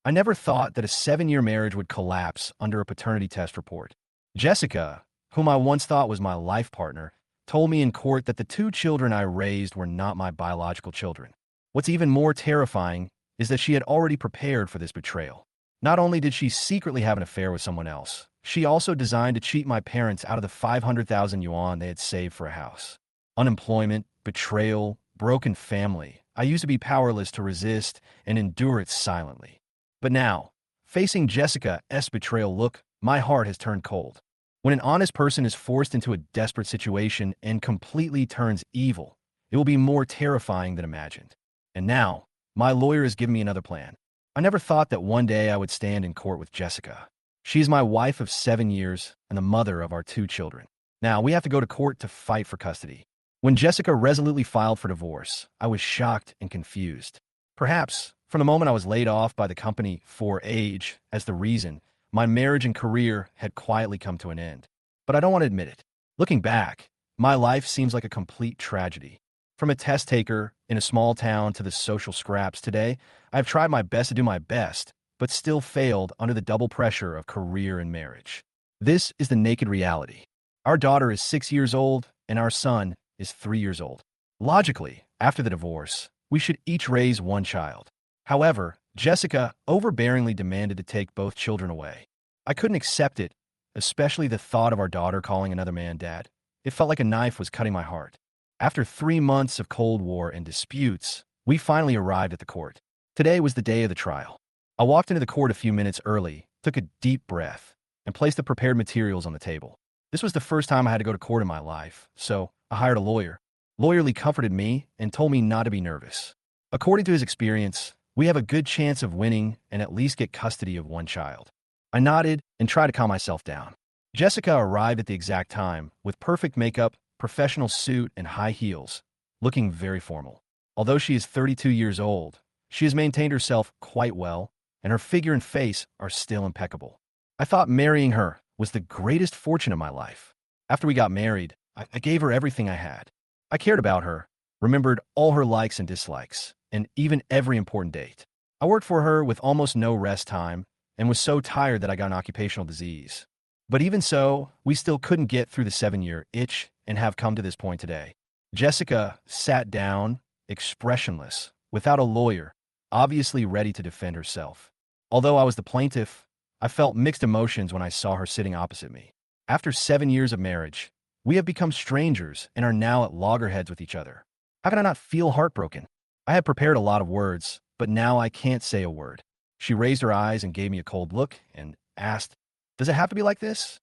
I never thought that a 7-year marriage would collapse under a paternity test report. Jessica, whom I once thought was my life partner, told me in court that the two children I raised were not my biological children. What's even more terrifying is that she had already prepared for this betrayal. Not only did she secretly have an affair with someone else, she also designed to cheat my parents out of the 500,000 yuan they had saved for a house. Unemployment, betrayal, broken family. I used to be powerless to resist and endure it silently. But now, facing Jessica's betrayal, look, my heart has turned cold. When an honest person is forced into a desperate situation and completely turns evil, it will be more terrifying than imagined. And now, my lawyer has given me another plan. I never thought that one day I would stand in court with Jessica. She is my wife of 7 years and the mother of our 2 children. Now, we have to go to court to fight for custody. When Jessica resolutely filed for divorce, I was shocked and confused. Perhaps, from the moment I was laid off by the company for age as the reason, my marriage and career had quietly come to an end. But I don't want to admit it. Looking back, my life seems like a complete tragedy. From a test taker in a small town to the social scraps today, I have tried my best to do my best, but still failed under the double pressure of career and marriage. This is the naked reality. Our daughter is 6 years old, and our son is 3 years old. Logically, after the divorce, we should each raise one child. However, Jessica overbearingly demanded to take both children away. I couldn't accept it, especially the thought of our daughter calling another man dad. It felt like a knife was cutting my heart. After 3 months of Cold War and disputes, we finally arrived at the court. Today was the day of the trial. I walked into the court a few minutes early, took a deep breath, and placed the prepared materials on the table. This was the first time I had to go to court in my life, so I hired a lawyer. Lawyerly comforted me and told me not to be nervous. According to his experience, we have a good chance of winning and at least get custody of one child. I nodded and tried to calm myself down. Jessica arrived at the exact time, with perfect makeup, professional suit, and high heels, looking very formal. Although she is 32 years old, she has maintained herself quite well, and her figure and face are still impeccable. I thought marrying her was the greatest fortune of my life. After we got married, I gave her everything I had. I cared about her, remembered all her likes and dislikes, and even every important date. I worked for her with almost no rest time and was so tired that I got an occupational disease. But even so, we still couldn't get through the 7-year itch and have come to this point today. Jessica sat down, expressionless, without a lawyer, obviously ready to defend herself. Although I was the plaintiff, I felt mixed emotions when I saw her sitting opposite me. After 7 years of marriage, we have become strangers and are now at loggerheads with each other. How can I not feel heartbroken? I had prepared a lot of words, but now I can't say a word. She raised her eyes and gave me a cold look and asked, "Does it have to be like this?"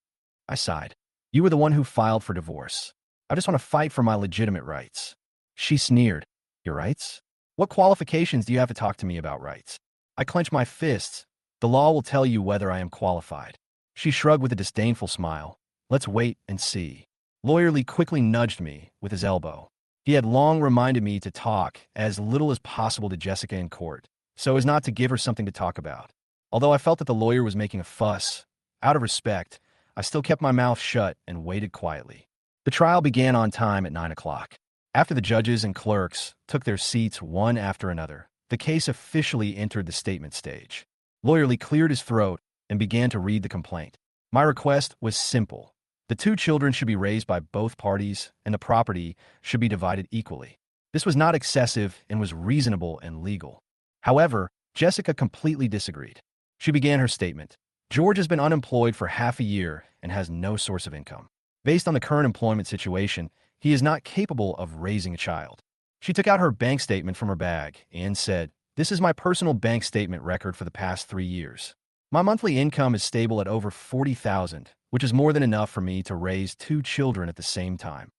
I sighed. "You were the one who filed for divorce. I just want to fight for my legitimate rights." She sneered. "Your rights? What qualifications do you have to talk to me about rights?" I clenched my fists. "The law will tell you whether I am qualified." She shrugged with a disdainful smile. "Let's wait and see." Lawyerly quickly nudged me with his elbow. He had long reminded me to talk as little as possible to Jessica in court, so as not to give her something to talk about. Although I felt that the lawyer was making a fuss, out of respect, I still kept my mouth shut and waited quietly. The trial began on time at 9 o'clock. After the judges and clerks took their seats one after another, the case officially entered the statement stage. Lawyerly cleared his throat and began to read the complaint. My request was simple. The 2 children should be raised by both parties, and the property should be divided equally. This was not excessive and was reasonable and legal. However, Jessica completely disagreed. She began her statement. "George has been unemployed for half a year and has no source of income. Based on the current employment situation, he is not capable of raising a child." She took out her bank statement from her bag and said, "This is my personal bank statement record for the past 3 years. My monthly income is stable at over 40,000, which is more than enough for me to raise 2 children at the same time."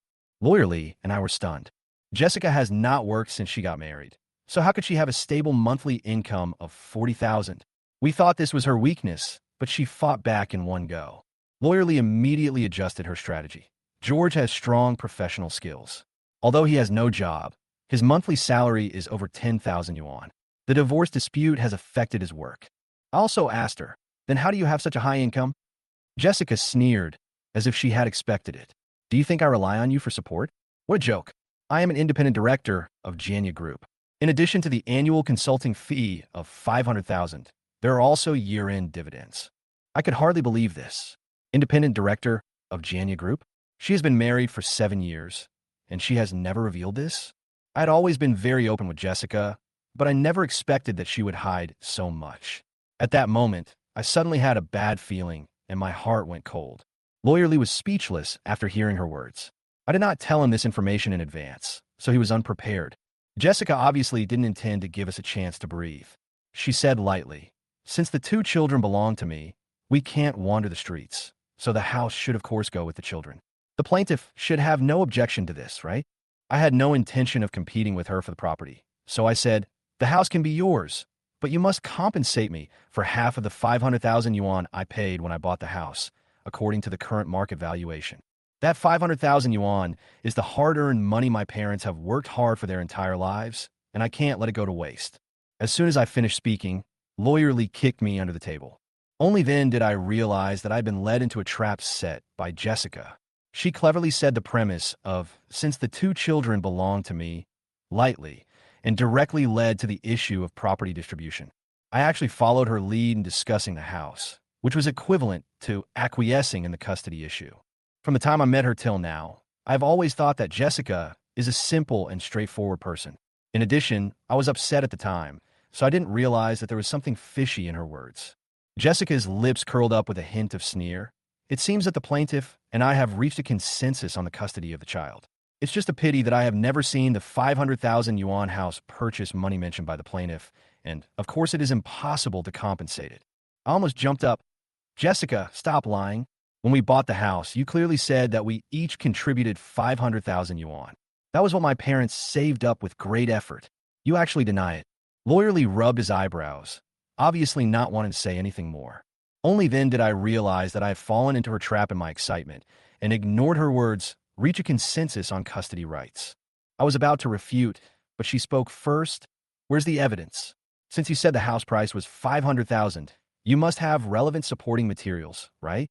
Lawyerly and I were stunned. Jessica has not worked since she got married, so how could she have a stable monthly income of 40,000? We thought this was her weakness, but she fought back in one go. Lawyerly immediately adjusted her strategy. "George has strong professional skills. Although he has no job, his monthly salary is over 10,000 yuan. The divorce dispute has affected his work." I also asked her, "Then how do you have such a high income?" Jessica sneered, as if she had expected it. "Do you think I rely on you for support? What a joke. I am an independent director of Janya Group. In addition to the annual consulting fee of 500,000, There are also year-end dividends. I could hardly believe this. Independent director of Janya Group? She has been married for 7 years, and she has never revealed this? I had always been very open with Jessica, but I never expected that she would hide so much. At that moment, I suddenly had a bad feeling, and my heart went cold. Lawyer Lee was speechless after hearing her words. I did not tell him this information in advance, so he was unprepared. Jessica obviously didn't intend to give us a chance to breathe. She said lightly, "Since the 2 children belong to me, we can't wander the streets, so the house should of course go with the children. The plaintiff should have no objection to this, right?" I had no intention of competing with her for the property, so I said, "The house can be yours, but you must compensate me for half of the 500,000 yuan I paid when I bought the house, according to the current market valuation. That 500,000 yuan is the hard-earned money my parents have worked hard for their entire lives, and I can't let it go to waste." As soon as I finished speaking, Lawyer Lee kicked me under the table. Only then did I realize that I'd been led into a trap set by Jessica. She cleverly said the premise of, "Since the 2 children belong to me," lightly, and directly led to the issue of property distribution. I actually followed her lead in discussing the house, which was equivalent to acquiescing in the custody issue. From the time I met her till now, I've always thought that Jessica is a simple and straightforward person. In addition, I was upset at the time, so I didn't realize that there was something fishy in her words. Jessica's lips curled up with a hint of sneer. "It seems that the plaintiff and I have reached a consensus on the custody of the child. It's just a pity that I have never seen the 500,000 yuan house purchase money mentioned by the plaintiff, and, of course, it is impossible to compensate it." I almost jumped up. "Jessica, stop lying. When we bought the house, you clearly said that we each contributed 500,000 yuan. That was what my parents saved up with great effort. You actually deny it." Lawyer Lee rubbed his eyebrows, obviously not wanting to say anything more. Only then did I realize that I had fallen into her trap in my excitement and ignored her words, "Reach a consensus on custody rights." I was about to refute, but she spoke first. "Where's the evidence? Since you said the house price was 500,000, you must have relevant supporting materials, right?"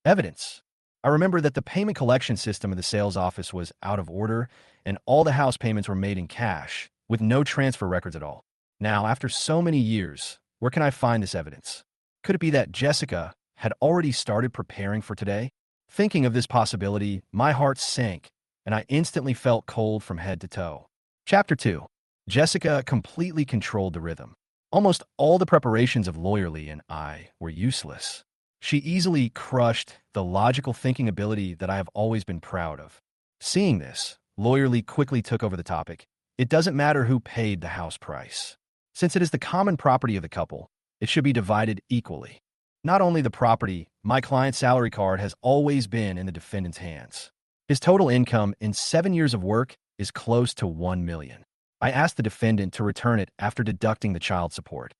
Evidence. I remember that the payment collection system of the sales office was out of order, and all the house payments were made in cash, with no transfer records at all. Now, after so many years, where can I find this evidence? Could it be that Jessica had already started preparing for today? Thinking of this possibility, my heart sank, and I instantly felt cold from head to toe. Chapter 2. Jessica completely controlled the rhythm. Almost all the preparations of Lawyer Lee and I were useless. She easily crushed the logical thinking ability that I have always been proud of. Seeing this, Lawyer Lee quickly took over the topic. "It doesn't matter who paid the house price. Since it is the common property of the couple, it should be divided equally. Not only the property, my client's salary card has always been in the defendant's hands. His total income in 7 years of work is close to 1 million. I asked the defendant to return it after deducting the child support.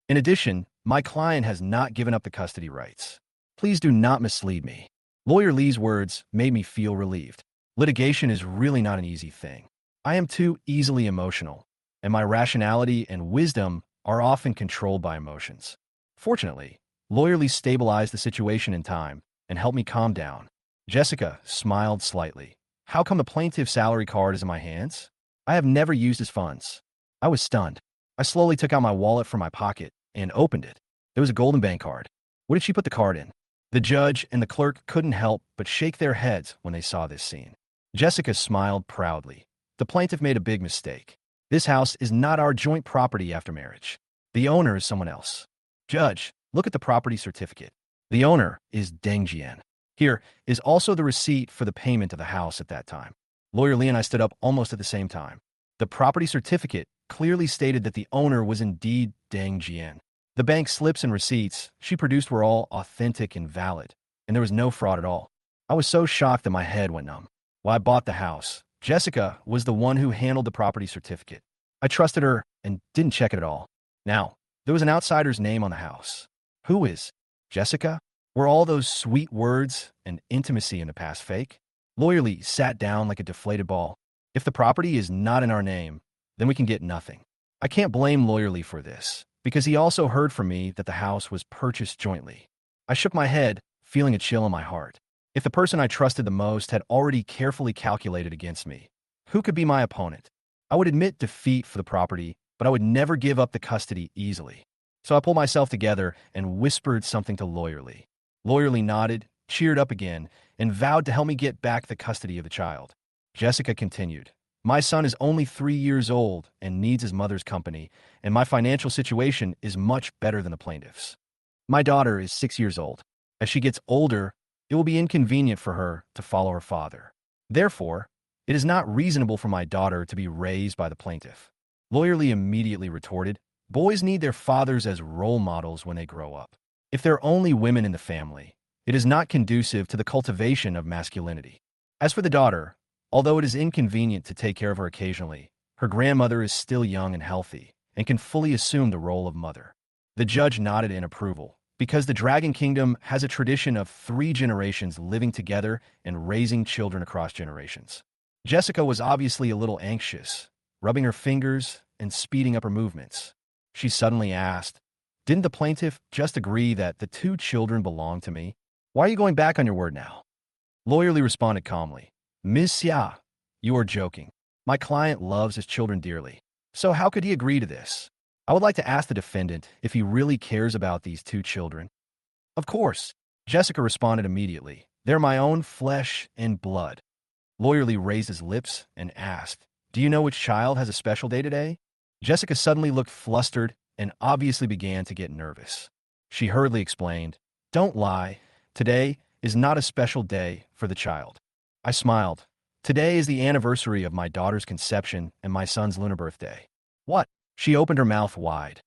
In addition, my client has not given up the custody rights. Please do not mislead me." Lawyer Lee's words made me feel relieved. Litigation is really not an easy thing. I am too easily emotional, and my rationality and wisdom are often controlled by emotions. Fortunately, Lawyer Lee stabilized the situation in time and helped me calm down. Jessica smiled slightly. "How come the plaintiff's salary card is in my hands? I have never used his funds." I was stunned. I slowly took out my wallet from my pocket and opened it. There was a golden bank card. What did she put the card in? The judge and the clerk couldn't help but shake their heads when they saw this scene. Jessica smiled proudly. "The plaintiff made a big mistake. This house is not our joint property after marriage. The owner is someone else. Judge, look at the property certificate. The owner is Deng Jian. Here is also the receipt for the payment of the house at that time." Lawyer Lee and I stood up almost at the same time. The property certificate clearly stated that the owner was indeed Deng Jian. The bank slips and receipts she produced were all authentic and valid, and there was no fraud at all. I was so shocked that my head went numb. While I bought the house, Jessica was the one who handled the property certificate. I trusted her and didn't check it at all. Now, there was an outsider's name on the house. Who is Jessica? Were all those sweet words and intimacy in the past fake? Lawyer Lee sat down like a deflated ball. "If the property is not in our name, then we can get nothing." I can't blame Lawyer Lee for this, because he also heard from me that the house was purchased jointly. I shook my head, feeling a chill in my heart. If the person I trusted the most had already carefully calculated against me, who could be my opponent? I would admit defeat for the property, but I would never give up the custody easily. So I pulled myself together and whispered something to Lawyerly. Lawyerly nodded, cheered up again, and vowed to help me get back the custody of the child. Jessica continued, "My son is only 3 years old and needs his mother's company, and my financial situation is much better than the plaintiff's. My daughter is 6 years old. As she gets older, it will be inconvenient for her to follow her father. Therefore, it is not reasonable for my daughter to be raised by the plaintiff." Lawyerly immediately retorted, "Boys need their fathers as role models when they grow up. If there are only women in the family, it is not conducive to the cultivation of masculinity. As for the daughter, although it is inconvenient to take care of her occasionally, her grandmother is still young and healthy and can fully assume the role of mother." The judge nodded in approval, because the Dragon Kingdom has a tradition of 3 generations living together and raising children across generations. Jessica was obviously a little anxious, rubbing her fingers and speeding up her movements. She suddenly asked, "Didn't the plaintiff just agree that the 2 children belong to me? Why are you going back on your word now?" Lawyerly responded calmly, "Ms. Xia, you are joking. My client loves his children dearly. So how could he agree to this? I would like to ask the defendant if he really cares about these 2 children." "Of course," Jessica responded immediately. "They're my own flesh and blood." Lawyerly raised his lips and asked, "Do you know which child has a special day today?" Jessica suddenly looked flustered and obviously began to get nervous. She hurriedly explained, "Don't lie. Today is not a special day for the child." I smiled. "Today is the anniversary of my daughter's conception and my son's lunar birthday." "What?" She opened her mouth wide.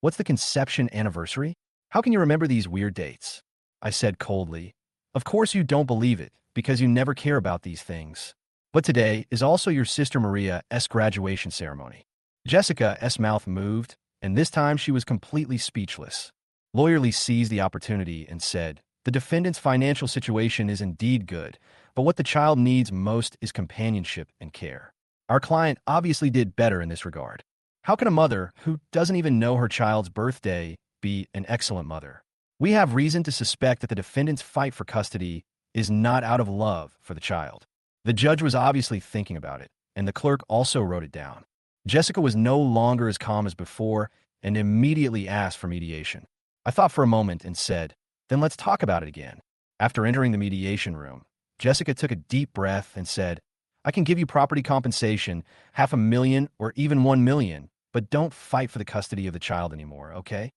"What's the conception anniversary? How can you remember these weird dates?" I said coldly. "Of course you don't believe it, because you never care about these things. But today is also your sister Maria's graduation ceremony." Jessica's mouth moved, and this time she was completely speechless. Lawyerly seized the opportunity and said, "The defendant's financial situation is indeed good, but what the child needs most is companionship and care. Our client obviously did better in this regard. How can a mother who doesn't even know her child's birthday be an excellent mother? We have reason to suspect that the defendant's fight for custody is not out of love for the child." The judge was obviously thinking about it, and the clerk also wrote it down. Jessica was no longer as calm as before and immediately asked for mediation. I thought for a moment and said, "Then let's talk about it again." After entering the mediation room, Jessica took a deep breath and said, "I can give you property compensation, 500,000 or even 1 million, but don't fight for the custody of the child anymore, okay?"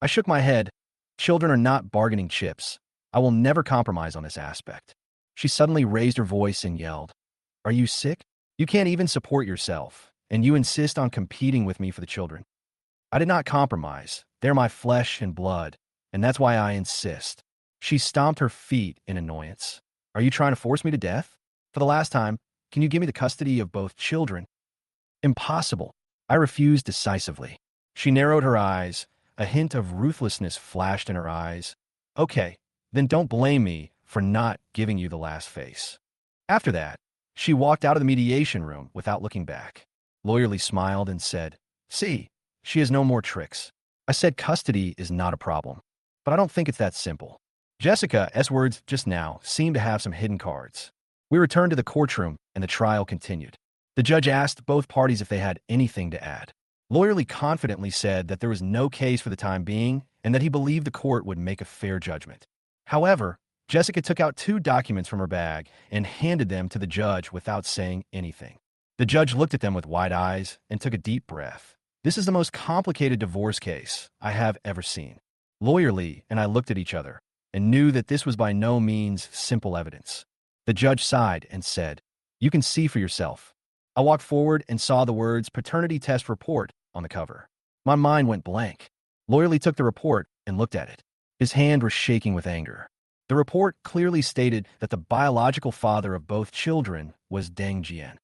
I shook my head. "Children are not bargaining chips. I will never compromise on this aspect." She suddenly raised her voice and yelled, "Are you sick? You can't even support yourself, and you insist on competing with me for the children." "I did not compromise. They're my flesh and blood, and that's why I insist." She stomped her feet in annoyance. "Are you trying to force me to death? For the last time, can you give me the custody of both children?" "Impossible." I refused decisively. She narrowed her eyes. A hint of ruthlessness flashed in her eyes. "Okay, then don't blame me for not giving you the last face." After that, she walked out of the mediation room without looking back. Lawyerly smiled and said, "See, she has no more tricks." I said custody is not a problem, but I don't think it's that simple. Jessica's words just now seemed to have some hidden cards. We returned to the courtroom and the trial continued. The judge asked both parties if they had anything to add. Lawyerly confidently said that there was no case for the time being and that he believed the court would make a fair judgment. However, Jessica took out 2 documents from her bag and handed them to the judge without saying anything. The judge looked at them with wide eyes and took a deep breath. "This is the most complicated divorce case I have ever seen." Lawyerly and I looked at each other and knew that this was by no means simple evidence. The judge sighed and said, "You can see for yourself." I walked forward and saw the words "paternity test report" on the cover. My mind went blank. Lawyerly took the report and looked at it. His hand was shaking with anger. The report clearly stated that the biological father of both children was Deng Jian.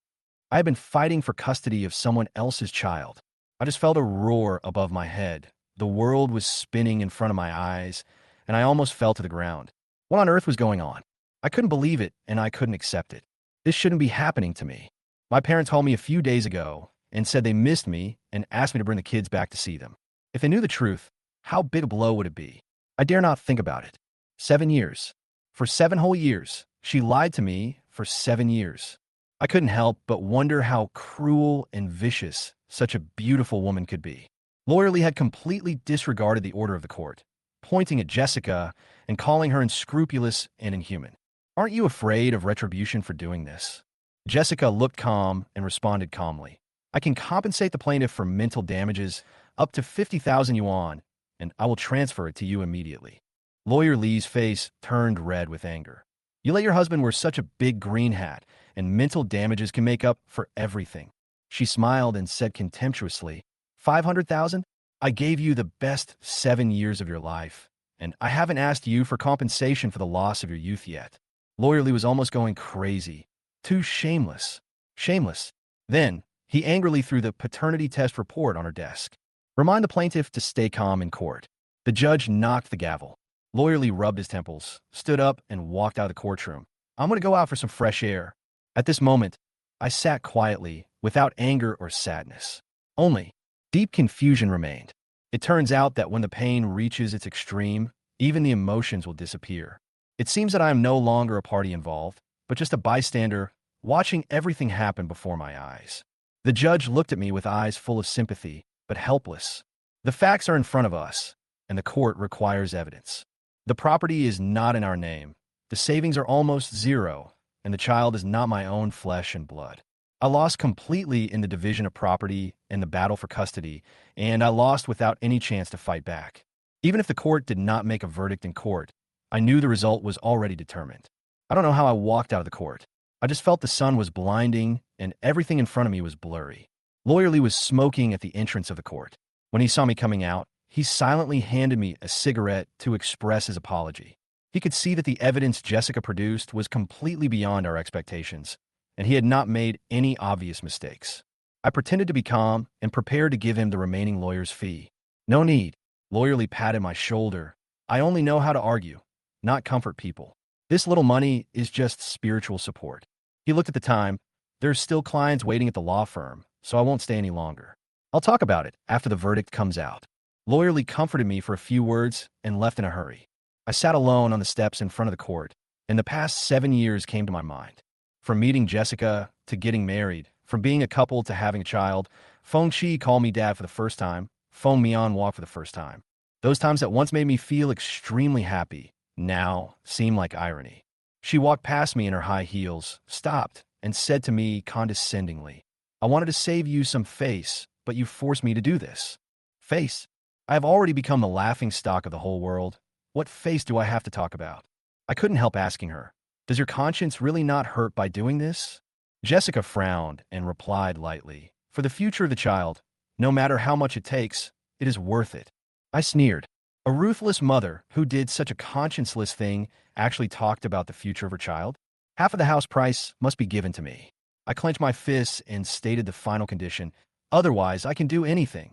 I had been fighting for custody of someone else's child. I just felt a roar above my head. The world was spinning in front of my eyes, and I almost fell to the ground. What on earth was going on? I couldn't believe it, and I couldn't accept it. This shouldn't be happening to me. My parents called me a few days ago and said they missed me and asked me to bring the kids back to see them. If they knew the truth, how big a blow would it be? I dare not think about it. 7 years. For 7 whole years, she lied to me for 7 years. I couldn't help but wonder how cruel and vicious such a beautiful woman could be. Lawyer Lee had completely disregarded the order of the court, pointing at Jessica and calling her unscrupulous and inhuman. Aren't you afraid of retribution for doing this? Jessica looked calm and responded calmly. I can compensate the plaintiff for mental damages up to 50,000 yuan, and I will transfer it to you immediately. Lawyer Lee's face turned red with anger. You let your husband wear such a big green hat, and mental damages can make up for everything. She smiled and said contemptuously, 500,000? I gave you the best 7 years of your life, and I haven't asked you for compensation for the loss of your youth yet. Lawyer Lee was almost going crazy. Too shameless. Shameless. Then, he angrily threw the paternity test report on her desk. Remind the plaintiff to stay calm in court. The judge knocked the gavel. Lawyer Lee rubbed his temples, stood up, and walked out of the courtroom. I'm going to go out for some fresh air. At this moment, I sat quietly, without anger or sadness. Only deep confusion remained. It turns out that when the pain reaches its extreme, even the emotions will disappear. It seems that I am no longer a party involved, but just a bystander, watching everything happen before my eyes. The judge looked at me with eyes full of sympathy, but helpless. The facts are in front of us, and the court requires evidence. The property is not in our name. The savings are almost zero, and the child is not my own flesh and blood. I lost completely in the division of property and the battle for custody, and I lost without any chance to fight back. Even if the court did not make a verdict in court, I knew the result was already determined. I don't know how I walked out of the court. I just felt the sun was blinding, and everything in front of me was blurry. Lawyer Lee was smoking at the entrance of the court. When he saw me coming out, he silently handed me a cigarette to express his apology. He could see that the evidence Jessica produced was completely beyond our expectations, and he had not made any obvious mistakes. I pretended to be calm and prepared to give him the remaining lawyer's fee. No need. Lawyer Lee patted my shoulder. I only know how to argue, not comfort people. This little money is just spiritual support. He looked at the time. There's still clients waiting at the law firm, so I won't stay any longer. I'll talk about it after the verdict comes out. Lawyer Lee comforted me for a few words and left in a hurry. I sat alone on the steps in front of the court, and the past 7 years came to my mind. From meeting Jessica to getting married, from being a couple to having a child, Feng Chi called me dad for the first time, Feng Manhwa for the first time. Those times that once made me feel extremely happy, now seem like irony. She walked past me in her high heels, stopped, and said to me condescendingly, I wanted to save you some face, but you forced me to do this. Face? I have already become the laughing stock of the whole world. What face do I have to talk about? I couldn't help asking her, does your conscience really not hurt by doing this? Jessica frowned and replied lightly, for the future of the child, no matter how much it takes, it is worth it. I sneered. A ruthless mother who did such a conscienceless thing actually talked about the future of her child? Half of the house price must be given to me. I clenched my fists and stated the final condition. Otherwise, I can do anything.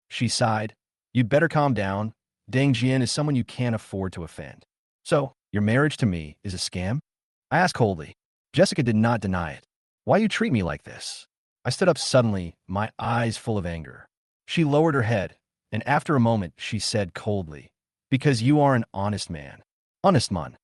She sighed. You'd better calm down. Deng Jian is someone you can't afford to offend. So, your marriage to me is a scam? I asked coldly. Jessica did not deny it. Why you treat me like this? I stood up suddenly, my eyes full of anger. She lowered her head, and after a moment she said coldly, because you are an honest man. Honest man.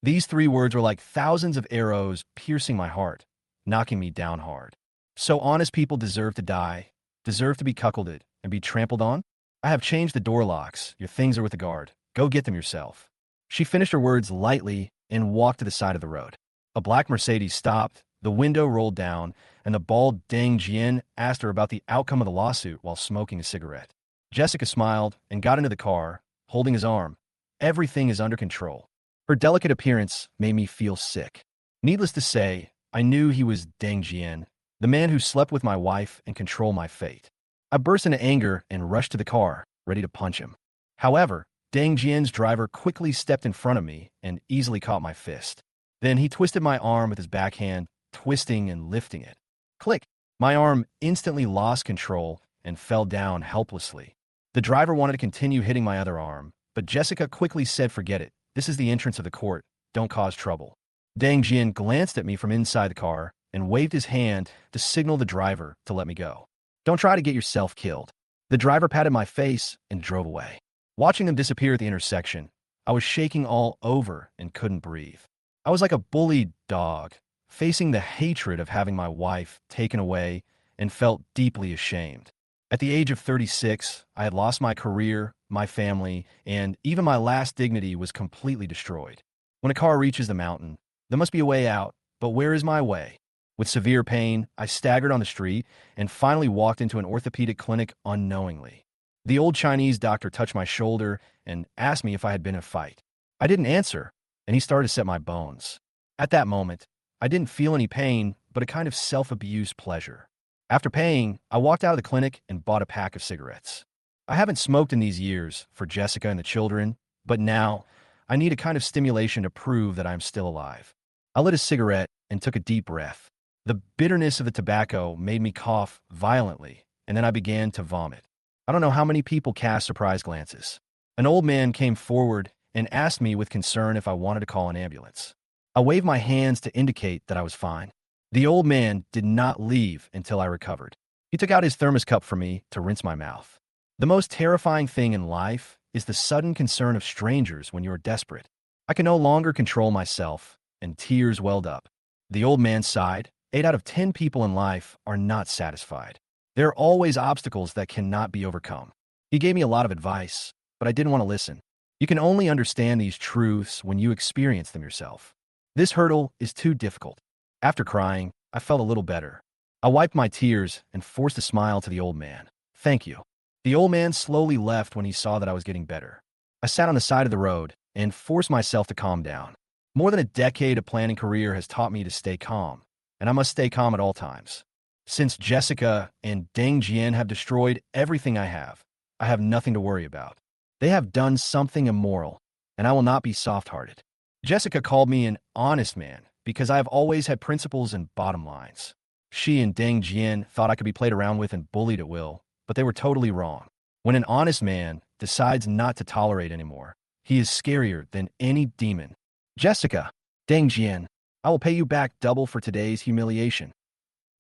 These 3 words were like thousands of arrows piercing my heart, knocking me down hard. So honest people deserve to die, deserve to be cuckolded, and be trampled on? I have changed the door locks. Your things are with the guard. Go get them yourself. She finished her words lightly and walked to the side of the road. A black Mercedes stopped, the window rolled down, and the bald Deng Jian asked her about the outcome of the lawsuit while smoking a cigarette. Jessica smiled and got into the car, holding his arm. Everything is under control. Her delicate appearance made me feel sick. Needless to say, I knew he was Deng Jian, the man who slept with my wife and controlled my fate. I burst into anger and rushed to the car, ready to punch him. However, Deng Jian's driver quickly stepped in front of me and easily caught my fist. Then he twisted my arm with his backhand, twisting and lifting it. Click! My arm instantly lost control and fell down helplessly. The driver wanted to continue hitting my other arm, but Jessica quickly said, forget it. This is the entrance of the court. Don't cause trouble. Deng Jian glanced at me from inside the car and waved his hand to signal the driver to let me go. Don't try to get yourself killed. The driver patted my face and drove away. Watching them disappear at the intersection, I was shaking all over and couldn't breathe. I was like a bullied dog, facing the hatred of having my wife taken away, and felt deeply ashamed. At the age of 36, I had lost my career, my family, and even my last dignity was completely destroyed. When a car reaches the mountain, there must be a way out, but where is my way? With severe pain, I staggered on the street and finally walked into an orthopedic clinic unknowingly. The old Chinese doctor touched my shoulder and asked me if I had been in a fight. I didn't answer, and he started to set my bones. At that moment, I didn't feel any pain, but a kind of self-abuse pleasure. After paying, I walked out of the clinic and bought a pack of cigarettes. I haven't smoked in these years for Jessica and the children, but now I need a kind of stimulation to prove that I'm still alive. I lit a cigarette and took a deep breath. The bitterness of the tobacco made me cough violently, and then I began to vomit. I don't know how many people cast surprised glances. An old man came forward and asked me with concern if I wanted to call an ambulance. I waved my hands to indicate that I was fine. The old man did not leave until I recovered. He took out his thermos cup for me to rinse my mouth. The most terrifying thing in life is the sudden concern of strangers when you are desperate. I could no longer control myself, and tears welled up. The old man sighed. 8 out of 10 people in life are not satisfied. There are always obstacles that cannot be overcome. He gave me a lot of advice, but I didn't want to listen. You can only understand these truths when you experience them yourself. This hurdle is too difficult. After crying, I felt a little better. I wiped my tears and forced a smile to the old man. Thank you. The old man slowly left when he saw that I was getting better. I sat on the side of the road and forced myself to calm down. More than a decade of planning career has taught me to stay calm, and I must stay calm at all times. Since Jessica and Deng Jian have destroyed everything I have nothing to worry about. They have done something immoral, and I will not be soft-hearted. Jessica called me an honest man because I have always had principles and bottom lines. She and Deng Jian thought I could be played around with and bullied at will, but they were totally wrong. When an honest man decides not to tolerate anymore, he is scarier than any demon. Jessica, Deng Jian, I will pay you back double for today's humiliation.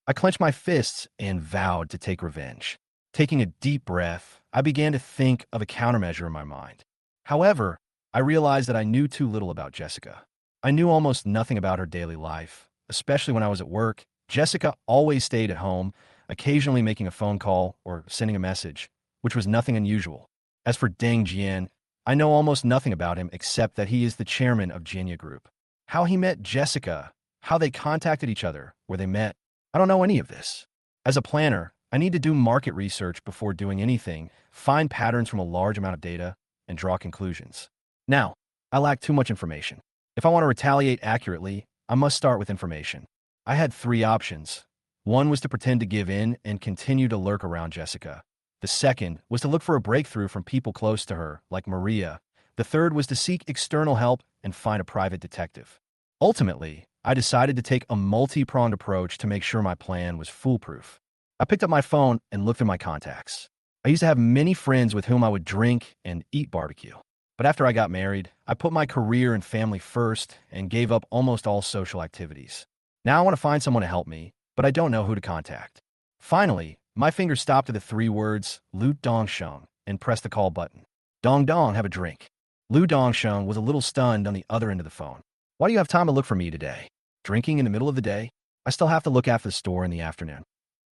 I clenched my fists and vowed to take revenge. Taking a deep breath, I began to think of a countermeasure in my mind. However, I realized that I knew too little about Jessica. I knew almost nothing about her daily life, especially when I was at work. Jessica always stayed at home, occasionally making a phone call or sending a message, which was nothing unusual. As for Deng Jian, I know almost nothing about him except that he is the chairman of Jinya Group. How he met Jessica, how they contacted each other, where they met, I don't know any of this. As a planner, I need to do market research before doing anything, find patterns from a large amount of data, and draw conclusions. Now, I lack too much information. If I want to retaliate accurately, I must start with information. I had 3 options. One was to pretend to give in and continue to lurk around Jessica. The second was to look for a breakthrough from people close to her, like Maria. The third was to seek external help and find a private detective. Ultimately, I decided to take a multi-pronged approach to make sure my plan was foolproof. I picked up my phone and looked through my contacts. I used to have many friends with whom I would drink and eat barbecue. But after I got married, I put my career and family first and gave up almost all social activities. Now I want to find someone to help me, but I don't know who to contact. Finally, my finger stopped at the 3 words, Lu Dongsheng, and pressed the call button. Dong Dong, have a drink. Lu Dongsheng was a little stunned on the other end of the phone. Why do you have time to look for me today? Drinking in the middle of the day? I still have to look after the store in the afternoon.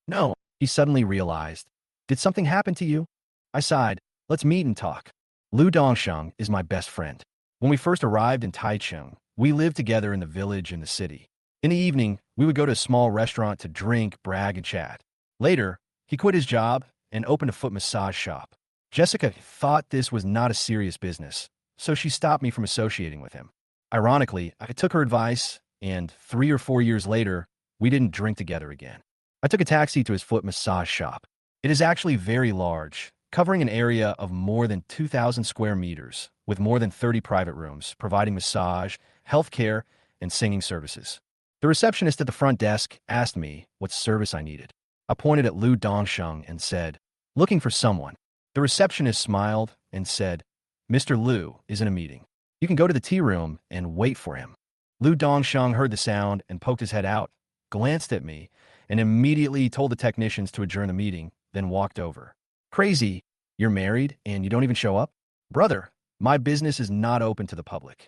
No, he suddenly realized. Did something happen to you? I sighed. Let's meet and talk. Lu Dongsheng is my best friend. When we first arrived in Taichung, we lived together in the village and the city. In the evening, we would go to a small restaurant to drink, brag, and chat. Later, he quit his job and opened a foot massage shop. Jessica thought this was not a serious business, so she stopped me from associating with him. Ironically, I took her advice, and 3 or 4 years later, we didn't drink together again. I took a taxi to his foot massage shop. It is actually very large, covering an area of more than 2,000 square meters, with more than 30 private rooms, providing massage, healthcare, and singing services. The receptionist at the front desk asked me what service I needed. I pointed at Lu Dongsheng and said, looking for someone. The receptionist smiled and said, Mr. Lu is in a meeting. You can go to the tea room and wait for him. Lu Dongsheng heard the sound and poked his head out, glanced at me, and immediately told the technicians to adjourn the meeting, then walked over. Crazy, you're married and you don't even show up? Brother, my business is not open to the public.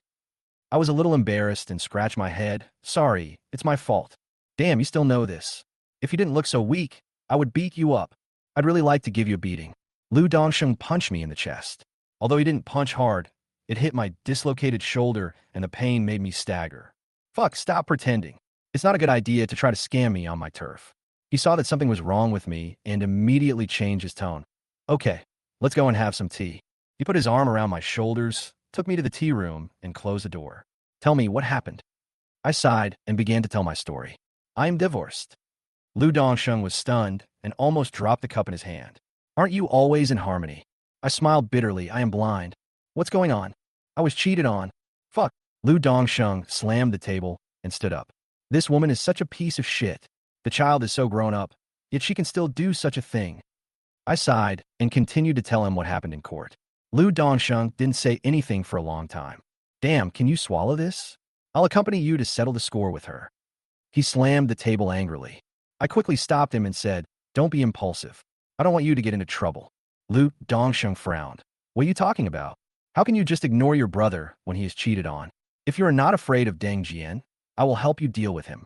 I was a little embarrassed and scratched my head. Sorry, it's my fault. Damn, you still know this. If you didn't look so weak, I would beat you up. I'd really like to give you a beating. Lu Dongsheng punched me in the chest. Although he didn't punch hard, it hit my dislocated shoulder and the pain made me stagger. Fuck, stop pretending. It's not a good idea to try to scam me on my turf. He saw that something was wrong with me and immediately changed his tone. Okay, let's go and have some tea. He put his arm around my shoulders, took me to the tea room, and closed the door. Tell me what happened. I sighed and began to tell my story. I am divorced. Lu Dongsheng was stunned and almost dropped the cup in his hand. Aren't you always in harmony? I smiled bitterly. I am blind. What's going on? I was cheated on. Fuck. Lu Dongsheng slammed the table and stood up. This woman is such a piece of shit. The child is so grown up, yet she can still do such a thing. I sighed and continued to tell him what happened in court. Lu Dongsheng didn't say anything for a long time. Damn, can you swallow this? I'll accompany you to settle the score with her. He slammed the table angrily. I quickly stopped him and said, don't be impulsive. I don't want you to get into trouble. Lu Dongsheng frowned. What are you talking about? How can you just ignore your brother when he is cheated on? If you are not afraid of Deng Jian, I will help you deal with him.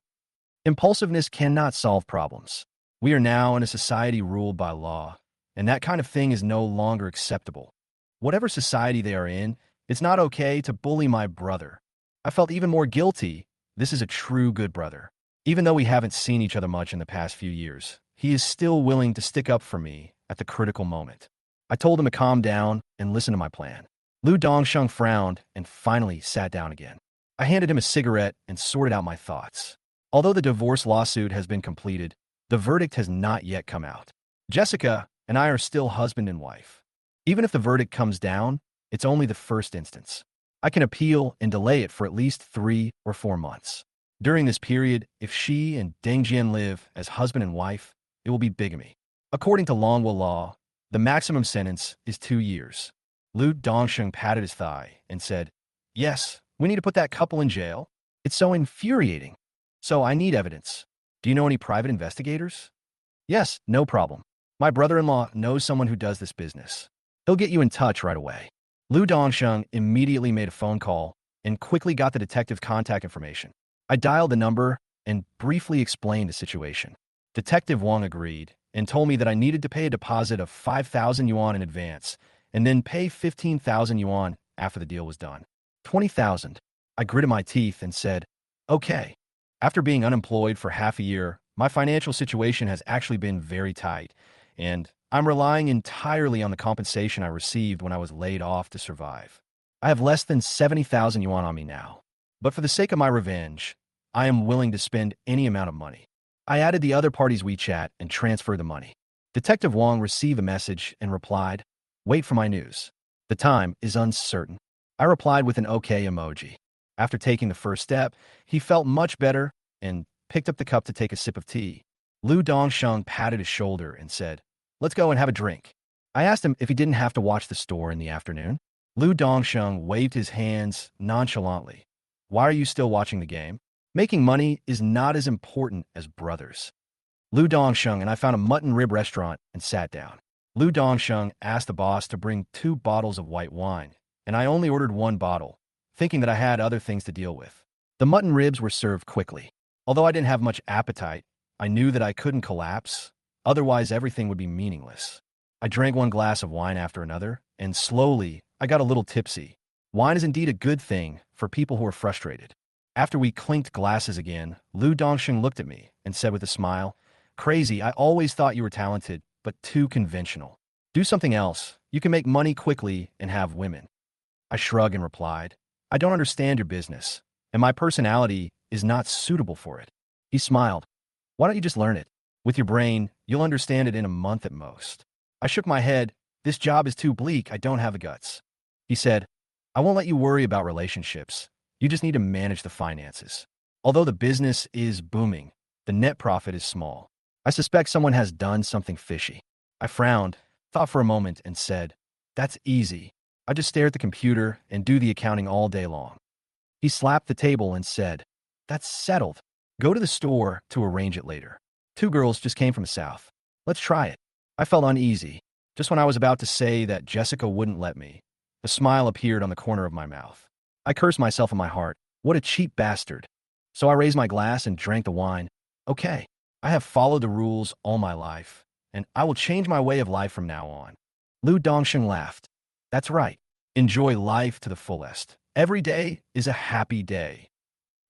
Impulsiveness cannot solve problems. We are now in a society ruled by law, and that kind of thing is no longer acceptable. Whatever society they are in, it's not okay to bully my brother. I felt even more guilty. This is a true good brother. Even though we haven't seen each other much in the past few years, he is still willing to stick up for me at the critical moment. I told him to calm down and listen to my plan. Lu Dongsheng frowned and finally sat down again. I handed him a cigarette and sorted out my thoughts. Although the divorce lawsuit has been completed, the verdict has not yet come out. Jessica and I are still husband and wife. Even if the verdict comes down, it's only the first instance. I can appeal and delay it for at least 3 or 4 months. During this period, if she and Deng Jian live as husband and wife, it will be bigamy. According to Manhwa law, the maximum sentence is 2 years. Lu Dongsheng patted his thigh and said, yes, we need to put that couple in jail. It's so infuriating. So I need evidence. Do you know any private investigators? Yes, no problem. My brother-in-law knows someone who does this business. He'll get you in touch right away. Lu Dongsheng immediately made a phone call and quickly got the detective contact information. I dialed the number and briefly explained the situation. Detective Wang agreed and told me that I needed to pay a deposit of 5,000 yuan in advance and then pay 15,000 yuan after the deal was done. 20,000. I gritted my teeth and said, okay. After being unemployed for half a year, my financial situation has actually been very tight, and I'm relying entirely on the compensation I received when I was laid off to survive. I have less than 70,000 yuan on me now. But for the sake of my revenge, I am willing to spend any amount of money. I added the other party's WeChat and transferred the money. Detective Wang received the message and replied, wait for my news. The time is uncertain. I replied with an okay emoji. After taking the first step, he felt much better and picked up the cup to take a sip of tea. Lu Dongsheng patted his shoulder and said, let's go and have a drink. I asked him if he didn't have to watch the store in the afternoon. Lu Dongsheng waved his hands nonchalantly. Why are you still watching the game? Making money is not as important as brothers. Lu Dongsheng and I found a mutton rib restaurant and sat down. Lu Dongsheng asked the boss to bring 2 bottles of white wine, and I only ordered 1 bottle, thinking that I had other things to deal with. The mutton ribs were served quickly. Although I didn't have much appetite, I knew that I couldn't collapse, otherwise everything would be meaningless. I drank 1 glass of wine after another, and slowly I got a little tipsy. Wine is indeed a good thing for people who are frustrated. After we clinked glasses again, Lu Dongsheng looked at me and said with a smile, crazy, I always thought you were talented, but too conventional. Do something else. You can make money quickly and have women. I shrugged and replied, I don't understand your business, and my personality is not suitable for it. He smiled. Why don't you just learn it? With your brain, you'll understand it in a month at most. I shook my head. This job is too bleak. I don't have the guts. He said, I won't let you worry about relationships. You just need to manage the finances. Although the business is booming, the net profit is small. I suspect someone has done something fishy. I frowned, thought for a moment, and said, that's easy. I just stare at the computer and do the accounting all day long. He slapped the table and said, that's settled. Go to the store to arrange it later. 2 girls just came from the south. Let's try it. I felt uneasy. Just when I was about to say that Jessica wouldn't let me, a smile appeared on the corner of my mouth. I cursed myself in my heart. What a cheap bastard. So I raised my glass and drank the wine. Okay, I have followed the rules all my life, and I will change my way of life from now on. Lu Dongsheng laughed. That's right. Enjoy life to the fullest. Every day is a happy day.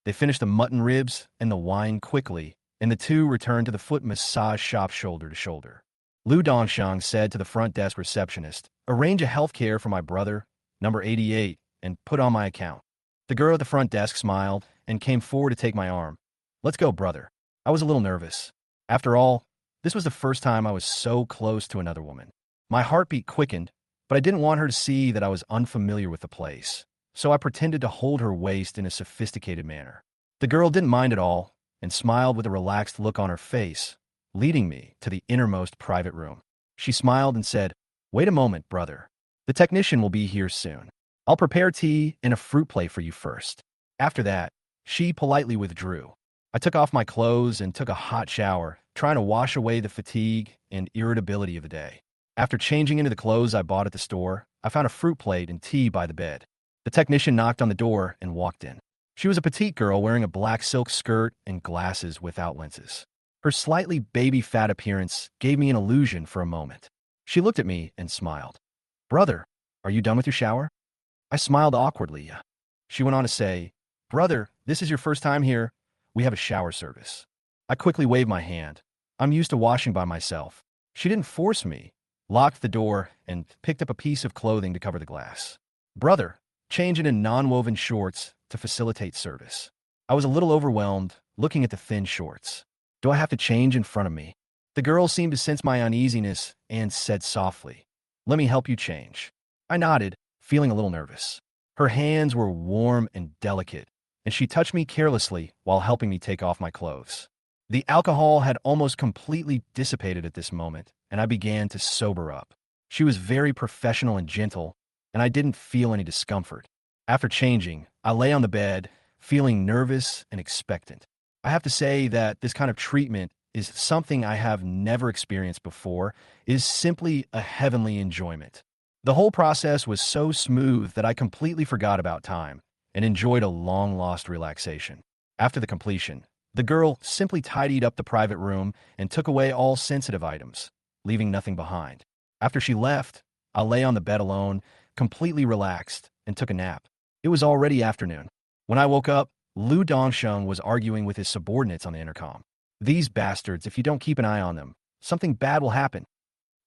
They finished the mutton ribs and the wine quickly, and the two returned to the foot massage shop shoulder to shoulder. Lu Dongsheng said to the front desk receptionist, arrange a health care for my brother, number 88, and put on my account. The girl at the front desk smiled and came forward to take my arm. Let's go, brother. I was a little nervous. After all, this was the first time I was so close to another woman. My heartbeat quickened, but I didn't want her to see that I was unfamiliar with the place, so I pretended to hold her waist in a sophisticated manner. The girl didn't mind at all and smiled with a relaxed look on her face, leading me to the innermost private room. She smiled and said, wait a moment, brother. The technician will be here soon. I'll prepare tea and a fruit plate for you first. After that, she politely withdrew. I took off my clothes and took a hot shower, trying to wash away the fatigue and irritability of the day. After changing into the clothes I bought at the store, I found a fruit plate and tea by the bed. The technician knocked on the door and walked in. She was a petite girl wearing a black silk skirt and glasses without lenses. Her slightly baby-fat appearance gave me an illusion for a moment. She looked at me and smiled. Brother, are you done with your shower? I smiled awkwardly. She went on to say, brother, this is your first time here. We have a shower service. I quickly waved my hand. I'm used to washing by myself. She didn't force me, locked the door, and picked up a piece of clothing to cover the glass. Brother, change into non-woven shorts to facilitate service. I was a little overwhelmed, looking at the thin shorts. Do I have to change in front of me? The girl seemed to sense my uneasiness and said softly, let me help you change. I nodded, feeling a little nervous. Her hands were warm and delicate, and she touched me carelessly while helping me take off my clothes. The alcohol had almost completely dissipated at this moment, and I began to sober up. She was very professional and gentle, and I didn't feel any discomfort. After changing, I lay on the bed, feeling nervous and expectant. I have to say that this kind of treatment is something I have never experienced before. It is simply a heavenly enjoyment. The whole process was so smooth that I completely forgot about time and enjoyed a long-lost relaxation. After the completion, the girl simply tidied up the private room and took away all sensitive items, leaving nothing behind. After she left, I lay on the bed alone, completely relaxed, and took a nap. It was already afternoon. When I woke up, Lu Dongsheng was arguing with his subordinates on the intercom. These bastards, if you don't keep an eye on them, something bad will happen.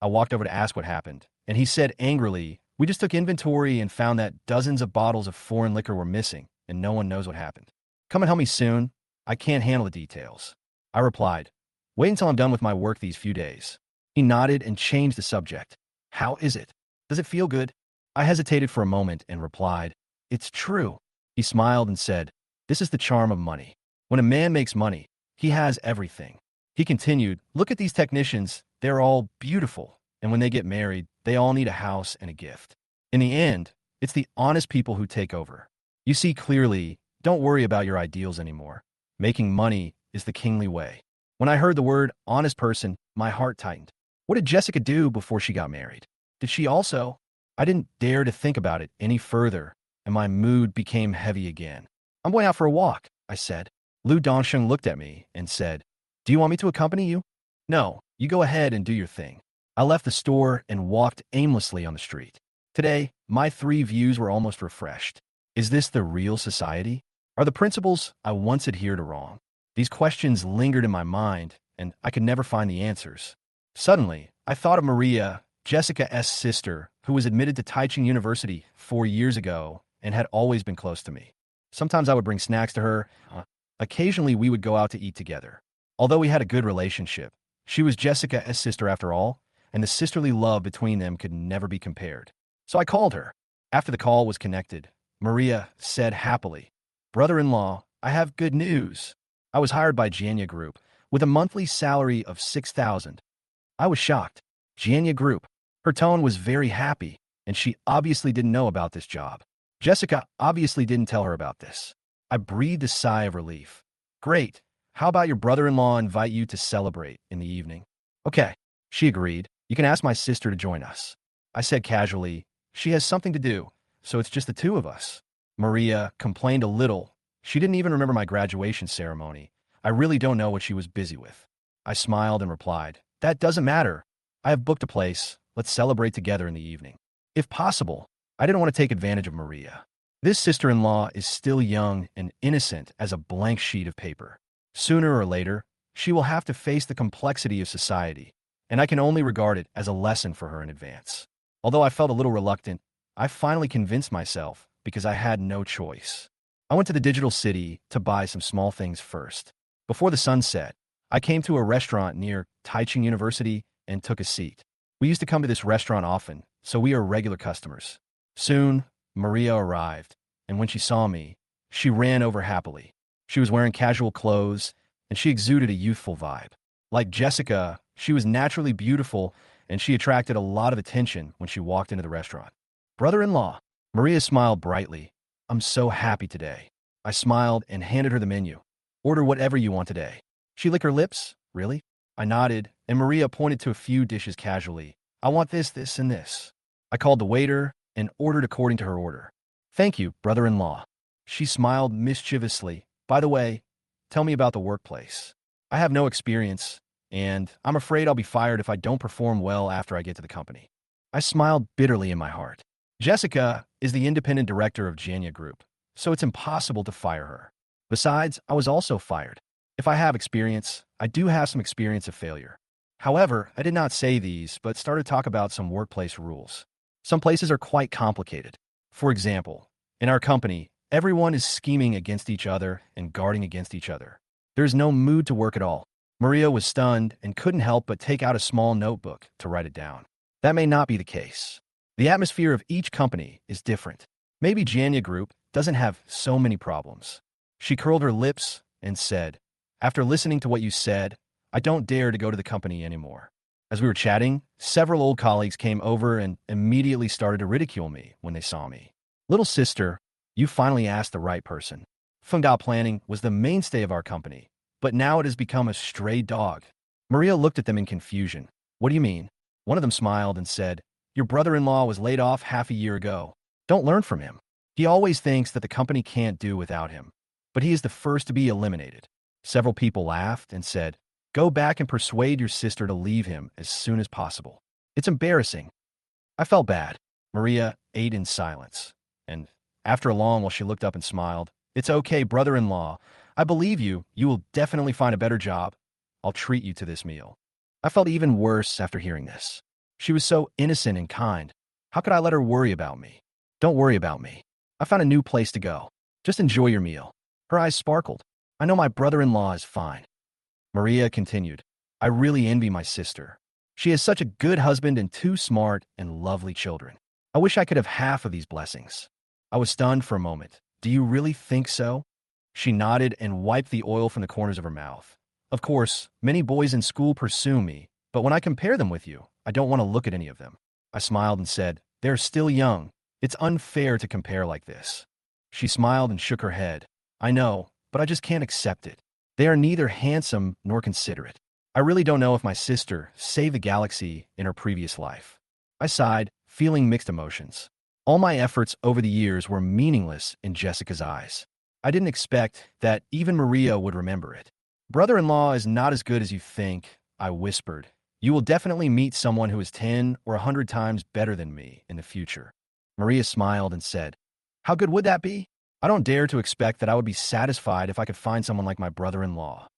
I walked over to ask what happened, and he said angrily, we just took inventory and found that dozens of bottles of foreign liquor were missing, and no one knows what happened. Come and help me soon. I can't handle the details. I replied, wait until I'm done with my work these few days. He nodded and changed the subject. How is it? Does it feel good? I hesitated for a moment and replied, it's true. He smiled and said, this is the charm of money. When a man makes money, he has everything. He continued, look at these technicians. They're all beautiful. And when they get married, they all need a house and a gift. In the end, it's the honest people who take over. You see clearly, don't worry about your ideals anymore. Making money is the kingly way. When I heard the word honest person, my heart tightened. What did Jessica do before she got married? Did she also? I didn't dare to think about it any further, and my mood became heavy again. I'm going out for a walk, I said. Lu Dongsheng looked at me and said, do you want me to accompany you? No, you go ahead and do your thing. I left the store and walked aimlessly on the street. Today, my 3 views were almost refreshed. Is this the real society? Are the principles I once adhered to wrong? These questions lingered in my mind, and I could never find the answers. Suddenly, I thought of Maria, Jessica's sister, who was admitted to Taichung University 4 years ago and had always been close to me. Sometimes I would bring snacks to her. Occasionally, we would go out to eat together. Although we had a good relationship, she was Jessica's sister after all, and the sisterly love between them could never be compared. So I called her. After the call was connected, Maria said happily, brother-in-law, I have good news. I was hired by Jianya Group with a monthly salary of 6,000. I was shocked. Jianya Group. Her tone was very happy, and she obviously didn't know about this job. Jessica obviously didn't tell her about this. I breathed a sigh of relief. Great. How about your brother-in-law invite you to celebrate in the evening? Okay. She agreed. You can ask my sister to join us. I said casually, she has something to do, so it's just the 2 of us. Maria complained a little. She didn't even remember my graduation ceremony. I really don't know what she was busy with. I smiled and replied, That doesn't matter. I have booked a place. Let's celebrate together in the evening. If possible, I didn't want to take advantage of Maria. This sister-in-law is still young and innocent as a blank sheet of paper. Sooner or later, she will have to face the complexity of society, and I can only regard it as a lesson for her in advance. Although I felt a little reluctant, I finally convinced myself because I had no choice. I went to the digital city to buy some small things first. Before the sun set, I came to a restaurant near Taichung University and took a seat. We used to come to this restaurant often, so we are regular customers. Soon, Maria arrived, and when she saw me, she ran over happily. She was wearing casual clothes, and she exuded a youthful vibe. Like Jessica, she was naturally beautiful, and she attracted a lot of attention when she walked into the restaurant. Brother-in-law, Maria smiled brightly. I'm so happy today. I smiled and handed her the menu. Order whatever you want today. She licked her lips. Really? I nodded, and Maria pointed to a few dishes casually. I want this, this, and this. I called the waiter and ordered according to her order. Thank you, brother-in-law. She smiled mischievously. By the way, tell me about the workplace. I have no experience, and I'm afraid I'll be fired if I don't perform well after I get to the company. I smiled bitterly in my heart. Jessica is the independent director of Janya Group, so it's impossible to fire her. Besides, I was also fired. If I have experience, I do have some experience of failure. However, I did not say these, but started to talk about some workplace rules. Some places are quite complicated. For example, in our company, everyone is scheming against each other and guarding against each other. There is no mood to work at all. Maria was stunned and couldn't help but take out a small notebook to write it down. That may not be the case. The atmosphere of each company is different. Maybe Janya Group doesn't have so many problems. She curled her lips and said, after listening to what you said, I don't dare to go to the company anymore. As we were chatting, several old colleagues came over and immediately started to ridicule me when they saw me. Little sister, you finally asked the right person. Fengda planning was the mainstay of our company, but now it has become a stray dog. Maria looked at them in confusion. What do you mean? One of them smiled and said, your brother-in-law was laid off half a year ago. Don't learn from him. He always thinks that the company can't do without him, but he is the first to be eliminated. Several people laughed and said, go back and persuade your sister to leave him as soon as possible. It's embarrassing. I felt bad. Maria ate in silence, and after a long while she looked up and smiled. It's okay, brother-in-law. I believe you. You will definitely find a better job. I'll treat you to this meal. I felt even worse after hearing this. She was so innocent and kind. How could I let her worry about me? Don't worry about me. I found a new place to go. Just enjoy your meal. Her eyes sparkled. I know my brother-in-law is fine. Maria continued. I really envy my sister. She has such a good husband and two smart and lovely children. I wish I could have half of these blessings. I was stunned for a moment. Do you really think so? She nodded and wiped the oil from the corners of her mouth. Of course, many boys in school pursue me, but when I compare them with you, I don't want to look at any of them. I smiled and said, they're still young. It's unfair to compare like this. She smiled and shook her head. I know, but I just can't accept it. They are neither handsome nor considerate. I really don't know if my sister saved the galaxy in her previous life. I sighed, feeling mixed emotions. All my efforts over the years were meaningless in Jessica's eyes. I didn't expect that even Maria would remember it. Brother-in-law is not as good as you think, I whispered. You will definitely meet someone who is 10 or 100 times better than me in the future. Maria smiled and said, how good would that be? I don't dare to expect that I would be satisfied if I could find someone like my brother-in-law.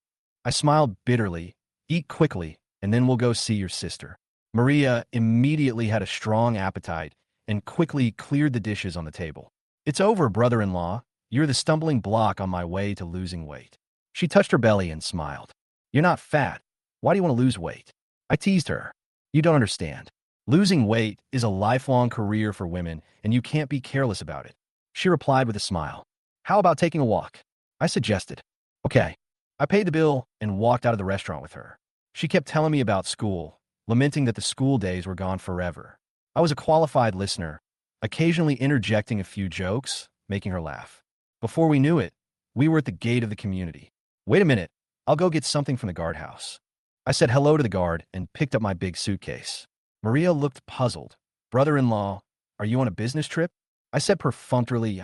I smiled bitterly. Eat quickly, and then we'll go see your sister. Maria immediately had a strong appetite and quickly cleared the dishes on the table. It's over, brother-in-law. You're the stumbling block on my way to losing weight. She touched her belly and smiled. You're not fat. Why do you want to lose weight? I teased her. You don't understand. Losing weight is a lifelong career for women, and you can't be careless about it. She replied with a smile. How about taking a walk? I suggested. Okay. I paid the bill and walked out of the restaurant with her. She kept telling me about school, lamenting that the school days were gone forever. I was a qualified listener, occasionally interjecting a few jokes, making her laugh. Before we knew it, we were at the gate of the community. Wait a minute. I'll go get something from the guardhouse. I said hello to the guard and picked up my big suitcase. Maria looked puzzled. Brother-in-law, are you on a business trip? I said perfunctorily,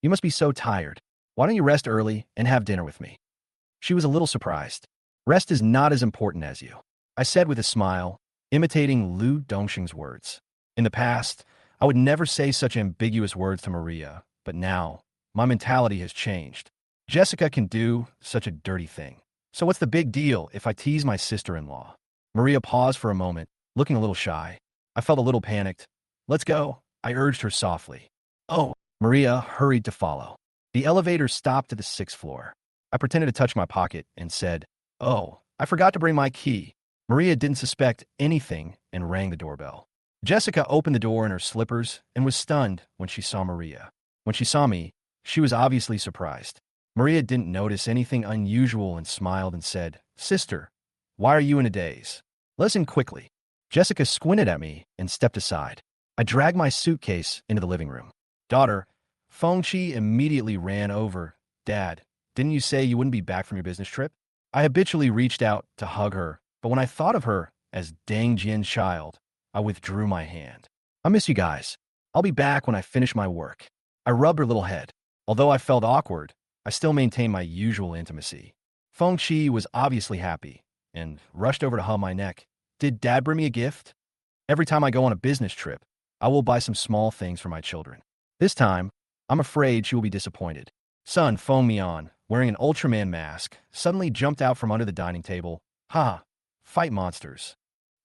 you must be so tired. Why don't you rest early and have dinner with me? She was a little surprised. Rest is not as important as you. I said with a smile, imitating Lu Dongxing's words. In the past, I would never say such ambiguous words to Maria, but now, my mentality has changed. Jessica can do such a dirty thing. So what's the big deal if I tease my sister-in-law? Maria paused for a moment, looking a little shy. I felt a little panicked. Let's go, I urged her softly. Oh, Maria hurried to follow. The elevator stopped at the 6th floor. I pretended to touch my pocket and said, "Oh, I forgot to bring my key." Maria didn't suspect anything and rang the doorbell. Jessica opened the door in her slippers and was stunned when she saw Maria. When she saw me, she was obviously surprised. Maria didn't notice anything unusual and smiled and said, "Sister, why are you in a daze? Listen quickly." Jessica squinted at me and stepped aside. I dragged my suitcase into the living room. Daughter, Fengqi immediately ran over. Dad, didn't you say you wouldn't be back from your business trip? I habitually reached out to hug her, but when I thought of her as Dang Jian's child, I withdrew my hand. I miss you guys. I'll be back when I finish my work. I rubbed her little head. Although I felt awkward, I still maintained my usual intimacy. Fengqi was obviously happy and rushed over to hug my neck. Did Dad bring me a gift? Every time I go on a business trip, I will buy some small things for my children. This time, I'm afraid she will be disappointed. Son Feng Mian, wearing an Ultraman mask, suddenly jumped out from under the dining table. Ha! Fight monsters.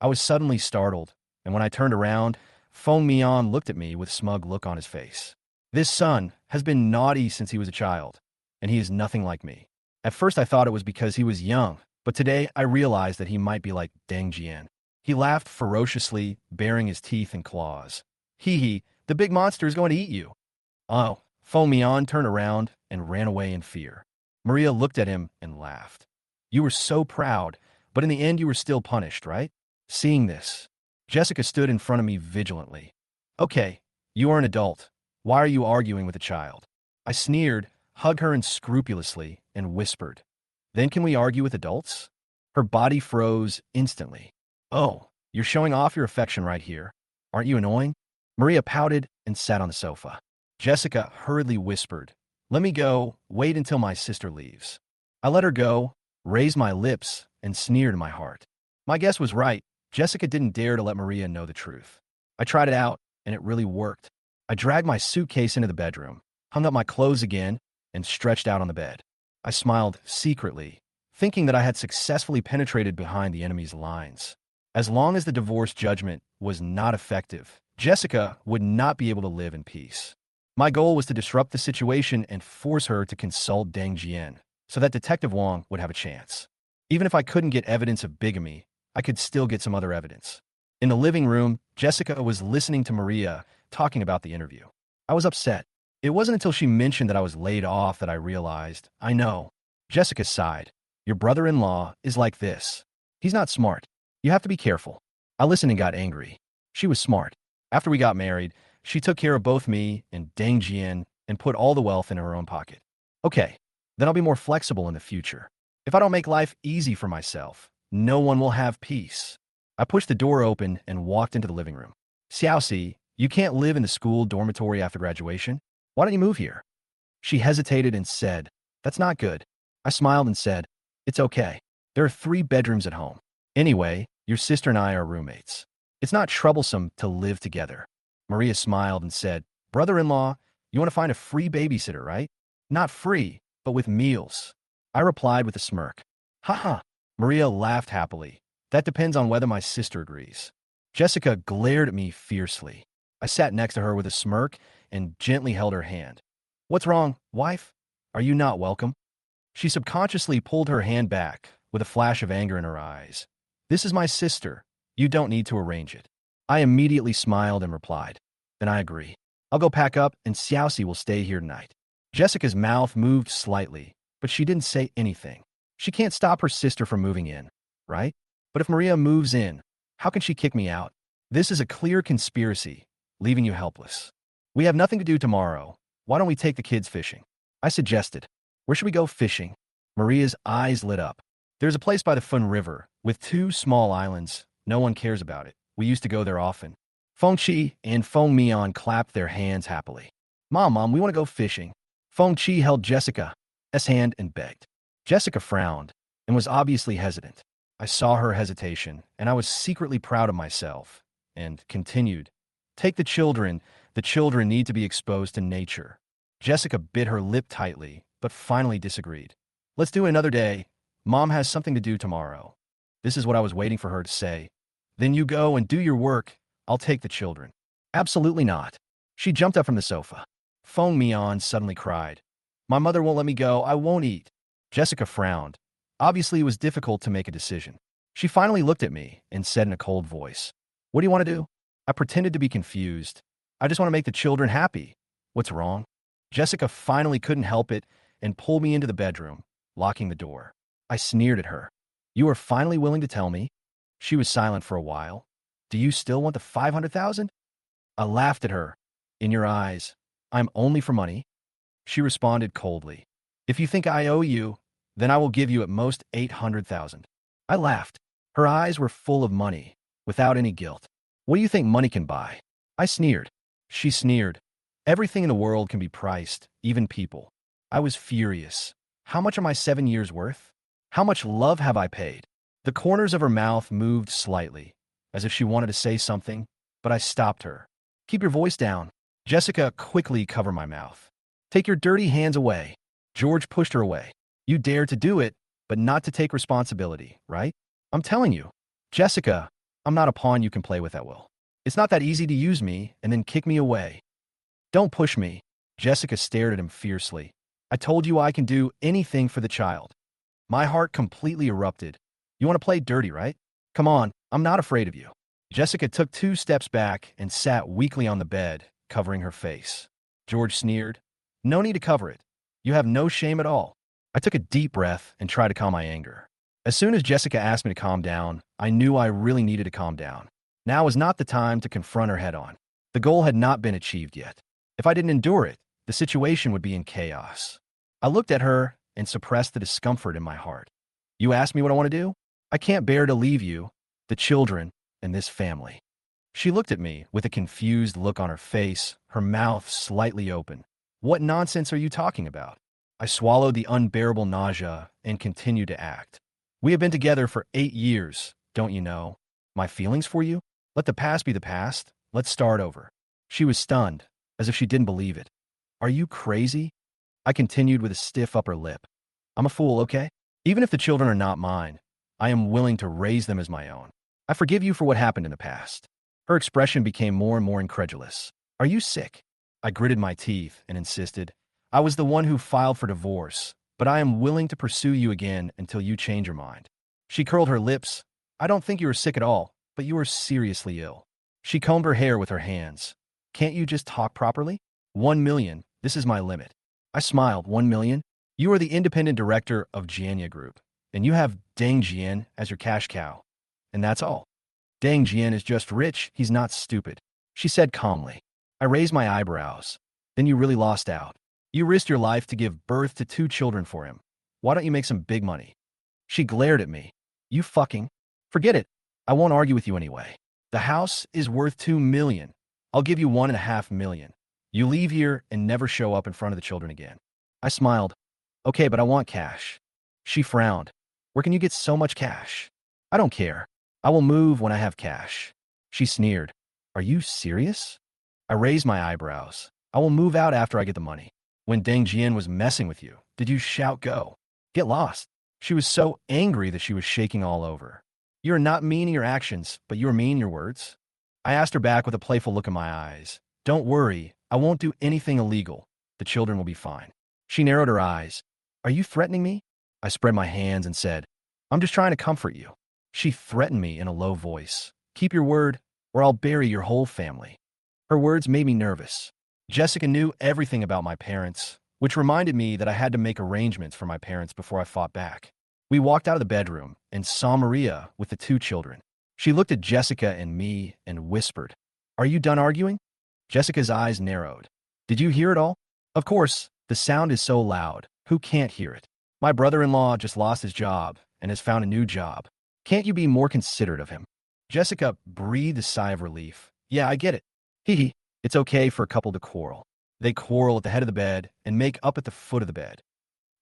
I was suddenly startled, and when I turned around, Feng Mian looked at me with a smug look on his face. This son has been naughty since he was a child, and he is nothing like me. At first I thought it was because he was young, but today I realized that he might be like Deng Jian. He laughed ferociously, baring his teeth and claws. Hee hee, the big monster is going to eat you. Oh, Feng Mian turned around and ran away in fear. Maria looked at him and laughed. You were so proud, but in the end you were still punished, right? Seeing this, Jessica stood in front of me vigilantly. Okay, you are an adult. Why are you arguing with a child? I sneered, hugged her unscrupulously, and whispered, Then can we argue with adults? Her body froze instantly. Oh, you're showing off your affection right here. Aren't you annoying? Maria pouted and sat on the sofa. Jessica hurriedly whispered, Let me go, wait until my sister leaves. I let her go, raised my lips, and sneered in my heart. My guess was right. Jessica didn't dare to let Maria know the truth. I tried it out, and it really worked. I dragged my suitcase into the bedroom, hung up my clothes again, and stretched out on the bed. I smiled secretly, thinking that I had successfully penetrated behind the enemy's lines. As long as the divorce judgment was not effective, Jessica would not be able to live in peace. My goal was to disrupt the situation and force her to consult Deng Jian, so that Detective Wang would have a chance. Even if I couldn't get evidence of bigamy, I could still get some other evidence. In the living room, Jessica was listening to Maria talking about the interview. I was upset. It wasn't until she mentioned that I was laid off that I realized, I know. Jessica sighed. Your brother-in-law is like this. He's not smart. You have to be careful. I listened and got angry. She was smart. After we got married, she took care of both me and Deng Jian and put all the wealth in her own pocket. Okay, then I'll be more flexible in the future. If I don't make life easy for myself, no one will have peace. I pushed the door open and walked into the living room. Xiaoxi, you can't live in the school dormitory after graduation. Why don't you move here? She hesitated and said, That's not good. I smiled and said, It's okay. There are 3 bedrooms at home. Anyway, your sister and I are roommates. It's not troublesome to live together. Maria smiled and said, Brother-in-law, you want to find a free babysitter, right? Not free, but with meals. I replied with a smirk. Haha. Maria laughed happily. That depends on whether my sister agrees. Jessica glared at me fiercely. I sat next to her with a smirk and gently held her hand. What's wrong, wife? Are you not welcome? She subconsciously pulled her hand back with a flash of anger in her eyes. This is my sister. You don't need to arrange it. I immediately smiled and replied, Then I agree. I'll go pack up and Xiaoxi will stay here tonight. Jessica's mouth moved slightly, but she didn't say anything. She can't stop her sister from moving in, right? But if Maria moves in, how can she kick me out? This is a clear conspiracy, leaving you helpless. We have nothing to do tomorrow. Why don't we take the kids fishing? I suggested. Where should we go fishing? Maria's eyes lit up. There's a place by the Fun River with 2 small islands. No one cares about it. We used to go there often. Fengqi and Feng Mian clapped their hands happily. Mom, we want to go fishing. Fengqi held Jessica's hand and begged. Jessica frowned and was obviously hesitant. I saw her hesitation, and I was secretly proud of myself, and continued. Take the children. The children need to be exposed to nature. Jessica bit her lip tightly, but finally disagreed. Let's do it another day. Mom has something to do tomorrow. This is what I was waiting for her to say. Then you go and do your work. I'll take the children. Absolutely not. She jumped up from the sofa. Feng Mian suddenly cried. My mother won't let me go. I won't eat. Jessica frowned. Obviously, it was difficult to make a decision. She finally looked at me and said in a cold voice, What do you want to do? I pretended to be confused. I just want to make the children happy. What's wrong? Jessica finally couldn't help it and pulled me into the bedroom, locking the door. I sneered at her. You are finally willing to tell me? She was silent for a while. Do you still want the 500,000? I laughed at her. In your eyes, I'm only for money. She responded coldly. If you think I owe you, then I will give you at most 800,000. I laughed. Her eyes were full of money, without any guilt. What do you think money can buy? I sneered. She sneered. Everything in the world can be priced, even people. I was furious. How much are my 7 years worth? How much love have I paid? The corners of her mouth moved slightly, as if she wanted to say something, but I stopped her. Keep your voice down. Jessica quickly covered my mouth. Take your dirty hands away. George pushed her away. You dared to do it, but not to take responsibility, right? I'm telling you. Jessica, I'm not a pawn you can play with at will. It's not that easy to use me and then kick me away. Don't push me. Jessica stared at him fiercely. I told you I can do anything for the child. My heart completely erupted. You want to play dirty, right? Come on, I'm not afraid of you. Jessica took 2 steps back and sat weakly on the bed, covering her face. George sneered. No need to cover it. You have no shame at all. I took a deep breath and tried to calm my anger. As soon as Jessica asked me to calm down, I knew I really needed to calm down. Now was not the time to confront her head on. The goal had not been achieved yet. If I didn't endure it, the situation would be in chaos. I looked at her and suppressed the discomfort in my heart. You asked me what I want to do? I can't bear to leave you, the children, and this family. She looked at me with a confused look on her face, her mouth slightly open. What nonsense are you talking about? I swallowed the unbearable nausea and continued to act. We have been together for 8 years, don't you know? My feelings for you? Let the past be the past. Let's start over. She was stunned, as if she didn't believe it. Are you crazy? I continued with a stiff upper lip. I'm a fool, okay? Even if the children are not mine, I am willing to raise them as my own. I forgive you for what happened in the past. Her expression became more and more incredulous. Are you sick? I gritted my teeth and insisted. I was the one who filed for divorce, but I am willing to pursue you again until you change your mind. She curled her lips. I don't think you are sick at all, but you are seriously ill. She combed her hair with her hands. Can't you just talk properly? 1 million. This is my limit. I smiled. 1 million? You are the independent director of Jianya Group, and you have Deng Jian as your cash cow. And that's all. Deng Jian is just rich. He's not stupid. She said calmly. I raised my eyebrows. Then you really lost out. You risked your life to give birth to 2 children for him. Why don't you make some big money? She glared at me. You fucking... Forget it. I won't argue with you anyway. The house is worth 2 million. I'll give you 1.5 million. You leave here and never show up in front of the children again. I smiled. Okay, but I want cash. She frowned. Where can you get so much cash? I don't care. I will move when I have cash. She sneered. Are you serious? I raised my eyebrows. I will move out after I get the money. When Deng Jian was messing with you, did you shout go? Get lost. She was so angry that she was shaking all over. You are not mean in your actions, but you are mean in your words. I asked her back with a playful look in my eyes. Don't worry, I won't do anything illegal. The children will be fine. She narrowed her eyes. Are you threatening me? I spread my hands and said, I'm just trying to comfort you. She threatened me in a low voice. Keep your word, or I'll bury your whole family. Her words made me nervous. Jessica knew everything about my parents, which reminded me that I had to make arrangements for my parents before I fought back. We walked out of the bedroom and saw Maria with the 2 children. She looked at Jessica and me and whispered, Are you done arguing? Jessica's eyes narrowed. Did you hear it all? Of course, the sound is so loud. Who can't hear it? My brother-in-law just lost his job and has found a new job. Can't you be more considerate of him? Jessica breathed a sigh of relief. Yeah, I get it. Hee hee. It's okay for a couple to quarrel. They quarrel at the head of the bed and make up at the foot of the bed.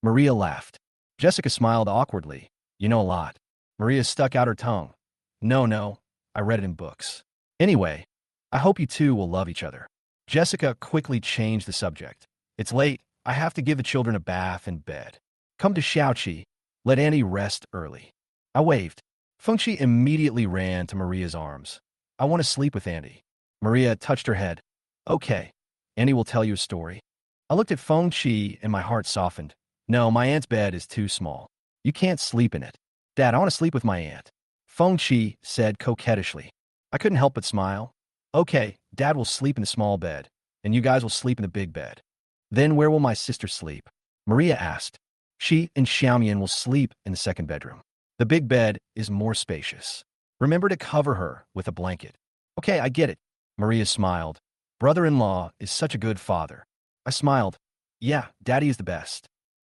Maria laughed. Jessica smiled awkwardly. You know a lot. Maria stuck out her tongue. No, no, I read it in books. Anyway, I hope you two will love each other. Jessica quickly changed the subject. It's late. I have to give the children a bath and bed. Come to Xiaoqi. Let Annie rest early. I waved. Fengqi immediately ran to Maria's arms. I want to sleep with Annie. Maria touched her head. Okay. Annie will tell you a story. I looked at Fengqi and my heart softened. No, my aunt's bed is too small. You can't sleep in it. Dad, I want to sleep with my aunt. Fengqi said coquettishly. I couldn't help but smile. Okay, Dad will sleep in the small bed, and you guys will sleep in the big bed. Then where will my sister sleep? Maria asked. She and Xiaomian will sleep in the second bedroom. The big bed is more spacious. Remember to cover her with a blanket. Okay, I get it. Maria smiled. Brother-in-law is such a good father. I smiled. Yeah, Daddy is the best.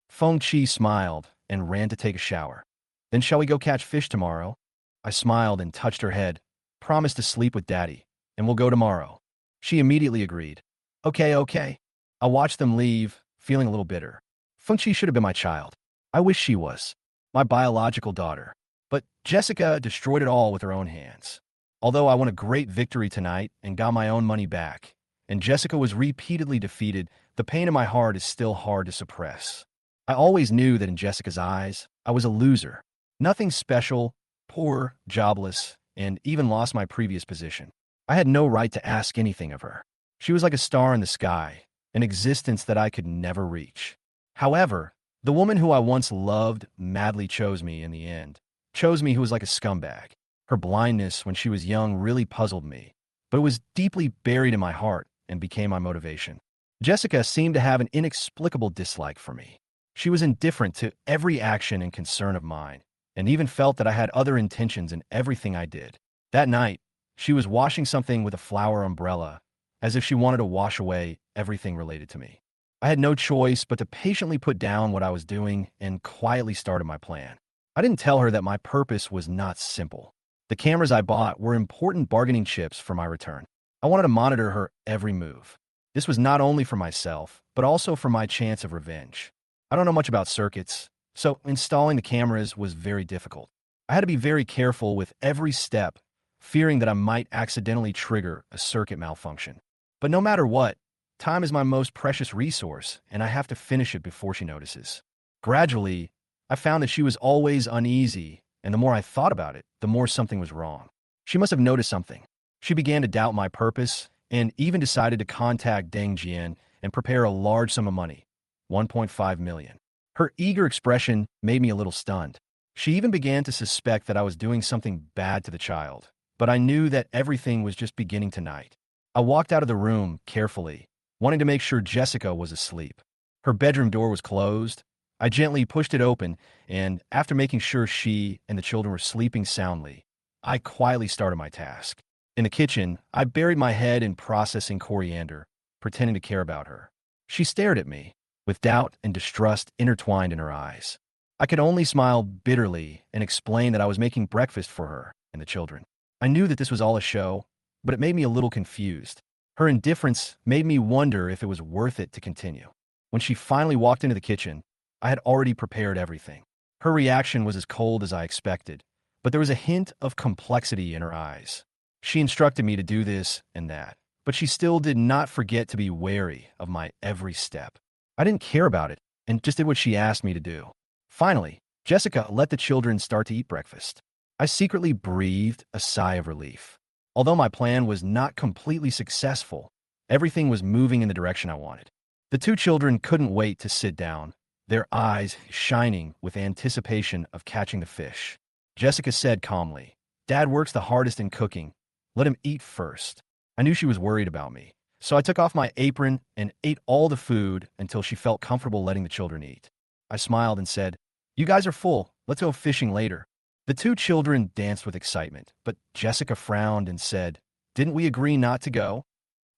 Fengqi smiled and ran to take a shower. Then shall we go catch fish tomorrow? I smiled and touched her head. Promise to sleep with Daddy, and we'll go tomorrow. She immediately agreed. Okay, okay. I watched them leave, feeling a little bitter. Fengqi should have been my child. I wish she was. My biological daughter. But Jessica destroyed it all with her own hands. Although I won a great victory tonight and got my own money back, and Jessica was repeatedly defeated, the pain in my heart is still hard to suppress. I always knew that in Jessica's eyes, I was a loser. Nothing special, poor, jobless, and even lost my previous position. I had no right to ask anything of her. She was like a star in the sky, an existence that I could never reach. However, the woman who I once loved madly chose me in the end. Chose me who was like a scumbag. Her blindness when she was young really puzzled me, but it was deeply buried in my heart and became my motivation. Jessica seemed to have an inexplicable dislike for me. She was indifferent to every action and concern of mine, and even felt that I had other intentions in everything I did. That night, she was washing something with a flower umbrella, as if she wanted to wash away everything related to me. I had no choice but to patiently put down what I was doing and quietly started my plan. I didn't tell her that my purpose was not simple. The cameras I bought were important bargaining chips for my return. I wanted to monitor her every move. This was not only for myself, but also for my chance of revenge. I don't know much about circuits, so installing the cameras was very difficult. I had to be very careful with every step, fearing that I might accidentally trigger a circuit malfunction. But no matter what, time is my most precious resource, and I have to finish it before she notices. Gradually, I found that she was always uneasy, and the more I thought about it, the more something was wrong. She must have noticed something. She began to doubt my purpose, and even decided to contact Deng Jian and prepare a large sum of money, 1.5 million. Her eager expression made me a little stunned. She even began to suspect that I was doing something bad to the child, but I knew that everything was just beginning tonight. I walked out of the room carefully, wanting to make sure Jessica was asleep. Her bedroom door was closed. I gently pushed it open, and after making sure she and the children were sleeping soundly, I quietly started my task. In the kitchen, I buried my head in processing coriander, pretending to care about her. She stared at me, with doubt and distrust intertwined in her eyes. I could only smile bitterly and explain that I was making breakfast for her and the children. I knew that this was all a show, but it made me a little confused. Her indifference made me wonder if it was worth it to continue. When she finally walked into the kitchen, I had already prepared everything. Her reaction was as cold as I expected, but there was a hint of complexity in her eyes. She instructed me to do this and that, but she still did not forget to be wary of my every step. I didn't care about it and just did what she asked me to do. Finally, Jessica let the children start to eat breakfast. I secretly breathed a sigh of relief. Although my plan was not completely successful, everything was moving in the direction I wanted. The two children couldn't wait to sit down, their eyes shining with anticipation of catching the fish. Jessica said calmly, "Dad works the hardest in cooking. Let him eat first." I knew she was worried about me, so I took off my apron and ate all the food until she felt comfortable letting the children eat. I smiled and said, "You guys are full. Let's go fishing later." The two children danced with excitement, but Jessica frowned and said, "Didn't we agree not to go?"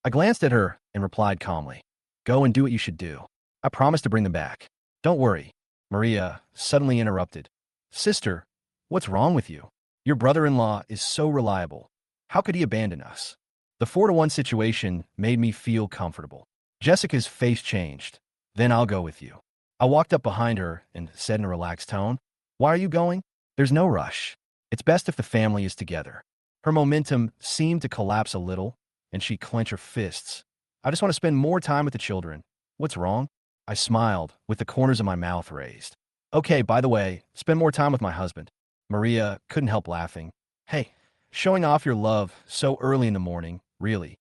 I glanced at her and replied calmly, "Go and do what you should do. I promise to bring them back." "Don't worry." Maria suddenly interrupted. "Sister, what's wrong with you? Your brother-in-law is so reliable. How could he abandon us?" The 4-to-1 situation made me feel comfortable. Jessica's face changed. "Then I'll go with you." I walked up behind her and said in a relaxed tone, "Why are you going?" "There's no rush. It's best if the family is together. Her momentum seemed to collapse a little, and she clenched her fists. I just want to spend more time with the children. What's wrong? I smiled, with the corners of my mouth raised. Okay, by the way, spend more time with my husband. Maria couldn't help laughing. Hey, showing off your love so early in the morning, really.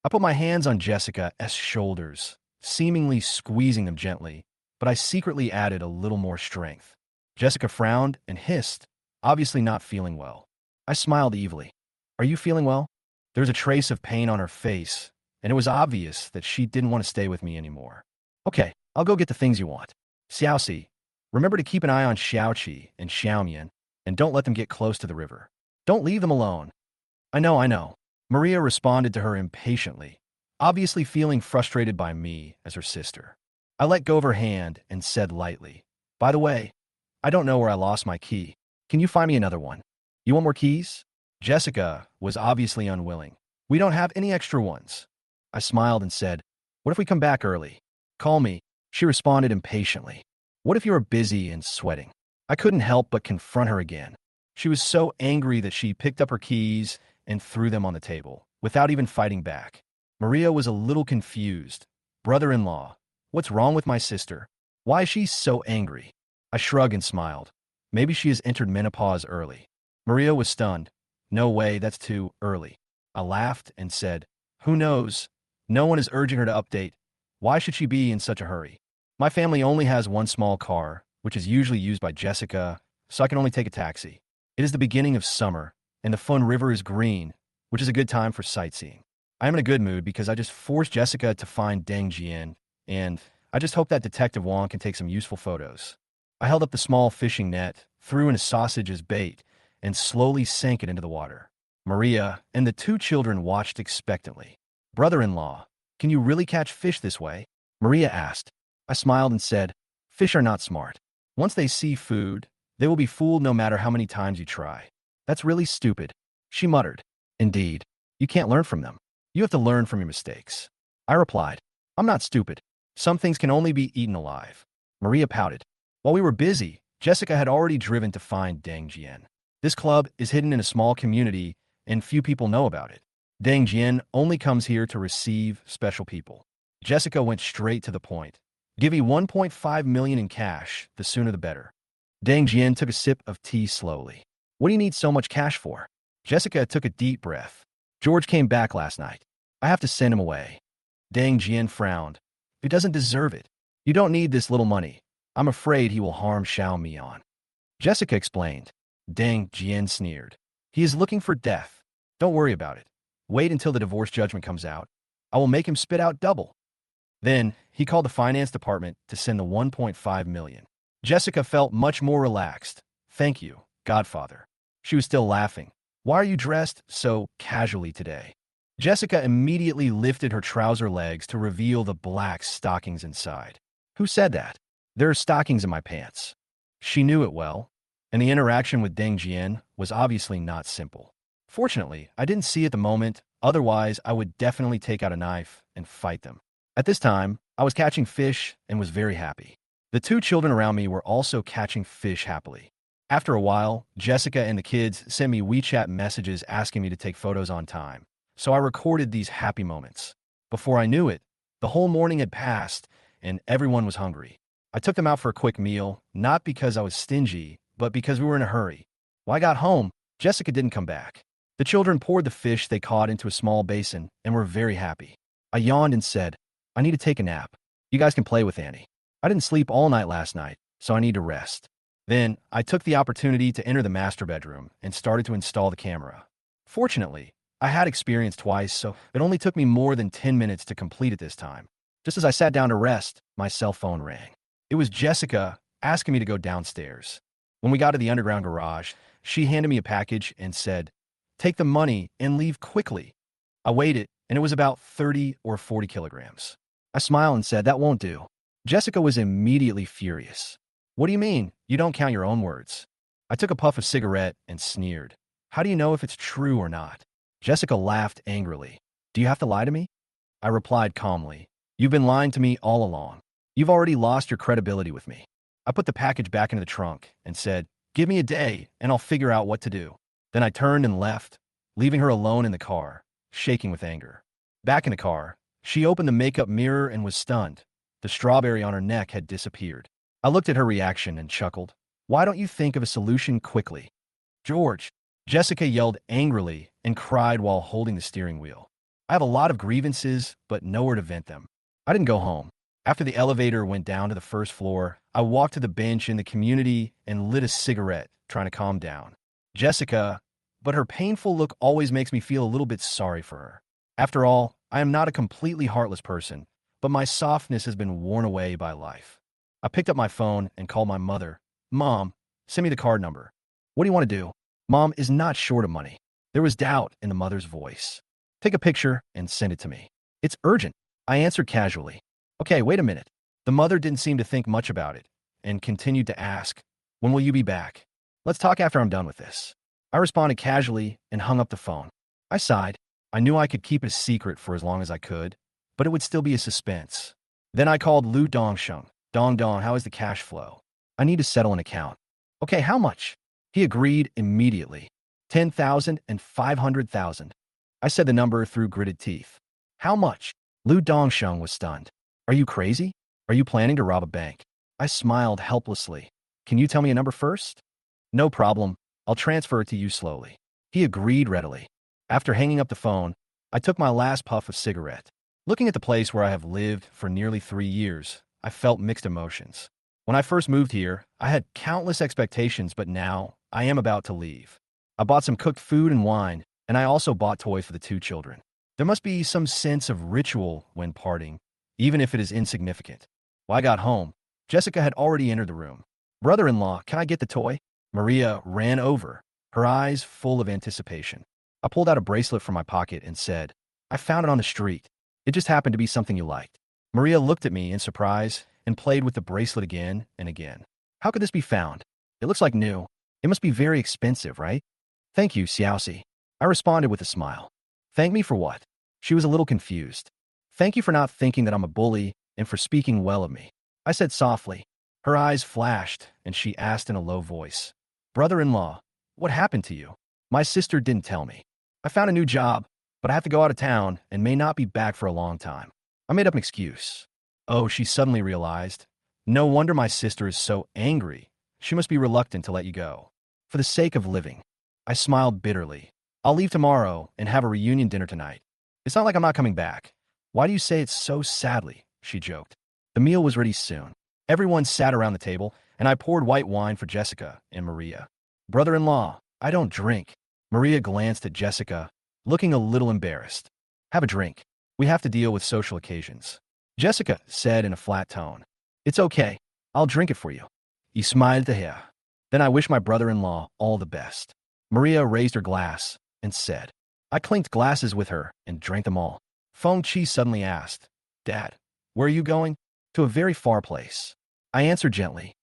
I put my hands on Jessica's shoulders, seemingly squeezing them gently, but I secretly added a little more strength. Jessica frowned and hissed, obviously not feeling well. I smiled evilly. Are you feeling well? There was a trace of pain on her face, and it was obvious that she didn't want to stay with me anymore. Okay, I'll go get the things you want. Xiaoxi, remember to keep an eye on Xiaoqi and Xiaomian, and don't let them get close to the river. Don't leave them alone. I know. Maria responded to her impatiently, obviously feeling frustrated by me as her sister. I let go of her hand and said lightly, by the way, I don't know where I lost my key. Can you find me another one? You want more keys? Jessica was obviously unwilling. We don't have any extra ones. I smiled and said, what if we come back early? Call me. She responded impatiently. What if you were busy and sweating? I couldn't help but confront her again. She was so angry that she picked up her keys and threw them on the table, without even fighting back. Maria was a little confused. Brother-in-law, what's wrong with my sister? Why is she so angry? I shrugged and smiled. Maybe she has entered menopause early. Maria was stunned. No way, that's too early. I laughed and said, who knows? No one is urging her to update. Why should she be in such a hurry? My family only has one small car, which is usually used by Jessica, so I can only take a taxi. It is the beginning of summer, and the Fun River is green, which is a good time for sightseeing. I am in a good mood because I just forced Jessica to find Deng Jian, and I just hope that Detective Yuan can take some useful photos. I held up the small fishing net, threw in a sausage as bait, and slowly sank it into the water. Maria and the two children watched expectantly. Brother-in-law, can you really catch fish this way? Maria asked. I smiled and said, fish are not smart. Once they see food, they will be fooled no matter how many times you try. That's really stupid. She muttered. Indeed, you can't learn from them. You have to learn from your mistakes. I replied, I'm not stupid. Some things can only be eaten alive. Maria pouted. While we were busy, Jessica had already driven to find Deng Jian. This club is hidden in a small community, and few people know about it. Deng Jian only comes here to receive special people. Jessica went straight to the point. Give me 1.5 million in cash, the sooner the better. Deng Jian took a sip of tea slowly. What do you need so much cash for? Jessica took a deep breath. George came back last night. I have to send him away. Deng Jian frowned. He doesn't deserve it. You don't need this little money. I'm afraid he will harm Xiao Mian. Jessica explained. Deng Jian sneered. He is looking for death. Don't worry about it. Wait until the divorce judgment comes out. I will make him spit out double. Then, he called the finance department to send the 1.5 million. Jessica felt much more relaxed. Thank you, Godfather. She was still laughing. Why are you dressed so casually today? Jessica immediately lifted her trouser legs to reveal the black stockings inside. Who said that? There are stockings in my pants. She knew it well, and the interaction with Deng Jian was obviously not simple. Fortunately, I didn't see at the moment, otherwise I would definitely take out a knife and fight them. At this time, I was catching fish and was very happy. The two children around me were also catching fish happily. After a while, Jessica and the kids sent me WeChat messages asking me to take photos on time, so I recorded these happy moments. Before I knew it, the whole morning had passed, and everyone was hungry. I took them out for a quick meal, not because I was stingy, but because we were in a hurry. When I got home, Jessica didn't come back. The children poured the fish they caught into a small basin and were very happy. I yawned and said, I need to take a nap. You guys can play with Annie. I didn't sleep all night last night, so I need to rest. Then, I took the opportunity to enter the master bedroom and started to install the camera. Fortunately, I had experience twice, so it only took me more than 10 minutes to complete it this time. Just as I sat down to rest, my cell phone rang. It was Jessica asking me to go downstairs. When we got to the underground garage, she handed me a package and said, take the money and leave quickly. I weighed it, and it was about 30 or 40 kilograms. I smiled and said, that won't do. Jessica was immediately furious. What do you mean? You don't count your own words. I took a puff of cigarette and sneered. How do you know if it's true or not? Jessica laughed angrily. Do you have to lie to me? I replied calmly. You've been lying to me all along. You've already lost your credibility with me. I put the package back into the trunk and said, give me a day and I'll figure out what to do. Then I turned and left, leaving her alone in the car, shaking with anger. Back in the car, she opened the makeup mirror and was stunned. The strawberry on her neck had disappeared. I looked at her reaction and chuckled. Why don't you think of a solution quickly? George, Jessica yelled angrily and cried while holding the steering wheel. I have a lot of grievances, but nowhere to vent them. I didn't go home. After the elevator went down to the first floor, I walked to the bench in the community and lit a cigarette, trying to calm down. Jessica, but her painful look always makes me feel a little bit sorry for her. After all, I am not a completely heartless person, but my softness has been worn away by life. I picked up my phone and called my mother. Mom, send me the card number. What do you want to do? Mom is not short of money. There was doubt in the mother's voice. Take a picture and send it to me. It's urgent. I answered casually. Okay, wait a minute. The mother didn't seem to think much about it and continued to ask, when will you be back? Let's talk after I'm done with this. I responded casually and hung up the phone. I sighed. I knew I could keep it a secret for as long as I could, but it would still be a suspense. Then I called Lu Dongsheng. Dong, how is the cash flow? I need to settle an account. Okay, how much? He agreed immediately. 10,000 and 500,000. I said the number through gritted teeth. How much? Lu Dongsheng was stunned. Are you crazy? Are you planning to rob a bank? I smiled helplessly. Can you tell me a number first? No problem. I'll transfer it to you slowly. He agreed readily. After hanging up the phone, I took my last puff of cigarette. Looking at the place where I have lived for nearly 3 years, I felt mixed emotions. When I first moved here, I had countless expectations, but now I am about to leave. I bought some cooked food and wine, and I also bought toys for the 2 children. There must be some sense of ritual when parting, even if it is insignificant. When I got home, Jessica had already entered the room. Brother-in-law, can I get the toy? Maria ran over, her eyes full of anticipation. I pulled out a bracelet from my pocket and said, I found it on the street. It just happened to be something you liked. Maria looked at me in surprise and played with the bracelet again and again. How could this be found? It looks like new. It must be very expensive, right? Thank you, Xiaoxi. I responded with a smile. Thank me for what? She was a little confused. Thank you for not thinking that I'm a bully and for speaking well of me. I said softly. Her eyes flashed, and she asked in a low voice, Brother-in-law, what happened to you? My sister didn't tell me. I found a new job, but I have to go out of town and may not be back for a long time. I made up an excuse. Oh, she suddenly realized. No wonder my sister is so angry. She must be reluctant to let you go. For the sake of living. I smiled bitterly. I'll leave tomorrow and have a reunion dinner tonight. It's not like I'm not coming back. Why do you say it so sadly? She joked. The meal was ready soon. Everyone sat around the table, and I poured white wine for Jessica and Maria. Brother-in-law, I don't drink. Maria glanced at Jessica, looking a little embarrassed. Have a drink. We have to deal with social occasions. Jessica said in a flat tone. It's okay. I'll drink it for you. He smiled to her. Then I wish my brother-in-law all the best. Maria raised her glass and said. I clinked glasses with her and drank them all. Feng Chi suddenly asked, Dad, where are you going? To a very far place. I answered gently.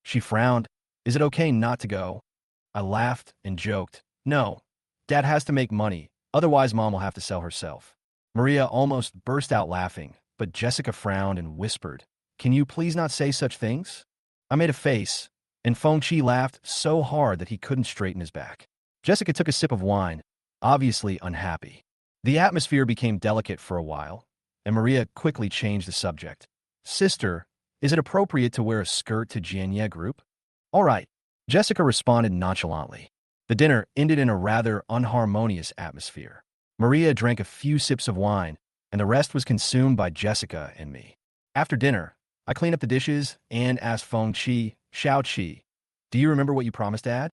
She frowned. Is it okay not to go? I laughed and joked. No, Dad has to make money, otherwise Mom will have to sell herself. Maria almost burst out laughing, but Jessica frowned and whispered, Can you please not say such things? I made a face, and Feng Chi laughed so hard that he couldn't straighten his back. Jessica took a sip of wine, obviously unhappy. The atmosphere became delicate for a while, and Maria quickly changed the subject. Sister, is it appropriate to wear a skirt to Jianye group? All right, Jessica responded nonchalantly. The dinner ended in a rather unharmonious atmosphere. Maria drank a few sips of wine, and the rest was consumed by Jessica and me. After dinner, I cleaned up the dishes and asked Feng Chi, Xiao Qi, do you remember what you promised Dad?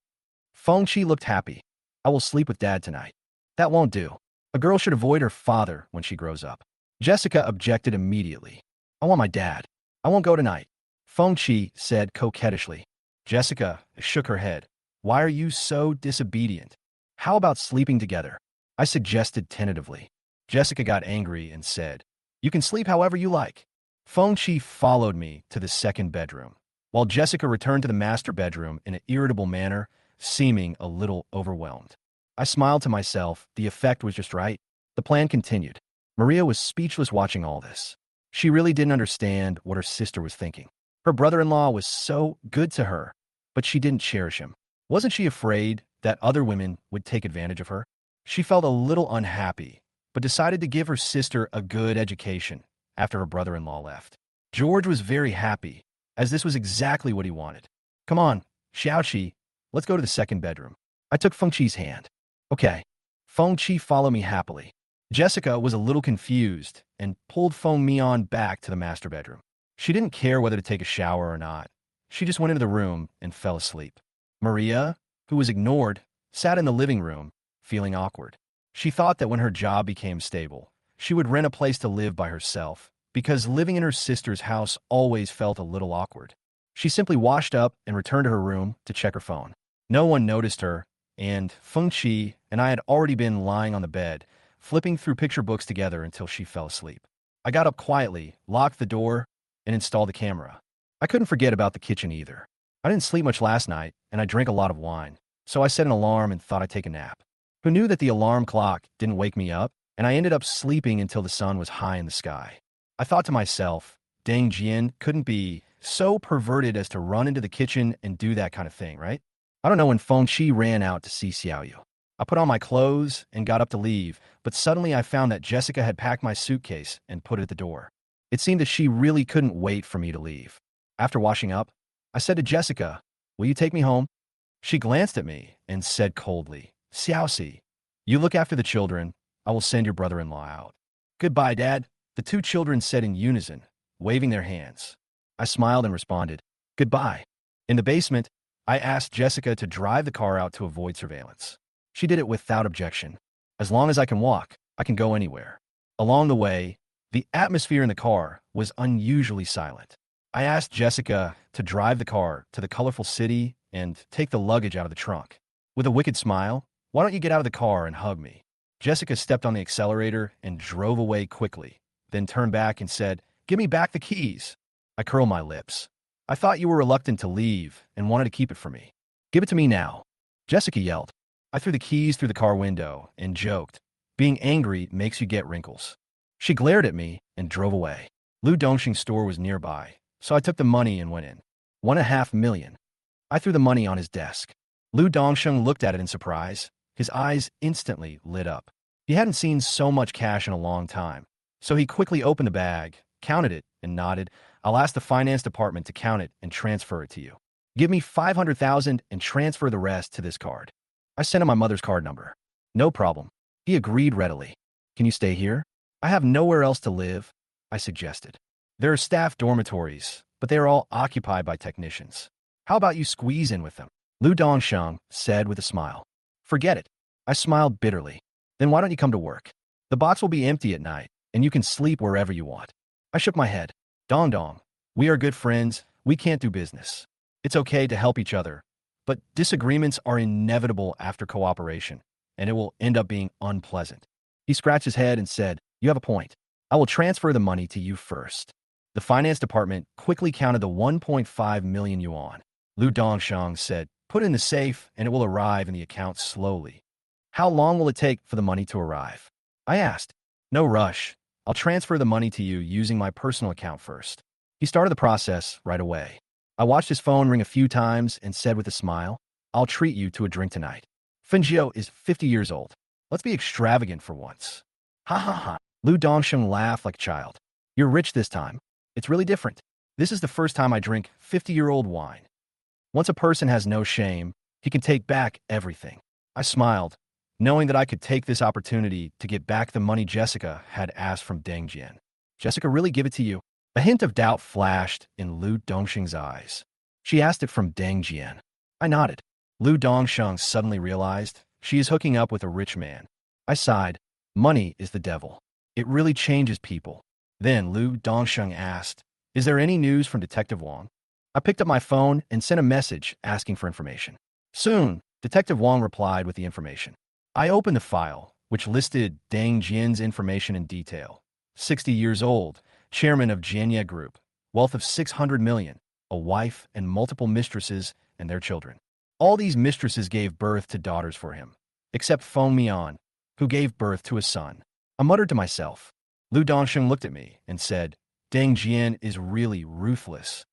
Feng Chi looked happy. I will sleep with Dad tonight. That won't do. A girl should avoid her father when she grows up. Jessica objected immediately. I want my dad. I won't go tonight. Feng Chi said coquettishly. Jessica shook her head. Why are you so disobedient? How about sleeping together? I suggested tentatively. Jessica got angry and said, You can sleep however you like. Feng Chi followed me to the second bedroom, while Jessica returned to the master bedroom in an irritable manner, seeming a little overwhelmed. I smiled to myself. The effect was just right. The plan continued. Maria was speechless watching all this. She really didn't understand what her sister was thinking. Her brother-in-law was so good to her, but she didn't cherish him. Wasn't she afraid that other women would take advantage of her. She felt a little unhappy, but decided to give her sister a good education after her brother-in-law left. George was very happy, as this was exactly what he wanted. Come on, Xiaoqi, let's go to the second bedroom. I took Feng Qi's hand. Okay. Feng Qi followed me happily. Jessica was a little confused and pulled Feng Mian back to the master bedroom. She didn't care whether to take a shower or not. She just went into the room and fell asleep. Maria, who was ignored, sat in the living room, feeling awkward. She thought that when her job became stable, she would rent a place to live by herself, because living in her sister's house always felt a little awkward. She simply washed up and returned to her room to check her phone. No one noticed her, and Feng Qi and I had already been lying on the bed, flipping through picture books together until she fell asleep. I got up quietly, locked the door, and installed the camera. I couldn't forget about the kitchen either. I didn't sleep much last night, and I drank a lot of wine, so I set an alarm and thought I'd take a nap. Who knew that the alarm clock didn't wake me up, and I ended up sleeping until the sun was high in the sky. I thought to myself, Deng Jian couldn't be so perverted as to run into the kitchen and do that kind of thing, right? I don't know when Feng Qi ran out to see Xiaoyu. I put on my clothes and got up to leave, but suddenly I found that Jessica had packed my suitcase and put it at the door. It seemed that she really couldn't wait for me to leave. After washing up, I said to Jessica, "Will you take me home?" She glanced at me and said coldly, "Xiaoxi, you look after the children. I will send your brother-in-law out." "Goodbye, Dad," the two children said in unison, waving their hands. I smiled and responded, "Goodbye." In the basement, I asked Jessica to drive the car out to avoid surveillance. She did it without objection. As long as I can walk, I can go anywhere. Along the way, the atmosphere in the car was unusually silent. I asked Jessica to drive the car to the colorful city and take the luggage out of the trunk. With a wicked smile, "Why don't you get out of the car and hug me?" Jessica stepped on the accelerator and drove away quickly, then turned back and said, "Give me back the keys." I curled my lips. "I thought you were reluctant to leave and wanted to keep it for me. Give it to me now." Jessica yelled. I threw the keys through the car window and joked, "Being angry makes you get wrinkles." She glared at me and drove away. Lu Dongxing's store was nearby, so I took the money and went in. 1.5 million. I threw the money on his desk. Lu Dongxing looked at it in surprise. His eyes instantly lit up. He hadn't seen so much cash in a long time, so he quickly opened the bag, counted it, and nodded. "I'll ask the finance department to count it and transfer it to you. Give me 500,000 and transfer the rest to this card." I sent him my mother's card number. "No problem." He agreed readily. "Can you stay here?" "I have nowhere else to live," I suggested. "There are staff dormitories, but they are all occupied by technicians. How about you squeeze in with them?" Lu Dongsheng said with a smile. "Forget it." I smiled bitterly. "Then why don't you come to work? The box will be empty at night, and you can sleep wherever you want." I shook my head. "Dong Dong, we are good friends. We can't do business. It's okay to help each other, but disagreements are inevitable after cooperation, and it will end up being unpleasant." He scratched his head and said, "You have a point. I will transfer the money to you first." The finance department quickly counted the 1.5 million yuan. Lu Dongsheng said, "Put it in the safe, and it will arrive in the account slowly." "How long will it take for the money to arrive?" I asked. "No rush. I'll transfer the money to you using my personal account first." He started the process right away. I watched his phone ring a few times and said with a smile, "I'll treat you to a drink tonight. Fengjiu is 50 years old. Let's be extravagant for once." "Ha ha ha." Lu Dongsheng laughed like a child. "You're rich this time. It's really different. This is the first time I drink 50-year-old wine." Once a person has no shame, he can take back everything. I smiled, knowing that I could take this opportunity to get back the money Jessica had asked from Deng Jian. "Jessica really give it to you?" A hint of doubt flashed in Lu Dongsheng's eyes. "She asked it from Deng Jian." I nodded. Lu Dongsheng suddenly realized she is hooking up with a rich man. I sighed. Money is the devil. It really changes people. Then Lu Dongsheng asked, "Is there any news from Detective Wang?" I picked up my phone and sent a message asking for information. Soon, Detective Wang replied with the information. I opened the file, which listed Deng Jian's information in detail. 60 years old, chairman of Jianye Group, wealth of 600 million, a wife and multiple mistresses and their children. All these mistresses gave birth to daughters for him, except Feng Mian, who gave birth to a son. I muttered to myself. Lu Dongsheng looked at me and said, "Deng Jian is really ruthless."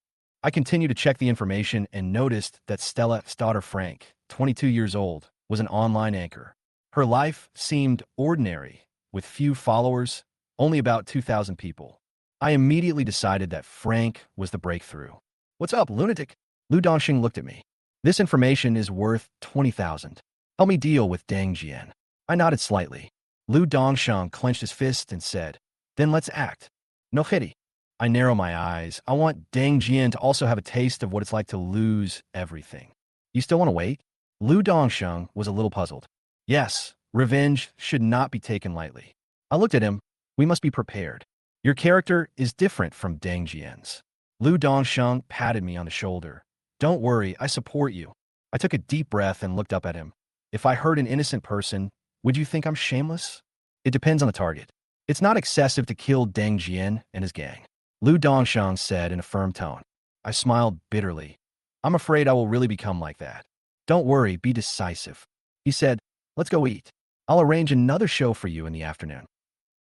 I continued to check the information and noticed that Stella's daughter Frank, 22 years old, was an online anchor. Her life seemed ordinary, with few followers, only about 2,000 people. I immediately decided that Frank was the breakthrough. "What's up, lunatic?" Lu Dongxing looked at me. "This information is worth 20,000. Help me deal with Dang Jian." I nodded slightly. Lu Dongsheng clenched his fist and said, "Then let's act." "No pity." I narrow my eyes. I want Dang Jian to also have a taste of what it's like to lose everything. "You still want to wait?" Lu Dongsheng was a little puzzled. "Yes, revenge should not be taken lightly." I looked at him. "We must be prepared. Your character is different from Dang Jian's." Lu Dongsheng patted me on the shoulder. "Don't worry, I support you." I took a deep breath and looked up at him. "If I hurt an innocent person, would you think I'm shameless?" "It depends on the target. It's not excessive to kill Dang Jian and his gang," Lu Dongsheng said in a firm tone. I smiled bitterly. "I'm afraid I will really become like that." "Don't worry, be decisive." He said, "Let's go eat. I'll arrange another show for you in the afternoon."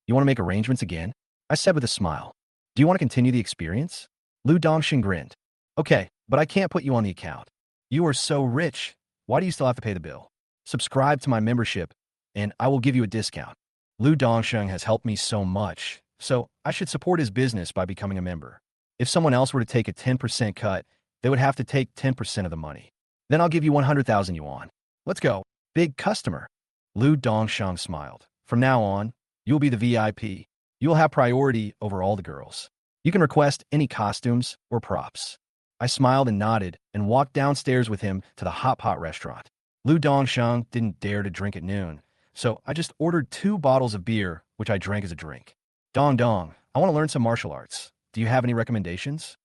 "You want to make arrangements again?" I said with a smile. "Do you want to continue the experience?" Lu Dongxing grinned. "Okay, but I can't put you on the account. You are so rich. Why do you still have to pay the bill? Subscribe to my membership, and I will give you a discount." Lu Dongsheng has helped me so much, so I should support his business by becoming a member. If someone else were to take a 10% cut, they would have to take 10% of the money. "Then I'll give you 100,000 yuan. Let's go." "Big customer." Lu Dongsheng smiled. "From now on, you'll be the VIP. You'll have priority over all the girls. You can request any costumes or props." I smiled and nodded and walked downstairs with him to the hot pot restaurant. Lu Dongsheng didn't dare to drink at noon, so I just ordered 2 bottles of beer, which I drank as a drink. "Dong Dong, I want to learn some martial arts. Do you have any recommendations?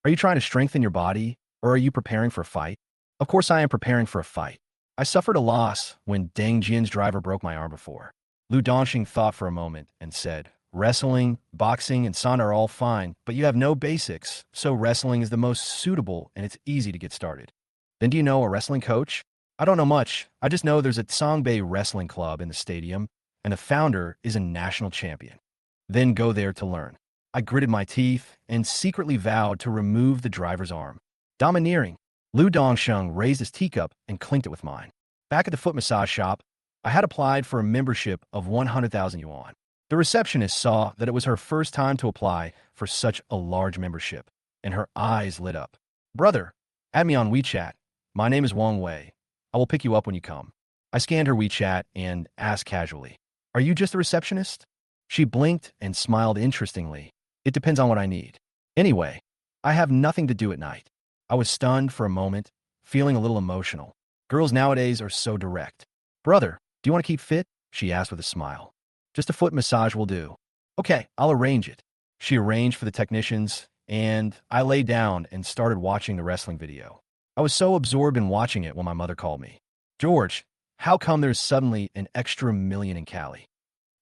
Are you trying to strengthen your body, or are you preparing for a fight?" "Of course I am preparing for a fight. I suffered a loss when Dang Jian's driver broke my arm before." Lu Dongxing thought for a moment and said, "Wrestling, boxing, and sauna are all fine, but you have no basics, so wrestling is the most suitable and it's easy to get started." "Then do you know a wrestling coach?" "I don't know much. I just know there's a Songbei wrestling club in the stadium, and the founder is a national champion." "Then go there to learn." I gritted my teeth and secretly vowed to remove the driver's arm. Domineering. Lu Dongsheng raised his teacup and clinked it with mine. Back at the foot massage shop, I had applied for a membership of 100,000 yuan. The receptionist saw that it was her first time to apply for such a large membership, and her eyes lit up. "Brother, add me on WeChat. My name is Wang Wei. I will pick you up when you come." I scanned her WeChat and asked casually, "Are you just a receptionist?" She blinked and smiled interestingly. "It depends on what I need. Anyway, I have nothing to do at night." I was stunned for a moment, feeling a little emotional. Girls nowadays are so direct. "Brother, do you want to keep fit?" she asked with a smile. "Just a foot massage will do." "Okay, I'll arrange it." She arranged for the technicians, and I lay down and started watching the wrestling video. I was so absorbed in watching it when my mother called me. "George, how come there's suddenly an extra million in Cali?"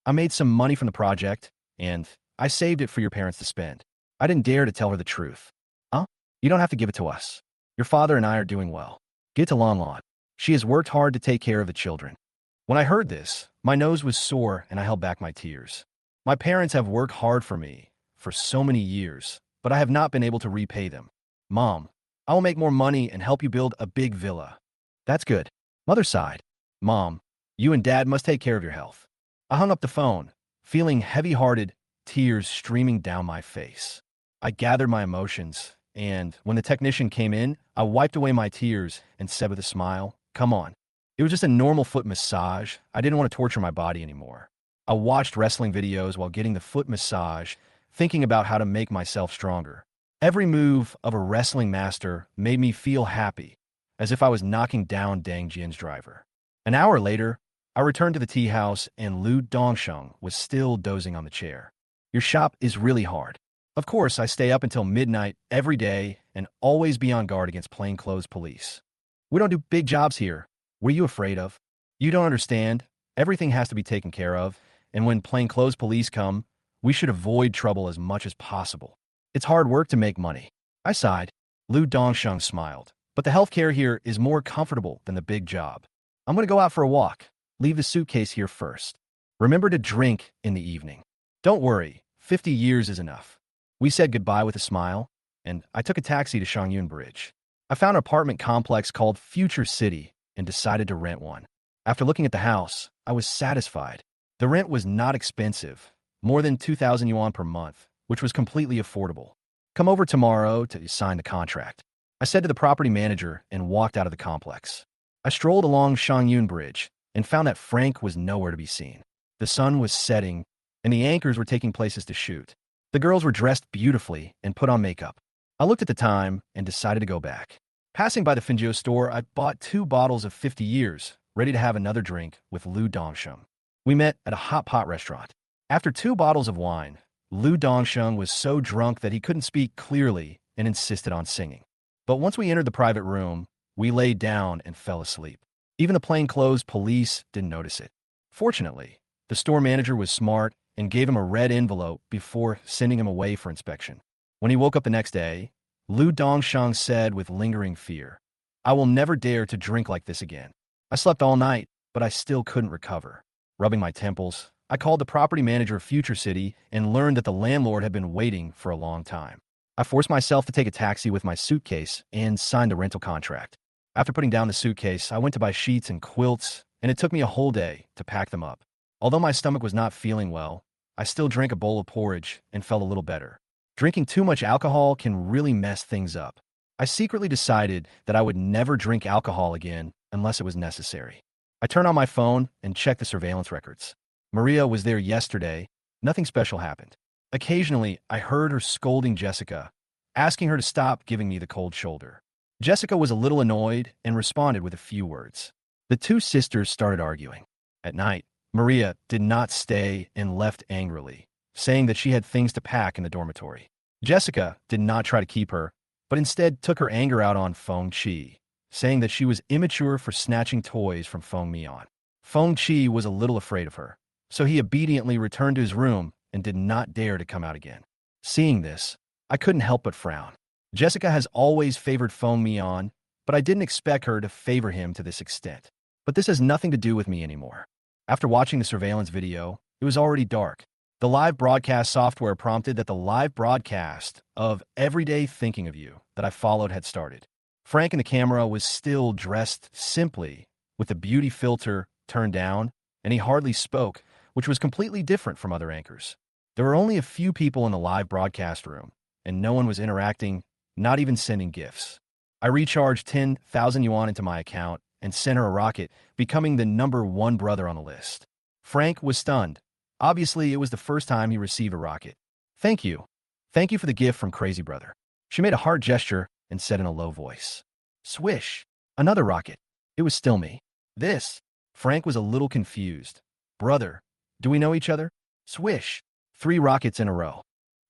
"I made some money from the project, and I saved it for your parents to spend." I didn't dare to tell her the truth. "Huh? You don't have to give it to us. Your father and I are doing well. Get to Long Lawn. She has worked hard to take care of the children." When I heard this, my nose was sore and I held back my tears. My parents have worked hard for me for so many years, but I have not been able to repay them. "Mom, I will make more money and help you build a big villa." "That's good." Mother sighed. "Mom, you and Dad must take care of your health." I hung up the phone, feeling heavy-hearted, tears streaming down my face. I gathered my emotions, and when the technician came in, I wiped away my tears and said with a smile, "Come on." It was just a normal foot massage. I didn't want to torture my body anymore. I watched wrestling videos while getting the foot massage, thinking about how to make myself stronger. Every move of a wrestling master made me feel happy, as if I was knocking down Dang Jian's driver. An hour later, I returned to the tea house and Lu Dongsheng was still dozing on the chair. "Your shop is really hard." "Of course, I stay up until midnight every day and always be on guard against plainclothes police. We don't do big jobs here. What are you afraid of?" "You don't understand. Everything has to be taken care of, and when plainclothes police come, we should avoid trouble as much as possible. It's hard work to make money." I sighed. Lu Dongsheng smiled. "But the healthcare here is more comfortable than the big job. I'm going to go out for a walk. Leave the suitcase here first. Remember to drink in the evening." "Don't worry, 50 years is enough." We said goodbye with a smile, and I took a taxi to Shangyun Bridge. I found an apartment complex called Future City and decided to rent one. After looking at the house, I was satisfied. The rent was not expensive, more than 2,000 yuan per month, which was completely affordable. Come over tomorrow to sign the contract, I said to the property manager and walked out of the complex. I strolled along Shangyun Bridge and found that Frank was nowhere to be seen. The sun was setting, and the anchors were taking places to shoot. The girls were dressed beautifully and put on makeup. I looked at the time and decided to go back. Passing by the Finjo store, I bought 2 bottles of 50 years, ready to have another drink with Lu Dongsheng. We met at a hot pot restaurant. After 2 bottles of wine, Lu Dongsheng was so drunk that he couldn't speak clearly and insisted on singing. But once we entered the private room, we laid down and fell asleep. Even the plainclothes police didn't notice it. Fortunately, the store manager was smart and gave him a red envelope before sending him away for inspection. When he woke up the next day, Lu Dongsheng said with lingering fear, "I will never dare to drink like this again." I slept all night, but I still couldn't recover. Rubbing my temples, I called the property manager of Future City and learned that the landlord had been waiting for a long time. I forced myself to take a taxi with my suitcase and signed the rental contract. After putting down the suitcase, I went to buy sheets and quilts, and it took me a whole day to pack them up. Although my stomach was not feeling well, I still drank a bowl of porridge and felt a little better. Drinking too much alcohol can really mess things up. I secretly decided that I would never drink alcohol again unless it was necessary. I turned on my phone and checked the surveillance records. Maria was there yesterday. Nothing special happened. Occasionally, I heard her scolding Jessica, asking her to stop giving me the cold shoulder. Jessica was a little annoyed and responded with a few words. The 2 sisters started arguing. At night, Maria did not stay and left angrily, saying that she had things to pack in the dormitory. Jessica did not try to keep her, but instead took her anger out on Feng Qi, saying that she was immature for snatching toys from Feng Mian. Feng Qi was a little afraid of her, so he obediently returned to his room and did not dare to come out again. Seeing this, I couldn't help but frown. Jessica has always favored Feng Mian, but I didn't expect her to favor him to this extent. But this has nothing to do with me anymore. After watching the surveillance video, it was already dark. The live broadcast software prompted that the live broadcast of Everyday Thinking of You that I followed had started. Frank in the camera was still dressed simply, with the beauty filter turned down, and he hardly spoke, which was completely different from other anchors. There were only a few people in the live broadcast room, and no one was interacting, not even sending gifts. I recharged 10,000 yuan into my account and sent her a rocket, becoming the #1 brother on the list. Frank was stunned. Obviously, it was the first time he received a rocket. "Thank you. Thank you for the gift from Crazy Brother." She made a heart gesture and said in a low voice. Swish. Another rocket. It was still me. This. Frank was a little confused. "Brother, do we know each other?" Swish. 3 rockets in a row.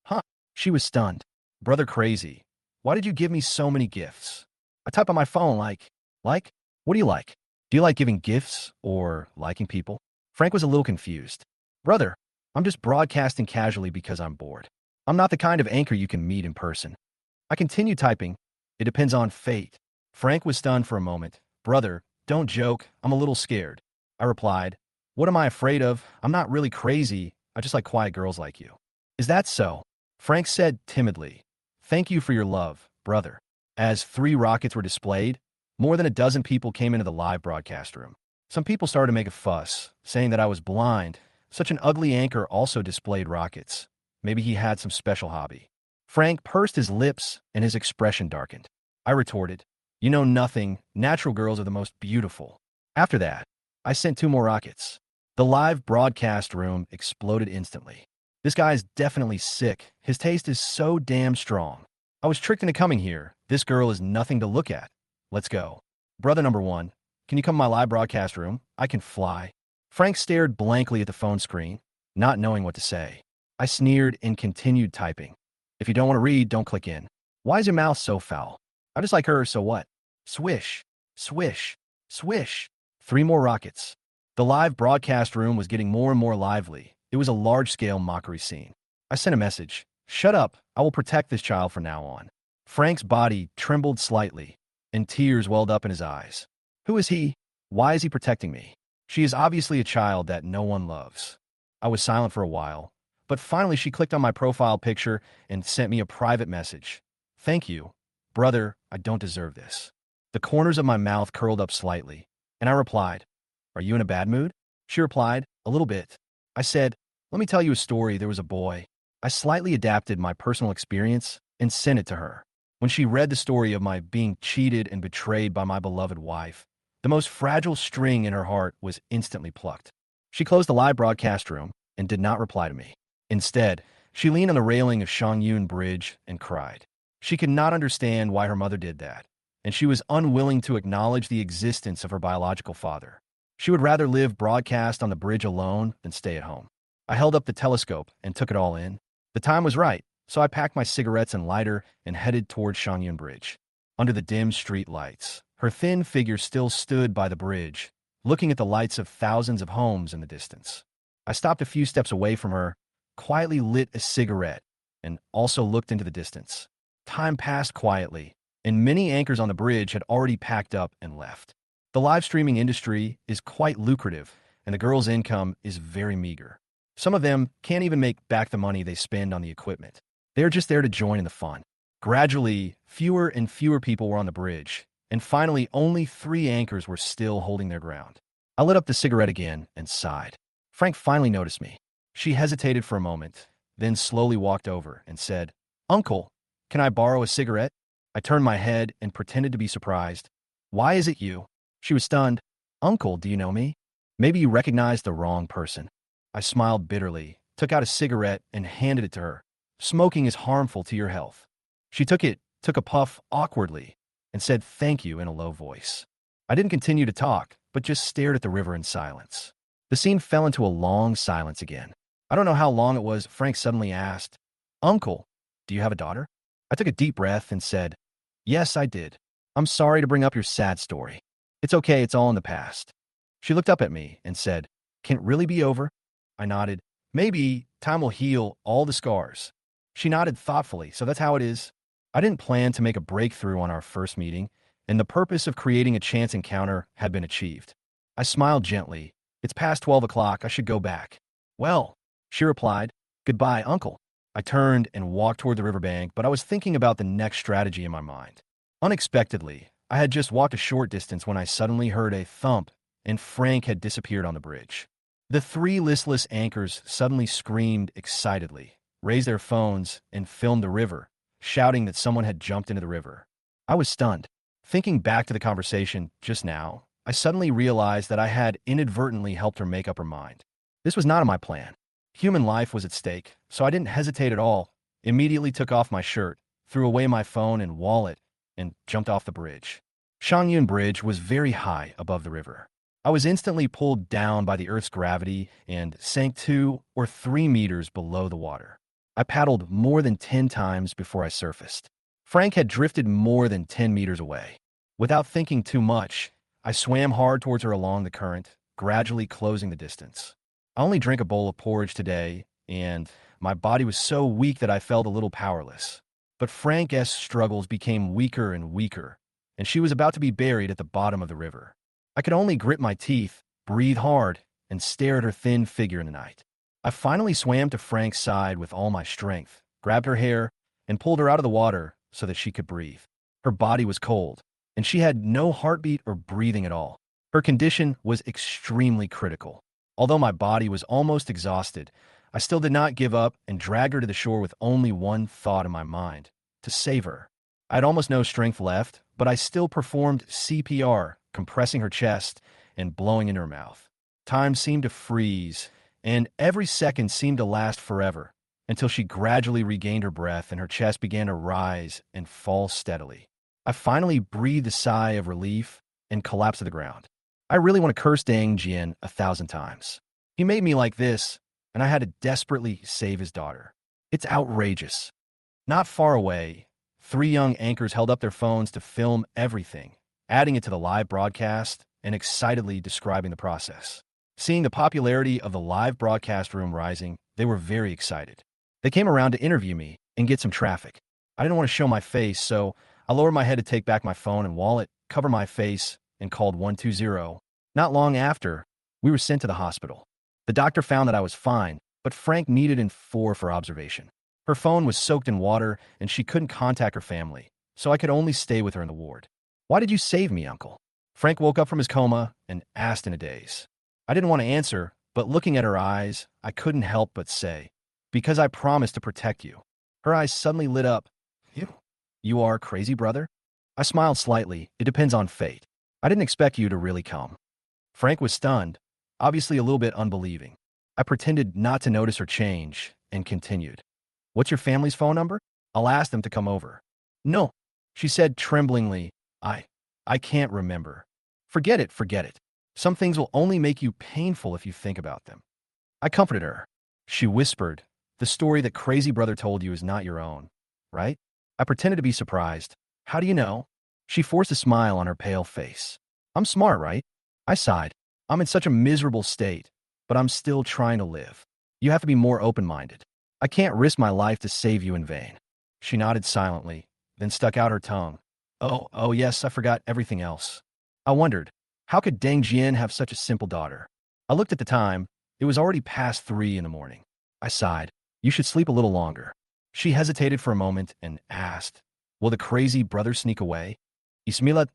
Huh. She was stunned. "Brother Crazy, why did you give me so many gifts?" I type on my phone like? What do you like? Do you like giving gifts or liking people? Frank was a little confused. "Brother, I'm just broadcasting casually because I'm bored. I'm not the kind of anchor you can meet in person." I continued typing. "It depends on fate." Frank was stunned for a moment. "Brother, don't joke. I'm a little scared." I replied, "What am I afraid of? I'm not really crazy. I just like quiet girls like you." "Is that so?" Frank said timidly. "Thank you for your love, brother." As 3 rockets were displayed, more than a dozen people came into the live broadcast room. Some people started to make a fuss, saying that I was blind. Such an ugly anchor also displayed rockets. Maybe he had some special hobby. Frank pursed his lips and his expression darkened. I retorted, "You know nothing. Natural girls are the most beautiful." After that, I sent 2 more rockets. The live broadcast room exploded instantly. "This guy's definitely sick. His taste is so damn strong. I was tricked into coming here. This girl is nothing to look at. Let's go. Brother #1, can you come to my live broadcast room? I can fly." Frank stared blankly at the phone screen, not knowing what to say. I sneered and continued typing. "If you don't want to read, don't click in. Why is your mouth so foul? I just like her, so what?" Swish, swish, swish. 3 more rockets. The live broadcast room was getting more and more lively. It was a large-scale mockery scene. I sent a message. "Shut up. I will protect this child from now on." Frank's body trembled slightly, and tears welled up in his eyes. Who is he? Why is he protecting me? She is obviously a child that no one loves. I was silent for a while, but finally she clicked on my profile picture and sent me a private message. "Thank you. Brother, I don't deserve this." The corners of my mouth curled up slightly, and I replied, Are you in a bad mood? She replied, a little bit. I said, let me tell you a story. There was a boy. I slightly adapted my personal experience and sent it to her. When she read the story of my being cheated and betrayed by my beloved wife, the most fragile string in her heart was instantly plucked. She closed the live broadcast room and did not reply to me. Instead, she leaned on the railing of Shangyun Bridge and cried. She could not understand why her mother did that, and she was unwilling to acknowledge the existence of her biological father. She would rather live broadcast on the bridge alone than stay at home. I held up the telescope and took it all in. The time was right, so I packed my cigarettes and lighter and headed toward Shangyun Bridge. Under the dim street lights, her thin figure still stood by the bridge, looking at the lights of thousands of homes in the distance. I stopped a few steps away from her, quietly lit a cigarette, and also looked into the distance. Time passed quietly, and many anchors on the bridge had already packed up and left. The live streaming industry is quite lucrative, and the girls' income is very meager. Some of them can't even make back the money they spend on the equipment. They're just there to join in the fun. Gradually, fewer and fewer people were on the bridge, and finally only 3 anchors were still holding their ground. I lit up the cigarette again and sighed. Frank finally noticed me. She hesitated for a moment, then slowly walked over and said, Uncle, can I borrow a cigarette? I turned my head and pretended to be surprised. Why is it you? She was stunned. Uncle, do you know me? Maybe you recognized the wrong person. I smiled bitterly, took out a cigarette, and handed it to her. Smoking is harmful to your health. She took it, took a puff awkwardly, and said thank you in a low voice. I didn't continue to talk, but just stared at the river in silence. The scene fell into a long silence again. I don't know how long it was. Frank suddenly asked, Uncle, do you have a daughter? I took a deep breath and said, Yes, I did. I'm sorry to bring up your sad story. It's okay, it's all in the past. She looked up at me and said, Can it really be over? I nodded. Maybe time will heal all the scars. She nodded thoughtfully, so that's how it is. I didn't plan to make a breakthrough on our first meeting, and the purpose of creating a chance encounter had been achieved. I smiled gently. It's past 12 o'clock, I should go back. Well, she replied, Goodbye, Uncle. I turned and walked toward the riverbank, but I was thinking about the next strategy in my mind. Unexpectedly, I had just walked a short distance when I suddenly heard a thump, and Frank had disappeared on the bridge. The 3 listless anchors suddenly screamed excitedly, raised their phones, and filmed the river, shouting that someone had jumped into the river. I was stunned. Thinking back to the conversation just now, I suddenly realized that I had inadvertently helped her make up her mind. This was not in my plan. Human life was at stake, so I didn't hesitate at all, immediately took off my shirt, threw away my phone and wallet, and jumped off the bridge. Shangyun Bridge was very high above the river. I was instantly pulled down by the Earth's gravity and sank 2 or 3 meters below the water. I paddled more than 10 times before I surfaced. Frank had drifted more than 10 meters away. Without thinking too much, I swam hard towards her along the current, gradually closing the distance. I only drank a bowl of porridge today, and my body was so weak that I felt a little powerless. But Frank's struggles became weaker and weaker, and she was about to be buried at the bottom of the river. I could only grit my teeth, breathe hard, and stare at her thin figure in the night. I finally swam to Frank's side with all my strength, grabbed her hair, and pulled her out of the water so that she could breathe. Her body was cold, and she had no heartbeat or breathing at all. Her condition was extremely critical. Although my body was almost exhausted, I still did not give up and dragged her to the shore with only one thought in my mind: to save her. I had almost no strength left, but I still performed CPR, compressing her chest and blowing in her mouth. Time seemed to freeze, and every second seemed to last forever, until she gradually regained her breath and her chest began to rise and fall steadily. I finally breathed a sigh of relief and collapsed to the ground. I really want to curse Deng Jian 1,000 times. He made me like this, and I had to desperately save his daughter. It's outrageous. Not far away, 3 young anchors held up their phones to film everything, adding it to the live broadcast and excitedly describing the process. Seeing the popularity of the live broadcast room rising, they were very excited. They came around to interview me and get some traffic. I didn't want to show my face, so I lowered my head to take back my phone and wallet, cover my face, and called 120. Not long after, we were sent to the hospital. The doctor found that I was fine, but Frank needed IN4 for observation. Her phone was soaked in water, and she couldn't contact her family, so I could only stay with her in the ward. Why did you save me, Uncle? Frank woke up from his coma and asked in a daze. I didn't want to answer, but looking at her eyes, I couldn't help but say, because I promised to protect you. Her eyes suddenly lit up. You are crazy, brother? I smiled slightly. It depends on fate. I didn't expect you to really come. Frank was stunned, obviously a little bit unbelieving. I pretended not to notice her change and continued. What's your family's phone number? I'll ask them to come over. No, she said tremblingly. I, I can't remember. Forget it, forget it. Some things will only make you painful if you think about them. I comforted her. She whispered, the story that crazy brother told you is not your own, right? I pretended to be surprised. How do you know? She forced a smile on her pale face. I'm smart, right? I sighed. I'm in such a miserable state, but I'm still trying to live. You have to be more open-minded. I can't risk my life to save you in vain. She nodded silently, then stuck out her tongue. Oh yes, I forgot everything else. I wondered, how could Deng Jian have such a simple daughter? I looked at the time. It was already past 3 in the morning. I sighed. You should sleep a little longer. She hesitated for a moment and asked, will the crazy brother sneak away? Ismila.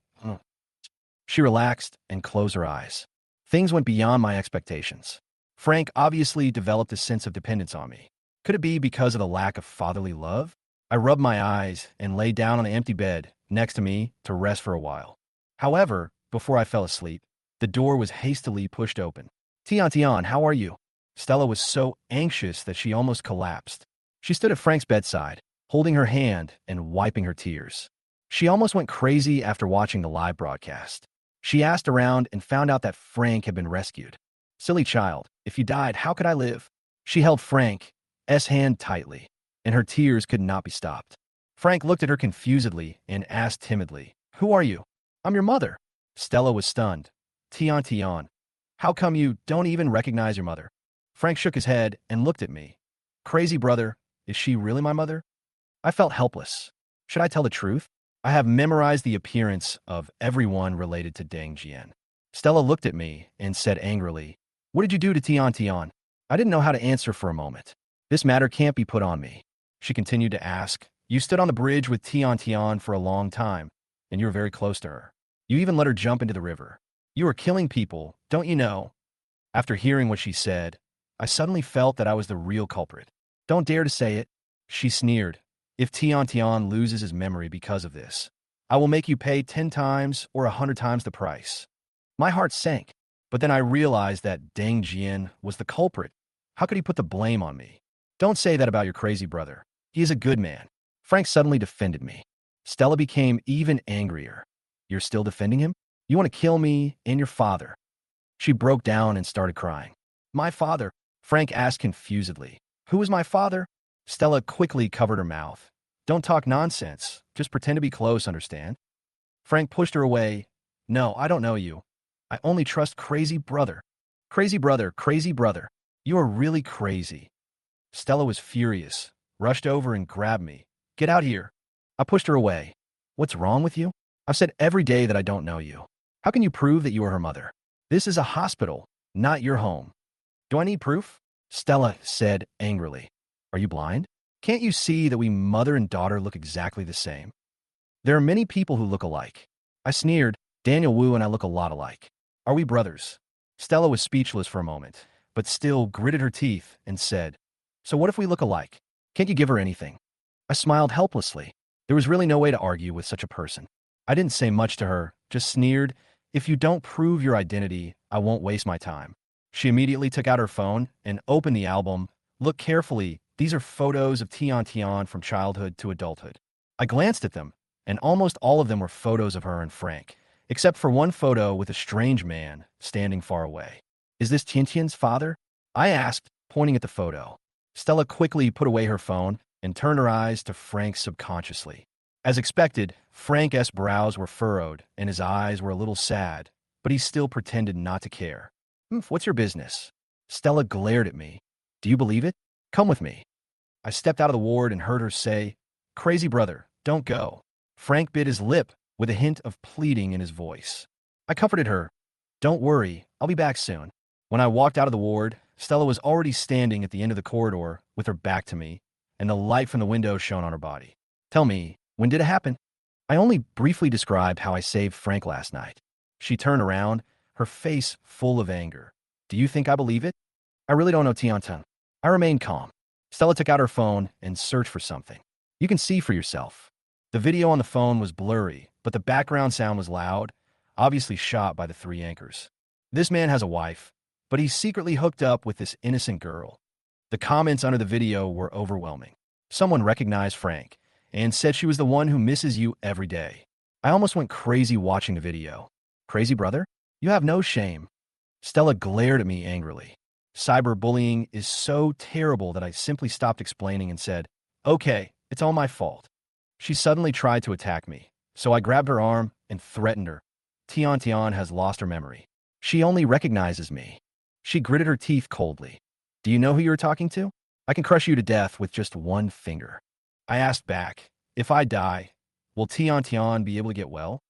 She relaxed and closed her eyes. Things went beyond my expectations. Frank obviously developed a sense of dependence on me. Could it be because of the lack of fatherly love? I rubbed my eyes and lay down on the empty bed next to me to rest for a while. However, before I fell asleep, the door was hastily pushed open. Tian, how are you? Stella was so anxious that she almost collapsed. She stood at Frank's bedside, holding her hand and wiping her tears. She almost went crazy after watching the live broadcast. She asked around and found out that Frank had been rescued. Silly child, if you died, how could I live? She held Frank's hand tightly, and her tears could not be stopped. Frank looked at her confusedly and asked timidly, who are you? I'm your mother. Stella was stunned. Tian, how come you don't even recognize your mother? Frank shook his head and looked at me. Crazy brother, is she really my mother? I felt helpless. Should I tell the truth? I have memorized the appearance of everyone related to Deng Jian. Stella looked at me and said angrily, what did you do to Tian? I didn't know how to answer for a moment. This matter can't be put on me. She continued to ask, you stood on the bridge with Tian for a long time, and you were very close to her. You even let her jump into the river. You were killing people, don't you know? After hearing what she said, I suddenly felt that I was the real culprit. Don't dare to say it, she sneered. If Tian loses his memory because of this, I will make you pay 10 times or 100 times the price. My heart sank, but then I realized that Deng Jian was the culprit. How could he put the blame on me? Don't say that about your crazy brother. He is a good man. Frank suddenly defended me. Stella became even angrier. You're still defending him? You want to kill me and your father. She broke down and started crying. My father? Frank asked confusedly. Who is my father? Stella quickly covered her mouth. Don't talk nonsense. Just pretend to be close, understand? Frank pushed her away. No, I don't know you. I only trust crazy brother. Crazy brother, crazy brother. You are really crazy. Stella was furious, rushed over and grabbed me. Get out here. I pushed her away. What's wrong with you? I've said every day that I don't know you. How can you prove that you are her mother? This is a hospital, not your home. Do I need proof? Stella said angrily. Are you blind? Can't you see that we mother and daughter look exactly the same? There are many people who look alike. I sneered. Daniel Wu and I look a lot alike. Are we brothers? Stella was speechless for a moment, but still gritted her teeth and said, so what if we look alike? Can't you give her anything? I smiled helplessly. There was really no way to argue with such a person. I didn't say much to her, just sneered. If you don't prove your identity, I won't waste my time. She immediately took out her phone and opened the album. Look carefully. These are photos of Tian from childhood to adulthood. I glanced at them, and almost all of them were photos of her and Frank, except for one photo with a strange man standing far away. Is this Tian's father? I asked, pointing at the photo. Stella quickly put away her phone and turned her eyes to Frank subconsciously. As expected, Frank's brows were furrowed and his eyes were a little sad, but he still pretended not to care. What's your business? Stella glared at me. Do you believe it? Come with me. I stepped out of the ward and heard her say, crazy brother, don't go. Frank bit his lip with a hint of pleading in his voice. I comforted her. Don't worry, I'll be back soon. When I walked out of the ward, Stella was already standing at the end of the corridor with her back to me, and the light from the window shone on her body. Tell me, when did it happen? I only briefly described how I saved Frank last night. She turned around, her face full of anger. Do you think I believe it? I really don't know, Tiantan. I remained calm. Stella took out her phone and searched for something. You can see for yourself. The video on the phone was blurry, but the background sound was loud, obviously shot by the three anchors. This man has a wife, but he's secretly hooked up with this innocent girl. The comments under the video were overwhelming. Someone recognized Frank and said she was the one who misses you every day. I almost went crazy watching the video. Crazy brother? You have no shame. Stella glared at me angrily. Cyberbullying is so terrible that I simply stopped explaining and said, okay, it's all my fault. She suddenly tried to attack me, so I grabbed her arm and threatened her. Tian has lost her memory. She only recognizes me. She gritted her teeth coldly. Do you know who you're talking to? I can crush you to death with just one finger. I asked back, if I die, will Tian be able to get well?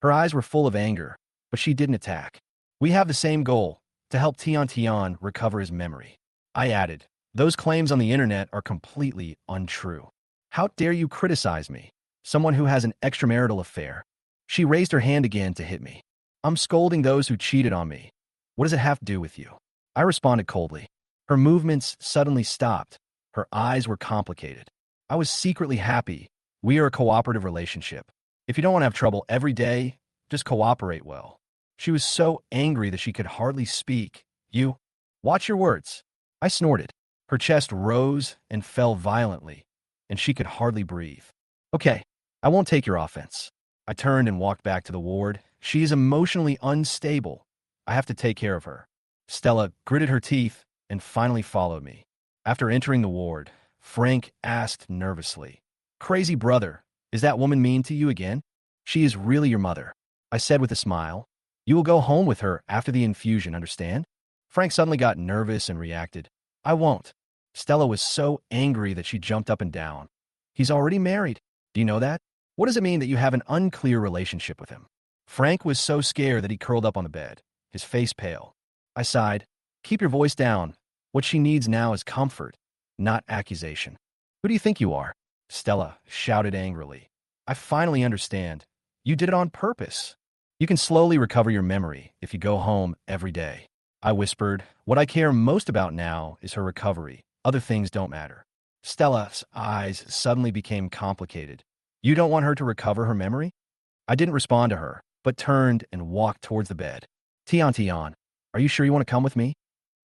Her eyes were full of anger, but she didn't attack. We have the same goal, to help Tian recover his memory. I added, those claims on the internet are completely untrue. How dare you criticize me, someone who has an extramarital affair? She raised her hand again to hit me. I'm scolding those who cheated on me. What does it have to do with you? I responded coldly. Her movements suddenly stopped. Her eyes were complicated. I was secretly happy. We are a cooperative relationship. If you don't want to have trouble every day, just cooperate well. She was so angry that she could hardly speak. You, watch your words. I snorted. Her chest rose and fell violently, and she could hardly breathe. Okay, I won't take your offense. I turned and walked back to the ward. She is emotionally unstable. I have to take care of her. Stella gritted her teeth and finally followed me. After entering the ward, Frank asked nervously, Crazy brother, is that woman mean to you again? She is really your mother. I said with a smile. You will go home with her after the infusion, understand? Frank suddenly got nervous and reacted. I won't. Stella was so angry that she jumped up and down. He's already married. Do you know that? What does it mean that you have an unclear relationship with him? Frank was so scared that he curled up on the bed, his face pale. I sighed. Keep your voice down. What she needs now is comfort, not accusation. Who do you think you are? Stella shouted angrily. I finally understand. You did it on purpose. You can slowly recover your memory if you go home every day. I whispered, what I care most about now is her recovery. Other things don't matter. Stella's eyes suddenly became complicated. You don't want her to recover her memory? I didn't respond to her, but turned and walked towards the bed. Tian, are you sure you want to come with me?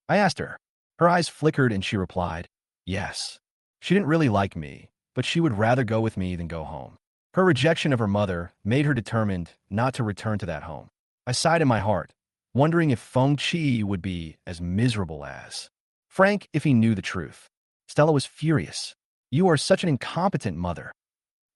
I asked her. Her eyes flickered and she replied, yes. She didn't really like me, but she would rather go with me than go home. Her rejection of her mother made her determined not to return to that home. I sighed in my heart, wondering if Feng Qi would be as miserable as Frank if he knew the truth. Stella was furious. You are such an incompetent mother.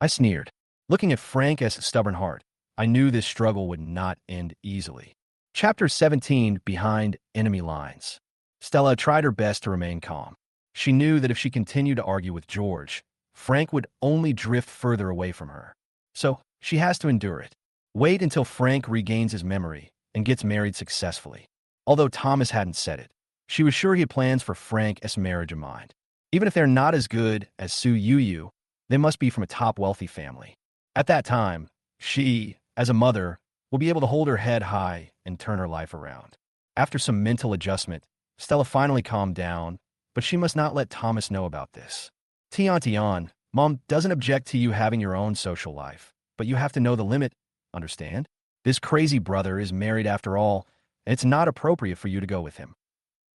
I sneered. Looking at Frank as a stubborn heart, I knew this struggle would not end easily. Chapter 17, Behind Enemy Lines. Stella tried her best to remain calm. She knew that if she continued to argue with George, Frank would only drift further away from her. So, she has to endure it. Wait until Frank regains his memory and gets married successfully. Although Thomas hadn't said it, she was sure he had plans for Frank's marriage in mind. Even if they're not as good as Su Yu, they must be from a top wealthy family. At that time, she, as a mother, will be able to hold her head high and turn her life around. After some mental adjustment, Stella finally calmed down, but she must not let Thomas know about this. Tian, Mom doesn't object to you having your own social life, but you have to know the limit, understand? This crazy brother is married after all, and it's not appropriate for you to go with him.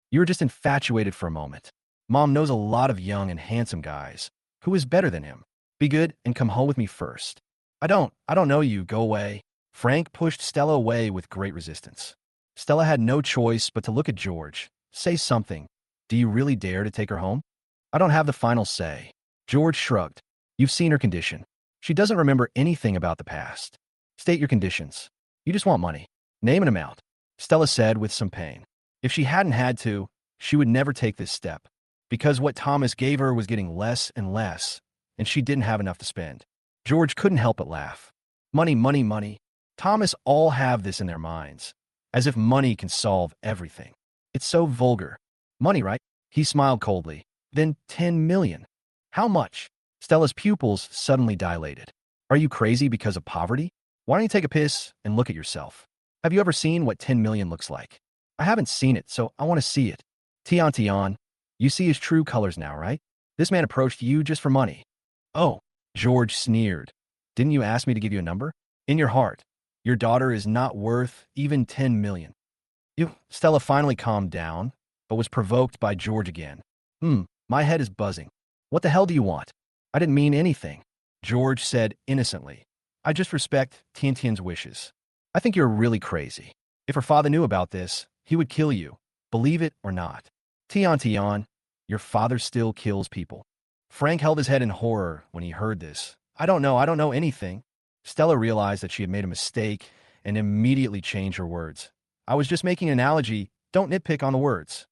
You're just infatuated for a moment. Mom knows a lot of young and handsome guys. Who is better than him? Be good and come home with me first. I don't know you, go away. Frank pushed Stella away with great resistance. Stella had no choice but to look at George. Say something. Do you really dare to take her home? I don't have the final say. George shrugged. You've seen her condition. She doesn't remember anything about the past. State your conditions. You just want money. Name an amount. Stella said with some pain. If she hadn't had to, she would never take this step, because what Thomas gave her was getting less and less, and she didn't have enough to spend. George couldn't help but laugh. Money, money, money. Thomas all have this in their minds, as if money can solve everything. It's so vulgar. Money, right? He smiled coldly. Then 10 million. How much? Stella's pupils suddenly dilated. Are you crazy because of poverty? Why don't you take a piss and look at yourself? Have you ever seen what 10 million looks like? I haven't seen it, so I want to see it. Tian, you see his true colors now, right? This man approached you just for money. Oh, George sneered. Didn't you ask me to give you a number? In your heart, your daughter is not worth even 10 million. Stella finally calmed down, but was provoked by George again. My head is buzzing. What the hell do you want? I didn't mean anything, George said innocently. I just respect Tian's wishes. I think you're really crazy. If her father knew about this, he would kill you, believe it or not. Tian, your father still kills people. Frank held his head in horror when he heard this. I don't know anything. Stella realized that she had made a mistake and immediately changed her words. I was just making an analogy. Don't nitpick on the words.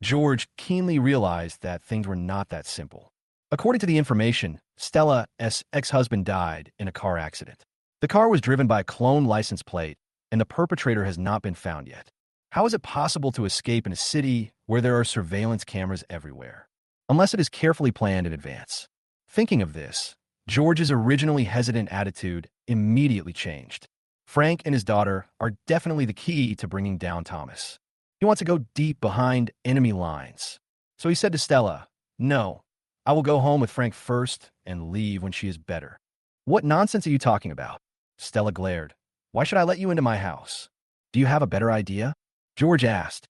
George keenly realized that things were not that simple. According to the information, Stella's ex-husband died in a car accident. The car was driven by a clone license plate, and the perpetrator has not been found yet. How is it possible to escape in a city where there are surveillance cameras everywhere? Unless it is carefully planned in advance. Thinking of this, George's originally hesitant attitude immediately changed. Frank and his daughter are definitely the key to bringing down Thomas. He wants to go deep behind enemy lines. So he said to Stella, "No, I will go home with Frank first and leave when she is better." What nonsense are you talking about? Stella glared. Why should I let you into my house? Do you have a better idea? George asked.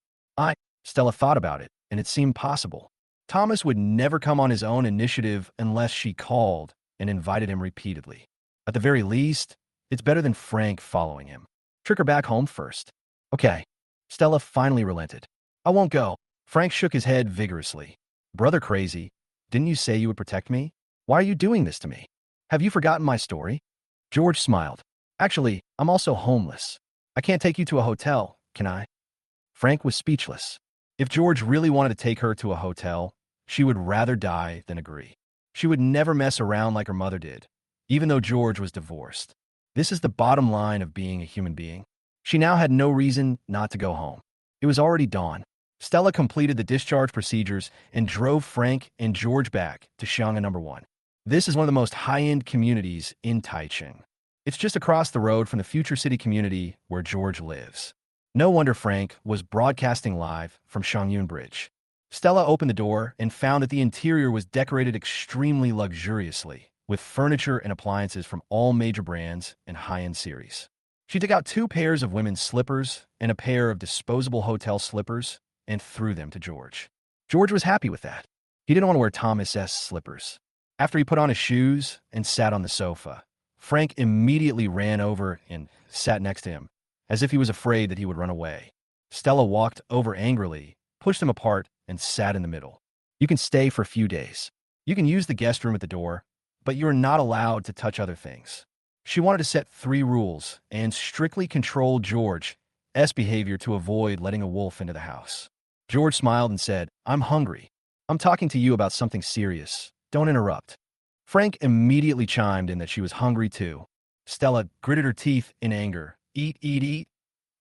Stella thought about it, and it seemed possible. Thomas would never come on his own initiative unless she called and invited him repeatedly. At the very least, it's better than Frank following him. Trick her back home first. Okay. Stella finally relented. I won't go. Frank shook his head vigorously. Brother crazy, didn't you say you would protect me? Why are you doing this to me? Have you forgotten my story? George smiled. Actually, I'm also homeless. I can't take you to a hotel, can I? Frank was speechless. If George really wanted to take her to a hotel, she would rather die than agree. She would never mess around like her mother did, even though George was divorced. This is the bottom line of being a human being. She now had no reason not to go home. It was already dawn. Stella completed the discharge procedures and drove Frank and George back to Xianga No. 1. This is one of the most high-end communities in Taichung. It's just across the road from the future city community where George lives. No wonder Frank was broadcasting live from Shangyun Bridge. Stella opened the door and found that the interior was decorated extremely luxuriously, with furniture and appliances from all major brands and high-end series. She took out 2 pairs of women's slippers and a pair of disposable hotel slippers and threw them to George. George was happy with that. He didn't want to wear Thomas's slippers. After he put on his shoes and sat on the sofa, Frank immediately ran over and sat next to him, as if he was afraid that he would run away. Stella walked over angrily, pushed them apart, and sat in the middle. You can stay for a few days. You can use the guest room at the door, but you are not allowed to touch other things. She wanted to set 3 rules and strictly control George's behavior to avoid letting a wolf into the house. George smiled and said, I'm hungry. I'm talking to you about something serious. Don't interrupt. Frank immediately chimed in that she was hungry too. Stella gritted her teeth in anger. Eat.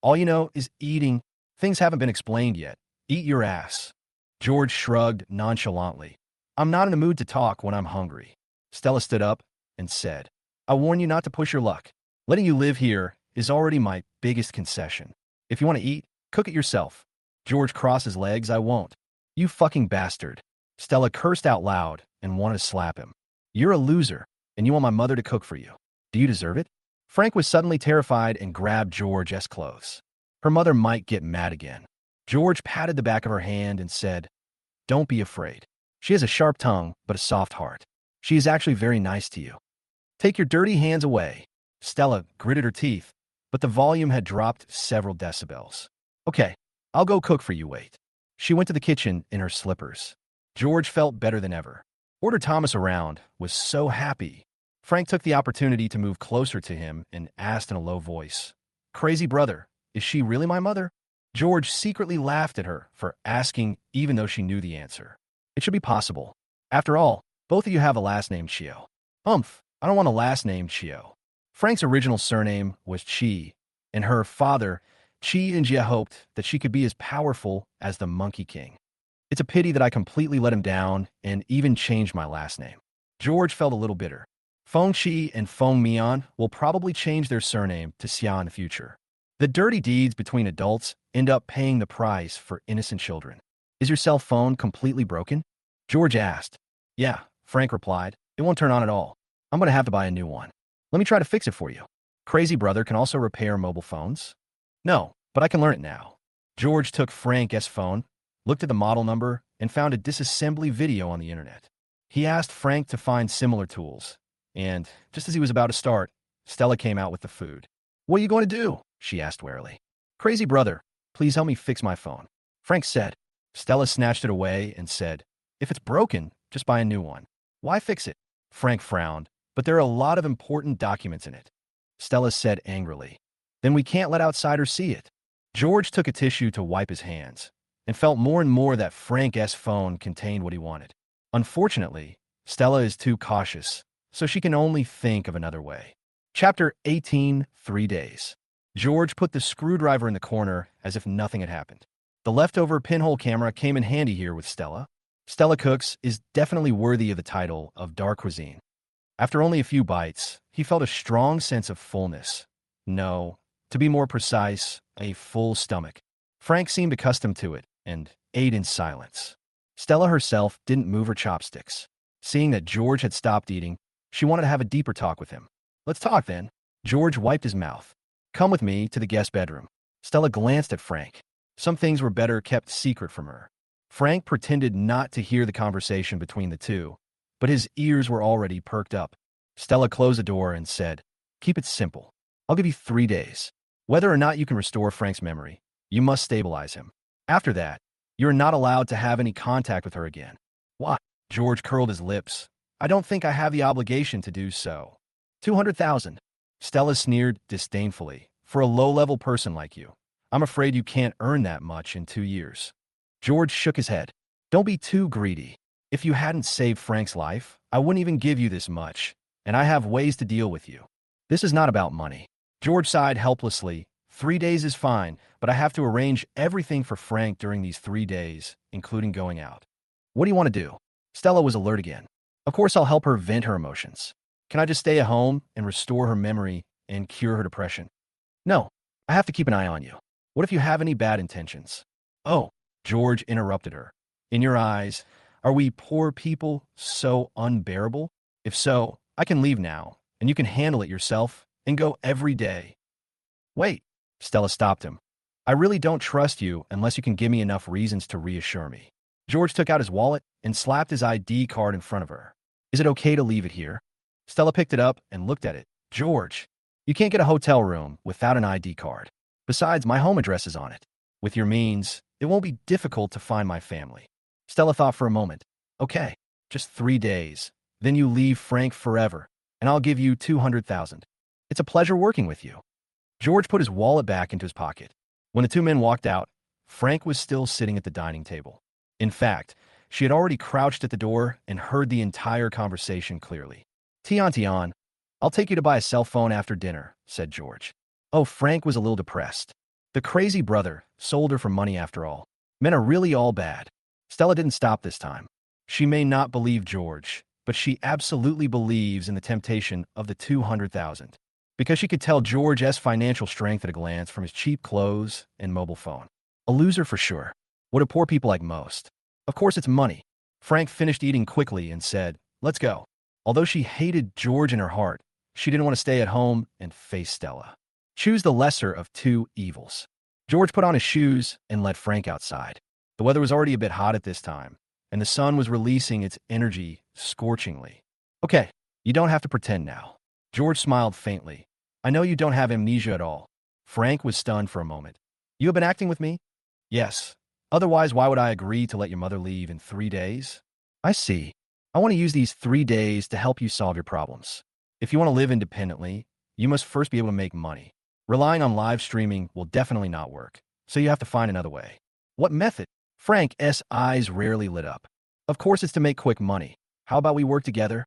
All you know is eating. Things haven't been explained yet. Eat your ass. George shrugged nonchalantly. I'm not in the mood to talk when I'm hungry. Stella stood up and said, I warn you not to push your luck. Letting you live here is already my biggest concession. If you want to eat, cook it yourself. George crossed his legs. I won't. You fucking bastard. Stella cursed out loud and wanted to slap him. You're a loser, and you want my mother to cook for you. Do you deserve it? Frank was suddenly terrified and grabbed George's clothes. Her mother might get mad again. George patted the back of her hand and said, Don't be afraid. She has a sharp tongue, but a soft heart. She is actually very nice to you. Take your dirty hands away. Stella gritted her teeth, but the volume had dropped several decibels. Okay, I'll go cook for you, wait. She went to the kitchen in her slippers. George felt better than ever. Order Thomas around was so happy. Frank took the opportunity to move closer to him and asked in a low voice, Crazy brother, is she really my mother? George secretly laughed at her for asking even though she knew the answer. It should be possible. After all, both of you have a last name Chio. I don't want a last name Chio. Frank's original surname was Chi, and her father, Chi and Jia, hoped that she could be as powerful as the Monkey King. It's a pity that I completely let him down and even changed my last name. George felt a little bitter. Feng Chi and Feng Mian will probably change their surname to Xia in the future. The dirty deeds between adults end up paying the price for innocent children. Is your cell phone completely broken? George asked. Yeah, Frank replied. It won't turn on at all. I'm going to have to buy a new one. Let me try to fix it for you. Crazy brother can also repair mobile phones? No, but I can learn it now. George took Frank's phone, looked at the model number, and found a disassembly video on the internet. He asked Frank to find similar tools, and just as he was about to start, Stella came out with the food. What are you going to do? She asked warily. Crazy brother, please help me fix my phone. Frank said. Stella snatched it away and said, if it's broken, just buy a new one. Why fix it? Frank frowned, but there are a lot of important documents in it. Stella said angrily. Then we can't let outsiders see it. George took a tissue to wipe his hands and felt more and more that Frank's phone contained what he wanted. Unfortunately, Stella is too cautious, so she can only think of another way. Chapter 18, 3 Days. George put the screwdriver in the corner as if nothing had happened. The leftover pinhole camera came in handy here with Stella. Stella Cooks is definitely worthy of the title of dark cuisine. After only a few bites, he felt a strong sense of fullness. No, to be more precise, a full stomach. Frank seemed accustomed to it and ate in silence. Stella herself didn't move her chopsticks. Seeing that George had stopped eating, she wanted to have a deeper talk with him. Let's talk then. George wiped his mouth. Come with me to the guest bedroom. Stella glanced at Frank. Some things were better kept secret from her. Frank pretended not to hear the conversation between the two, but his ears were already perked up. Stella closed the door and said, keep it simple. I'll give you 3 days. Whether or not you can restore Frank's memory, you must stabilize him. After that, you're not allowed to have any contact with her again. What? George curled his lips. I don't think I have the obligation to do so. 200,000. Stella sneered disdainfully. For a low-level person like you, I'm afraid you can't earn that much in 2 years. George shook his head. Don't be too greedy. If you hadn't saved Frank's life, I wouldn't even give you this much, and I have ways to deal with you. This is not about money. George sighed helplessly. 3 days is fine, but I have to arrange everything for Frank during these 3 days, including going out. What do you want to do? Stella was alert again. Of course I'll help her vent her emotions. Can I just stay at home and restore her memory and cure her depression? No, I have to keep an eye on you. What if you have any bad intentions? Oh, George interrupted her. In your eyes, are we poor people so unbearable? If so, I can leave now, and you can handle it yourself and go every day. Wait, Stella stopped him. I really don't trust you unless you can give me enough reasons to reassure me. George took out his wallet and slapped his ID card in front of her. Is it okay to leave it here? Stella picked it up and looked at it. George, you can't get a hotel room without an ID card. Besides, my home address is on it. With your means, it won't be difficult to find my family. Stella thought for a moment. Okay, just 3 days. Then you leave Frank forever, and I'll give you 200,000. It's a pleasure working with you. George put his wallet back into his pocket. When the two men walked out, Frank was still sitting at the dining table. In fact, she had already crouched at the door and heard the entire conversation clearly. Tian, I'll take you to buy a cell phone after dinner, said George. Oh, Frank was a little depressed. The crazy brother sold her for money after all. Men are really all bad. Stella didn't stop this time. She may not believe George, but she absolutely believes in the temptation of the 200,000. Because she could tell George's financial strength at a glance from his cheap clothes and mobile phone. A loser for sure. What do poor people like most? Of course it's money. Frank finished eating quickly and said, let's go. Although she hated George in her heart, she didn't want to stay at home and face Stella. Choose the lesser of two evils. George put on his shoes and led Frank outside. The weather was already a bit hot at this time, and the sun was releasing its energy scorchingly. Okay, you don't have to pretend now. George smiled faintly. I know you don't have amnesia at all. Frank was stunned for a moment. You have been acting with me? Yes. Otherwise, why would I agree to let your mother leave in 3 days? I see. I want to use these 3 days to help you solve your problems. If you want to live independently, you must first be able to make money. Relying on live streaming will definitely not work, so you have to find another way. What method? Frank's eyes rarely lit up. Of course it's to make quick money. How about we work together?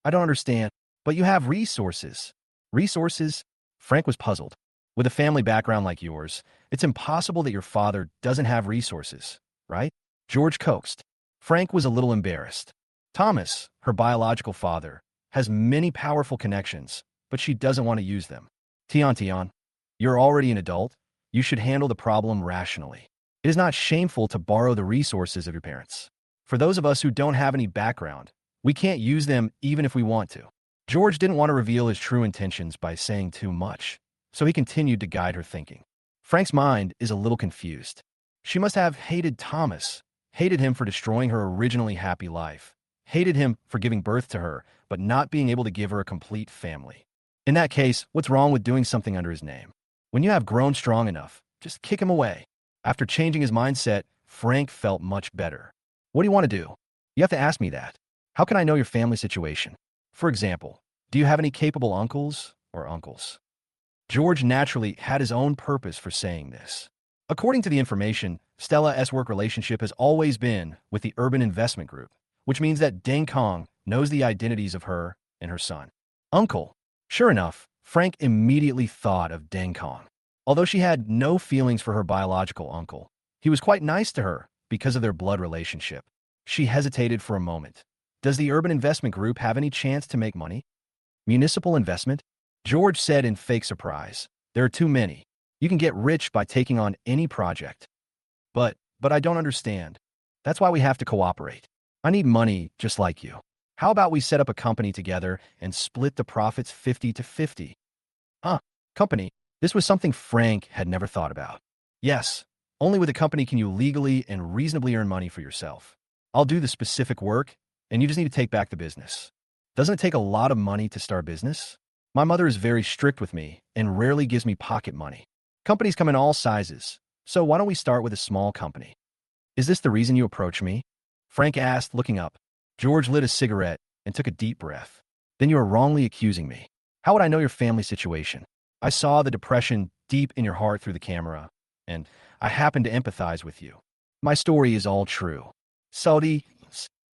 I don't understand, but you have resources. Resources? Frank was puzzled. With a family background like yours, it's impossible that your father doesn't have resources, right? George coaxed. Frank was a little embarrassed. Thomas, her biological father, has many powerful connections, but she doesn't want to use them. Tian, you're already an adult, You should handle the problem rationally. It is not shameful to borrow the resources of your parents. For those of us who don't have any background, we can't use them even if we want to. George didn't want to reveal his true intentions by saying too much, so he continued to guide her thinking. Frank's mind is a little confused. She must have hated Thomas, hated him for destroying her originally happy life, hated him for giving birth to her, but not being able to give her a complete family. In that case, what's wrong with doing something under his name? When you have grown strong enough, just kick him away. After changing his mindset, Frank felt much better. What do you want to do? You have to ask me that. How can I know your family situation? For example, do you have any capable uncles or uncles? George naturally had his own purpose for saying this. According to the information, Stella's work relationship has always been with the Urban Investment Group, which means that Deng Kong knows the identities of her and her son. Uncle. Sure enough, Frank immediately thought of Deng Kong. Although she had no feelings for her biological uncle, he was quite nice to her because of their blood relationship. She hesitated for a moment. Does the Urban Investment Group have any chance to make money? Municipal investment? George said in fake surprise. There are too many. You can get rich by taking on any project. But I don't understand. That's why we have to cooperate. I need money just like you. How about we set up a company together and split the profits 50-50? Company. This was something Frank had never thought about. Yes, only with a company can you legally and reasonably earn money for yourself. I'll do the specific work, and you just need to take back the business. Doesn't it take a lot of money to start a business? My mother is very strict with me and rarely gives me pocket money. Companies come in all sizes, so why don't we start with a small company? Is this the reason you approach me? Frank asked, looking up. George lit a cigarette and took a deep breath. Then you are wrongly accusing me. How would I know your family situation? I saw the depression deep in your heart through the camera, and I happen to empathize with you. My story is all true. Saudi.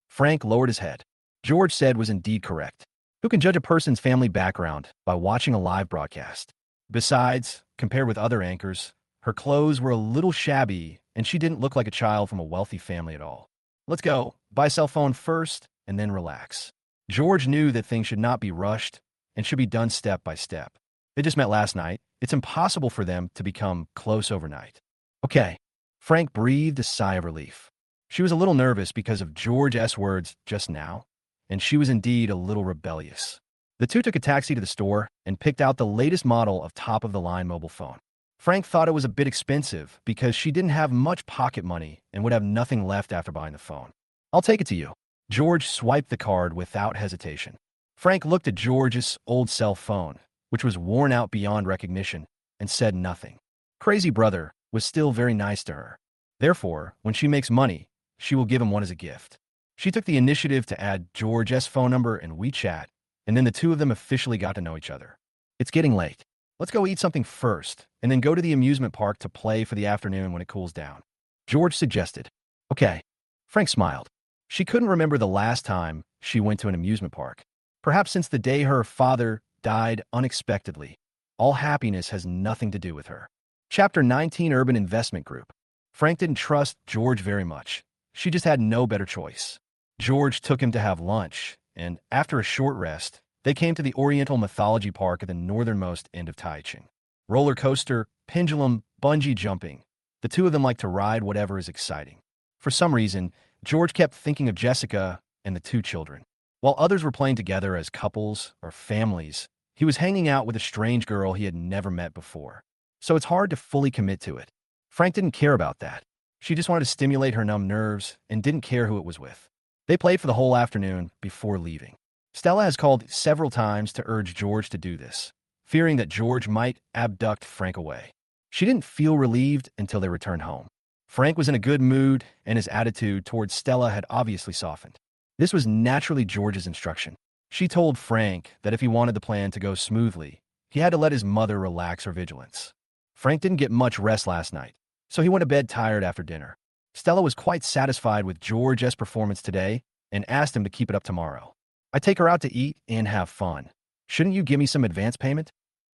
Frank lowered his head. George said was indeed correct. Who can judge a person's family background by watching a live broadcast? Besides, compared with other anchors, her clothes were a little shabby, and she didn't look like a child from a wealthy family at all. Let's go. Buy a cell phone first, and then relax. George knew that things should not be rushed and should be done step by step. They just met last night. It's impossible for them to become close overnight. Okay. Frank breathed a sigh of relief. She was a little nervous because of George's words just now, and she was indeed a little rebellious. The two took a taxi to the store and picked out the latest model of top-of-the-line mobile phone. Frank thought it was a bit expensive because she didn't have much pocket money and would have nothing left after buying the phone. I'll take it to you. George swiped the card without hesitation. Frank looked at George's old cell phone, which was worn out beyond recognition, and said nothing. Crazy brother was still very nice to her. Therefore, when she makes money, she will give him one as a gift. She took the initiative to add George's phone number in WeChat, and then the two of them officially got to know each other. It's getting late. Let's go eat something first, and then go to the amusement park to play for the afternoon when it cools down. George suggested. Okay. Frank smiled. She couldn't remember the last time she went to an amusement park. Perhaps since the day her father died unexpectedly. All happiness has nothing to do with her. Chapter 19 Urban Investment Group. Frank didn't trust George very much. She just had no better choice. George took him to have lunch, and after a short rest, they came to the Oriental Mythology Park at the northernmost end of Taichung. Roller coaster, pendulum, bungee jumping. The two of them like to ride whatever is exciting. For some reason, George kept thinking of Jessica and the two children. While others were playing together as couples or families, he was hanging out with a strange girl he had never met before. So it's hard to fully commit to it. Frank didn't care about that. She just wanted to stimulate her numb nerves and didn't care who it was with. They played for the whole afternoon before leaving. Stella has called several times to urge George to do this, fearing that George might abduct Frank away. She didn't feel relieved until they returned home. Frank was in a good mood, and his attitude towards Stella had obviously softened. This was naturally George's instruction. She told Frank that if he wanted the plan to go smoothly, he had to let his mother relax her vigilance. Frank didn't get much rest last night, so he went to bed tired after dinner. Stella was quite satisfied with George's performance today and asked him to keep it up tomorrow. I take her out to eat and have fun. Shouldn't you give me some advance payment?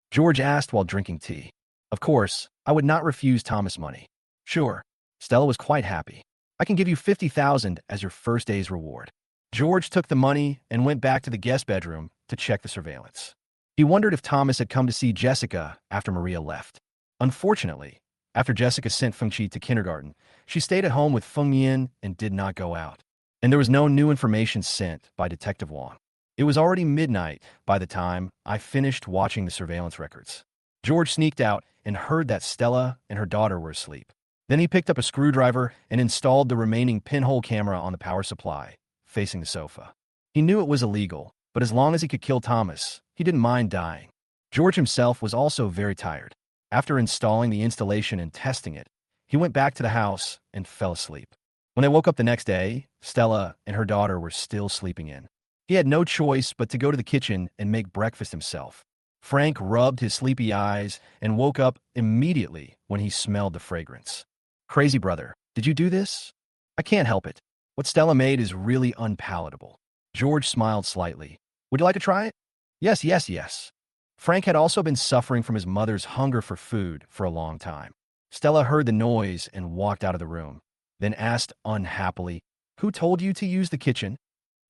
George asked while drinking tea. Of course, I would not refuse Thomas money. Sure. Stella was quite happy. I can give you $50,000 as your first day's reward. George took the money and went back to the guest bedroom to check the surveillance. He wondered if Thomas had come to see Jessica after Maria left. Unfortunately, After Jessica sent Fengqi to kindergarten, she stayed at home with Feng Yin and did not go out. And there was no new information sent by Detective Wang. It was already midnight by the time I finished watching the surveillance records. George sneaked out and heard that Stella and her daughter were asleep. Then he picked up a screwdriver and installed the remaining pinhole camera on the power supply, facing the sofa. He knew it was illegal, but as long as he could kill Thomas, he didn't mind dying. George himself was also very tired. After installing the installation and testing it, he went back to the house and fell asleep. When they woke up the next day, Stella and her daughter were still sleeping in. He had no choice but to go to the kitchen and make breakfast himself. Frank rubbed his sleepy eyes and woke up immediately when he smelled the fragrance. Crazy brother, did you do this? I can't help it. What Stella made is really unpalatable. George smiled slightly. Would you like to try it? Yes, yes, yes. Frank had also been suffering from his mother's hunger for food for a long time. Stella heard the noise and walked out of the room, then asked unhappily, "Who told you to use the kitchen?"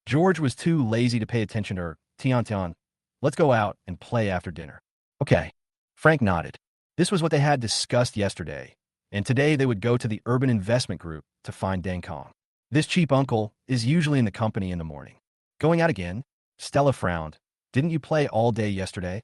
George was too lazy to pay attention to her. Tian, let's go out and play after dinner. Okay. Frank nodded. This was what they had discussed yesterday, and today they would go to the Urban Investment Group to find Deng Kong. This cheap uncle is usually in the company in the morning. Going out again? Stella frowned. Didn't you play all day yesterday?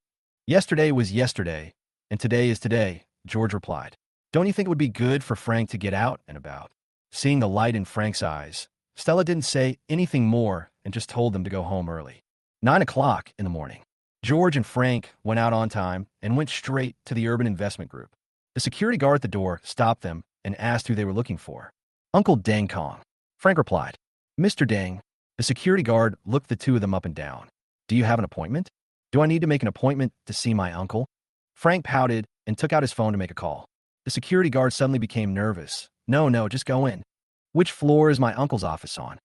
Yesterday was yesterday, and today is today, George replied. Don't you think it would be good for Frank to get out and about? Seeing the light in Frank's eyes, Stella didn't say anything more and just told them to go home early. 9 o'clock in the morning. George and Frank went out on time and went straight to the Urban Investment Group. The security guard at the door stopped them and asked who they were looking for. Uncle Deng Kong. Frank replied. Mr. Deng. The security guard looked the two of them up and down. Do you have an appointment? Do I need to make an appointment to see my uncle? Frank pouted and took out his phone to make a call. The security guard suddenly became nervous. No, just go in. Which floor is my uncle's office on?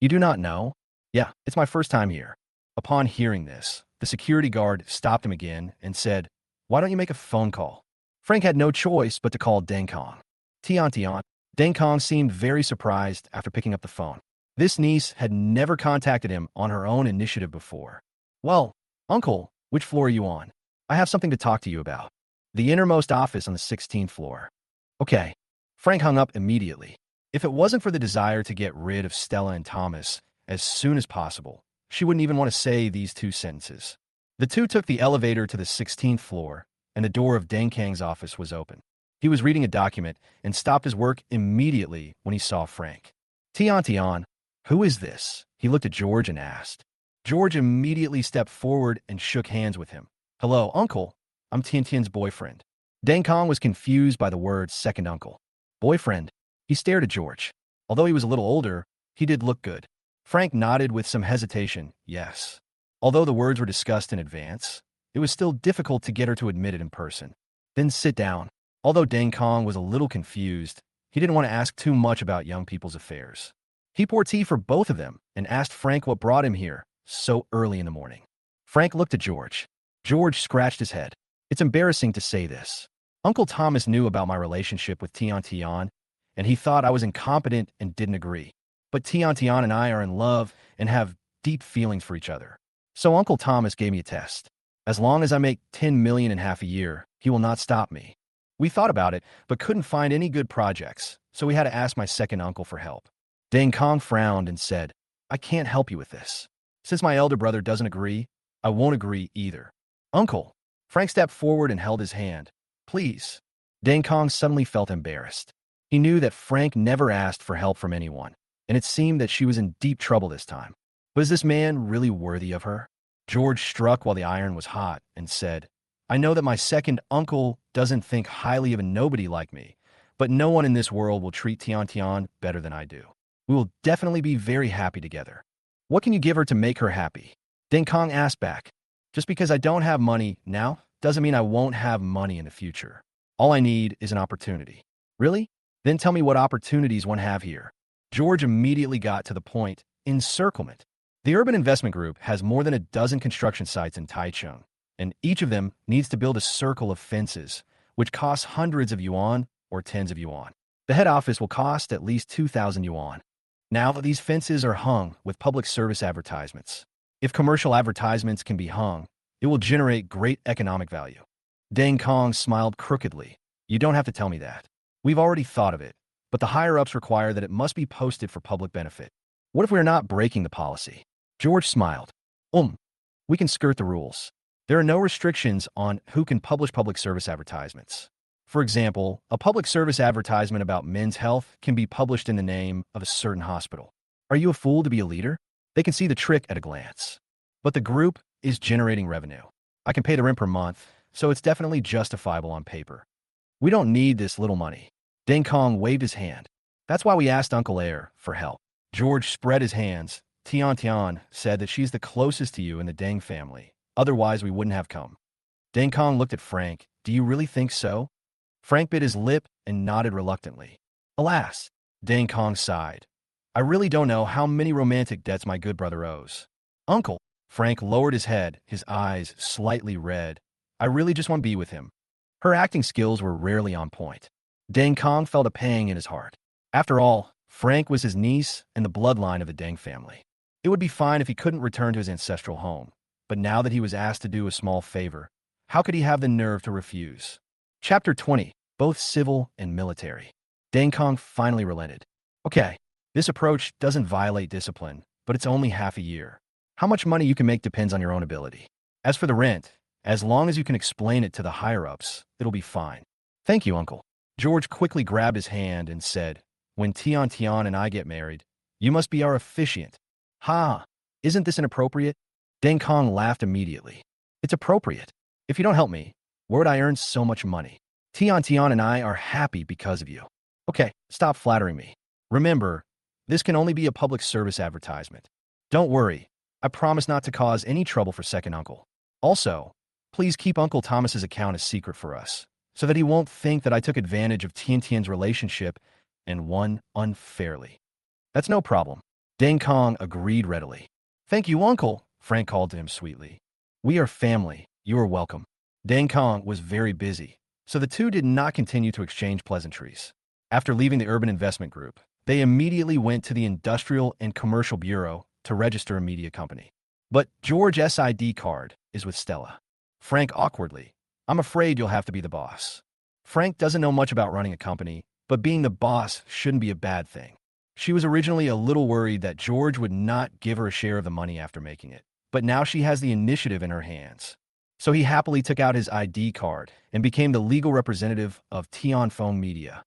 You do not know? Yeah, it's my first time here. Upon hearing this, the security guard stopped him again and said, Why don't you make a phone call? Frank had no choice but to call Deng Kong. Tian. Deng Kong seemed very surprised after picking up the phone. This niece had never contacted him on her own initiative before. Well, Uncle, which floor are you on? I have something to talk to you about. The innermost office on the 16th floor. Okay. Frank hung up immediately. If it wasn't for the desire to get rid of Stella and Thomas as soon as possible, she wouldn't even want to say these two sentences. The two took the elevator to the 16th floor, and the door of Deng Kang's office was open. He was reading a document and stopped his work immediately when he saw Frank. Tian, who is this? He looked at George and asked. George immediately stepped forward and shook hands with him. Hello, Uncle. I'm Tian's boyfriend. Deng Kong was confused by the word second uncle. Boyfriend? He stared at George. Although he was a little older, he did look good. Frank nodded with some hesitation, yes. Although the words were discussed in advance, it was still difficult to get her to admit it in person. Then sit down. Although Deng Kong was a little confused, he didn't want to ask too much about young people's affairs. He poured tea for both of them and asked Frank what brought him here so early in the morning. Frank looked at George. George scratched his head. It's embarrassing to say this. Uncle Thomas knew about my relationship with Tian, and he thought I was incompetent and didn't agree. But Tian and I are in love and have deep feelings for each other. So Uncle Thomas gave me a test. As long as I make 10 million in half a year, he will not stop me. We thought about it, but couldn't find any good projects, so we had to ask my second uncle for help. Deng Kong frowned and said, I can't help you with this. Since my elder brother doesn't agree, I won't agree either. Uncle. Frank stepped forward and held his hand. Please. Deng Kong suddenly felt embarrassed. He knew that Frank never asked for help from anyone, and it seemed that she was in deep trouble this time. Was this man really worthy of her? George struck while the iron was hot and said, I know that my second uncle doesn't think highly of a nobody like me, but no one in this world will treat Tian better than I do. We will definitely be very happy together. What can you give her to make her happy? Deng Kong asked back. Just because I don't have money now doesn't mean I won't have money in the future. All I need is an opportunity. Really? Then tell me what opportunities one have here. George immediately got to the point. Encirclement. The Urban Investment Group has more than a dozen construction sites in Taichung, and each of them needs to build a circle of fences, which costs hundreds of yuan or tens of yuan. The head office will cost at least 2,000 yuan. Now these fences are hung with public service advertisements. If commercial advertisements can be hung, it will generate great economic value. Deng Kong smiled crookedly. You don't have to tell me that. We've already thought of it, but the higher-ups require that it must be posted for public benefit. What if we're not breaking the policy? George smiled. We can skirt the rules. There are no restrictions on who can publish public service advertisements. For example, a public service advertisement about men's health can be published in the name of a certain hospital. Are you a fool to be a leader? They can see the trick at a glance. But the group is generating revenue. I can pay the rent per month, so it's definitely justifiable on paper. We don't need this little money. Deng Kong waved his hand. That's why we asked Uncle Air for help. George spread his hands. Tian Tian said that she's the closest to you in the Deng family. Otherwise, we wouldn't have come. Deng Kong looked at Frank. Do you really think so? Frank bit his lip and nodded reluctantly. Alas, Deng Kong sighed. I really don't know how many romantic debts my good brother owes. Uncle, Frank lowered his head, his eyes slightly red. I really just want to be with him. Her acting skills were rarely on point. Deng Kong felt a pang in his heart. After all, Frank was his niece and the bloodline of the Deng family. It would be fine if he couldn't return to his ancestral home, but now that he was asked to do a small favor, how could he have the nerve to refuse? Chapter 20, both civil and military. Deng Kong finally relented. Okay, this approach doesn't violate discipline, but it's only half a year. How much money you can make depends on your own ability. As for the rent, as long as you can explain it to the higher-ups, it'll be fine. Thank you, Uncle. George quickly grabbed his hand and said, when Tian Tian and I get married, you must be our officiant. Ha! Isn't this inappropriate? Deng Kong laughed immediately. It's appropriate. If you don't help me, where would I earn so much money? Tian Tian and I are happy because of you. Okay, stop flattering me. Remember, this can only be a public service advertisement. Don't worry, I promise not to cause any trouble for second uncle. Also, please keep Uncle Thomas's account a secret for us, so that he won't think that I took advantage of Tian Tian's relationship and won unfairly. That's no problem. Deng Kong agreed readily. Thank you, Uncle, Frank called to him sweetly. We are family. You are welcome. Deng Kong was very busy, so the two did not continue to exchange pleasantries. After leaving the Urban Investment Group, they immediately went to the Industrial and Commercial Bureau to register a media company. But George's ID card is with Stella. Frank awkwardly. I'm afraid you'll have to be the boss. Frank doesn't know much about running a company, but being the boss shouldn't be a bad thing. She was originally a little worried that George would not give her a share of the money after making it, but now she has the initiative in her hands. So he happily took out his ID card and became the legal representative of Tianfeng Media.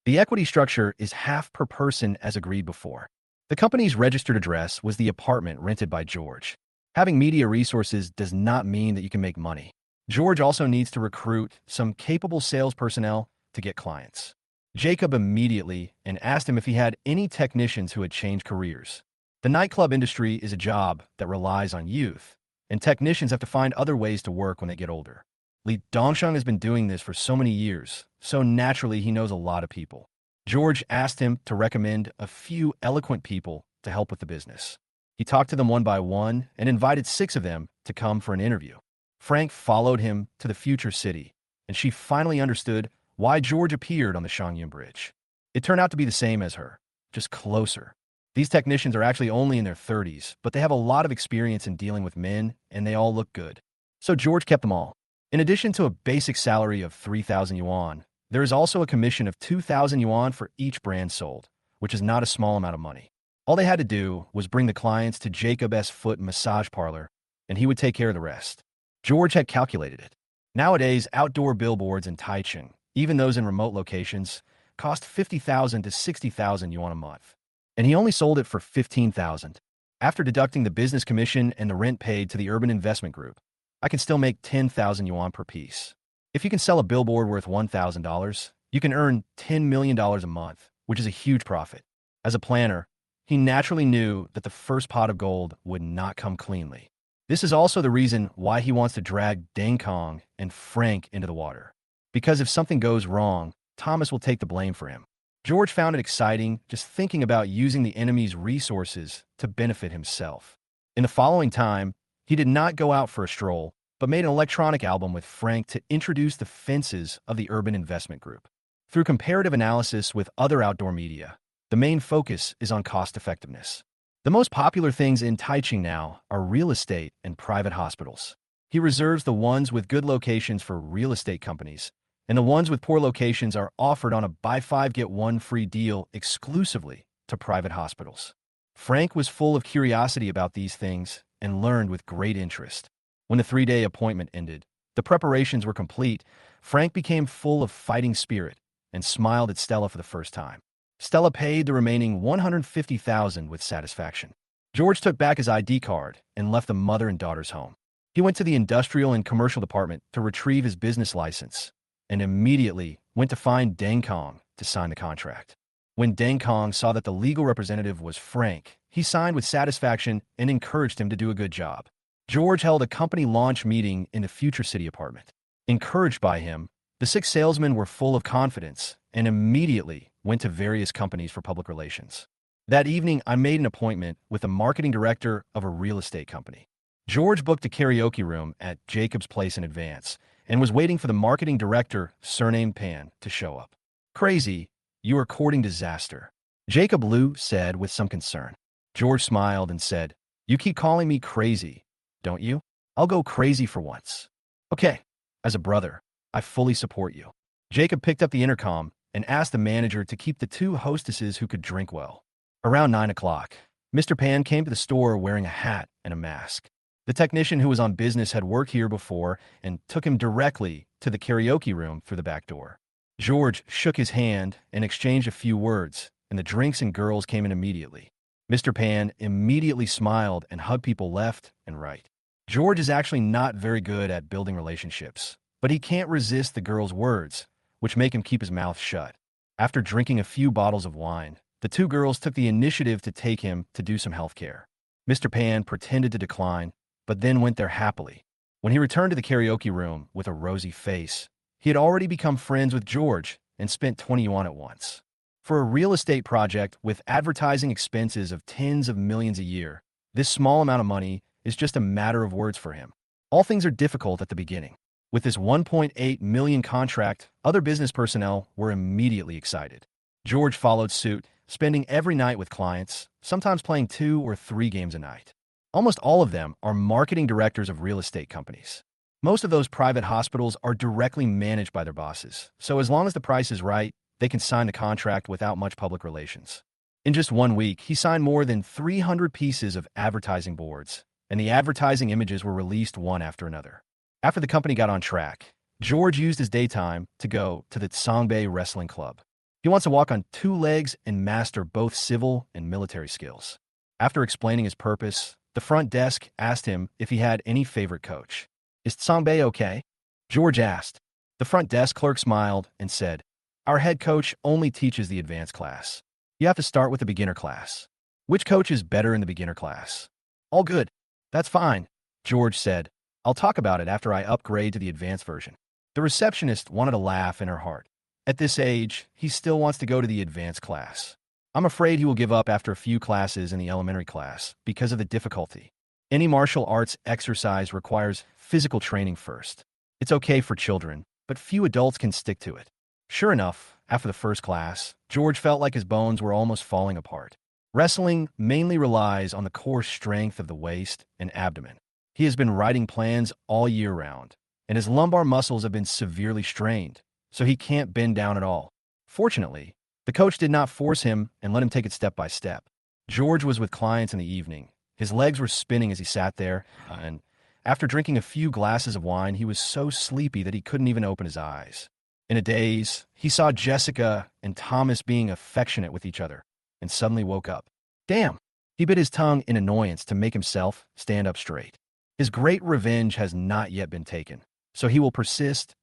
The equity structure is half per person as agreed before. The company's registered address was the apartment rented by George. Having media resources does not mean that you can make money. George also needs to recruit some capable sales personnel to get clients. Jacob immediately and asked him if he had any technicians who had changed careers. The nightclub industry is a job that relies on youth, and technicians have to find other ways to work when they get older. Li Dongsheng has been doing this for so many years, so naturally he knows a lot of people. George asked him to recommend a few eloquent people to help with the business. He talked to them one by one and invited 6 of them to come for an interview. Frank followed him to the future city, and she finally understood why George appeared on the Shangyun Bridge. It turned out to be the same as her, just closer. These technicians are actually only in their 30s, but they have a lot of experience in dealing with men, and they all look good. So George kept them all. In addition to a basic salary of 3,000 yuan, there is also a commission of 2,000 yuan for each brand sold, which is not a small amount of money. All they had to do was bring the clients to Jacob's Foot Massage Parlor, and he would take care of the rest. George had calculated it. Nowadays, outdoor billboards in Taichung, even those in remote locations, cost 50,000 to 60,000 yuan a month. And he only sold it for 15,000. After deducting the business commission and the rent paid to the Urban Investment Group, I can still make 10,000 yuan per piece. If you can sell a billboard worth $1,000, you can earn $10 million a month, which is a huge profit. As a planner, he naturally knew that the first pot of gold would not come cleanly. This is also the reason why he wants to drag Deng Kong and Frank into the water. Because if something goes wrong, Thomas will take the blame for him. George found it exciting just thinking about using the enemy's resources to benefit himself. In the following time, he did not go out for a stroll, but made an electronic album with Frank to introduce the fences of the Urban Investment Group. Through comparative analysis with other outdoor media, the main focus is on cost effectiveness. The most popular things in Taichung now are real estate and private hospitals. He reserves the ones with good locations for real estate companies and the ones with poor locations are offered on a buy 5 get 1 free deal exclusively to private hospitals. Frank was full of curiosity about these things and learned with great interest. When the 3-day appointment ended, the preparations were complete. Frank became full of fighting spirit and smiled at Stella for the first time. Stella paid the remaining $150,000 with satisfaction. George took back his ID card and left the mother and daughter's home. He went to the industrial and commercial department to retrieve his business license and immediately went to find Deng Kong to sign the contract. When Deng Kong saw that the legal representative was Frank, he signed with satisfaction and encouraged him to do a good job. George held a company launch meeting in the Future City apartment. Encouraged by him, the 6 salesmen were full of confidence and immediately went to various companies for public relations. That evening, I made an appointment with the marketing director of a real estate company. George booked a karaoke room at Jacob's place in advance and was waiting for the marketing director, surnamed Pan, to show up. Crazy, you are courting disaster, Jacob Liu said with some concern. George smiled and said, you keep calling me crazy, don't you? I'll go crazy for once. Okay, as a brother, I fully support you. Jacob picked up the intercom and asked the manager to keep the 2 hostesses who could drink well. Around 9 o'clock, Mr. Pan came to the store wearing a hat and a mask. The technician who was on business had worked here before and took him directly to the karaoke room through the back door. George shook his hand and exchanged a few words, and the drinks and girls came in immediately. Mr. Pan immediately smiled and hugged people left and right. George is actually not very good at building relationships, but he can't resist the girls' words, which make him keep his mouth shut. After drinking a few bottles of wine, the 2 girls took the initiative to take him to do some health care. Mr. Pan pretended to decline, but then went there happily. When he returned to the karaoke room with a rosy face, he had already become friends with George and spent 20 yuan at once. For a real estate project with advertising expenses of tens of millions a year, this small amount of money is just a matter of words for him. All things are difficult at the beginning. With this 1.8 million contract, other business personnel were immediately excited. George followed suit, spending every night with clients, sometimes playing 2 or 3 games a night. Almost all of them are marketing directors of real estate companies. Most of those private hospitals are directly managed by their bosses, so as long as the price is right, they can sign the contract without much public relations. In just 1 week, he signed more than 300 pieces of advertising boards, and the advertising images were released one after another. After the company got on track, George used his daytime to go to the Songbei Wrestling Club. He wants to walk on 2 legs and master both civil and military skills. After explaining his purpose, the front desk asked him if he had any favorite coach. Is Songbei okay? George asked. The front desk clerk smiled and said, our head coach only teaches the advanced class. You have to start with the beginner class. Which coach is better in the beginner class? All good. That's fine, George said. I'll talk about it after I upgrade to the advanced version. The receptionist wanted to laugh in her heart. At this age, he still wants to go to the advanced class. I'm afraid he will give up after a few classes in the elementary class because of the difficulty. Any martial arts exercise requires physical training first. It's okay for children, but few adults can stick to it. Sure enough, after the first class, George felt like his bones were almost falling apart. Wrestling mainly relies on the core strength of the waist and abdomen. He has been writing plans all year round, and his lumbar muscles have been severely strained, so he can't bend down at all. Fortunately, the coach did not force him and let him take it step by step. George was with clients in the evening. His legs were spinning as he sat there, and after drinking a few glasses of wine, he was so sleepy that he couldn't even open his eyes. In a daze, he saw Jessica and Thomas being affectionate with each other, and suddenly woke up. Damn! He bit his tongue in annoyance to make himself stand up straight. His great revenge has not yet been taken, so he will persist,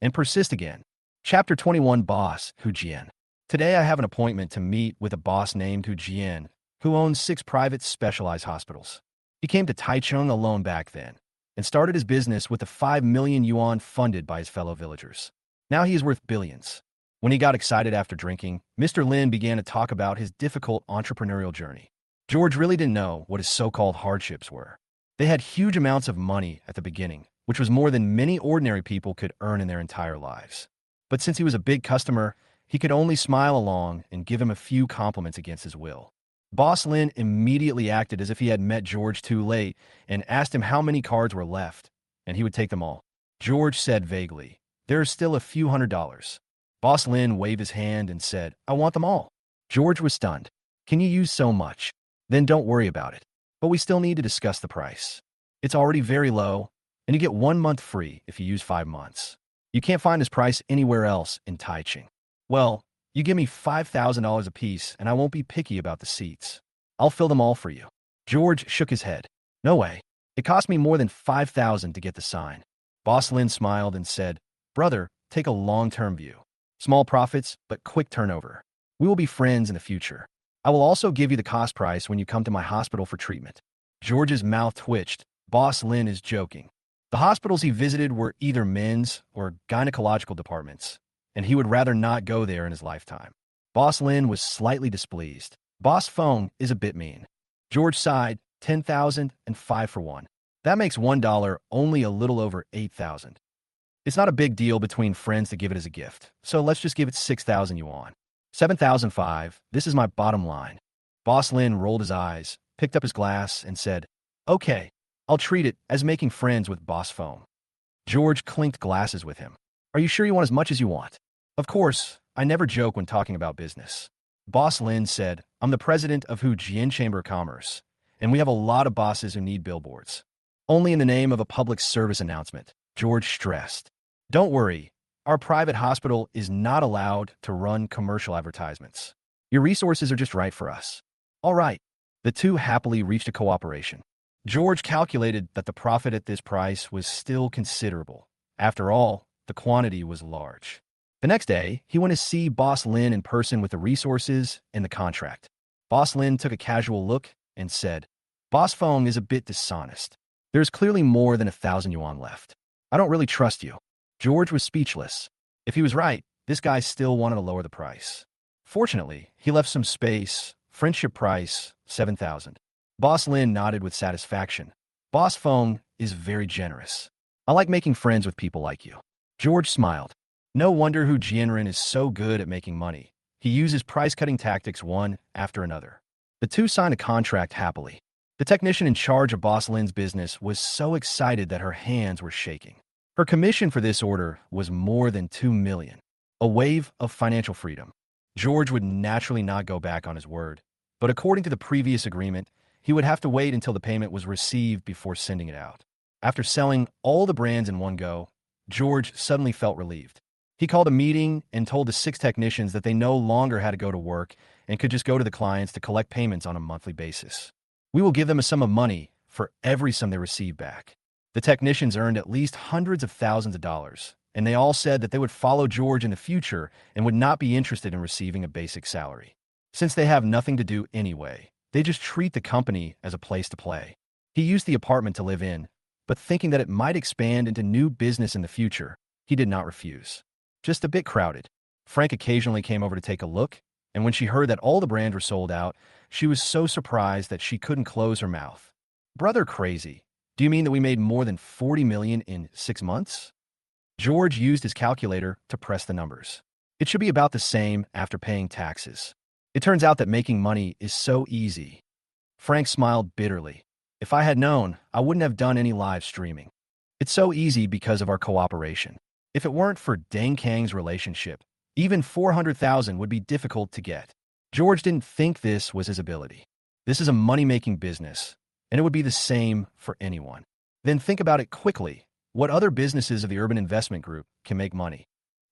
and persist again. Chapter 21 Boss Hu Jian. Today I have an appointment to meet with a boss named Hu Jian, who owns 6 private specialized hospitals. He came to Taichung alone back then, and started his business with the 5 million yuan funded by his fellow villagers. Now he is worth billions. When he got excited after drinking, Mr. Lin began to talk about his difficult entrepreneurial journey. George really didn't know what his so-called hardships were. They had huge amounts of money at the beginning, which was more than many ordinary people could earn in their entire lives. But since he was a big customer, he could only smile along and give him a few compliments against his will. Boss Lin immediately acted as if he had met George too late and asked him how many cards were left, and he would take them all. George said vaguely, There's still a few $100s. Boss Lin waved his hand and said, I want them all. George was stunned. Can you use so much? Then don't worry about it. But we still need to discuss the price. It's already very low, and you get 1 month free if you use 5 months. You can't find this price anywhere else in Taichung. Well, you give me $5,000 apiece, and I won't be picky about the seats. I'll fill them all for you. George shook his head. No way. It cost me more than $5,000 to get the sign. Boss Lin smiled and said, Brother, take a long-term view. Small profits, but quick turnover. We will be friends in the future. I will also give you the cost price when you come to my hospital for treatment. George's mouth twitched. Boss Lin is joking. The hospitals he visited were either men's or gynecological departments, and he would rather not go there in his lifetime. Boss Lin was slightly displeased. Boss Feng is a bit mean. George sighed, 10,000 and 5 for 1. That makes $1 only a little over 8,000. It's not a big deal between friends to give it as a gift, so let's just give it 6,000 yuan. 7,005, this is my bottom line. Boss Lin rolled his eyes, picked up his glass, and said, Okay, I'll treat it as making friends with Boss Feng. George clinked glasses with him. Are you sure you want as much as you want? Of course, I never joke when talking about business. Boss Lin said, I'm the president of Hujian Chamber of Commerce, and we have a lot of bosses who need billboards. Only in the name of a public service announcement, George stressed. Don't worry, our private hospital is not allowed to run commercial advertisements. Your resources are just right for us. All right. The two happily reached a cooperation. George calculated that the profit at this price was still considerable. After all, the quantity was large. The next day, he went to see Boss Lin in person with the resources and the contract. Boss Lin took a casual look and said, Boss Feng is a bit dishonest. There's clearly more than 1,000 yuan left. I don't really trust you. George was speechless. If he was right, this guy still wanted to lower the price. Fortunately, he left some space. Friendship price, 7,000. Boss Lin nodded with satisfaction. Boss Feng is very generous. I like making friends with people like you. George smiled. No wonder Hu Jianren is so good at making money. He uses price-cutting tactics one after another. The two signed a contract happily. The technician in charge of Boss Lin's business was so excited that her hands were shaking. Her commission for this order was more than 2 million. A wave of financial freedom. George would naturally not go back on his word, but according to the previous agreement, he would have to wait until the payment was received before sending it out. After selling all the brands in one go, George suddenly felt relieved. He called a meeting and told the 6 technicians that they no longer had to go to work and could just go to the clients to collect payments on a monthly basis. We will give them a sum of money for every sum they receive back. The technicians earned at least hundreds of thousands of dollars, and they all said that they would follow George in the future and would not be interested in receiving a basic salary. Since they have nothing to do anyway, they just treat the company as a place to play. He used the apartment to live in, but thinking that it might expand into new business in the future, he did not refuse. Just a bit crowded. Frank occasionally came over to take a look, and when she heard that all the brands were sold out, she was so surprised that she couldn't close her mouth. Brother crazy. Do you mean that we made more than 40 million in 6 months? George used his calculator to press the numbers. It should be about the same after paying taxes. It turns out that making money is so easy. Frank smiled bitterly. If I had known, I wouldn't have done any live streaming. It's so easy because of our cooperation. If it weren't for Deng Kang's relationship, even 400,000 would be difficult to get. George didn't think this was his ability. This is a money-making business, and it would be the same for anyone. Then think about it quickly. What other businesses of the Urban Investment Group can make money?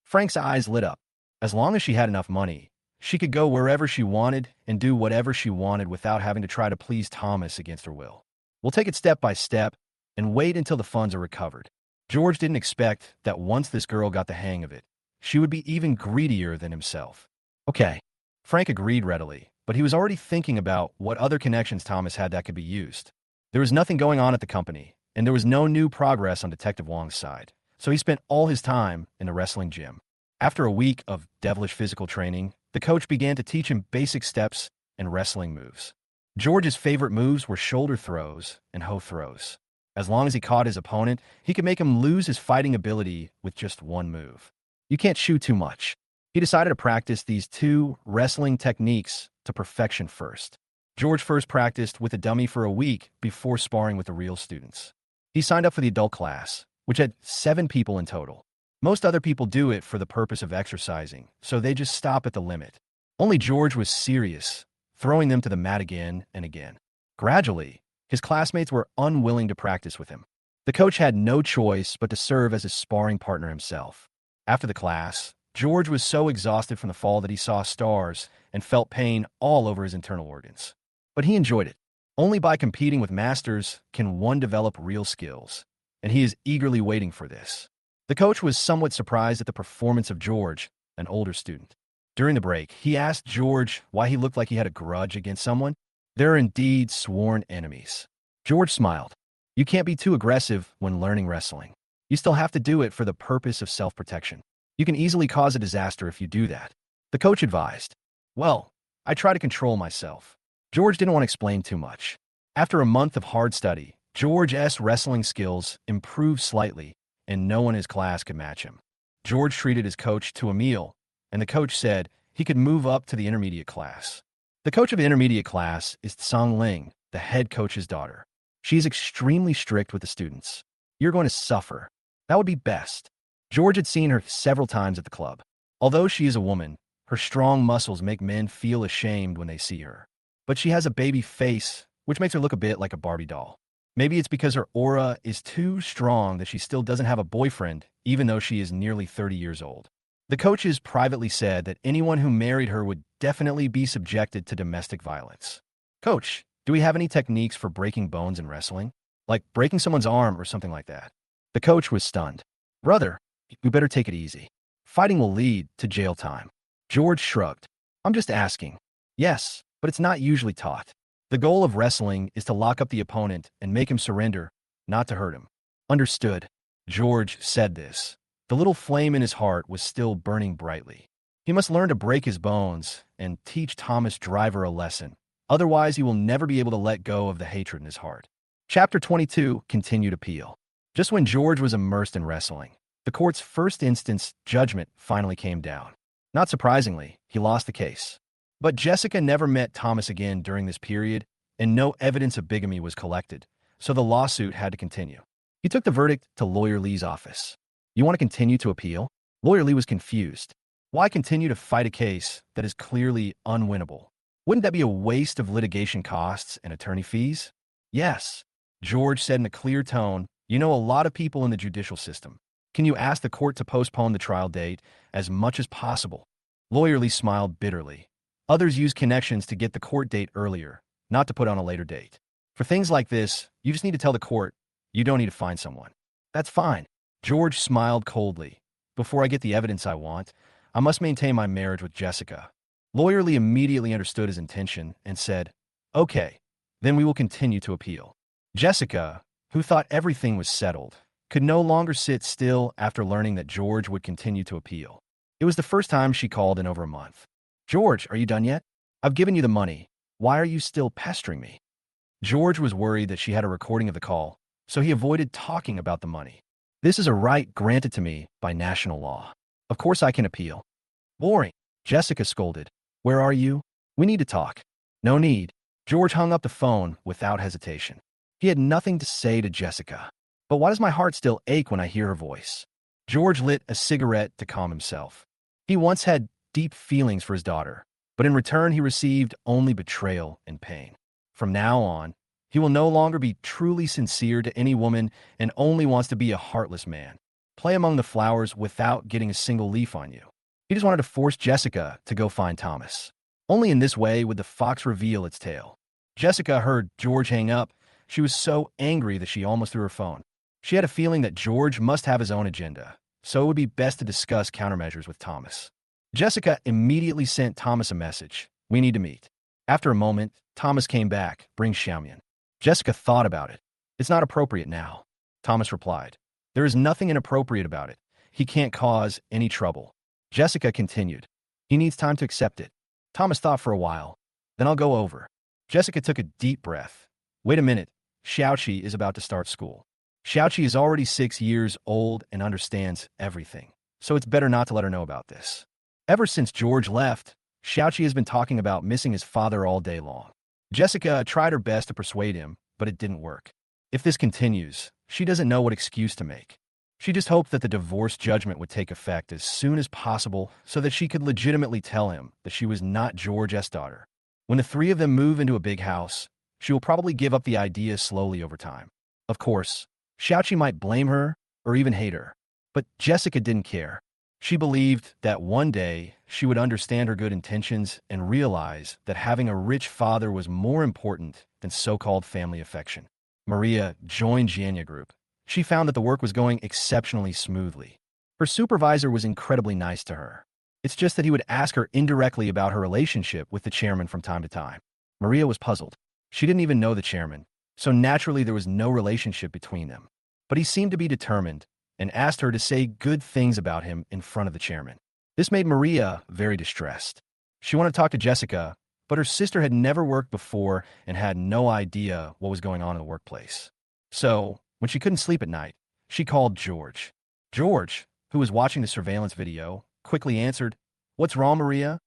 Frank's eyes lit up. As long as she had enough money, she could go wherever she wanted and do whatever she wanted without having to try to please Thomas against her will. We'll take it step by step and wait until the funds are recovered. George didn't expect that once this girl got the hang of it, she would be even greedier than himself. Okay. Frank agreed readily, but he was already thinking about what other connections Thomas had that could be used. There was nothing going on at the company, and there was no new progress on Detective Wong's side, so he spent all his time in the wrestling gym. After a week of devilish physical training, the coach began to teach him basic steps and wrestling moves. George's favorite moves were shoulder throws and hoe throws. As long as he caught his opponent, he could make him lose his fighting ability with just one move. You can't shoot too much. He decided to practice these 2 wrestling techniques to perfection first. George first practiced with a dummy for a week before sparring with the real students. He signed up for the adult class, which had 7 people in total. Most other people do it for the purpose of exercising, so they just stop at the limit. Only George was serious, throwing them to the mat again and again. Gradually, his classmates were unwilling to practice with him. The coach had no choice but to serve as his sparring partner himself. After the class, George was so exhausted from the fall that he saw stars and felt pain all over his internal organs. But he enjoyed it. Only by competing with masters can one develop real skills, and he is eagerly waiting for this. The coach was somewhat surprised at the performance of George, an older student. During the break, he asked George why he looked like he had a grudge against someone. There are indeed sworn enemies. George smiled. You can't be too aggressive when learning wrestling. You still have to do it for the purpose of self-protection. You can easily cause a disaster if you do that. The coach advised. Well, I try to control myself. George didn't want to explain too much. After a month of hard study, George's wrestling skills improved slightly, and no one in his class could match him. George treated his coach to a meal, and the coach said he could move up to the intermediate class. The coach of the intermediate class is Tsang Ling, the head coach's daughter. She is extremely strict with the students. You're going to suffer. That would be best. George had seen her several times at the club. Although she is a woman, her strong muscles make men feel ashamed when they see her. But she has a baby face, which makes her look a bit like a Barbie doll. Maybe it's because her aura is too strong that she still doesn't have a boyfriend, even though she is nearly 30 years old. The coaches privately said that anyone who married her would definitely be subjected to domestic violence. Coach, do we have any techniques for breaking bones in wrestling? Like breaking someone's arm or something like that? The coach was stunned. Brother, you better take it easy. Fighting will lead to jail time. George shrugged. I'm just asking. Yes, but it's not usually taught. The goal of wrestling is to lock up the opponent and make him surrender, not to hurt him. Understood. George said this. The little flame in his heart was still burning brightly. He must learn to break his bones and teach Thomas Driver a lesson. Otherwise, he will never be able to let go of the hatred in his heart. Chapter 22, Continued Appeal. Just when George was immersed in wrestling, the court's first instance judgment finally came down. Not surprisingly, he lost the case. But Jessica never met Thomas again during this period, and no evidence of bigamy was collected, so the lawsuit had to continue. He took the verdict to Lawyer Lee's office. You want to continue to appeal? Lawyer Lee was confused. Why continue to fight a case that is clearly unwinnable? Wouldn't that be a waste of litigation costs and attorney fees? Yes, George said in a clear tone. You know a lot of people in the judicial system. Can you ask the court to postpone the trial date as much as possible? Lawyer Lee smiled bitterly. Others use connections to get the court date earlier, not to put on a later date. For things like this, you just need to tell the court you don't need to find someone. That's fine. George smiled coldly. Before I get the evidence I want, I must maintain my marriage with Jessica. Lawyer Lee immediately understood his intention and said, Okay, then we will continue to appeal. Jessica, who thought everything was settled, could no longer sit still after learning that George would continue to appeal. It was the first time she called in over a month. George, are you done yet? I've given you the money. Why are you still pestering me? George was worried that she had a recording of the call, so he avoided talking about the money. This is a right granted to me by national law. Of course I can appeal. Boring. Jessica scolded. Where are you? We need to talk. No need. George hung up the phone without hesitation. He had nothing to say to Jessica. But why does my heart still ache when I hear her voice? George lit a cigarette to calm himself. He once had deep feelings for his daughter, but in return he received only betrayal and pain. From now on, he will no longer be truly sincere to any woman and only wants to be a heartless man. Play among the flowers without getting a single leaf on you. He just wanted to force Jessica to go find Thomas. Only in this way would the fox reveal its tail. Jessica heard George hang up. She was so angry that she almost threw her phone. She had a feeling that George must have his own agenda, so it would be best to discuss countermeasures with Thomas. Jessica immediately sent Thomas a message. We need to meet. After a moment, Thomas came back, bring Xiaomian. Jessica thought about it. It's not appropriate now. Thomas replied. There is nothing inappropriate about it. He can't cause any trouble. Jessica continued. He needs time to accept it. Thomas thought for a while. Then I'll go over. Jessica took a deep breath. Wait a minute. Xiaoqi is about to start school. Xiaoqi is already 6 years old and understands everything, so it's better not to let her know about this. Ever since George left, Xiaoqi has been talking about missing his father all day long. Jessica tried her best to persuade him, but it didn't work. If this continues, she doesn't know what excuse to make. She just hoped that the divorce judgment would take effect as soon as possible so that she could legitimately tell him that she was not George's daughter. When the three of them move into a big house, she will probably give up the idea slowly over time. Of course, Xiaoqi might blame her or even hate her, but Jessica didn't care. She believed that one day she would understand her good intentions and realize that having a rich father was more important than so-called family affection. Maria joined Jianya Group. She found that the work was going exceptionally smoothly. Her supervisor was incredibly nice to her. It's just that he would ask her indirectly about her relationship with the chairman from time to time. Maria was puzzled. She didn't even know the chairman, so naturally there was no relationship between them. But he seemed to be determined and asked her to say good things about him in front of the chairman. This made Maria very distressed. She wanted to talk to Jessica, but her sister had never worked before and had no idea what was going on in the workplace. So, when she couldn't sleep at night, she called George. George, who was watching the surveillance video, quickly answered, "What's wrong, Maria?"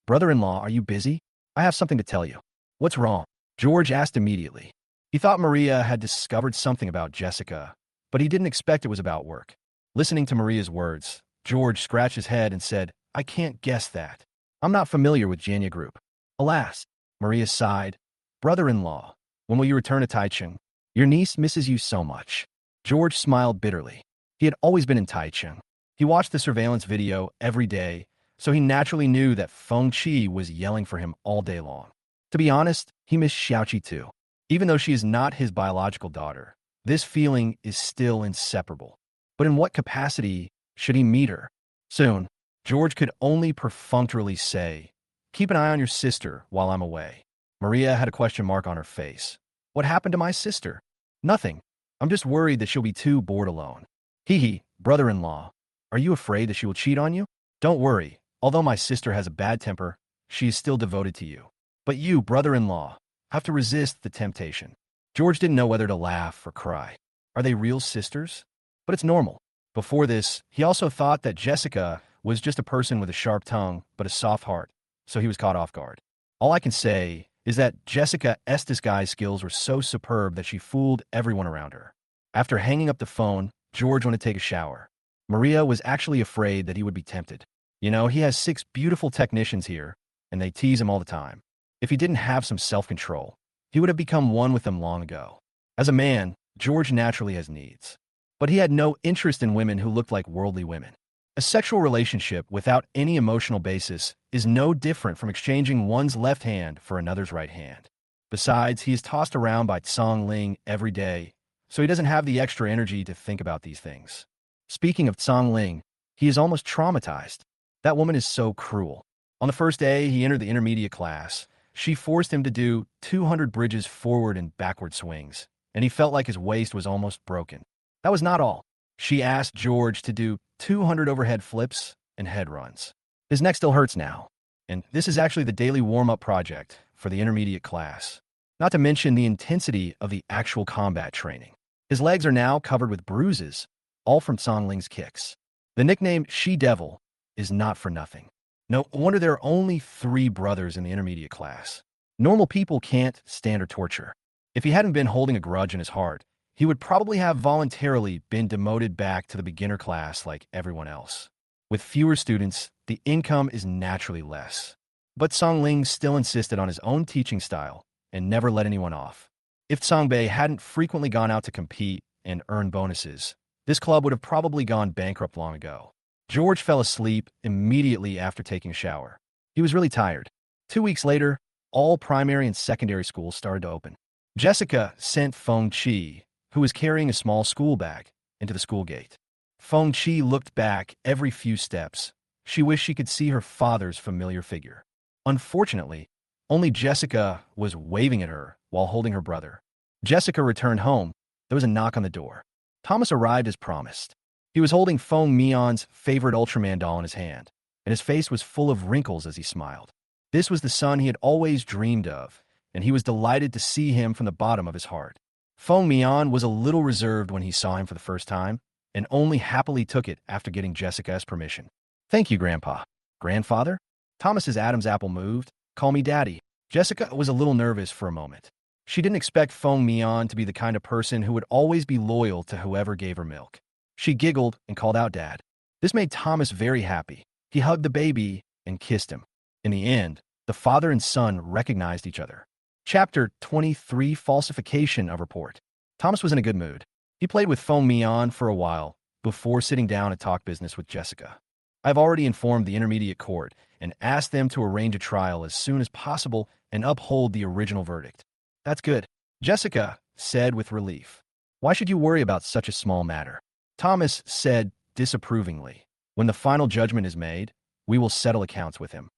"Brother-in-law, are you busy? I have something to tell you." "What's wrong?" George asked immediately. He thought Maria had discovered something about Jessica, but he didn't expect it was about work. Listening to Maria's words, George scratched his head and said, "I can't guess that. I'm not familiar with Jianya Group." "Alas," Maria sighed. "Brother-in-law, when will you return to Taichung? Your niece misses you so much." George smiled bitterly. He had always been in Taichung. He watched the surveillance video every day, so he naturally knew that Feng Qi was yelling for him all day long. To be honest, he missed Xiaoqi too. Even though she is not his biological daughter, this feeling is still inseparable. But in what capacity should he meet her? Soon, George could only perfunctorily say, "Keep an eye on your sister while I'm away." Maria had a question mark on her face. "What happened to my sister?" "Nothing. I'm just worried that she'll be too bored alone." "Hee hee, brother-in-law. Are you afraid that she will cheat on you?" "Don't worry. Although my sister has a bad temper, she is still devoted to you. But you, brother-in-law, have to resist the temptation." George didn't know whether to laugh or cry. Are they real sisters? But it's normal. Before this, he also thought that Jessica was just a person with a sharp tongue but a soft heart, so he was caught off guard. All I can say is that Jessica's disguise skills were so superb that she fooled everyone around her. After hanging up the phone, George went to take a shower. Maria was actually afraid that he would be tempted. You know, he has 6 beautiful technicians here, and they tease him all the time. If he didn't have some self-control, he would have become one with them long ago. As a man, George naturally has needs. But he had no interest in women who looked like worldly women. A sexual relationship without any emotional basis is no different from exchanging one's left hand for another's right hand. Besides, he is tossed around by Tsang Ling every day, so he doesn't have the extra energy to think about these things. Speaking of Tsang Ling, he is almost traumatized. That woman is so cruel. On the first day he entered the intermediate class, she forced him to do 200 bridges forward and backward swings, and he felt like his waist was almost broken. That was not all. She asked George to do 200 overhead flips and head runs. His neck still hurts now, and this is actually the daily warm-up project for the intermediate class, not to mention the intensity of the actual combat training. His legs are now covered with bruises, all from Tsang Ling's kicks. The nickname She-Devil is not for nothing. No wonder there are only 3 brothers in the intermediate class. Normal people can't stand her torture. If he hadn't been holding a grudge in his heart, he would probably have voluntarily been demoted back to the beginner class like everyone else. With fewer students, the income is naturally less. But Tsang Ling still insisted on his own teaching style and never let anyone off. If Tsang Bei hadn't frequently gone out to compete and earn bonuses, this club would have probably gone bankrupt long ago. George fell asleep immediately after taking a shower. He was really tired. 2 weeks later, all primary and secondary schools started to open. Jessica sent Feng Qi, who was carrying a small school bag, into the school gate. Feng Qi looked back every few steps. She wished she could see her father's familiar figure. Unfortunately, only Jessica was waving at her while holding her brother. Jessica returned home. There was a knock on the door. Thomas arrived as promised. He was holding Feng Mion's favorite Ultraman doll in his hand, and his face was full of wrinkles as he smiled. This was the son he had always dreamed of, and he was delighted to see him from the bottom of his heart. Feng Mion was a little reserved when he saw him for the first time, and only happily took it after getting Jessica's permission. "Thank you, Grandpa." "Grandfather?" Thomas's Adam's apple moved. "Call me Daddy." Jessica was a little nervous for a moment. She didn't expect Feng Mion to be the kind of person who would always be loyal to whoever gave her milk. She giggled and called out Dad. This made Thomas very happy. He hugged the baby and kissed him. In the end, the father and son recognized each other. Chapter 23, Falsification of Report. Thomas was in a good mood. He played with Feng Mian for a while before sitting down to talk business with Jessica. I've already informed the intermediate court and asked them to arrange a trial as soon as possible and uphold the original verdict. That's good, Jessica said with relief. Why should you worry about such a small matter? Thomas said disapprovingly. When the final judgment is made, we will settle accounts with him.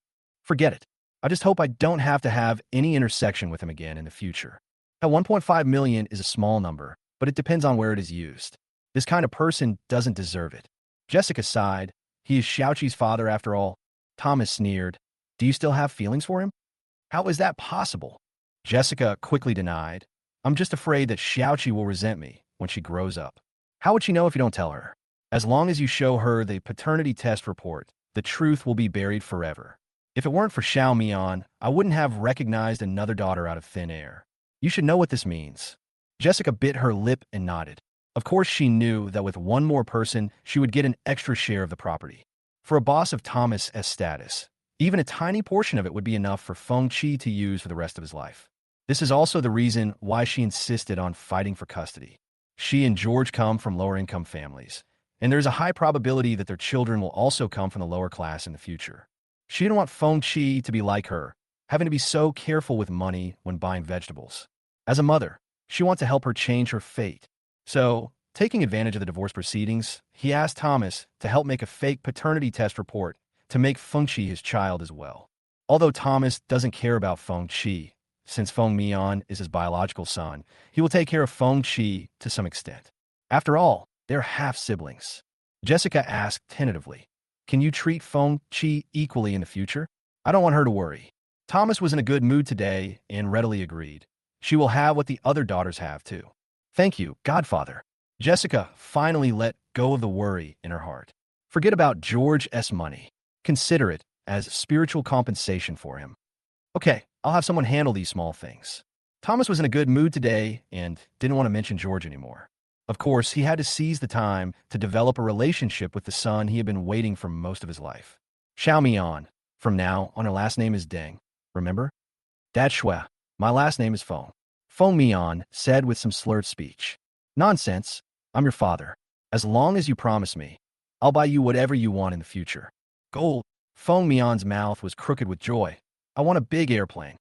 Forget it. I just hope I don't have to have any intersection with him again in the future. Now, 1.5 million is a small number, but it depends on where it is used. This kind of person doesn't deserve it. Jessica sighed. He is Xiaoqi's father after all. Thomas sneered. Do you still have feelings for him? How is that possible? Jessica quickly denied. I'm just afraid that Xiaoqi will resent me when she grows up. How would she know if you don't tell her? As long as you show her the paternity test report, the truth will be buried forever. If it weren't for Xiao Mian, I wouldn't have recognized another daughter out of thin air. You should know what this means. Jessica bit her lip and nodded. Of course, she knew that with one more person, she would get an extra share of the property. For a boss of Thomas' status, even a tiny portion of it would be enough for Feng Qi to use for the rest of his life. This is also the reason why she insisted on fighting for custody. She and George come from lower-income families, and there's a high probability that their children will also come from the lower class in the future. She didn't want Feng Qi to be like her, having to be so careful with money when buying vegetables. As a mother, she wants to help her change her fate. So, taking advantage of the divorce proceedings, he asked Thomas to help make a fake paternity test report to make Feng Qi his child as well. Although Thomas doesn't care about Feng Qi, since Feng Mian is his biological son, he will take care of Feng Qi to some extent. After all, they're half-siblings. Jessica asked tentatively, can you treat Feng Qi equally in the future? I don't want her to worry. Thomas was in a good mood today and readily agreed. She will have what the other daughters have, too. Thank you, Godfather. Jessica finally let go of the worry in her heart. Forget about George's money. Consider it as spiritual compensation for him. Okay, I'll have someone handle these small things. Thomas was in a good mood today and didn't want to mention George anymore. Of course, he had to seize the time to develop a relationship with the son he had been waiting for most of his life. Xiao Mian. From now on, her last name is Deng. Remember? Dad Shui. My last name is Feng. Feng Mian said with some slurred speech. Nonsense. I'm your father. As long as you promise me, I'll buy you whatever you want in the future. Gold. Feng Mian's mouth was crooked with joy. I want a big airplane.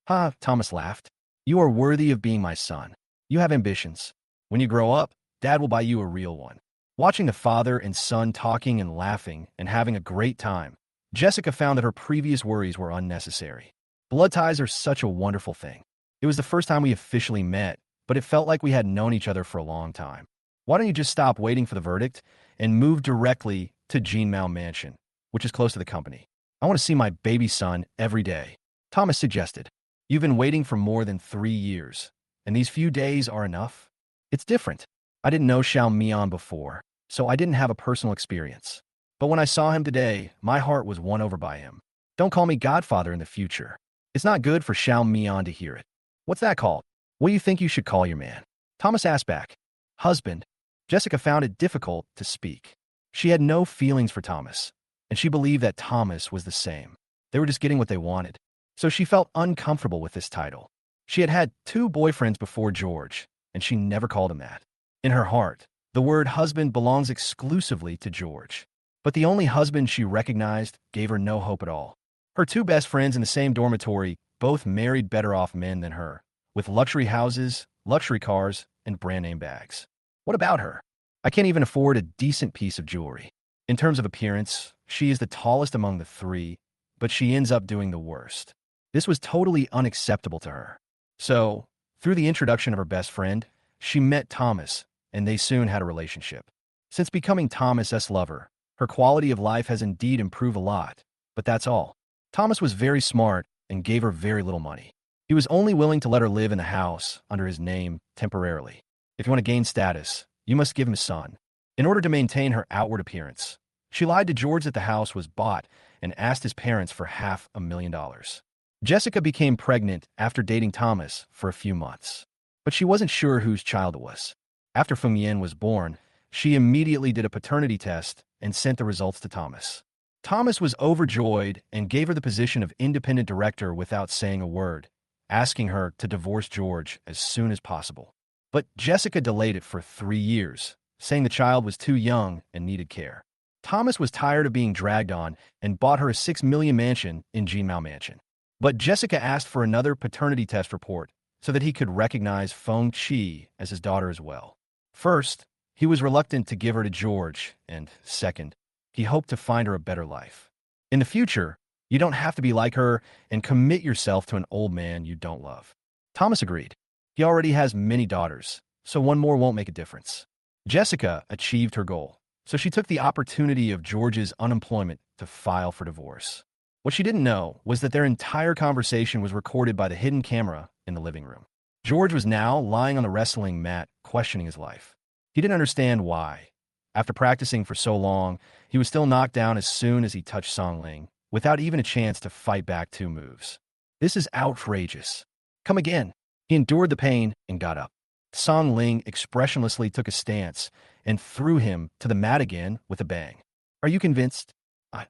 Ha, Thomas laughed. You are worthy of being my son. You have ambitions. When you grow up, Dad will buy you a real one. Watching the father and son talking and laughing and having a great time, Jessica found that her previous worries were unnecessary. Blood ties are such a wonderful thing. It was the first time we officially met, but it felt like we had known each other for a long time. Why don't you just stop waiting for the verdict and move directly to Jinmao Mansion, which is close to the company? I want to see my baby son every day. Thomas suggested. You've been waiting for more than 3 years, and these few days are enough? It's different. I didn't know Xiao Mian before, so I didn't have a personal experience. But when I saw him today, my heart was won over by him. Don't call me Godfather in the future. It's not good for Xiao Mian to hear it. What's that called? What do you think you should call your man? Thomas asked back. Husband. Jessica found it difficult to speak. She had no feelings for Thomas, and she believed that Thomas was the same. They were just getting what they wanted. So she felt uncomfortable with this title. She had had 2 boyfriends before George, and she never called him that. In her heart, the word husband belongs exclusively to George. But the only husband she recognized gave her no hope at all. Her 2 best friends in the same dormitory both married better-off men than her, with luxury houses, luxury cars, and brand-name bags. What about her? I can't even afford a decent piece of jewelry. In terms of appearance, she is the tallest among the 3, but she ends up doing the worst. This was totally unacceptable to her. So, through the introduction of her best friend, she met Thomas, and they soon had a relationship. Since becoming Thomas's lover, her quality of life has indeed improved a lot, but that's all. Thomas was very smart and gave her very little money. He was only willing to let her live in the house under his name temporarily. If you want to gain status, you must give him a son. In order to maintain her outward appearance, she lied to George that the house was bought and asked his parents for $500,000. Jessica became pregnant after dating Thomas for a few months, but she wasn't sure whose child it was. After Feng Yan was born, she immediately did a paternity test and sent the results to Thomas. Thomas was overjoyed and gave her the position of independent director without saying a word, asking her to divorce George as soon as possible. But Jessica delayed it for 3 years, saying the child was too young and needed care. Thomas was tired of being dragged on and bought her a $6 million mansion in Jinmao Mansion. But Jessica asked for another paternity test report so that he could recognize Feng Qi as his daughter as well. First, he was reluctant to give her to George, and second, he hoped to find her a better life. In the future, you don't have to be like her and commit yourself to an old man you don't love. Thomas agreed. He already has many daughters, so one more won't make a difference. Jessica achieved her goal, so she took the opportunity of George's unemployment to file for divorce. What she didn't know was that their entire conversation was recorded by the hidden camera in the living room. George was now lying on the wrestling mat, questioning his life. He didn't understand why. After practicing for so long, he was still knocked down as soon as he touched Song Ling, without even a chance to fight back 2 moves. This is outrageous. Come again. He endured the pain and got up. Song Ling expressionlessly took a stance and threw him to the mat again with a bang. Are you convinced?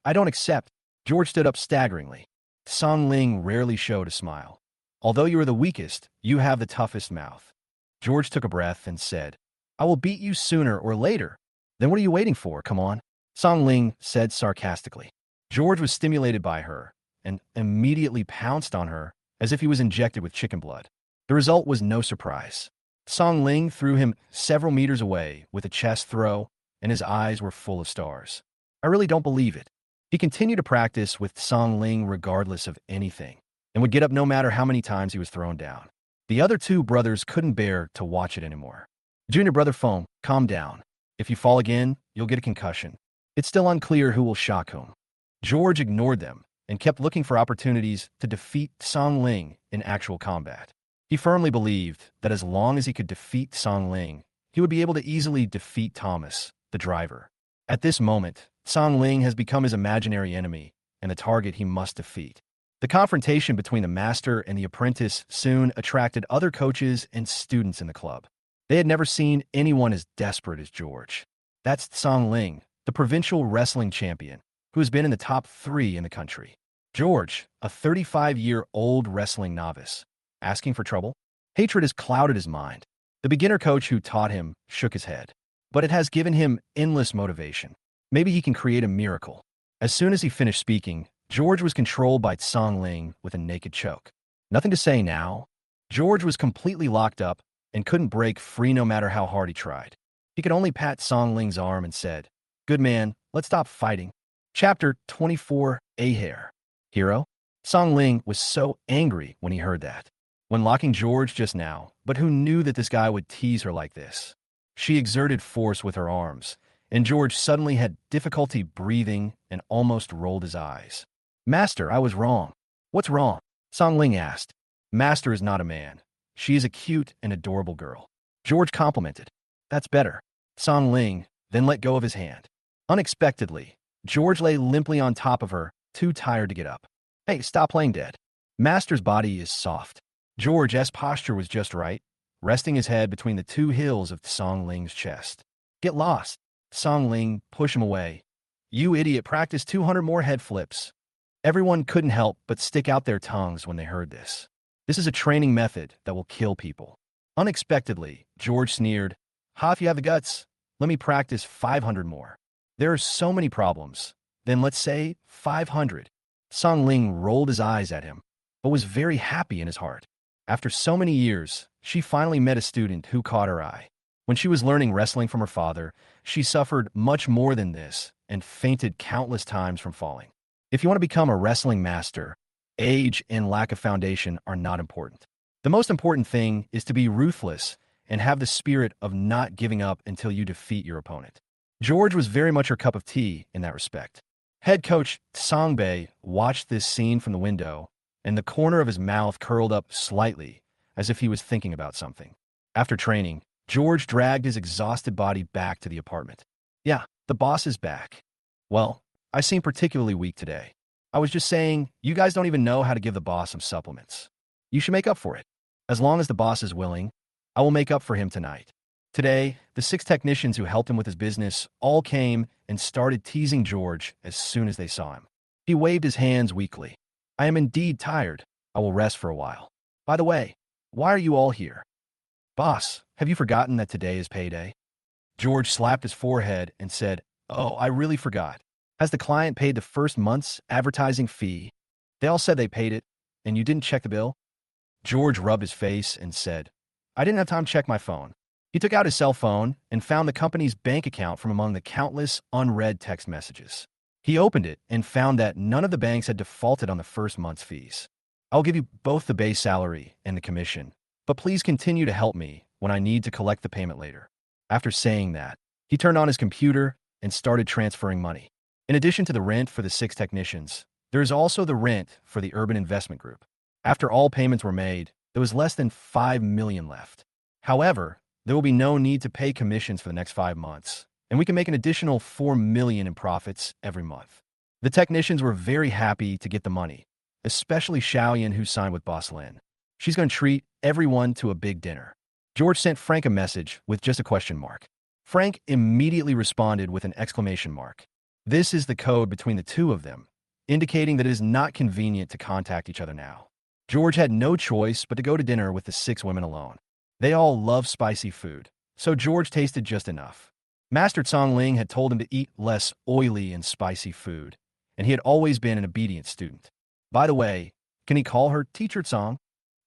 I don't accept. George stood up staggeringly. Song Ling rarely showed a smile. Although you are the weakest, you have the toughest mouth. George took a breath and said, I will beat you sooner or later. Then what are you waiting for? Come on. Song Ling said sarcastically. George was stimulated by her and immediately pounced on her as if he was injected with chicken blood. The result was no surprise. Song Ling threw him several meters away with a chest throw, and his eyes were full of stars. I really don't believe it. He continued to practice with Song Ling regardless of anything, and would get up no matter how many times he was thrown down. The other 2 brothers couldn't bear to watch it anymore. Junior brother Feng, calm down. If you fall again, you'll get a concussion. It's still unclear who will shock whom. George ignored them and kept looking for opportunities to defeat Song Ling in actual combat. He firmly believed that as long as he could defeat Song Ling, he would be able to easily defeat Thomas, the driver. At this moment, Song Ling has become his imaginary enemy and the target he must defeat. The confrontation between the master and the apprentice soon attracted other coaches and students in the club. They had never seen anyone as desperate as George. That's Song Ling, the provincial wrestling champion, who has been in the top 3 in the country. George, a 35-year-old wrestling novice, asking for trouble? Hatred has clouded his mind. The beginner coach who taught him shook his head. But it has given him endless motivation. Maybe he can create a miracle. As soon as he finished speaking, George was controlled by Song Ling with a naked choke. Nothing to say now. George was completely locked up and couldn't break free no matter how hard he tried. He could only pat Song Ling's arm and said, Good man, let's stop fighting. Chapter 24, A Hair. Hero? Song Ling was so angry when he heard that. When locking George just now, but who knew that this guy would tease her like this? She exerted force with her arms, and George suddenly had difficulty breathing and almost rolled his eyes. Master, I was wrong. What's wrong? Song Ling asked. Master is not a man. She is a cute and adorable girl. George complimented. That's better. Song Ling then let go of his hand. Unexpectedly, George lay limply on top of her, too tired to get up. Hey, stop playing dead. Master's body is soft. George's posture was just right, resting his head between the 2 hills of Song Ling's chest. Get lost. Song Ling pushed him away. You idiot, practice 200 more head flips. Everyone couldn't help but stick out their tongues when they heard this. This is a training method that will kill people. Unexpectedly, George sneered. Ha, if you have the guts, let me practice 500 more. There are so many problems. Then let's say 500. Song Ling rolled his eyes at him, but was very happy in his heart. After so many years, she finally met a student who caught her eye. When she was learning wrestling from her father, she suffered much more than this and fainted countless times from falling. If you want to become a wrestling master, age and lack of foundation are not important. The most important thing is to be ruthless and have the spirit of not giving up until you defeat your opponent. George was very much her cup of tea in that respect. Head coach Song Bei watched this scene from the window, and the corner of his mouth curled up slightly, as if he was thinking about something. After training, George dragged his exhausted body back to the apartment. Yeah, the boss is back. Well, I seem particularly weak today. I was just saying, you guys don't even know how to give the boss some supplements. You should make up for it. As long as the boss is willing, I will make up for him tonight. Today, the 6 technicians who helped him with his business all came and started teasing George as soon as they saw him. He waved his hands weakly. I am indeed tired. I will rest for a while. By the way, why are you all here? Boss, have you forgotten that today is payday? George slapped his forehead and said, Oh, I really forgot. Has the client paid the first month's advertising fee? They all said they paid it, and you didn't check the bill? George rubbed his face and said, I didn't have time to check my phone. He took out his cell phone and found the company's bank account from among the countless unread text messages. He opened it and found that none of the banks had defaulted on the first month's fees. I'll give you both the base salary and the commission, but please continue to help me when I need to collect the payment later. After saying that, he turned on his computer and started transferring money. In addition to the rent for the 6 technicians, there is also the rent for the urban investment group. After all payments were made, there was less than $5 million left. However, there will be no need to pay commissions for the next 5 months, and we can make an additional $4 million in profits every month. The technicians were very happy to get the money, especially Xiaoyan, who signed with Boss Lin. She's going to treat everyone to a big dinner. George sent Frank a message with just a question mark. Frank immediately responded with an exclamation mark. This is the code between the two of them, indicating that it is not convenient to contact each other now. George had no choice but to go to dinner with the 6 women alone. They all love spicy food, so George tasted just enough. Master Ling had told him to eat less oily and spicy food, and he had always been an obedient student. By the way, can he call her Teacher Tsang?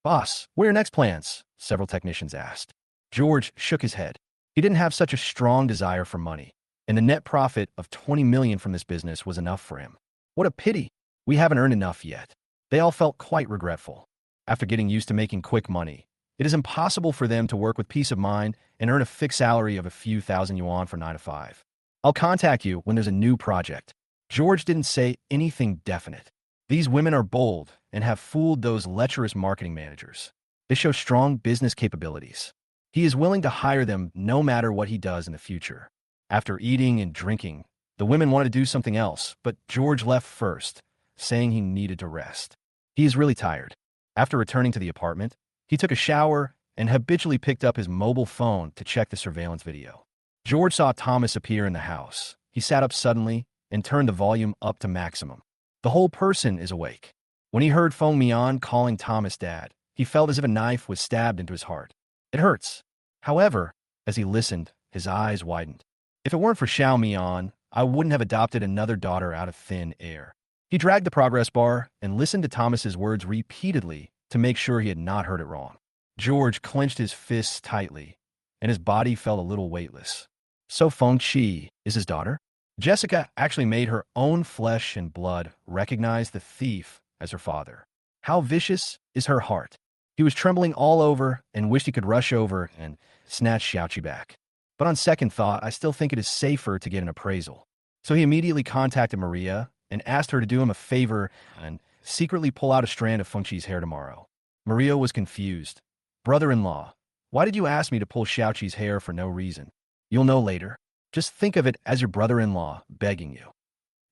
Boss, what are your next plans? Several technicians asked. George shook his head. He didn't have such a strong desire for money, and the net profit of $20 million from this business was enough for him. What a pity. We haven't earned enough yet. They all felt quite regretful. After getting used to making quick money, it is impossible for them to work with peace of mind and earn a fixed salary of a few thousand yuan for 9 to 5. I'll contact you when there's a new project. George didn't say anything definite. These women are bold and have fooled those lecherous marketing managers. They show strong business capabilities. He is willing to hire them no matter what he does in the future. After eating and drinking, the women wanted to do something else, but George left first, saying he needed to rest. He is really tired. After returning to the apartment, he took a shower and habitually picked up his mobile phone to check the surveillance video. George saw Thomas appear in the house. He sat up suddenly and turned the volume up to maximum. The whole person is awake. When he heard Feng Mian calling Thomas dad, he felt as if a knife was stabbed into his heart. It hurts. However, as he listened, his eyes widened. If it weren't for Xiao Mian, I wouldn't have adopted another daughter out of thin air. He dragged the progress bar and listened to Thomas's words repeatedly to make sure he had not heard it wrong. George clenched his fists tightly, and his body felt a little weightless. So Feng Qi is his daughter? Jessica actually made her own flesh and blood recognize the thief as her father. How vicious is her heart? He was trembling all over and wished he could rush over and snatch Xiaoqi back. But on second thought, I still think it is safer to get an appraisal. So he immediately contacted Maria and asked her to do him a favor and secretly pull out a strand of Feng Qi's hair tomorrow. Maria was confused. Brother-in-law, why did you ask me to pull Xiaoqi's hair for no reason? You'll know later. Just think of it as your brother-in-law begging you.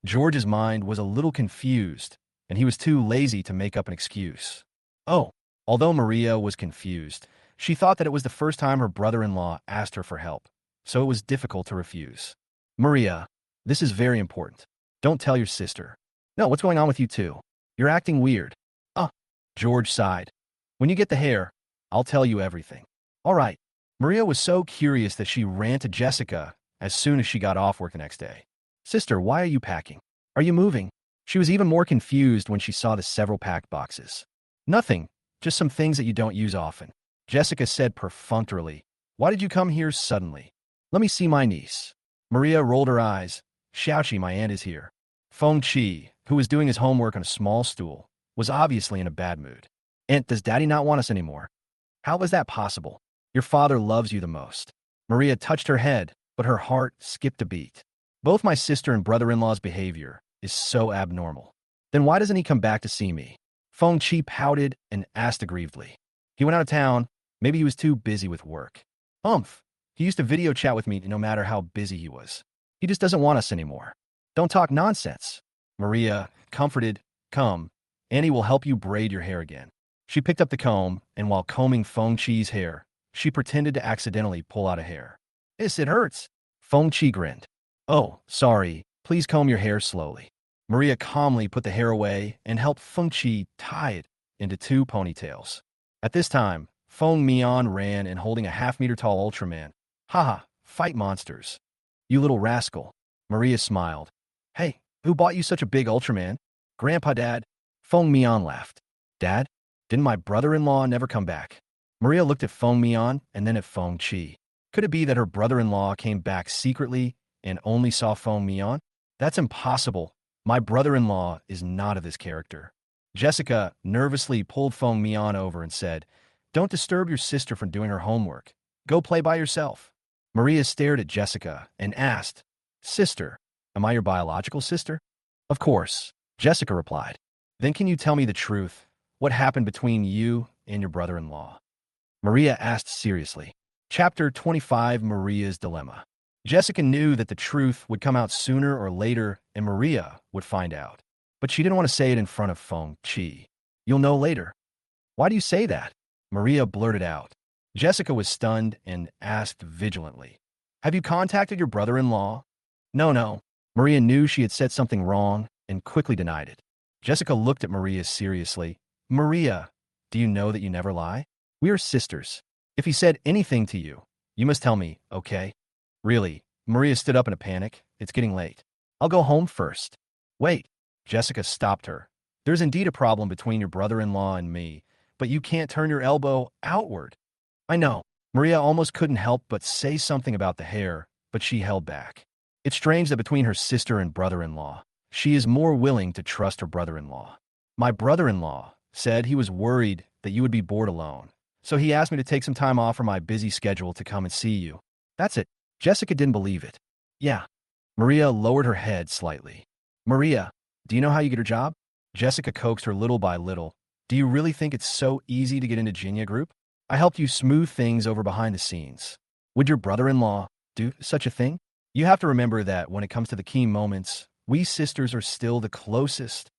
George's mind was a little confused, and he was too lazy to make up an excuse. Oh, although Maria was confused, she thought that it was the first time her brother-in-law asked her for help, so it was difficult to refuse. Maria, this is very important. Don't tell your sister. No, what's going on with you two? You're acting weird. George sighed. When you get the hair, I'll tell you everything. All right. Maria was so curious that she ran to Jessica as soon as she got off work the next day. Sister, why are you packing? Are you moving? She was even more confused when she saw the several packed boxes. Nothing, just some things that you don't use often. Jessica said perfunctorily, Why did you come here suddenly? Let me see my niece. Maria rolled her eyes. Xiaoqi, my aunt, is here. Feng Qi, who was doing his homework on a small stool, was obviously in a bad mood. Aunt, does Daddy not want us anymore? How is that possible? Your father loves you the most. Maria touched her head, but her heart skipped a beat. Both my sister and brother-in-law's behavior is so abnormal. Then why doesn't he come back to see me? Feng Qi pouted and asked aggrievedly. He went out of town. Maybe he was too busy with work. He used to video chat with me no matter how busy he was. He just doesn't want us anymore. Don't talk nonsense. Maria comforted. Come, Annie will help you braid your hair again. She picked up the comb, and while combing Feng Qi's hair, She pretended to accidentally pull out a hair. It hurts. Feng Qi grinned. Oh, sorry. Please comb your hair slowly. Maria calmly put the hair away and helped Feng Qi tie it into two ponytails. At this time, Feng Mian ran and holding a half-meter-tall Ultraman. Haha, fight monsters. You little rascal. Maria smiled. Hey, who bought you such a big Ultraman? Grandpa, Dad. Feng Mian laughed. Dad? Didn't my brother-in-law never come back? Maria looked at Feng Mian and then at Feng Qi. Could it be that her brother-in-law came back secretly and only saw Feng Mian? That's impossible. My brother-in-law is not of this character. Jessica nervously pulled Feng Mian over and said, Don't disturb your sister from doing her homework. Go play by yourself. Maria stared at Jessica and asked, Sister, am I your biological sister? Of course, Jessica replied. Then can you tell me the truth? What happened between you and your brother-in-law? Maria asked seriously. Chapter 25, Maria's Dilemma. Jessica knew that the truth would come out sooner or later and Maria would find out. But she didn't want to say it in front of Feng Qi. You'll know later. Why do you say that? Maria blurted out. Jessica was stunned and asked vigilantly. Have you contacted your brother-in-law? No. Maria knew she had said something wrong and quickly denied it. Jessica looked at Maria seriously. Maria, do you know that you never lie? We are sisters. If he said anything to you, you must tell me, okay? Really? Maria stood up in a panic. It's getting late. I'll go home first. Wait. Jessica stopped her. There's indeed a problem between your brother-in-law and me, but you can't turn your elbow outward. I know. Maria almost couldn't help but say something about the hair, but she held back. It's strange that between her sister and brother-in-law, she is more willing to trust her brother-in-law. My brother-in-law said he was worried that you would be bored alone, so he asked me to take some time off from my busy schedule to come and see you. That's it. Jessica didn't believe it. Yeah. Maria lowered her head slightly. Maria, do you know how you get a job? Jessica coaxed her little by little. Do you really think it's so easy to get into Jinya Group? I helped you smooth things over behind the scenes. Would your brother-in-law do such a thing? You have to remember that when it comes to the key moments, we sisters are still the closest.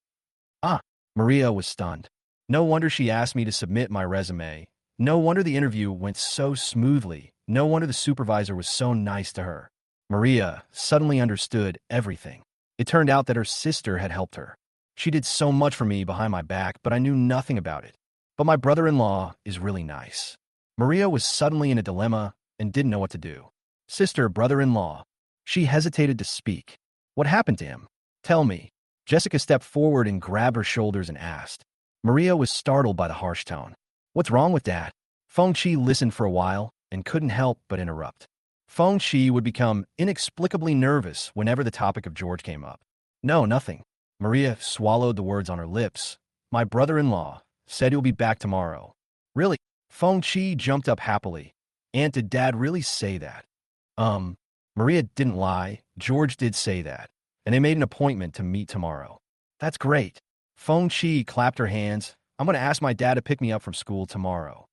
Maria was stunned. No wonder she asked me to submit my resume. No wonder the interview went so smoothly. No wonder the supervisor was so nice to her. Maria suddenly understood everything. It turned out that her sister had helped her. She did so much for me behind my back, but I knew nothing about it. But my brother-in-law is really nice. Maria was suddenly in a dilemma and didn't know what to do. Sister, brother-in-law. She hesitated to speak. What happened to him? Tell me. Jessica stepped forward and grabbed her shoulders and asked. Maria was startled by the harsh tone. What's wrong with Dad? Feng Qi listened for a while and couldn't help but interrupt. Feng Qi would become inexplicably nervous whenever the topic of George came up. No, nothing. Maria swallowed the words on her lips. My brother-in-law said he'll be back tomorrow. Really? Feng Qi jumped up happily. Aunt, did Dad really say that? Maria didn't lie. George did say that. And they made an appointment to meet tomorrow. That's great. Feng Qi clapped her hands. I'm going to ask my dad to pick me up from school tomorrow.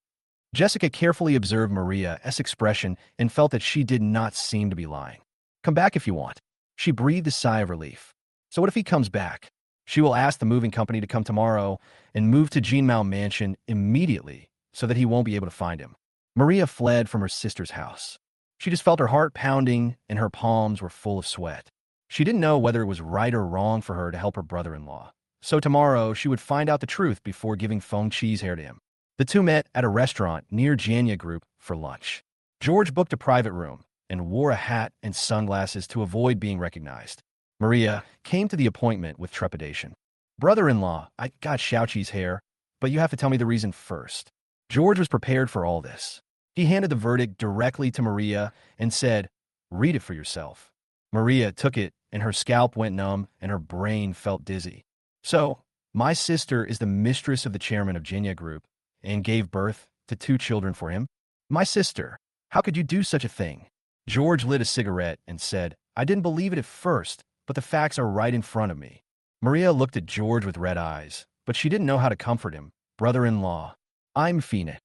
Jessica carefully observed Maria's expression and felt that she did not seem to be lying. Come back if you want. She breathed a sigh of relief. So what if he comes back? She will ask the moving company to come tomorrow and move to Jinmao Mansion immediately so that he won't be able to find him. Maria fled from her sister's house. She just felt her heart pounding and her palms were full of sweat. She didn't know whether it was right or wrong for her to help her brother-in-law. So tomorrow she would find out the truth before giving Feng Qi's hair to him. The two met at a restaurant near Janya Group for lunch. George booked a private room and wore a hat and sunglasses to avoid being recognized. Maria came to the appointment with trepidation. Brother-in-law, I got Xiaoqi's hair, but you have to tell me the reason first. George was prepared for all this. He handed the verdict directly to Maria and said, read it for yourself. Maria took it and her scalp went numb and her brain felt dizzy. So, my sister is the mistress of the chairman of Jinya Group and gave birth to 2 children for him? My sister, how could you do such a thing? George lit a cigarette and said, I didn't believe it at first, but the facts are right in front of me. Maria looked at George with red eyes, but she didn't know how to comfort him. Brother-in-law, I'm Fina.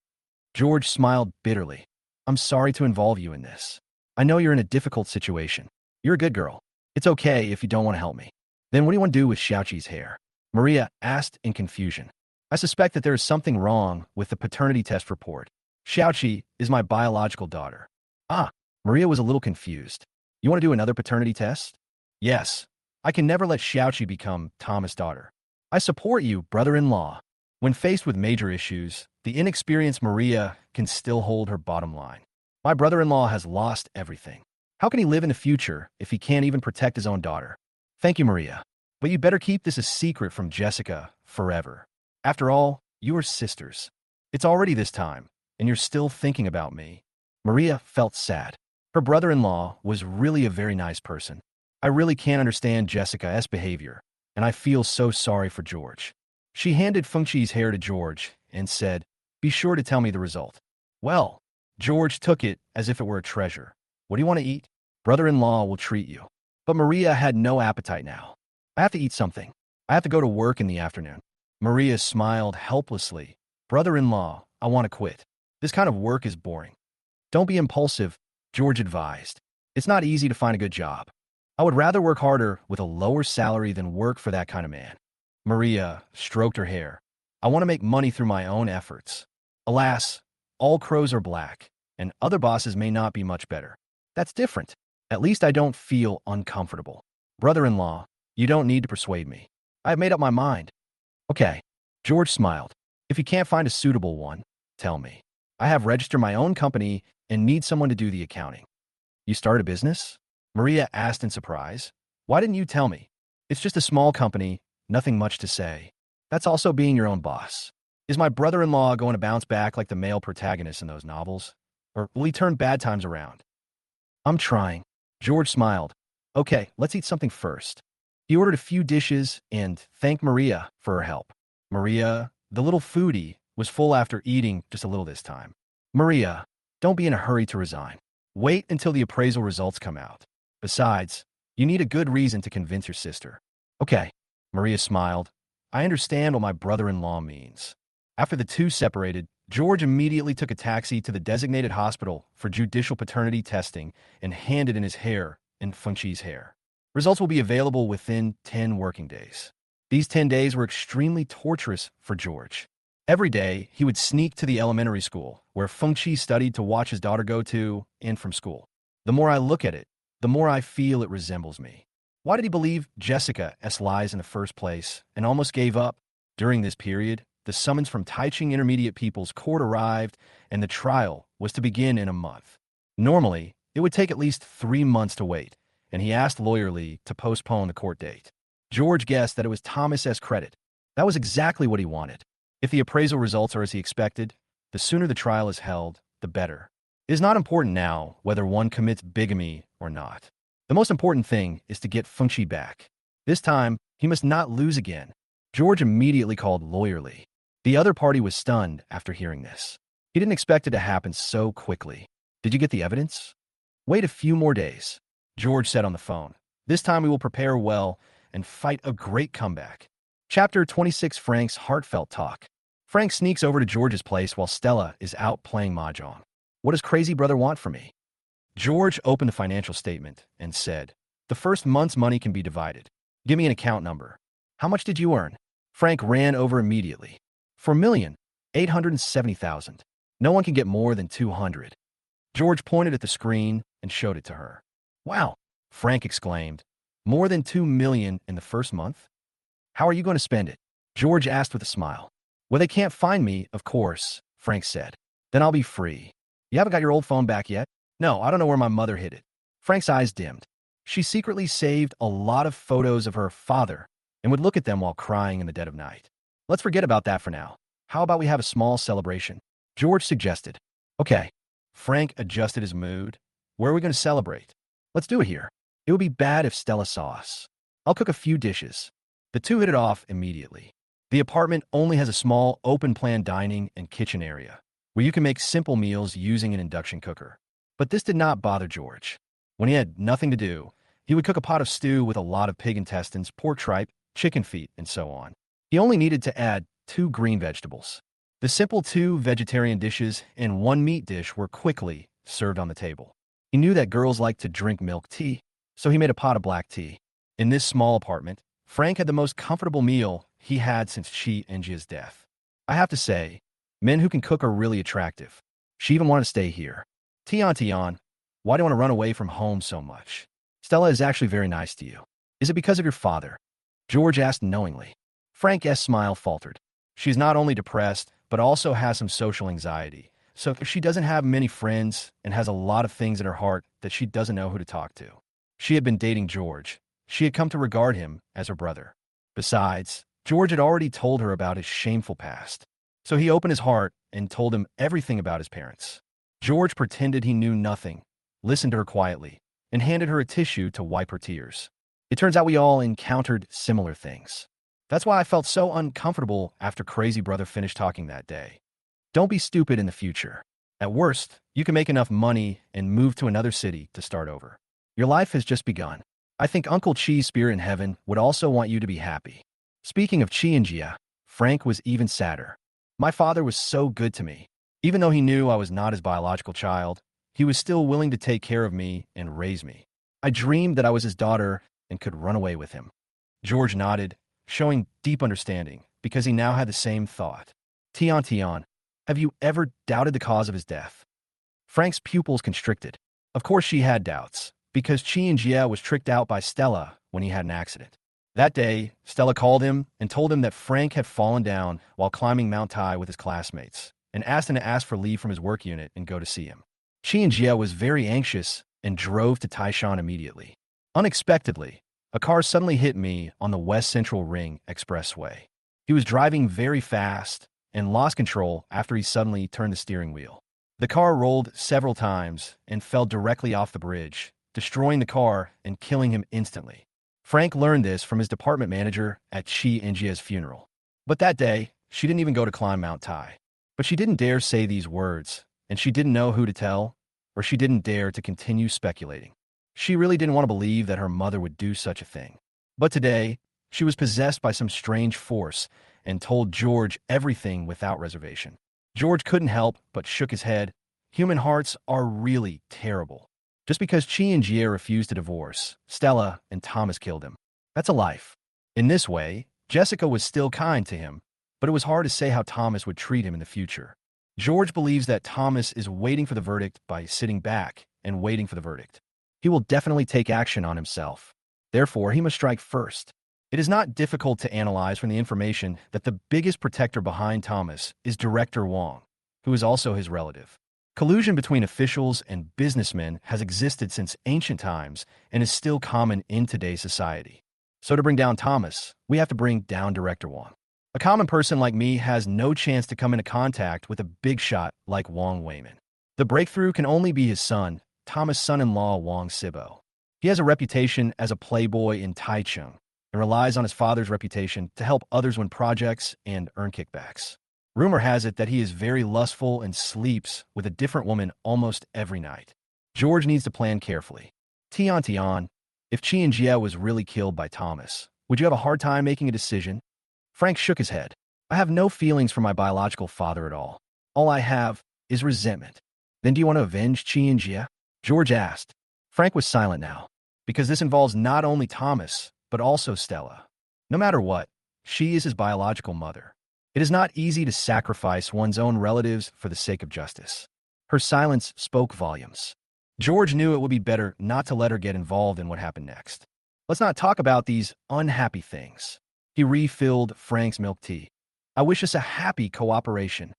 George smiled bitterly. I'm sorry to involve you in this. I know you're in a difficult situation. You're a good girl. It's okay if you don't want to help me. Then what do you want to do with Xiaoqi's hair? Maria asked in confusion. I suspect that there is something wrong with the paternity test report. Xiaoqi is my biological daughter. Ah, Maria was a little confused. You want to do another paternity test? Yes. I can never let Xiaoqi become Thomas' daughter. I support you, brother-in-law. When faced with major issues, the inexperienced Maria can still hold her bottom line. My brother-in-law has lost everything. How can he live in the future if he can't even protect his own daughter? Thank you, Maria. But you better keep this a secret from Jessica forever. After all, you are sisters. It's already this time, and you're still thinking about me. Maria felt sad. Her brother-in-law was really a very nice person. I really can't understand Jessica's behavior, and I feel so sorry for George. She handed Fengqi's hair to George and said, "Be sure to tell me the result." Well, George took it as if it were a treasure. "What do you want to eat? Brother-in-law will treat you." But Maria had no appetite now. "I have to eat something. I have to go to work in the afternoon." Maria smiled helplessly. "Brother-in-law, I want to quit. This kind of work is boring." "Don't be impulsive," George advised. "It's not easy to find a good job. I would rather work harder with a lower salary than work for that kind of man." Maria stroked her hair. "I want to make money through my own efforts. Alas, all crows are black, and other bosses may not be much better. That's different. At least I don't feel uncomfortable. Brother-in-law, you don't need to persuade me. I have made up my mind." "Okay." George smiled. "If you can't find a suitable one, tell me. I have registered my own company and need someone to do the accounting." "You started a business?" Maria asked in surprise. "Why didn't you tell me? It's just a small company, nothing much to say. That's also being your own boss. Is my brother-in-law going to bounce back like the male protagonist in those novels? Or will he turn bad times around?" "I'm trying." George smiled. "Okay, let's eat something first." He ordered a few dishes and thanked Maria for her help. Maria, the little foodie, was full after eating just a little this time. "Maria, don't be in a hurry to resign. Wait until the appraisal results come out. Besides, you need a good reason to convince your sister." "Okay." Maria smiled. "I understand what my brother-in-law means." After the two separated, George immediately took a taxi to the designated hospital for judicial paternity testing and handed in his hair and Fengqi's hair. Results will be available within 10 working days. These 10 days were extremely torturous for George. Every day, he would sneak to the elementary school, where Fengqi studied to watch his daughter go to and from school. The more I look at it, the more I feel it resembles me. Why did he believe Jessica's lies in the first place and almost gave up? During this period, the summons from Taichung Intermediate People's Court arrived, and the trial was to begin in a month. Normally, it would take at least 3 months to wait, and he asked Lawyer Lee to postpone the court date. George guessed that it was Thomas's credit. That was exactly what he wanted. If the appraisal results are as he expected, the sooner the trial is held, the better. It is not important now whether one commits bigamy or not. The most important thing is to get Fengqi back. This time, he must not lose again. George immediately called Lawyer Lee. The other party was stunned after hearing this. He didn't expect it to happen so quickly. "Did you get the evidence?" "Wait a few more days," George said on the phone. "This time we will prepare well and fight a great comeback." Chapter 26. Frank's heartfelt talk. Frank sneaks over to George's place while Stella is out playing mahjong. "What does crazy brother want from me?" George opened the financial statement and said, "The first month's money can be divided. Give me an account number." "How much did you earn?" Frank ran over immediately. "4,870,000. No one can get more than 200. George pointed at the screen and showed it to her. "Wow," Frank exclaimed. "More than 2 million in the first month? How are you going to spend it?" George asked with a smile. "Well, they can't find me, of course," Frank said. "Then I'll be free. You haven't got your old phone back yet?" "No, I don't know where my mother hid it." Frank's eyes dimmed. She secretly saved a lot of photos of her father and would look at them while crying in the dead of night. "Let's forget about that for now. How about we have a small celebration?" George suggested. "Okay." Frank adjusted his mood. "Where are we going to celebrate?" "Let's do it here. It would be bad if Stella saw us. I'll cook a few dishes." The two hit it off immediately. The apartment only has a small, open-plan dining and kitchen area, where you can make simple meals using an induction cooker. But this did not bother George. When he had nothing to do, he would cook a pot of stew with a lot of pig intestines, pork tripe, chicken feet, and so on. He only needed to add 2 green vegetables. The simple 2 vegetarian dishes and 1 meat dish were quickly served on the table. He knew that girls like to drink milk tea, so he made a pot of black tea. In this small apartment, Frank had the most comfortable meal he had since Chi and Jia's death. I have to say, men who can cook are really attractive. She even wanted to stay here. Tian, why do you want to run away from home so much? Stella is actually very nice to you. Is it because of your father? George asked knowingly. Frank's smile faltered. She's not only depressed, but also has some social anxiety. So she doesn't have many friends and has a lot of things in her heart that she doesn't know who to talk to. She had been dating George. She had come to regard him as her brother. Besides, George had already told her about his shameful past. So he opened his heart and told him everything about his parents. George pretended he knew nothing, listened to her quietly, and handed her a tissue to wipe her tears. It turns out we all encountered similar things. That's why I felt so uncomfortable after Crazy Brother finished talking that day. Don't be stupid in the future. At worst, you can make enough money and move to another city to start over. Your life has just begun. I think Uncle Chi's spirit in heaven would also want you to be happy. Speaking of Chi and Jia, Frank was even sadder. My father was so good to me. Even though he knew I was not his biological child, he was still willing to take care of me and raise me. I dreamed that I was his daughter and could run away with him. George nodded, showing deep understanding, because he now had the same thought. Tian, have you ever doubted the cause of his death? Frank's pupils constricted. Of course she had doubts, because Chi and Jia was tricked out by Stella when he had an accident. That day, Stella called him and told him that Frank had fallen down while climbing Mount Tai with his classmates, and asked him to ask for leave from his work unit and go to see him. Chi and Jia was very anxious and drove to Taishan immediately. Unexpectedly, a car suddenly hit me on the West Central Ring Expressway. He was driving very fast and lost control after he suddenly turned the steering wheel. The car rolled several times and fell directly off the bridge, destroying the car and killing him instantly. Frank learned this from his department manager at Chi and Jia's funeral. But that day, she didn't even go to climb Mount Tai. But she didn't dare say these words, and she didn't know who to tell, or she didn't dare to continue speculating. She really didn't want to believe that her mother would do such a thing. But today, she was possessed by some strange force and told George everything without reservation. George couldn't help but shook his head. Human hearts are really terrible. Just because Chi and Jia refused to divorce, Stella and Thomas killed him. That's a life. In this way, Jessica was still kind to him, but it was hard to say how Thomas would treat him in the future. George believes that Thomas is waiting for the verdict by sitting back and waiting for the verdict. He will definitely take action on himself. Therefore, he must strike first. It is not difficult to analyze from the information that the biggest protector behind Thomas is Director Wang, who is also his relative. Collusion between officials and businessmen has existed since ancient times and is still common in today's society. So to bring down Thomas, we have to bring down Director Wang. A common person like me has no chance to come into contact with a big shot like Wang Weiman. The breakthrough can only be his son, Thomas' son-in-law Wang Sibo. He has a reputation as a playboy in Taichung and relies on his father's reputation to help others win projects and earn kickbacks. Rumor has it that he is very lustful and sleeps with a different woman almost every night. George needs to plan carefully. Tian, if Chi and Jia was really killed by Thomas, would you have a hard time making a decision? Frank shook his head. I have no feelings for my biological father at all. All I have is resentment. Then do you want to avenge Chi and Jia? George asked. Frank was silent now, because this involves not only Thomas, but also Stella. No matter what, she is his biological mother. It is not easy to sacrifice one's own relatives for the sake of justice. Her silence spoke volumes. George knew it would be better not to let her get involved in what happened next. Let's not talk about these unhappy things. He refilled Frank's milk tea. I wish us a happy cooperation.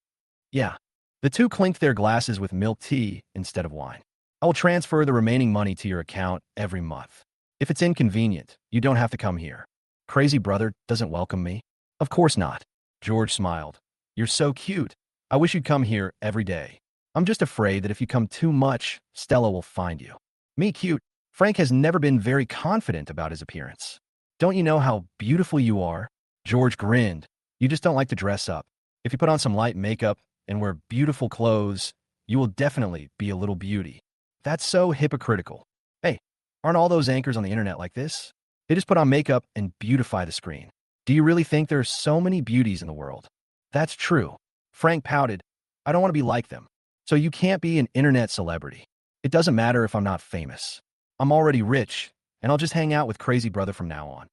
Yeah. The two clinked their glasses with milk tea instead of wine. I will transfer the remaining money to your account every month. If it's inconvenient, you don't have to come here. Crazy Brother doesn't welcome me? Of course not. George smiled. You're so cute. I wish you'd come here every day. I'm just afraid that if you come too much, Stella will find you. Me cute. Frank has never been very confident about his appearance. Don't you know how beautiful you are? George grinned. You just don't like to dress up. If you put on some light makeup and wear beautiful clothes, you will definitely be a little beauty. That's so hypocritical. Hey, aren't all those anchors on the internet like this? They just put on makeup and beautify the screen. Do you really think there are so many beauties in the world? That's true. Frank pouted. I don't want to be like them. So you can't be an internet celebrity. It doesn't matter if I'm not famous. I'm already rich, and I'll just hang out with Crazy Brother from now on.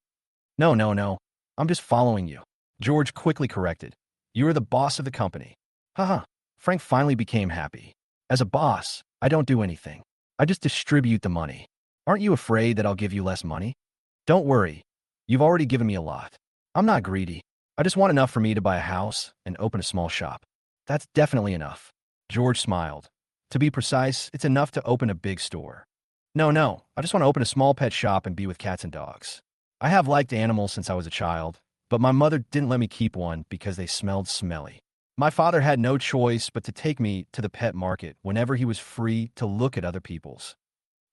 No. I'm just following you. George quickly corrected. You are the boss of the company. Haha. Frank finally became happy. As a boss, I don't do anything. I just distribute the money. Aren't you afraid that I'll give you less money? Don't worry. You've already given me a lot. I'm not greedy. I just want enough for me to buy a house and open a small shop. That's definitely enough. George smiled. To be precise, it's enough to open a big store. No, I just want to open a small pet shop and be with cats and dogs. I have liked animals since I was a child, but my mother didn't let me keep one because they smelled smelly. My father had no choice but to take me to the pet market whenever he was free to look at other people's.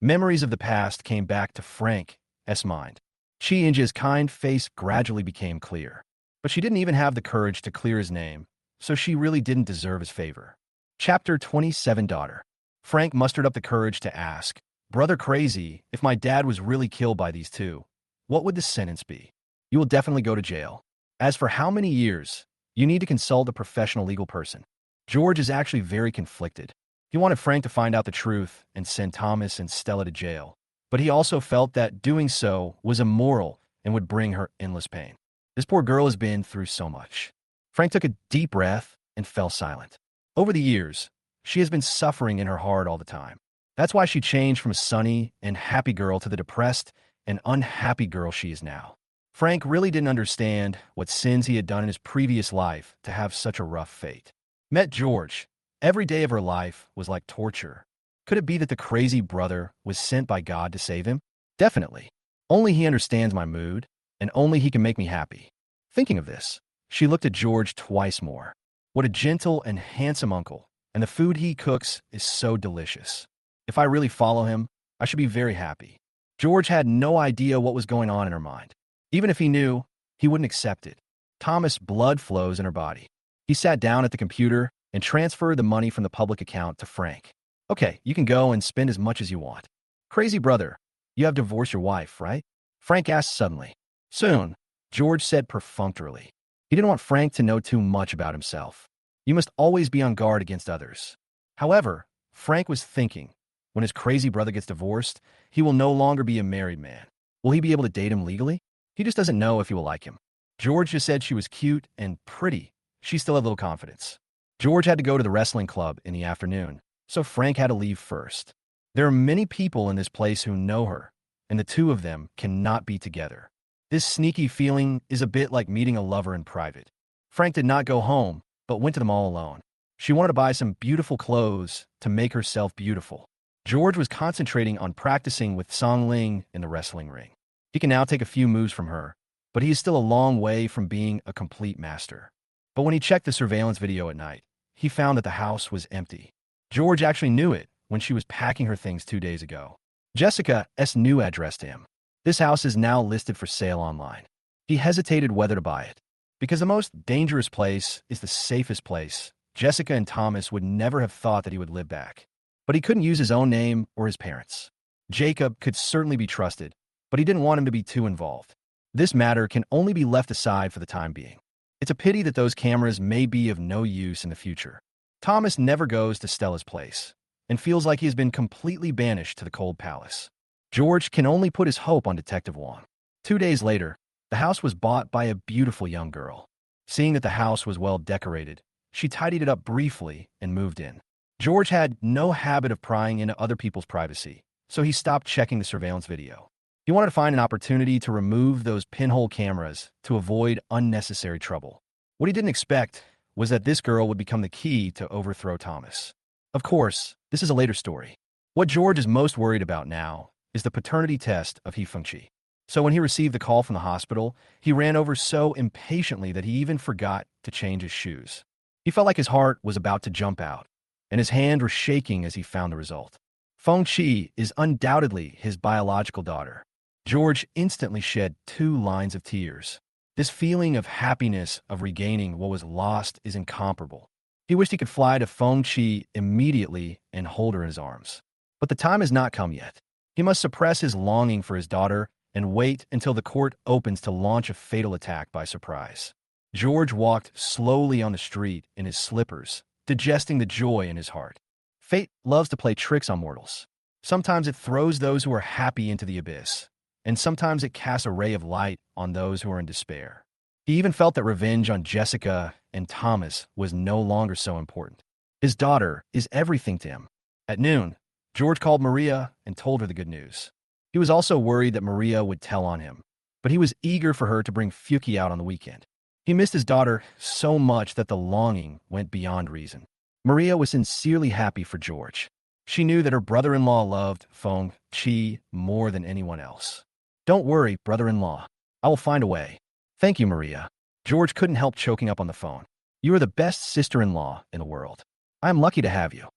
Memories of the past came back to Frank's mind. Chi-Inja's kind face gradually became clear. But she didn't even have the courage to clear his name, so she really didn't deserve his favor. Chapter 27 Daughter. Frank mustered up the courage to ask, Brother Crazy, if my dad was really killed by these two, what would the sentence be? You will definitely go to jail. As for how many years, you need to consult a professional legal person. George is actually very conflicted. He wanted Frank to find out the truth and send Thomas and Stella to jail, but he also felt that doing so was immoral and would bring her endless pain. This poor girl has been through so much. Frank took a deep breath and fell silent. Over the years, she has been suffering in her heart all the time. That's why she changed from a sunny and happy girl to the depressed and unhappy girl she is now. Frank really didn't understand what sins he had done in his previous life to have such a rough fate. Met George. Every day of her life was like torture. Could it be that the crazy brother was sent by God to save him? Definitely. Only he understands my mood, and only he can make me happy. Thinking of this, she looked at George twice more. What a gentle and handsome uncle, and the food he cooks is so delicious. If I really follow him, I should be very happy. George had no idea what was going on in her mind. Even if he knew, he wouldn't accept it. Thomas' blood flows in her body. He sat down at the computer and transferred the money from the public account to Frank. Okay, you can go and spend as much as you want. Crazy brother, you have divorced your wife, right? Frank asked suddenly. Soon, George said perfunctorily. He didn't want Frank to know too much about himself. You must always be on guard against others. However, Frank was thinking, when his crazy brother gets divorced, he will no longer be a married man. Will he be able to date him legally? He just doesn't know if he will like him. George just said she was cute and pretty. She still had little confidence. George had to go to the wrestling club in the afternoon, so Frank had to leave first. There are many people in this place who know her, and the two of them cannot be together. This sneaky feeling is a bit like meeting a lover in private. Frank did not go home, but went to the mall alone. She wanted to buy some beautiful clothes to make herself beautiful. George was concentrating on practicing with Song Ling in the wrestling ring. He can now take a few moves from her, but he is still a long way from being a complete master. But when he checked the surveillance video at night, he found that the house was empty. George actually knew it when she was packing her things 2 days ago. Jessica's new address to him. This house is now listed for sale online. He hesitated whether to buy it. Because the most dangerous place is the safest place, Jessica and Thomas would never have thought that he would live back. But he couldn't use his own name or his parents'. Jacob could certainly be trusted, but he didn't want him to be too involved. This matter can only be left aside for the time being. It's a pity that those cameras may be of no use in the future. Thomas never goes to Stella's place and feels like he has been completely banished to the cold palace. George can only put his hope on Detective Wong. 2 days later, the house was bought by a beautiful young girl. Seeing that the house was well decorated, she tidied it up briefly and moved in. George had no habit of prying into other people's privacy, so he stopped checking the surveillance video. He wanted to find an opportunity to remove those pinhole cameras to avoid unnecessary trouble. What he didn't expect was that this girl would become the key to overthrow Thomas. Of course, this is a later story. What George is most worried about now is the paternity test of He Fengqi. So when he received the call from the hospital, he ran over so impatiently that he even forgot to change his shoes. He felt like his heart was about to jump out, and his hand was shaking as he found the result. Fengqi is undoubtedly his biological daughter. George instantly shed 2 lines of tears. This feeling of happiness of regaining what was lost is incomparable. He wished he could fly to Fengqi immediately and hold her in his arms. But the time has not come yet. He must suppress his longing for his daughter and wait until the court opens to launch a fatal attack by surprise. George walked slowly on the street in his slippers, digesting the joy in his heart. Fate loves to play tricks on mortals. Sometimes it throws those who are happy into the abyss, and sometimes it casts a ray of light on those who are in despair. He even felt that revenge on Jessica and Thomas was no longer so important. His daughter is everything to him. At noon, George called Maria and told her the good news. He was also worried that Maria would tell on him, but he was eager for her to bring Fuki out on the weekend. He missed his daughter so much that the longing went beyond reason. Maria was sincerely happy for George. She knew that her brother-in-law loved Feng Chi more than anyone else. Don't worry, brother-in-law. I will find a way. Thank you, Maria. George couldn't help choking up on the phone. You are the best sister-in-law in the world. I am lucky to have you.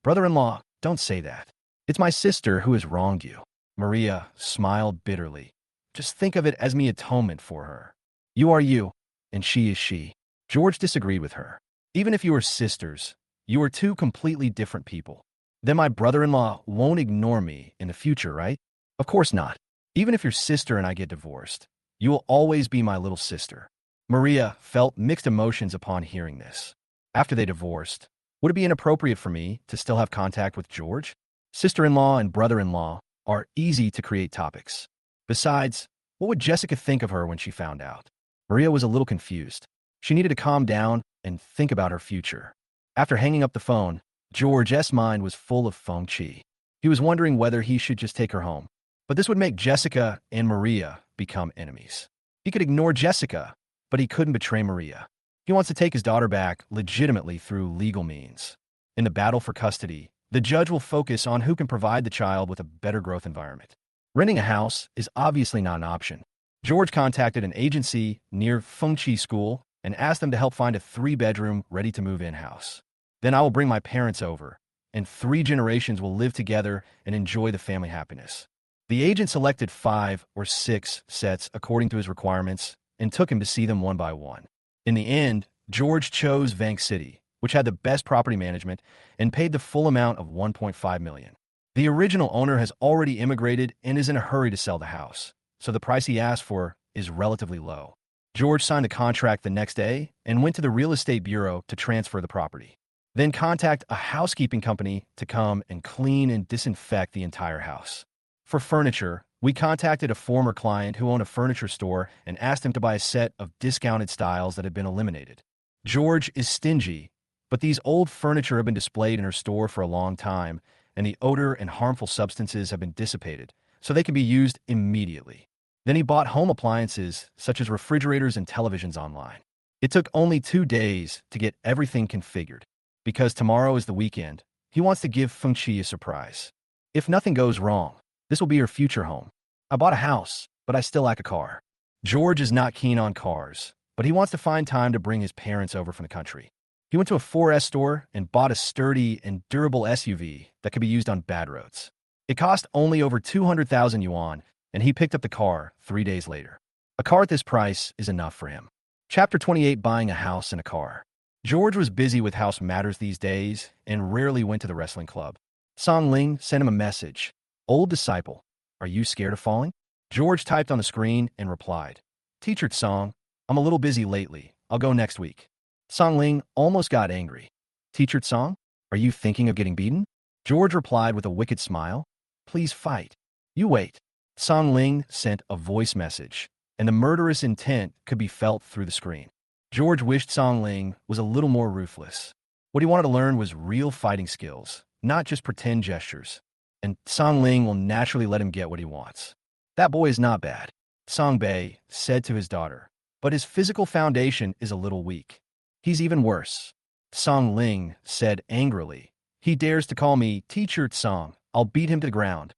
Brother-in-law, don't say that. It's my sister who has wronged you. Maria smiled bitterly. Just think of it as me atonement for her. You are you, and she is she. George disagreed with her. Even if you are sisters, you are two completely different people. Then my brother-in-law won't ignore me in the future, right? Of course not. Even if your sister and I get divorced, you will always be my little sister. Maria felt mixed emotions upon hearing this. After they divorced, would it be inappropriate for me to still have contact with George? Sister-in-law and brother-in-law are easy to create topics. Besides, what would Jessica think of her when she found out? Maria was a little confused. She needed to calm down and think about her future. After hanging up the phone, George's mind was full of Feng Chi. He was wondering whether he should just take her home. But this would make Jessica and Maria become enemies. He could ignore Jessica, but he couldn't betray Maria. He wants to take his daughter back legitimately through legal means. In the battle for custody, the judge will focus on who can provide the child with a better growth environment. Renting a house is obviously not an option. George contacted an agency near Feng Chi School and asked them to help find a 3-bedroom, ready-to-move-in house. Then I will bring my parents over, and 3 generations will live together and enjoy the family happiness. The agent selected 5 or 6 sets according to his requirements and took him to see them one by one. In the end, George chose Vank City, which had the best property management, and paid the full amount of $1.5 million. The original owner has already immigrated and is in a hurry to sell the house, so the price he asked for is relatively low. George signed the contract the next day and went to the real estate bureau to transfer the property. Then contact a housekeeping company to come and clean and disinfect the entire house. For furniture, we contacted a former client who owned a furniture store and asked him to buy a set of discounted styles that had been eliminated. George is stingy, but these old furniture have been displayed in her store for a long time, and the odor and harmful substances have been dissipated, so they can be used immediately. Then he bought home appliances, such as refrigerators and televisions online. It took only 2 days to get everything configured. Because tomorrow is the weekend, he wants to give Feng Chi a surprise. If nothing goes wrong, this will be her future home. I bought a house, but I still lack a car. George is not keen on cars, but he wants to find time to bring his parents over from the country. He went to a 4S store and bought a sturdy and durable SUV that could be used on bad roads. It cost only over 200,000 yuan, and he picked up the car 3 days later. A car at this price is enough for him. Chapter 28: Buying a House and a Car. George was busy with house matters these days and rarely went to the wrestling club. Song Ling sent him a message. Old disciple, are you scared of falling? George typed on the screen and replied, Teacher Song, I'm a little busy lately. I'll go next week. Song Ling almost got angry. Teacher Song, are you thinking of getting beaten? George replied with a wicked smile. Please fight. You wait. Song Ling sent a voice message, and the murderous intent could be felt through the screen. George wished Song Ling was a little more ruthless. What he wanted to learn was real fighting skills, not just pretend gestures. And Song Ling will naturally let him get what he wants. That boy is not bad, Song Bei said to his daughter, but his physical foundation is a little weak. He's even worse. Song Ling said angrily, He dares to call me Teacher Song. I'll beat him to the ground.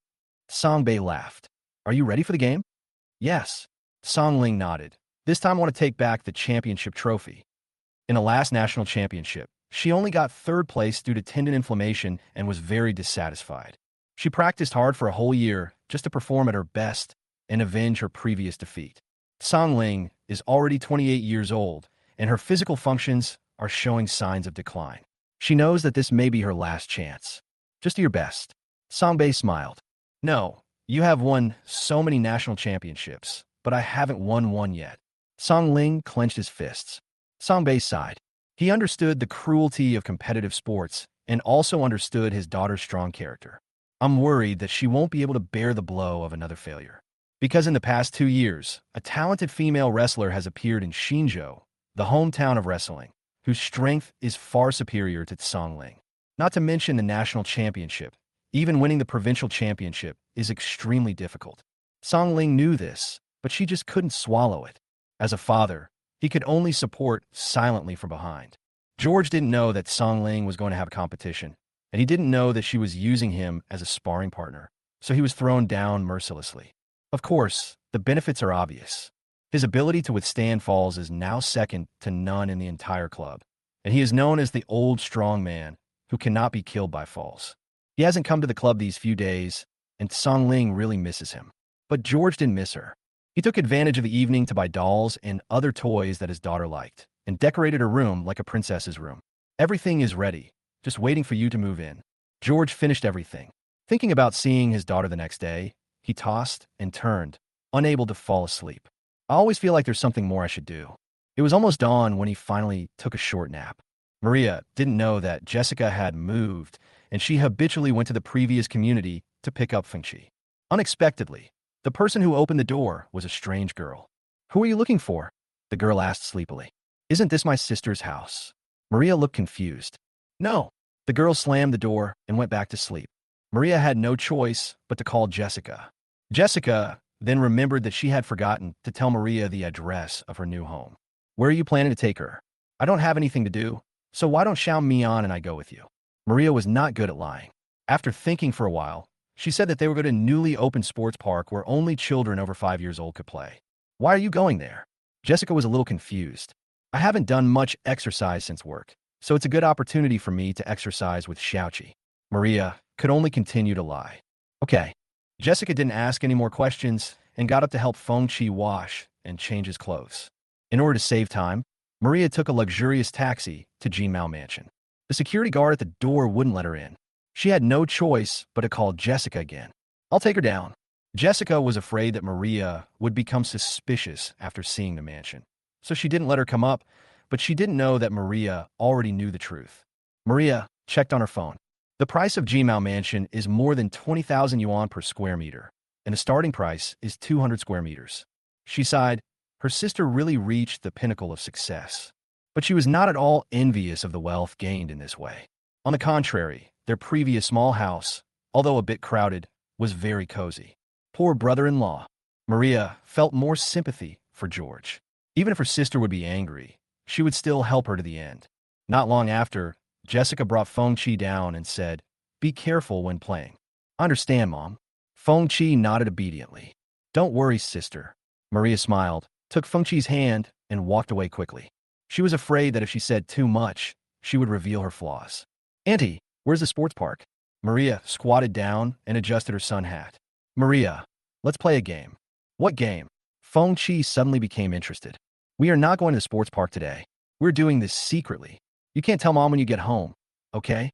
Song Bei laughed. Are you ready for the game? Yes. Song Ling nodded. This time I want to take back the championship trophy. In the last national championship, she only got 3rd place due to tendon inflammation and was very dissatisfied. She practiced hard for a whole year just to perform at her best and avenge her previous defeat. Song Ling is already 28 years old, and her physical functions are showing signs of decline. She knows that this may be her last chance. Just do your best. Song Bei smiled. No, you have won so many national championships, but I haven't won one yet. Song Ling clenched his fists. Song Bei sighed. He understood the cruelty of competitive sports and also understood his daughter's strong character. I'm worried that she won't be able to bear the blow of another failure. Because in the past 2 years, a talented female wrestler has appeared in Xinzhou, the hometown of wrestling. whose strength is far superior to Songling. Not to mention the national championship. Even winning the provincial championship is extremely difficult. Songling knew this, but she just couldn't swallow it. As a father, he could only support silently from behind. George didn't know that Songling was going to have a competition, and he didn't know that she was using him as a sparring partner, so he was thrown down mercilessly. Of course, the benefits are obvious. His ability to withstand falls is now second to none in the entire club, and he is known as the old strong man who cannot be killed by falls. He hasn't come to the club these few days, and Songling really misses him. But George didn't miss her. He took advantage of the evening to buy dolls and other toys that his daughter liked, and decorated her room like a princess's room. Everything is ready, just waiting for you to move in. George finished everything. Thinking about seeing his daughter the next day, he tossed and turned, unable to fall asleep. I always feel like there's something more I should do. It was almost dawn when he finally took a short nap. Maria didn't know that Jessica had moved, and she habitually went to the previous community to pick up Fengqi. Unexpectedly, the person who opened the door was a strange girl. "Who are you looking for?" the girl asked sleepily. "Isn't this my sister's house?" Maria looked confused. "No." The girl slammed the door and went back to sleep. Maria had no choice but to call Jessica. Jessica then remembered that she had forgotten to tell Maria the address of her new home. "Where are you planning to take her?" "I don't have anything to do, so why don't Xiao Mian and I go with you?" Maria was not good at lying. After thinking for a while, she said that they were going to a newly opened sports park where only children over 5 years old could play. "Why are you going there?" Jessica was a little confused. "I haven't done much exercise since work, so it's a good opportunity for me to exercise with Xiaoqi." Maria could only continue to lie. "Okay." Jessica didn't ask any more questions and got up to help Fengqi wash and change his clothes. In order to save time, Maria took a luxurious taxi to Jinmao Mansion. The security guard at the door wouldn't let her in. She had no choice but to call Jessica again. "I'll take her down." Jessica was afraid that Maria would become suspicious after seeing the mansion, so she didn't let her come up, but she didn't know that Maria already knew the truth. Maria checked on her phone. The price of Jinmao Mansion is more than 20,000 yuan per square meter, and the starting price is 200 square meters. She sighed. Her sister really reached the pinnacle of success. But she was not at all envious of the wealth gained in this way. On the contrary, their previous small house, although a bit crowded, was very cozy. Poor brother-in-law. Maria felt more sympathy for George. Even if her sister would be angry, she would still help her to the end. Not long after, Jessica brought Fengqi down and said, "Be careful when playing." "I understand, Mom." Fengqi nodded obediently. "Don't worry, sister." Maria smiled, took Fengqi's hand, and walked away quickly. She was afraid that if she said too much, she would reveal her flaws. "Auntie, where's the sports park?" Maria squatted down and adjusted her sun hat. "Maria, let's play a game." "What game?" Fengqi suddenly became interested. "We are not going to the sports park today. We're doing this secretly. You can't tell Mom when you get home, okay?"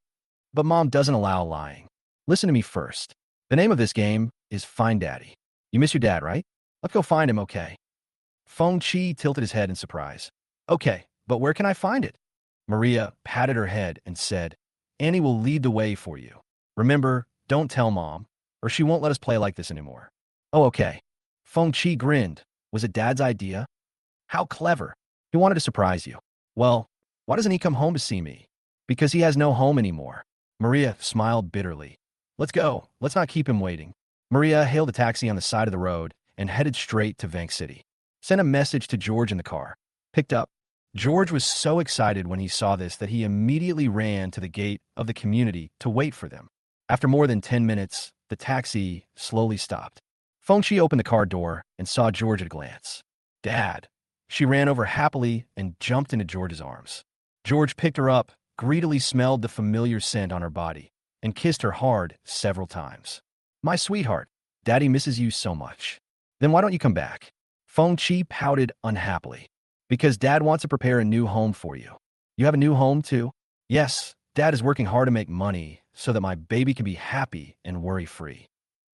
"But Mom doesn't allow lying." "Listen to me first. The name of this game is Find Daddy. You miss your dad, right? Let's go find him, okay?" Fengqi tilted his head in surprise. "Okay, but where can I find it?" Maria patted her head and said, "Annie will lead the way for you. Remember, don't tell Mom, or she won't let us play like this anymore." "Oh, okay." Fengqi grinned. "Was it Dad's idea?" "How clever. He wanted to surprise you." "Well, why doesn't he come home to see me?" "Because he has no home anymore." Maria smiled bitterly. "Let's go. Let's not keep him waiting." Maria hailed a taxi on the side of the road and headed straight to Vank City. Sent a message to George in the car. Picked up. George was so excited when he saw this that he immediately ran to the gate of the community to wait for them. After more than 10 minutes, the taxi slowly stopped. Fengqi opened the car door and saw George at a glance. "Dad." She ran over happily and jumped into George's arms. George picked her up, greedily smelled the familiar scent on her body, and kissed her hard several times. "My sweetheart, Daddy misses you so much." "Then why don't you come back?" Fengqi pouted unhappily. "Because Dad wants to prepare a new home for you." "You have a new home, too?" "Yes, Dad is working hard to make money so that my baby can be happy and worry-free."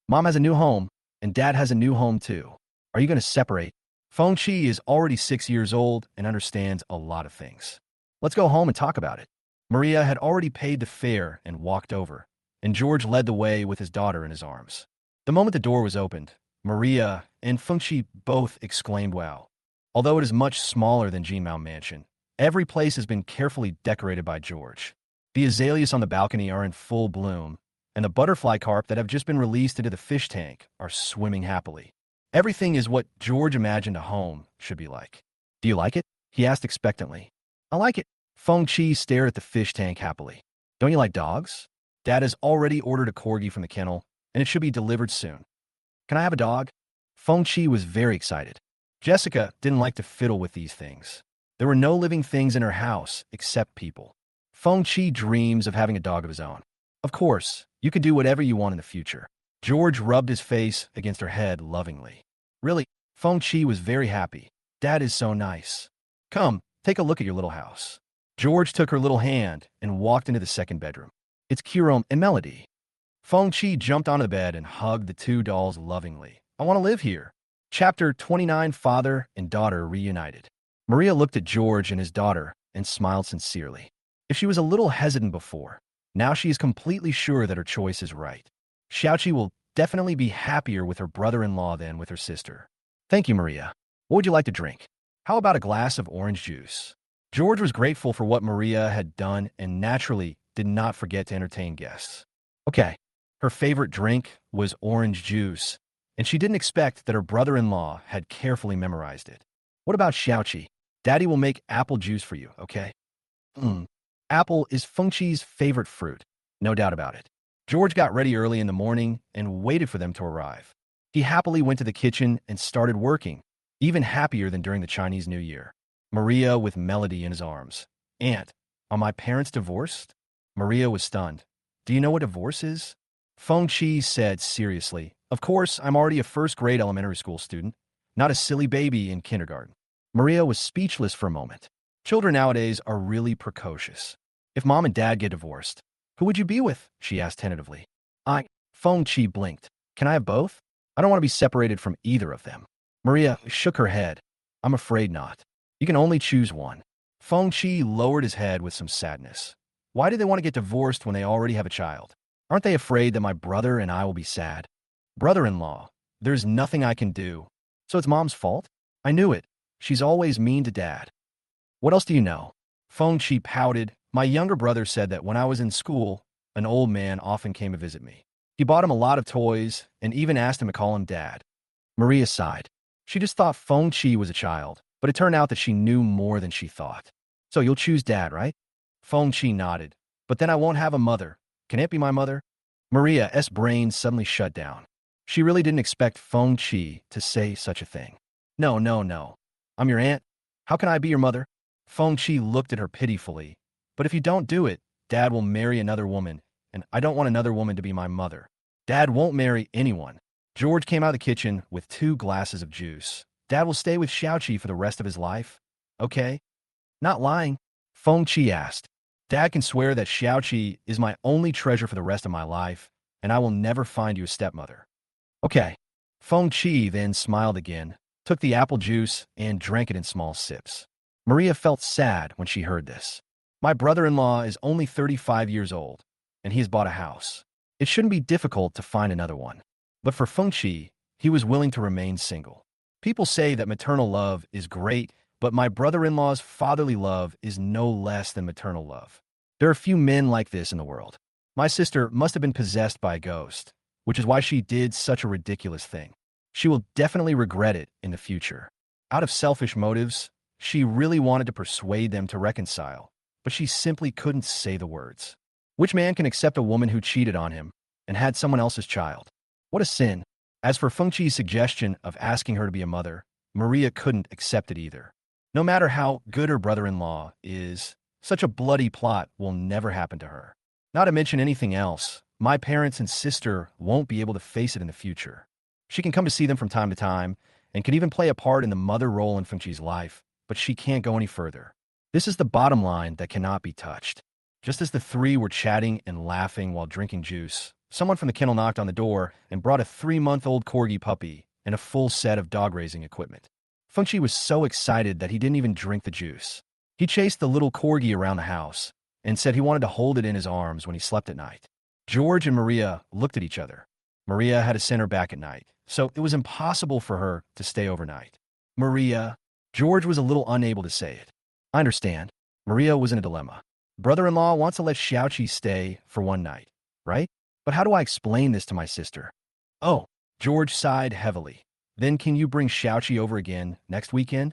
"Mom has a new home, and Dad has a new home, too. Are you going to separate?" Fengqi is already 6 years old and understands a lot of things. "Let's go home and talk about it." Maria had already paid the fare and walked over, and George led the way with his daughter in his arms. The moment the door was opened, Maria and Fengqi both exclaimed, "Wow." Although it is much smaller than Jinmao Mansion, Every place has been carefully decorated by George. The azaleas on the balcony are in full bloom, and the butterfly carp that have just been released into the fish tank are swimming happily. Everything is what George imagined a home should be like. Do you like it? He asked expectantly. I like it. Feng Chi stared at the fish tank happily. Don't you like dogs? Dad has already ordered a corgi from the kennel, and it should be delivered soon. Can I have a dog? Feng Chi was very excited. Jessica didn't like to fiddle with these things. There were no living things in her house except people. Feng Chi dreams of having a dog of his own. Of course, you could do whatever you want in the future. George rubbed his face against her head lovingly. Really, Feng Chi was very happy. Dad is so nice. Come, take a look at your little house. George took her little hand and walked into the second bedroom. It's Kirom and Melody. Feng Chi jumped onto the bed and hugged the two dolls lovingly. I want to live here. Chapter 29, Father and Daughter Reunited. Maria looked at George and his daughter and smiled sincerely. If she was a little hesitant before, now she is completely sure that her choice is right. Xiaoqi will definitely be happier with her brother-in-law than with her sister. Thank you, Maria. What would you like to drink? How about a glass of orange juice? George was grateful for what Maria had done and naturally did not forget to entertain guests. Okay, her favorite drink was orange juice, and she didn't expect that her brother-in-law had carefully memorized it. What about Xiaoqi? Daddy will make apple juice for you, okay? Apple is Feng Chi's favorite fruit, no doubt about it. George got ready early in the morning and waited for them to arrive. He happily went to the kitchen and started working, even happier than during the Chinese New Year. Maria with Melody in his arms. Aunt, are my parents divorced? Maria was stunned. Do you know what divorce is? Feng Chi said seriously, of course, I'm already a first-grade elementary school student, not a silly baby in kindergarten. Maria was speechless for a moment. Children nowadays are really precocious. If mom and dad get divorced, who would you be with? She asked tentatively. Feng Chi blinked. Can I have both? I don't want to be separated from either of them. Maria shook her head. I'm afraid not. You can only choose one. Feng Chi lowered his head with some sadness. Why do they want to get divorced when they already have a child? Aren't they afraid that my brother and I will be sad? Brother-in-law, there's nothing I can do. So it's mom's fault? I knew it. She's always mean to dad. What else do you know? Feng Chi pouted. My younger brother said that when I was in school, an old man often came to visit me. He bought him a lot of toys and even asked him to call him dad. Maria sighed. She just thought Feng Chi was a child, but it turned out that she knew more than she thought. So you'll choose dad, right? Feng Chi nodded. But then I won't have a mother. Can it be my mother? Maria's brain suddenly shut down. She really didn't expect Feng Chi to say such a thing. No, no, no. I'm your aunt. How can I be your mother? Feng Chi looked at her pitifully. But if you don't do it, Dad will marry another woman, and I don't want another woman to be my mother. Dad won't marry anyone. George came out of the kitchen with 2 glasses of juice. Dad will stay with Xiaoqi for the rest of his life? Okay? Not lying. Feng Chi asked. Dad can swear that Xiaoqi is my only treasure for the rest of my life, and I will never find you a stepmother. Okay. Feng Chi then smiled again, took the apple juice, and drank it in small sips. Maria felt sad when she heard this. My brother-in-law is only 35 years old, and he has bought a house. It shouldn't be difficult to find another one. But for Feng Chi, he was willing to remain single. People say that maternal love is great, but my brother-in-law's fatherly love is no less than maternal love. There are few men like this in the world. My sister must have been possessed by a ghost, which is why she did such a ridiculous thing. She will definitely regret it in the future. Out of selfish motives, she really wanted to persuade them to reconcile, but she simply couldn't say the words. Which man can accept a woman who cheated on him and had someone else's child? What a sin. As for Feng Chi's suggestion of asking her to be a mother, Maria couldn't accept it either. No matter how good her brother-in-law is, such a bloody plot will never happen to her. Not to mention anything else, my parents and sister won't be able to face it in the future. She can come to see them from time to time, and can even play a part in the mother role in Feng Chi's life, but she can't go any further. This is the bottom line that cannot be touched. Just as the 3 were chatting and laughing while drinking juice, someone from the kennel knocked on the door and brought a 3-month-old corgi puppy and a full set of dog-raising equipment. Feng Chi was so excited that he didn't even drink the juice. He chased the little corgi around the house and said he wanted to hold it in his arms when he slept at night. George and Maria looked at each other. Maria had to send her back at night, so it was impossible for her to stay overnight. Maria, George was a little unable to say it. I understand. Maria was in a dilemma. Brother-in-law wants to let Xiaoqi stay for one night, right? But how do I explain this to my sister? Oh, George sighed heavily. Then can you bring Xiaoqi over again next weekend?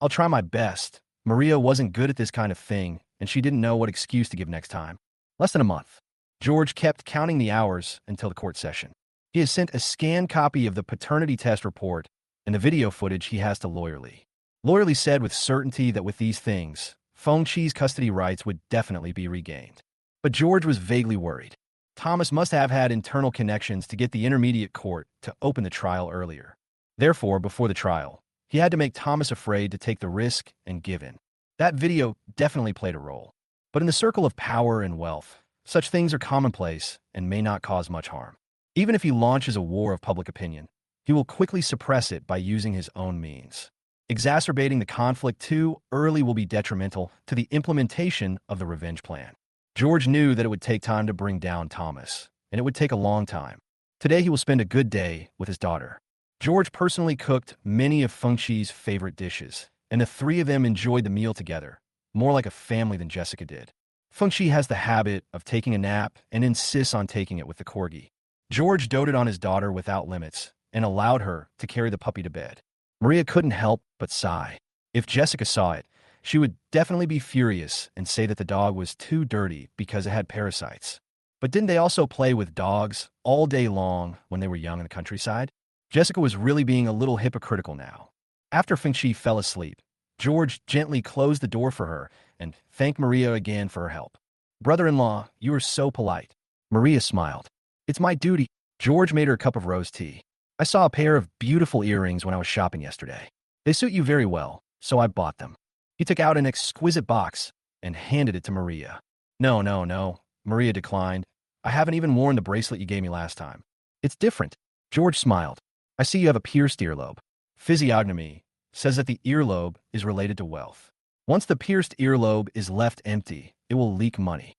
I'll try my best. Maria wasn't good at this kind of thing, and she didn't know what excuse to give next time. Less than a month. George kept counting the hours until the court session. He has sent a scanned copy of the paternity test report and the video footage he has to Lawyerly. Lawyerly said with certainty that with these things, Fengqi's custody rights would definitely be regained. But George was vaguely worried. Thomas must have had internal connections to get the intermediate court to open the trial earlier. Therefore, before the trial, he had to make Thomas afraid to take the risk and give in. That video definitely played a role. But in the circle of power and wealth, such things are commonplace and may not cause much harm. Even if he launches a war of public opinion, he will quickly suppress it by using his own means. Exacerbating the conflict too early will be detrimental to the implementation of the revenge plan. George knew that it would take time to bring down Thomas, and it would take a long time. Today he will spend a good day with his daughter. George personally cooked many of Fengqi's favorite dishes, and the three of them enjoyed the meal together, more like a family than Jessica did. Fengqi has the habit of taking a nap and insists on taking it with the corgi. George doted on his daughter without limits and allowed her to carry the puppy to bed. Maria couldn't help but sigh. If Jessica saw it, she would definitely be furious and say that the dog was too dirty because it had parasites. But didn't they also play with dogs all day long when they were young in the countryside? Jessica was really being a little hypocritical now. After Fengqi fell asleep, George gently closed the door for her and thanked Maria again for her help. Brother-in-law, you are so polite. Maria smiled. It's my duty. George made her a cup of rose tea. I saw a pair of beautiful earrings when I was shopping yesterday. They suit you very well, so I bought them. He took out an exquisite box and handed it to Maria. No, Maria declined. I haven't even worn the bracelet you gave me last time. It's different. George smiled. I see you have a pierced earlobe. Physiognomy says that the earlobe is related to wealth. Once the pierced earlobe is left empty, it will leak money.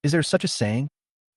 Is there such a saying?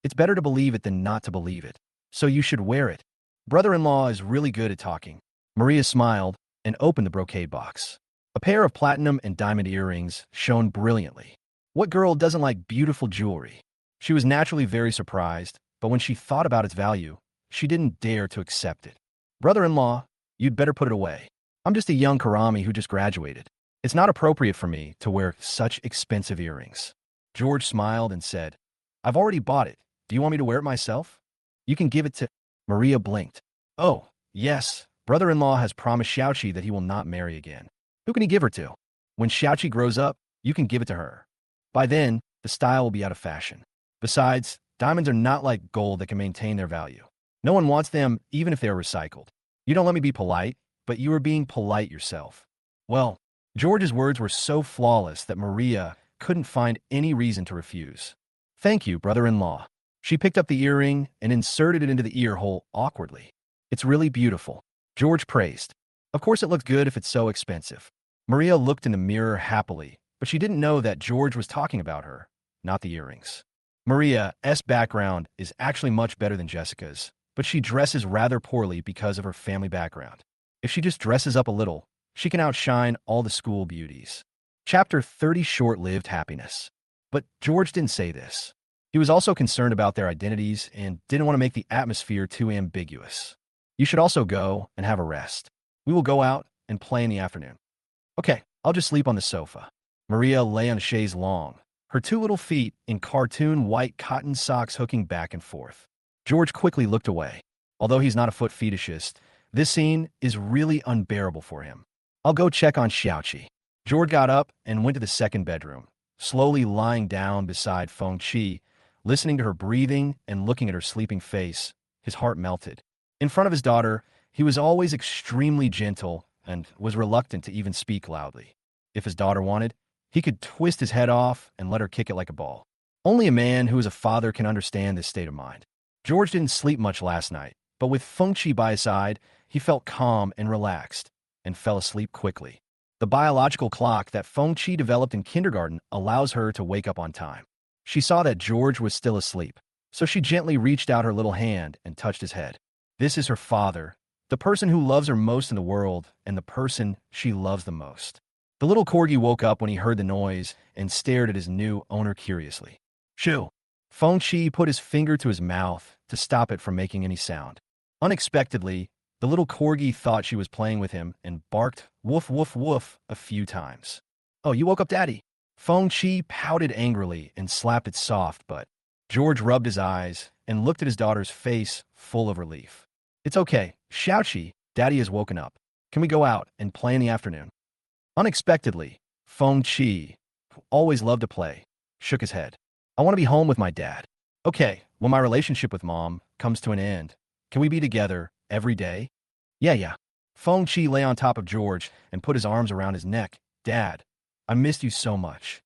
It's better to believe it than not to believe it. So you should wear it. Brother-in-law is really good at talking. Maria smiled and opened the brocade box. A pair of platinum and diamond earrings shone brilliantly. What girl doesn't like beautiful jewelry? She was naturally very surprised, but when she thought about its value, she didn't dare to accept it. Brother-in-law, you'd better put it away. I'm just a young Karami who just graduated. It's not appropriate for me to wear such expensive earrings. George smiled and said, I've already bought it. Do you want me to wear it myself? You can give it to... Maria blinked. Oh, yes. Brother-in-law has promised Xiaoqi that he will not marry again. Who can he give her to? When Xiaoqi grows up, you can give it to her. By then, the style will be out of fashion. Besides, diamonds are not like gold that can maintain their value. No one wants them even if they are recycled. You don't let me be polite, but you are being polite yourself. Well, George's words were so flawless that Maria couldn't find any reason to refuse. Thank you, brother-in-law. She picked up the earring and inserted it into the ear hole awkwardly. It's really beautiful. George praised. Of course it looks good if it's so expensive. Maria looked in the mirror happily, but she didn't know that George was talking about her, not the earrings. Maria's background is actually much better than Jessica's, but she dresses rather poorly because of her family background. If she just dresses up a little, she can outshine all the school beauties. Chapter 30 Short-Lived Happiness. But George didn't say this. He was also concerned about their identities and didn't want to make the atmosphere too ambiguous. You should also go and have a rest. We will go out and play in the afternoon. Okay, I'll just sleep on the sofa. Maria lay on a chaise longue, her two little feet in cartoon white cotton socks hooking back and forth. George quickly looked away. Although he's not a foot fetishist, this scene is really unbearable for him. I'll go check on Xiaoqi. George got up and went to the second bedroom, slowly lying down beside Fengqi, listening to her breathing and looking at her sleeping face. His heart melted. In front of his daughter, he was always extremely gentle and was reluctant to even speak loudly. If his daughter wanted, he could twist his head off and let her kick it like a ball. Only a man who is a father can understand this state of mind. George didn't sleep much last night, but with Fengqi by his side, he felt calm and relaxed and fell asleep quickly. The biological clock that Fengqi developed in kindergarten allows her to wake up on time. She saw that George was still asleep, so she gently reached out her little hand and touched his head. This is her father, the person who loves her most in the world and the person she loves the most. The little corgi woke up when he heard the noise and stared at his new owner curiously. Shoo! Feng Chi put his finger to his mouth to stop it from making any sound. Unexpectedly, the little corgi thought she was playing with him and barked woof woof woof a few times. Oh, you woke up Daddy. Feng Chi pouted angrily and slapped its soft butt. George rubbed his eyes and looked at his daughter's face full of relief. It's okay, Xiaoqi, Daddy has woken up. Can we go out and play in the afternoon? Unexpectedly, Feng Chi, who always loved to play, shook his head. I want to be home with my dad. Okay, when my relationship with Mom comes to an end, can we be together every day? Yeah. Feng Chi lay on top of George and put his arms around his neck. Dad, I missed you so much.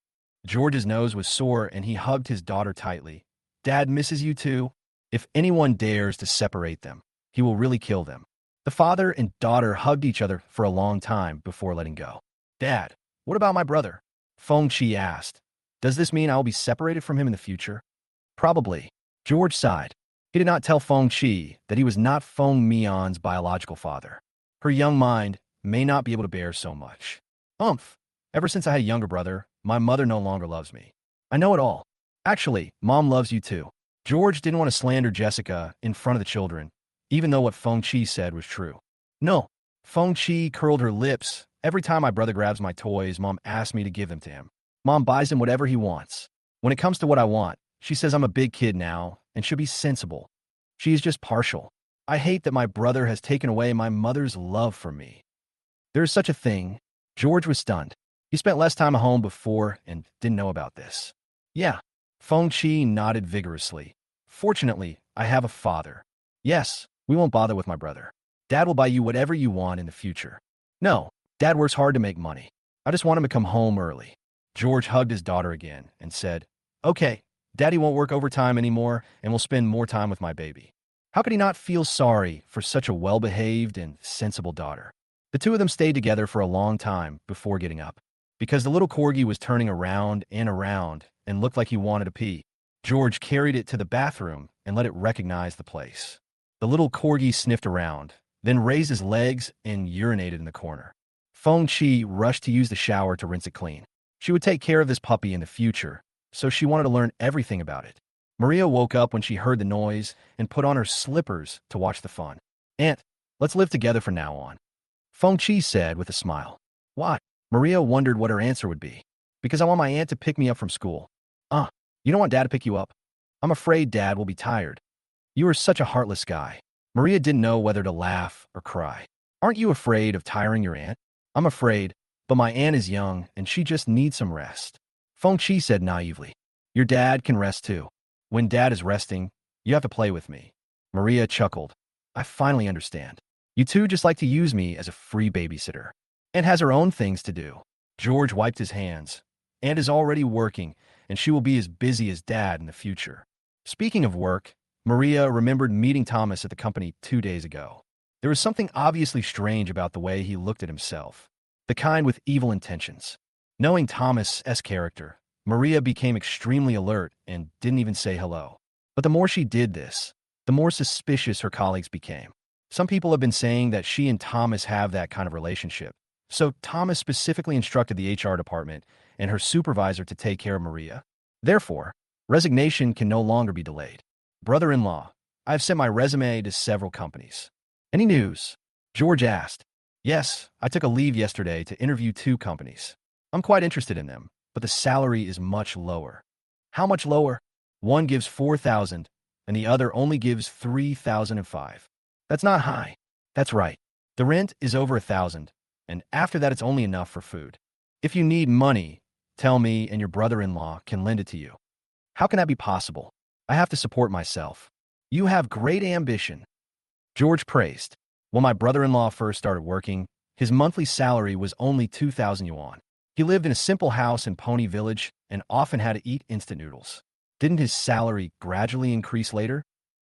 George's nose was sore and he hugged his daughter tightly. Dad misses you too. If anyone dares to separate them, he will really kill them. The father and daughter hugged each other for a long time before letting go. Dad, what about my brother? Feng Chi asked. Does this mean I will be separated from him in the future? Probably. George sighed. He did not tell Feng Chi that he was not Feng Mian's biological father. Her young mind may not be able to bear so much. Ever since I had a younger brother, my mother no longer loves me. I know it all. Actually, Mom loves you too. George didn't want to slander Jessica in front of the children, even though what Feng Chi said was true. No. Feng Chi curled her lips. Every time my brother grabs my toys, Mom asks me to give them to him. Mom buys him whatever he wants. When it comes to what I want, she says I'm a big kid now and should be sensible. She is just partial. I hate that my brother has taken away my mother's love for me. There is such a thing. George was stunned. He spent less time at home before and didn't know about this. Yeah. Feng Chi nodded vigorously. Fortunately, I have a father. Yes, we won't bother with my brother. Dad will buy you whatever you want in the future. No, Dad works hard to make money. I just want him to come home early. George hugged his daughter again and said, Okay, Daddy won't work overtime anymore and will spend more time with my baby. How could he not feel sorry for such a well-behaved and sensible daughter? The two of them stayed together for a long time before getting up. Because the little corgi was turning around and looked like he wanted to pee, George carried it to the bathroom and let it recognize the place. The little corgi sniffed around, then raised his legs and urinated in the corner. Feng Chi rushed to use the shower to rinse it clean. She would take care of this puppy in the future, so she wanted to learn everything about it. Maria woke up when she heard the noise and put on her slippers to watch the fun. Aunt, let's live together from now on. Feng Chi said with a smile. Why? Maria wondered what her answer would be. Because I want my aunt to pick me up from school. You don't want Dad to pick you up? I'm afraid Dad will be tired. You are such a heartless guy. Maria didn't know whether to laugh or cry. Aren't you afraid of tiring your aunt? I'm afraid, but my aunt is young and she just needs some rest. Feng Chi said naively. Your dad can rest too. When Dad is resting, you have to play with me. Maria chuckled. I finally understand. You two just like to use me as a free babysitter. Aunt has her own things to do. George wiped his hands. Aunt is already working, and she will be as busy as Dad in the future. Speaking of work, Maria remembered meeting Thomas at the company 2 days ago. There was something obviously strange about the way he looked at himself, the kind with evil intentions. Knowing Thomas's character, Maria became extremely alert and didn't even say hello. But the more she did this, the more suspicious her colleagues became. Some people have been saying that she and Thomas have that kind of relationship. So Thomas specifically instructed the HR department and her supervisor to take care of Maria. Therefore, resignation can no longer be delayed. Brother-in-law, I have sent my resume to several companies. Any news? George asked. Yes, I took a leave yesterday to interview 2 companies. I'm quite interested in them, but the salary is much lower. How much lower? One gives 4,000 and the other only gives 3,005. That's not high. That's right. The rent is over 1,000, and after that it's only enough for food. If you need money, tell me and your brother-in-law can lend it to you. How can that be possible? I have to support myself. You have great ambition. George praised. When my brother-in-law first started working, his monthly salary was only 2,000 yuan. He lived in a simple house in Pony Village and often had to eat instant noodles. Didn't his salary gradually increase later?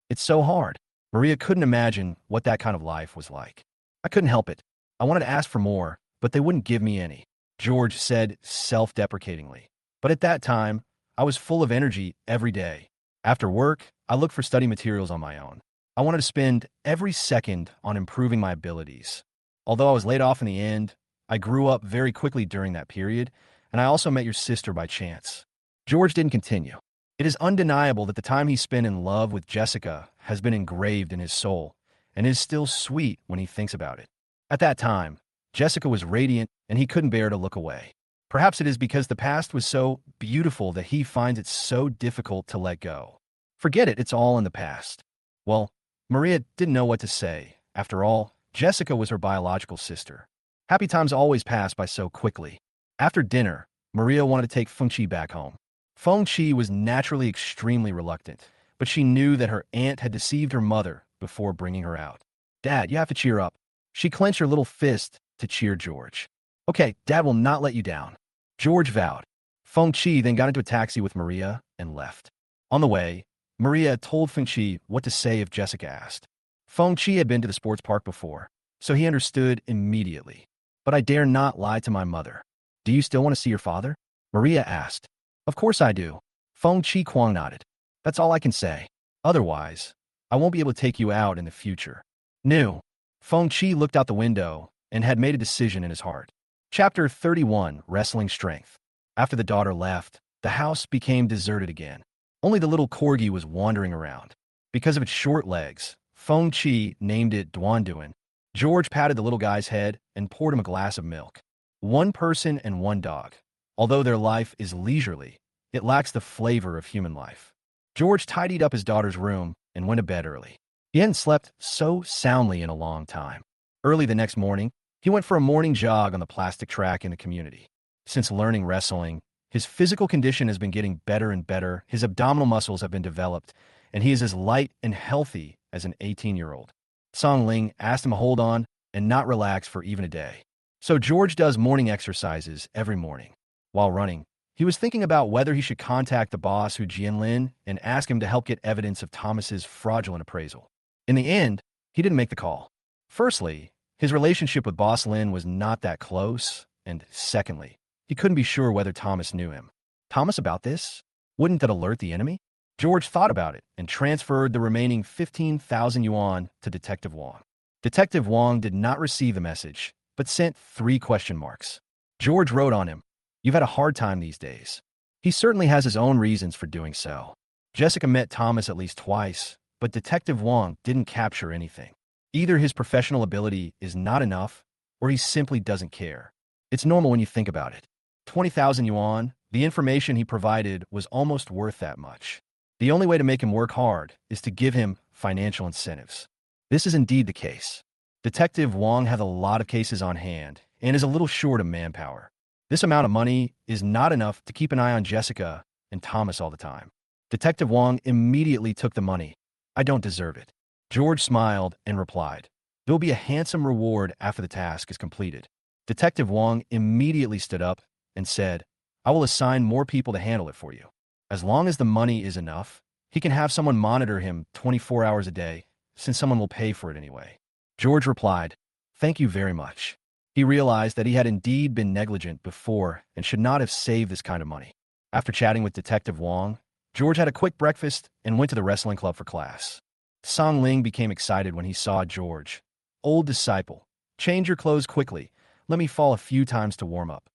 It's so hard. Maria couldn't imagine what that kind of life was like. I couldn't help it. I wanted to ask for more, but they wouldn't give me any. George said self-deprecatingly. But at that time, I was full of energy every day. After work, I looked for study materials on my own. I wanted to spend every second on improving my abilities. Although I was laid off in the end, I grew up very quickly during that period, and I also met your sister by chance. George didn't continue. It is undeniable that the time he spent in love with Jessica has been engraved in his soul, and is still sweet when he thinks about it. At that time, Jessica was radiant, and he couldn't bear to look away. Perhaps it is because the past was so beautiful that he finds it so difficult to let go. Forget it, it's all in the past. Well, Maria didn't know what to say. After all, Jessica was her biological sister. Happy times always pass by so quickly. After dinner, Maria wanted to take Fengqi back home. Fengqi was naturally extremely reluctant, but she knew that her aunt had deceived her mother before bringing her out. Dad, you have to cheer up. She clenched her little fist to cheer George. Okay, Dad will not let you down. George vowed. Fengqi then got into a taxi with Maria and left. On the way, Maria told Fengqi what to say if Jessica asked. Fengqi had been to the sports park before, so he understood immediately. But I dare not lie to my mother. Do you still want to see your father? Maria asked. Of course I do. Fengqi Kwang nodded. That's all I can say. Otherwise, I won't be able to take you out in the future. No. Fengqi looked out the window and had made a decision in his heart. Chapter 31, Wrestling Strength. After the daughter left, the house became deserted again. Only the little corgi was wandering around. Because of its short legs, Fengqi named it Duanduan. George patted the little guy's head and poured him a glass of milk. One person and one dog. Although their life is leisurely, it lacks the flavor of human life. George tidied up his daughter's room and went to bed early. He hadn't slept so soundly in a long time. Early the next morning, he went for a morning jog on the plastic track in the community. Since learning wrestling, his physical condition has been getting better and better, his abdominal muscles have been developed, and he is as light and healthy as an 18-year-old. Song Ling asked him to hold on and not relax for even a day. So George does morning exercises every morning. While running, he was thinking about whether he should contact the boss Hu Jianlin and ask him to help get evidence of Thomas's fraudulent appraisal. In the end, he didn't make the call. Firstly, his relationship with Boss Lin was not that close, and secondly, he couldn't be sure whether Thomas knew him. Thomas about this? Wouldn't that alert the enemy? George thought about it and transferred the remaining 15,000 yuan to Detective Wang. Detective Wang did not receive the message, but sent 3 question marks. George wrote on him, "You've had a hard time these days." He certainly has his own reasons for doing so. Jessica met Thomas at least twice, but Detective Wang didn't capture anything. Either his professional ability is not enough, or he simply doesn't care. It's normal when you think about it. 20,000 yuan, the information he provided was almost worth that much. The only way to make him work hard is to give him financial incentives. This is indeed the case. Detective Wang had a lot of cases on hand and is a little short of manpower. This amount of money is not enough to keep an eye on Jessica and Thomas all the time. Detective Wang immediately took the money. I don't deserve it. George smiled and replied, "There will be a handsome reward after the task is completed." Detective Wang immediately stood up and said, "I will assign more people to handle it for you. As long as the money is enough, he can have someone monitor him 24 hours a day, since someone will pay for it anyway." George replied, "Thank you very much." He realized that he had indeed been negligent before and should not have saved this kind of money. After chatting with Detective Wang, George had a quick breakfast and went to the wrestling club for class. Song Ling became excited when he saw George. "Old disciple, change your clothes quickly. Let me fall a few times to warm up."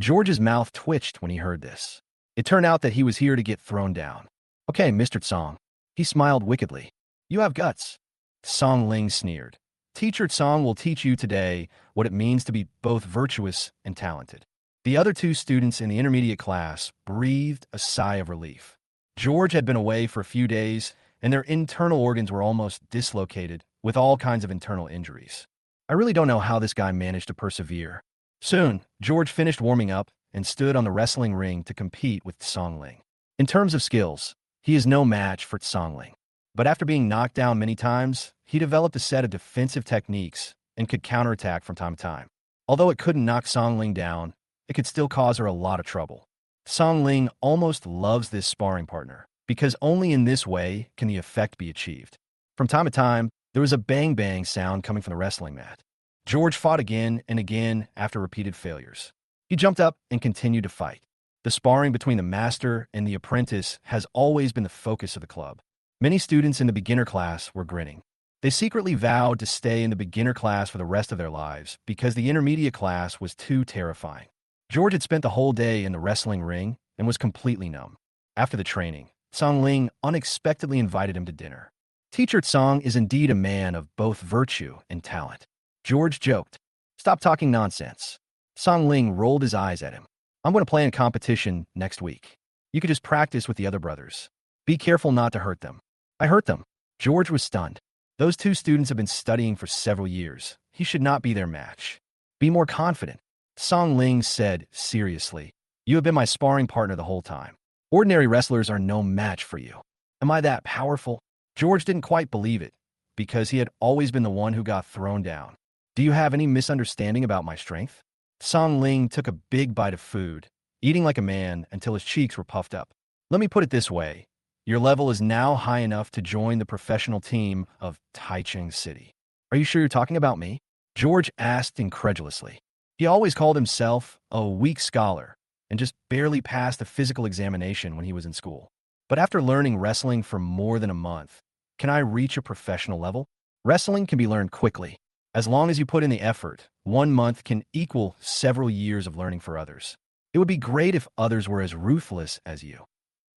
George's mouth twitched when he heard this. It turned out that he was here to get thrown down. "Okay, Mr. Tsong." He smiled wickedly. "You have guts." Song Ling sneered. "Teacher Tsong will teach you today what it means to be both virtuous and talented." The other 2 students in the intermediate class breathed a sigh of relief. George had been away for a few days, and their internal organs were almost dislocated, with all kinds of internal injuries. I really don't know how this guy managed to persevere. Soon, George finished warming up and stood on the wrestling ring to compete with Song Ling. In terms of skills, he is no match for Song Ling. But after being knocked down many times, he developed a set of defensive techniques and could counterattack from time to time. Although it couldn't knock Song Ling down, it could still cause her a lot of trouble. Song Ling almost loves this sparring partner, because only in this way can the effect be achieved. From time to time, there was a bang-bang sound coming from the wrestling mat. George fought again and again after repeated failures. He jumped up and continued to fight. The sparring between the master and the apprentice has always been the focus of the club. Many students in the beginner class were grinning. They secretly vowed to stay in the beginner class for the rest of their lives because the intermediate class was too terrifying. George had spent the whole day in the wrestling ring and was completely numb. After the training, Song Ling unexpectedly invited him to dinner. Teacher Tsang is indeed a man of both virtue and talent. George joked. Stop talking nonsense. Song Ling rolled his eyes at him. I'm going to play in competition next week. You could just practice with the other brothers. Be careful not to hurt them. I hurt them. George was stunned. Those two students have been studying for several years. He should not be their match. Be more confident. Song Ling said seriously. You have been my sparring partner the whole time. Ordinary wrestlers are no match for you. Am I that powerful? George didn't quite believe it, because he had always been the one who got thrown down. Do you have any misunderstanding about my strength? Song Ling took a big bite of food, eating like a man until his cheeks were puffed up. Let me put it this way. Your level is now high enough to join the professional team of Taichung City. Are you sure you're talking about me? George asked incredulously. He always called himself a weak scholar and just barely passed a physical examination when he was in school. But after learning wrestling for more than a month, can I reach a professional level? Wrestling can be learned quickly. As long as you put in the effort, 1 month can equal several years of learning for others. It would be great if others were as ruthless as you.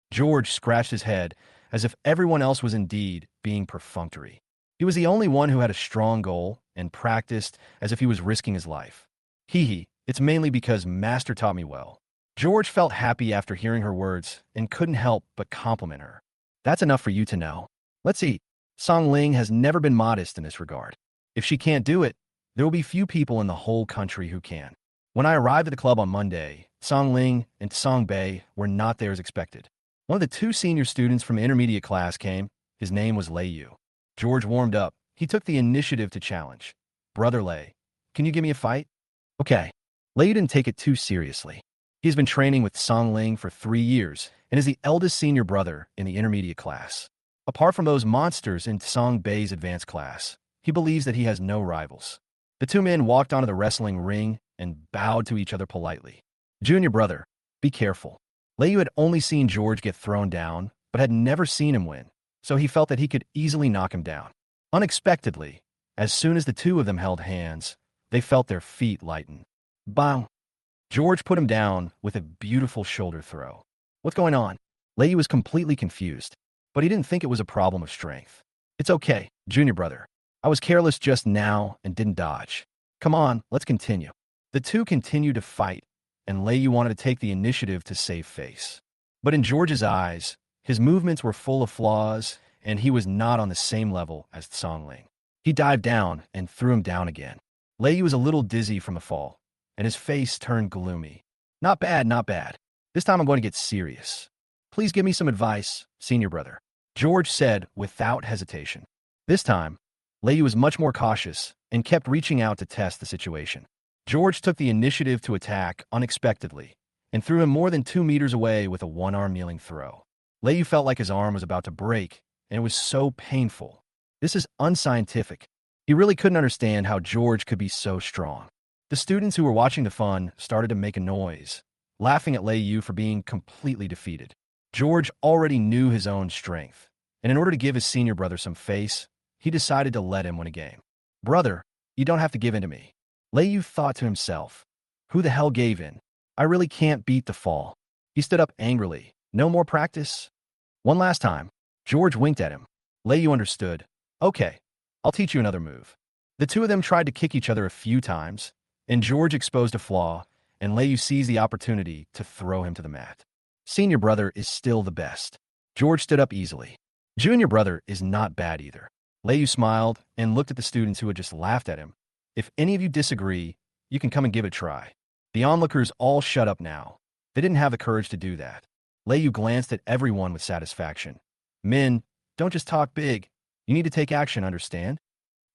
George scratched his head as if everyone else was indeed being perfunctory. He was the only one who had a strong goal and practiced as if he was risking his life. It's mainly because Master taught me well. George felt happy after hearing her words and couldn't help but compliment her. That's enough for you to know. Let's eat. Song Ling has never been modest in this regard. If she can't do it, there will be few people in the whole country who can. When I arrived at the club on Monday, Song Ling and Song Bei were not there as expected. One of the two senior students from the intermediate class came. His name was Lei Yu. George warmed up. He took the initiative to challenge. Brother Lei, can you give me a fight? Okay. Lei didn't take it too seriously. He's been training with Song Ling for 3 years and is the eldest senior brother in the intermediate class. Apart from those monsters in Song Bei's advanced class, he believes that he has no rivals. The two men walked onto the wrestling ring and bowed to each other politely. Junior brother, be careful. Lei Yu had only seen George get thrown down, but had never seen him win, so he felt that he could easily knock him down. Unexpectedly, as soon as the two of them held hands, they felt their feet lighten. Bang! George put him down with a beautiful shoulder throw. What's going on? Lei Yu was completely confused, but he didn't think it was a problem of strength. It's okay, junior brother. I was careless just now and didn't dodge. Come on, let's continue. The two continued to fight, and Lei Yu wanted to take the initiative to save face. But in George's eyes, his movements were full of flaws, and he was not on the same level as Song Ling. He dived down and threw him down again. Lei Yu was a little dizzy from the fall, and his face turned gloomy. Not bad, not bad. This time I'm going to get serious. Please give me some advice, senior brother. George said without hesitation. This time, Lei Yu was much more cautious and kept reaching out to test the situation. George took the initiative to attack unexpectedly and threw him more than 2 meters away with a one-arm kneeling throw. Lei Yu felt like his arm was about to break, and it was so painful. This is unscientific. He really couldn't understand how George could be so strong. The students who were watching the fun started to make a noise, laughing at Lei Yu for being completely defeated. George already knew his own strength, and in order to give his senior brother some face, he decided to let him win a game. Brother, you don't have to give in to me. Lei Yu thought to himself, who the hell gave in? I really can't beat the fall. He stood up angrily. No more practice? One last time. George winked at him. Lei Yu understood. Okay, I'll teach you another move. The two of them tried to kick each other a few times, and George exposed a flaw, and Lei Yu seized the opportunity to throw him to the mat. Senior brother is still the best. George stood up easily. Junior brother is not bad either. Lei Yu smiled and looked at the students who had just laughed at him. If any of you disagree, you can come and give it a try. The onlookers all shut up now. They didn't have the courage to do that. Lei Yu glanced at everyone with satisfaction. Men, don't just talk big. You need to take action, understand?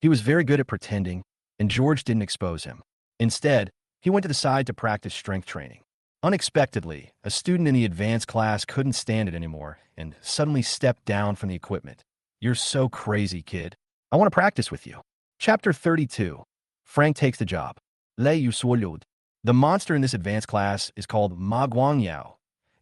He was very good at pretending, and George didn't expose him. Instead, he went to the side to practice strength training. Unexpectedly, a student in the advanced class couldn't stand it anymore and suddenly stepped down from the equipment. You're so crazy, kid. I want to practice with you. Chapter 32. Frank takes the job. Lei Yu swallowed. The monster in this advanced class is called Ma Guangyao,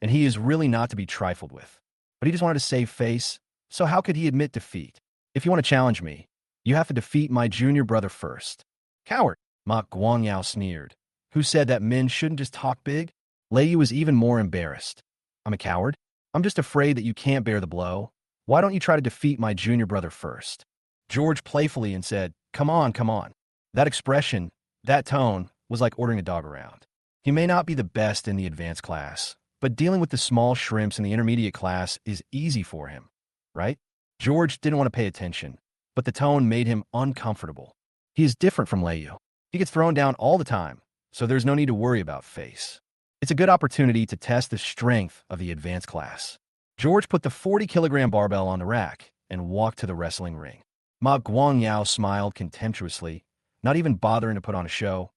and he is really not to be trifled with. But he just wanted to save face, so how could he admit defeat? If you want to challenge me, You have to defeat my junior brother first. Coward, Ma Guangyao sneered. Who said that men shouldn't just talk big? Lei Yu was even more embarrassed. I'm a coward? I'm just afraid that you can't bear the blow. Why don't you try to defeat my junior brother first? George playfully and said, come on, come on. That expression, that tone, was like ordering a dog around. He may not be the best in the advanced class, but dealing with the small shrimps in the intermediate class is easy for him, right? George didn't want to pay attention, but the tone made him uncomfortable. He is different from Lei Yu. He gets thrown down all the time, so there's no need to worry about face. It's a good opportunity to test the strength of the advanced class. George put the 40-kilogram barbell on the rack and walked to the wrestling ring. Ma Guangyao smiled contemptuously, not even bothering to put on a show.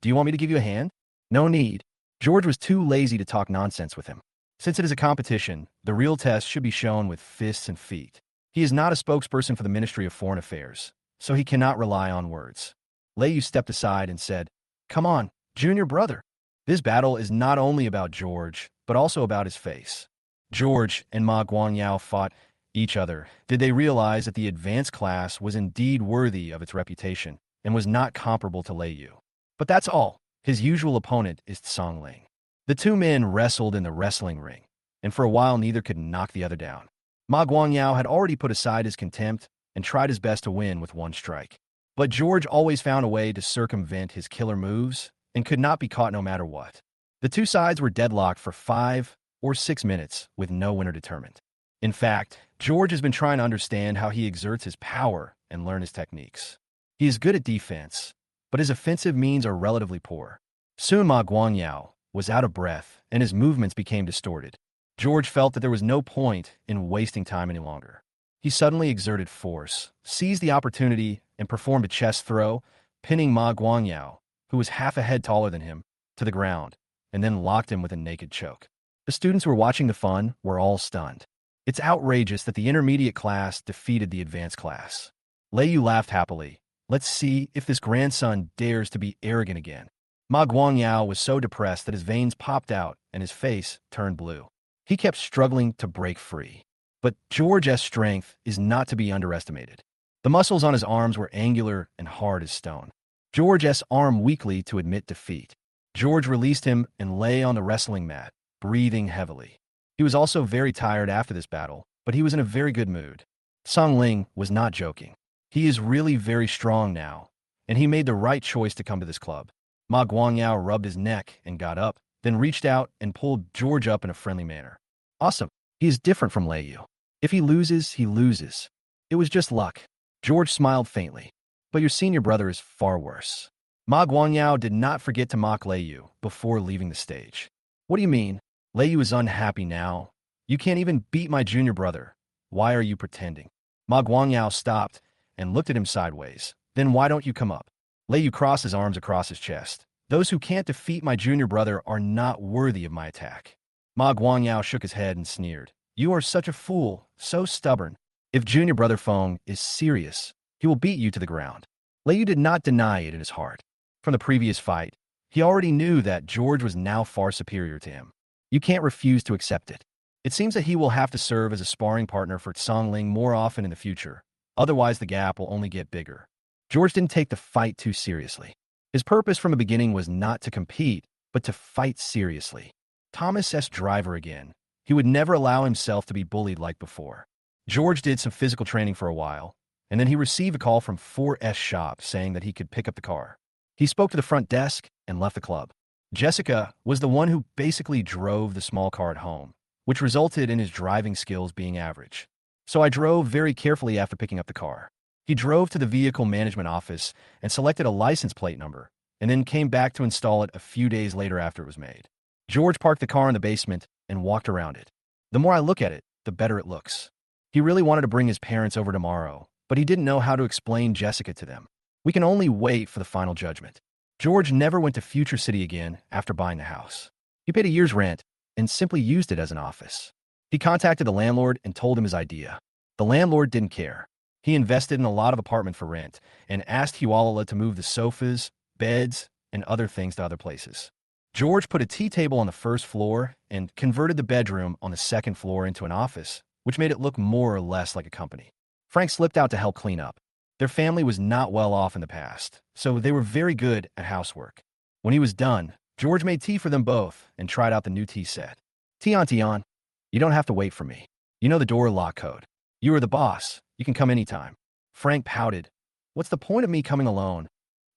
Do you want me to give you a hand? No need. George was too lazy to talk nonsense with him. Since it is a competition, the real test should be shown with fists and feet. He is not a spokesperson for the Ministry of Foreign Affairs, so he cannot rely on words. Lei Yu stepped aside and said, come on, junior brother. This battle is not only about George, but also about his face. George and Ma Guangyao fought each other. Did they realize that the advanced class was indeed worthy of its reputation and was not comparable to Lei Yu? But that's all. His usual opponent is Tsang Ling. The two men wrestled in the wrestling ring, and for a while neither could knock the other down. Ma Guangyao had already put aside his contempt and tried his best to win with one strike. But George always found a way to circumvent his killer moves and could not be caught no matter what. The two sides were deadlocked for 5 or 6 minutes with no winner determined. In fact, George has been trying to understand how he exerts his power and learn his techniques. He is good at defense, but his offensive means are relatively poor. Soon Ma Guangyao was out of breath and his movements became distorted. George felt that there was no point in wasting time any longer. He suddenly exerted force, seized the opportunity, and performed a chest throw, pinning Ma Guangyao, who was half a head taller than him, to the ground, and then locked him with a naked choke. The students who were watching the fun were all stunned. It's outrageous that the intermediate class defeated the advanced class. Lei Yu laughed happily. Let's see if this grandson dares to be arrogant again. Ma Guangyao was so depressed that his veins popped out and his face turned blue. He kept struggling to break free. But George's strength is not to be underestimated. The muscles on his arms were angular and hard as stone. George's arm weakly to admit defeat. George released him and lay on the wrestling mat, breathing heavily. He was also very tired after this battle, but he was in a very good mood. Tsang Ling was not joking. He is really very strong now, and he made the right choice to come to this club. Ma Guangyao rubbed his neck and got up, then reached out and pulled George up in a friendly manner. Awesome. He is different from Lei Yu. If he loses, he loses. It was just luck. George smiled faintly. But your senior brother is far worse. Ma Guangyao did not forget to mock Lei Yu before leaving the stage. What do you mean? Lei Yu is unhappy now. You can't even beat my junior brother. Why are you pretending? Ma Guangyao stopped and looked at him sideways. Then why don't you come up? Lei Yu crossed his arms across his chest. Those who can't defeat my junior brother are not worthy of my attack. Ma Guangyao shook his head and sneered. You are such a fool, so stubborn. If junior brother Feng is serious, he will beat you to the ground. Lei Yu did not deny it in his heart. From the previous fight, he already knew that George was now far superior to him. You can't refuse to accept it. It seems that he will have to serve as a sparring partner for Tsang Ling more often in the future. Otherwise, the gap will only get bigger. George didn't take the fight too seriously. His purpose from the beginning was not to compete, but to fight seriously. Thomas S. Driver again. He would never allow himself to be bullied like before. George did some physical training for a while, and then he received a call from 4S shop saying that he could pick up the car. He spoke to the front desk and left the club. Jessica was the one who basically drove the small car at home, which resulted in his driving skills being average. So I drove very carefully after picking up the car. He drove to the vehicle management office and selected a license plate number, and then came back to install it a few days later after it was made. George parked the car in the basement and walked around it. The more I look at it, the better it looks. He really wanted to bring his parents over tomorrow, but he didn't know how to explain Jessica to them. We can only wait for the final judgment. George never went to Future City again after buying the house. He paid a year's rent and simply used it as an office. He contacted the landlord and told him his idea. The landlord didn't care. He invested in a lot of apartment for rent and asked Hualala to move the sofas, beds, and other things to other places. George put a tea table on the first floor and converted the bedroom on the second floor into an office, which made it look more or less like a company. Frank slipped out to help clean up. Their family was not well off in the past, so they were very good at housework. When he was done, George made tea for them both and tried out the new tea set. Tea on, tea on. You don't have to wait for me. You know the door lock code. You are the boss. You can come anytime. Frank pouted. What's the point of me coming alone?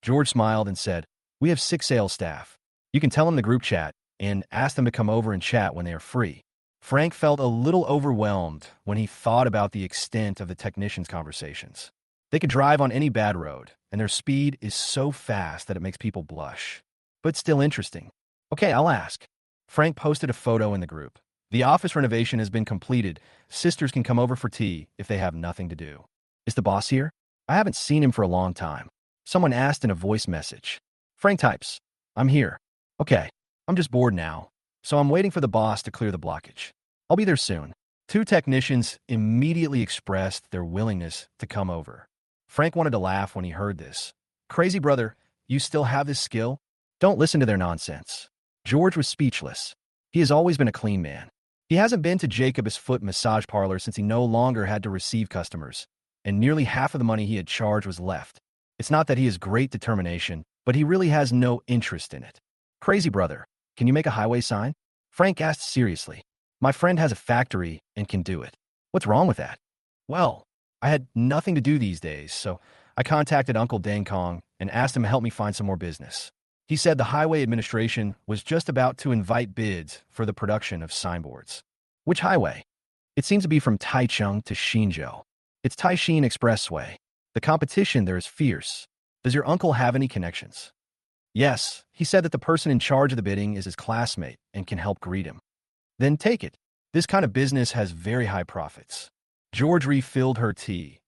George smiled and said, we have 6 sales staff. You can tell them the group chat and ask them to come over and chat when they are free. Frank felt a little overwhelmed when he thought about the extent of the technicians' conversations. They could drive on any bad road, and their speed is so fast that it makes people blush. But still interesting. Okay, I'll ask. Frank posted a photo in the group. The office renovation has been completed. Sisters can come over for tea if they have nothing to do. Is the boss here? I haven't seen him for a long time. Someone asked in a voice message. Frank types, I'm here. Okay, I'm just bored now, so I'm waiting for the boss to clear the blockage. I'll be there soon. 2 technicians immediately expressed their willingness to come over. Frank wanted to laugh when he heard this. Crazy brother, you still have this skill? Don't listen to their nonsense. George was speechless. He has always been a clean man. He hasn't been to Jacob's foot massage parlor since he no longer had to receive customers, and nearly half of the money he had charged was left. It's not that he has great determination, but he really has no interest in it. Crazy brother, can you make a highway sign? Frank asked seriously. My friend has a factory and can do it. What's wrong with that? Well, I had nothing to do these days, so I contacted Uncle Deng Kong and asked him to help me find some more business. He said the highway administration was just about to invite bids for the production of signboards. Which highway? It seems to be from Taichung to Xinzhou. It's Taixin Expressway. The competition there is fierce. Does your uncle have any connections? Yes, he said that the person in charge of the bidding is his classmate and can help greet him. Then take it. This kind of business has very high profits. George refilled her tea.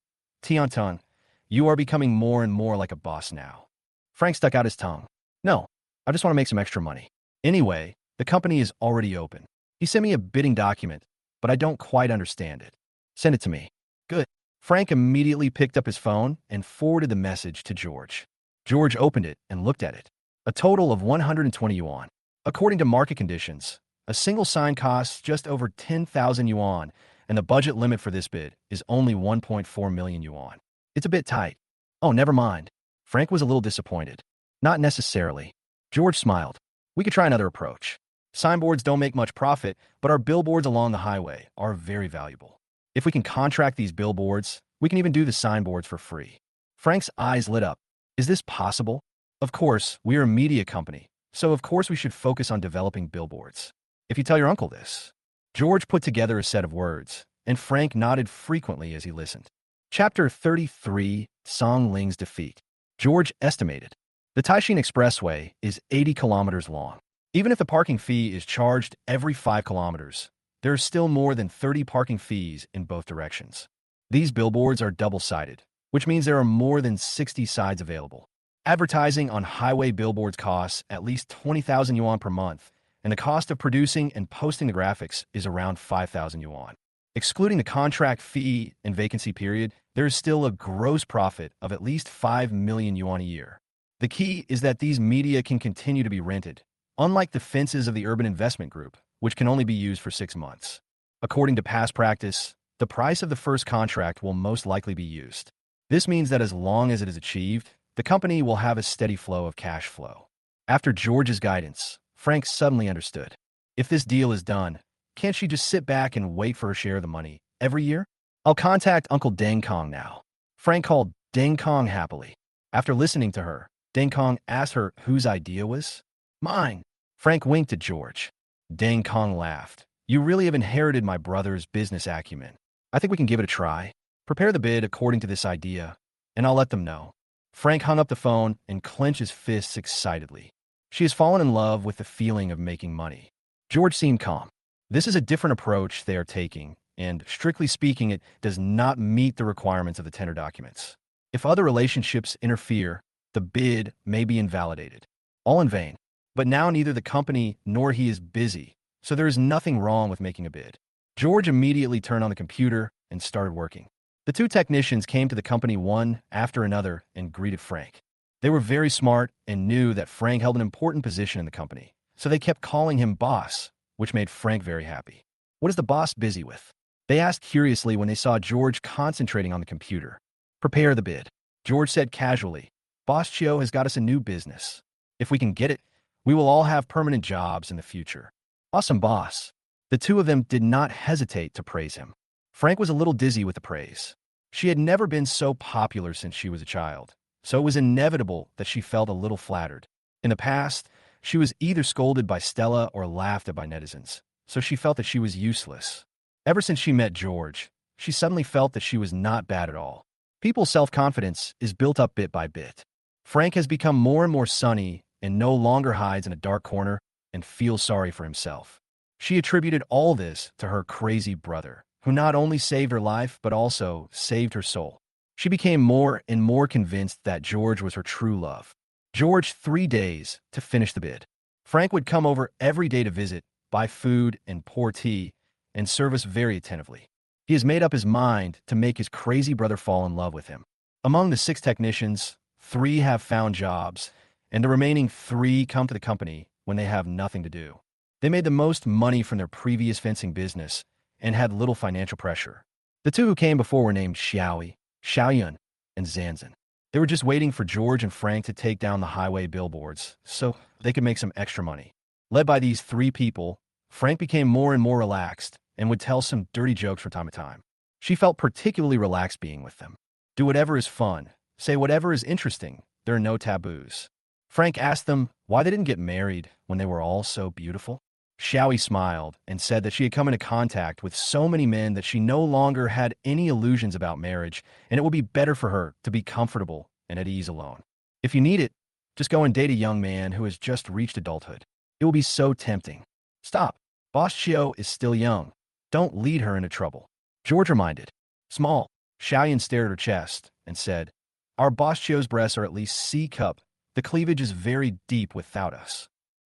Tianton, you are becoming more and more like a boss now. Frank stuck out his tongue. No, I just want to make some extra money. Anyway, the company is already open. He sent me a bidding document, but I don't quite understand it. Send it to me. Good. Frank immediately picked up his phone and forwarded the message to George. George opened it and looked at it. A total of 120 yuan. According to market conditions, a single sign costs just over 10,000 yuan, and the budget limit for this bid is only 1.4 million yuan. It's a bit tight. Oh, never mind. Frank was a little disappointed. Not necessarily. George smiled. We could try another approach. Signboards don't make much profit, but our billboards along the highway are very valuable. If we can contract these billboards, we can even do the signboards for free. Frank's eyes lit up. Is this possible? Of course, we are a media company, so of course we should focus on developing billboards. If you tell your uncle this. George put together a set of words, and Frank nodded frequently as he listened. Chapter 33, Song Ling's Defeat. George estimated. The Taixin Expressway is 80 kilometers long. Even if the parking fee is charged every 5 kilometers, there are still more than 30 parking fees in both directions. These billboards are double-sided, which means there are more than 60 sides available. Advertising on highway billboards costs at least 20,000 yuan per month, and the cost of producing and posting the graphics is around 5,000 yuan. Excluding the contract fee and vacancy period, there is still a gross profit of at least 5 million yuan a year. The key is that these media can continue to be rented, unlike the fences of the Urban Investment Group, which can only be used for 6 months. According to past practice, the price of the first contract will most likely be used. This means that as long as it is achieved, the company will have a steady flow of cash flow. After George's guidance, Frank suddenly understood. If this deal is done, can't she just sit back and wait for her share of the money every year? I'll contact Uncle Deng Kong now. Frank called Deng Kong happily. After listening to her, Deng Kong asked her whose idea was. Mine. Frank winked at George. Deng Kong laughed. You really have inherited my brother's business acumen. I think we can give it a try. Prepare the bid according to this idea, and I'll let them know. Frank hung up the phone and clenched his fists excitedly. She has fallen in love with the feeling of making money. George seemed calm. This is a different approach they are taking, and strictly speaking, it does not meet the requirements of the tender documents. If other relationships interfere, the bid may be invalidated. All in vain. But now neither the company nor he is busy, so there is nothing wrong with making a bid. George immediately turned on the computer and started working. The 2 technicians came to the company one after another and greeted Frank. They were very smart and knew that Frank held an important position in the company, so they kept calling him boss, which made Frank very happy. What is the boss busy with? They asked curiously when they saw George concentrating on the computer. Prepare the bid. George said casually, Boss Chio has got us a new business. If we can get it, we will all have permanent jobs in the future. Awesome, boss. The two of them did not hesitate to praise him. Frank was a little dizzy with the praise. She had never been so popular since she was a child, so it was inevitable that she felt a little flattered. In the past, she was either scolded by Stella or laughed at by netizens, so she felt that she was useless. Ever since she met George, she suddenly felt that she was not bad at all. People's self-confidence is built up bit by bit. Frank has become more and more sunny and no longer hides in a dark corner and feels sorry for himself. She attributed all this to her crazy brother, who not only saved her life but also saved her soul. She became more and more convinced that George was her true love. George 3 days to finish the bid. Frank would come over every day to visit, buy food and pour tea, and serve us very attentively. He has made up his mind to make his crazy brother fall in love with him. Among the 6 technicians, 3 have found jobs, and the remaining 3 come to the company when they have nothing to do. They made the most money from their previous fencing business and had little financial pressure. The 2 who came before were named Yuan, and Zanzan. They were just waiting for George and Frank to take down the highway billboards so they could make some extra money. Led by these 3 people, Frank became more and more relaxed and would tell some dirty jokes from time to time. She felt particularly relaxed being with them. Do whatever is fun. Say whatever is interesting. There are no taboos. Frank asked them why they didn't get married when they were all so beautiful. Xiaoyi smiled and said that she had come into contact with so many men that she no longer had any illusions about marriage, and it would be better for her to be comfortable and at ease alone. If you need it, just go and date a young man who has just reached adulthood. It will be so tempting. Stop. Boss Chio is still young. Don't lead her into trouble. George reminded. Small. Xiaoyan stared at her chest and said, Our Boss Chio's breasts are at least C-cup. The cleavage is very deep without us.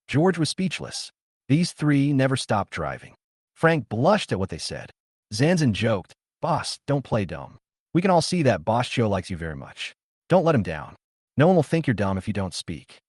George was speechless. These 3 never stopped driving. Frank blushed at what they said. Zanzan joked, Boss, don't play dumb. We can all see that Boss Chio likes you very much. Don't let him down. No one will think you're dumb if you don't speak.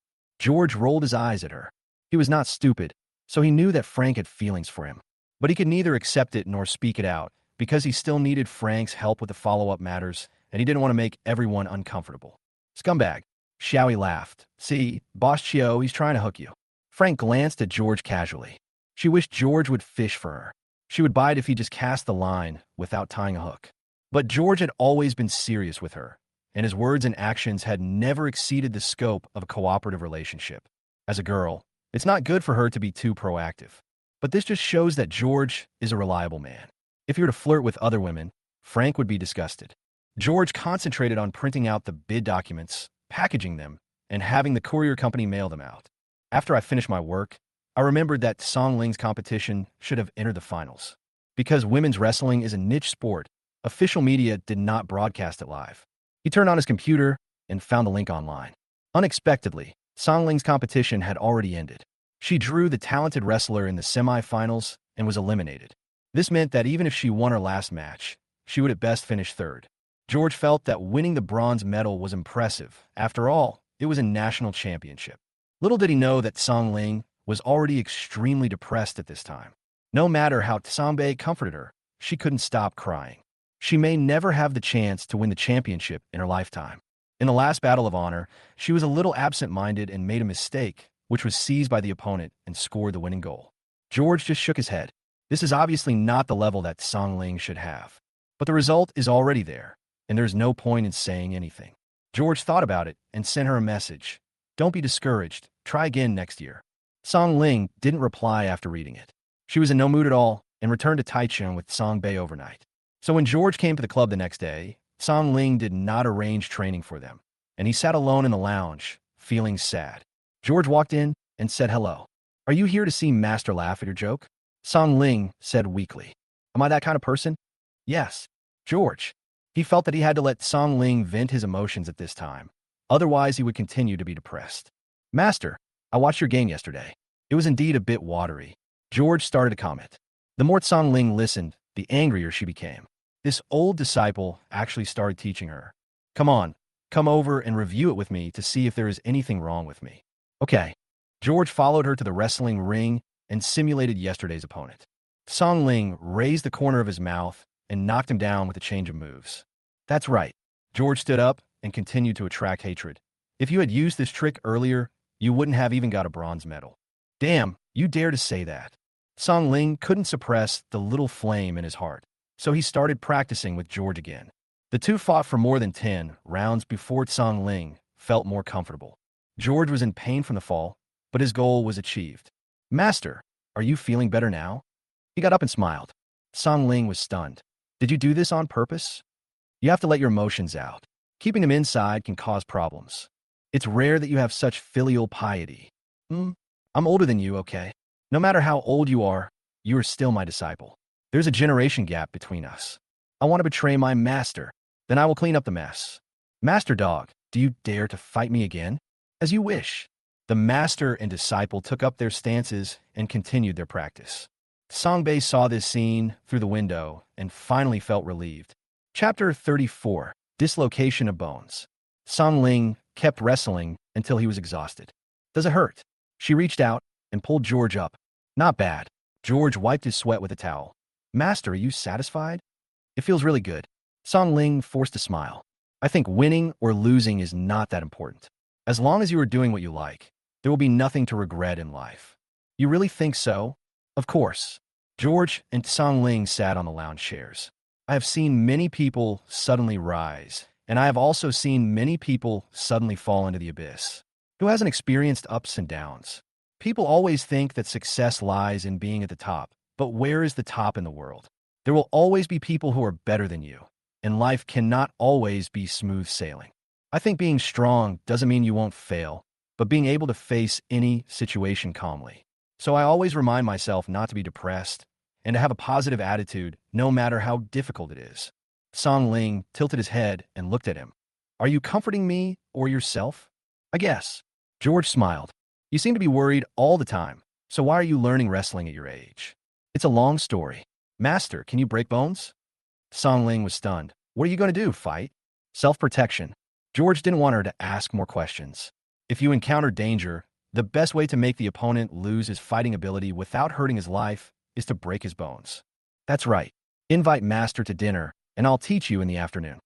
George rolled his eyes at her. He was not stupid, so he knew that Frank had feelings for him. But he could neither accept it nor speak it out, because he still needed Frank's help with the follow-up matters, and he didn't want to make everyone uncomfortable. Scumbag. Xiaoyi laughed. See, Boss Chio, he's trying to hook you. Frank glanced at George casually. She wished George would fish for her. She would bite if he just cast the line without tying a hook. But George had always been serious with her, and his words and actions had never exceeded the scope of a cooperative relationship. As a girl, it's not good for her to be too proactive. But this just shows that George is a reliable man. If he were to flirt with other women, Frank would be disgusted. George concentrated on printing out the bid documents, packaging them, and having the courier company mail them out. After I finished my work, I remembered that Song Ling's competition should have entered the finals. Because women's wrestling is a niche sport, official media did not broadcast it live. He turned on his computer and found the link online. Unexpectedly, Song Ling's competition had already ended. She drew the talented wrestler in the semi-finals and was eliminated. This meant that even if she won her last match, she would at best finish 3rd. George felt that winning the bronze medal was impressive. After all, it was a national championship. Little did he know that Song Ling was already extremely depressed at this time. No matter how Songbei comforted her, she couldn't stop crying. She may never have the chance to win the championship in her lifetime. In the last battle of honor, she was a little absent-minded and made a mistake, which was seized by the opponent and scored the winning goal. George just shook his head. This is obviously not the level that Song Ling should have. But the result is already there, and there's no point in saying anything. George thought about it and sent her a message. Don't be discouraged. Try again next year. Song Ling didn't reply after reading it. She was in no mood at all and returned to Taichung with Song Bei overnight. So when George came to the club the next day, Song Ling did not arrange training for them, and he sat alone in the lounge, feeling sad. George walked in and said hello. Are you here to see Master laugh at your joke? Song Ling said weakly. Am I that kind of person? Yes. George. He felt that he had to let Song Ling vent his emotions at this time. Otherwise, he would continue to be depressed. Master, I watched your game yesterday. It was indeed a bit watery. George started to comment. The more Song Ling listened, the angrier she became. This old disciple actually started teaching her. Come on, come over and review it with me to see if there is anything wrong with me. Okay. George followed her to the wrestling ring and simulated yesterday's opponent. Song Ling raised the corner of his mouth and knocked him down with a change of moves. That's right. George stood up and continued to attract hatred. If you had used this trick earlier, you wouldn't have even got a bronze medal. Damn, you dare to say that. Song Ling couldn't suppress the little flame in his heart, so he started practicing with George again. The two fought for more than 10 rounds before Song Ling felt more comfortable. George was in pain from the fall, but his goal was achieved. Master, are you feeling better now? He got up and smiled. Song Ling was stunned. Did you do this on purpose? You have to let your emotions out. Keeping them inside can cause problems. It's rare that you have such filial piety. I'm older than you, okay? No matter how old you are still my disciple. There's a generation gap between us. I want to betray my master. Then I will clean up the mess. Master Dog, do you dare to fight me again? As you wish. The master and disciple took up their stances and continued their practice. Songbei saw this scene through the window and finally felt relieved. Chapter 34. Dislocation of Bones. Song Ling kept wrestling until he was exhausted. Does it hurt? She reached out and pulled George up. Not bad. George wiped his sweat with a towel. Master, are you satisfied? It feels really good. Song Ling forced a smile. I think winning or losing is not that important. As long as you are doing what you like, there will be nothing to regret in life. You really think so? Of course. George and Song Ling sat on the lounge chairs. I have seen many people suddenly rise, and I have also seen many people suddenly fall into the abyss. Who hasn't experienced ups and downs? People always think that success lies in being at the top, but where is the top in the world? There will always be people who are better than you, and life cannot always be smooth sailing. I think being strong doesn't mean you won't fail, but being able to face any situation calmly. So I always remind myself not to be depressed and to have a positive attitude no matter how difficult it is. Song Ling tilted his head and looked at him. Are you comforting me or yourself? I guess. George smiled. You seem to be worried all the time, so why are you learning wrestling at your age? It's a long story. Master, can you break bones? Song Ling was stunned. What are you going to do, fight? Self-protection. George didn't want her to ask more questions. If you encounter danger, the best way to make the opponent lose his fighting ability without hurting his life is to break his bones. That's right. Invite Master to dinner, and I'll teach you in the afternoon.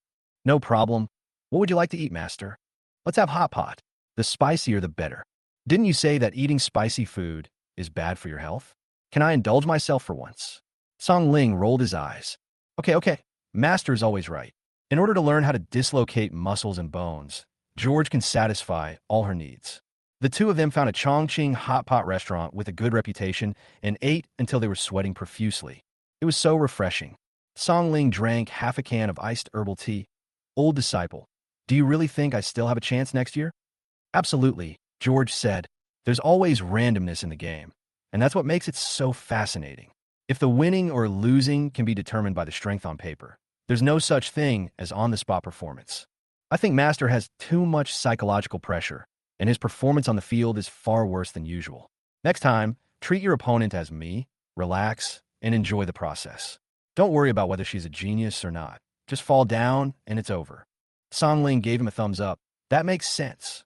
No problem. What would you like to eat, Master? Let's have hot pot. The spicier the better. Didn't you say that eating spicy food is bad for your health? Can I indulge myself for once? Song Ling rolled his eyes. Okay. Master's always right. In order to learn how to dislocate muscles and bones, George can satisfy all her needs. The two of them found a Chongqing hot pot restaurant with a good reputation and ate until they were sweating profusely. It was so refreshing. Song Ling drank half a can of iced herbal tea. Old disciple, do you really think I still have a chance next year? Absolutely, George said. There's always randomness in the game, and that's what makes it so fascinating. If the winning or losing can be determined by the strength on paper, there's no such thing as on-the-spot performance. I think Master has too much psychological pressure, and his performance on the field is far worse than usual. Next time, treat your opponent as me, relax, and enjoy the process. Don't worry about whether she's a genius or not. Just fall down, and it's over. Song Ling gave him a thumbs up. That makes sense.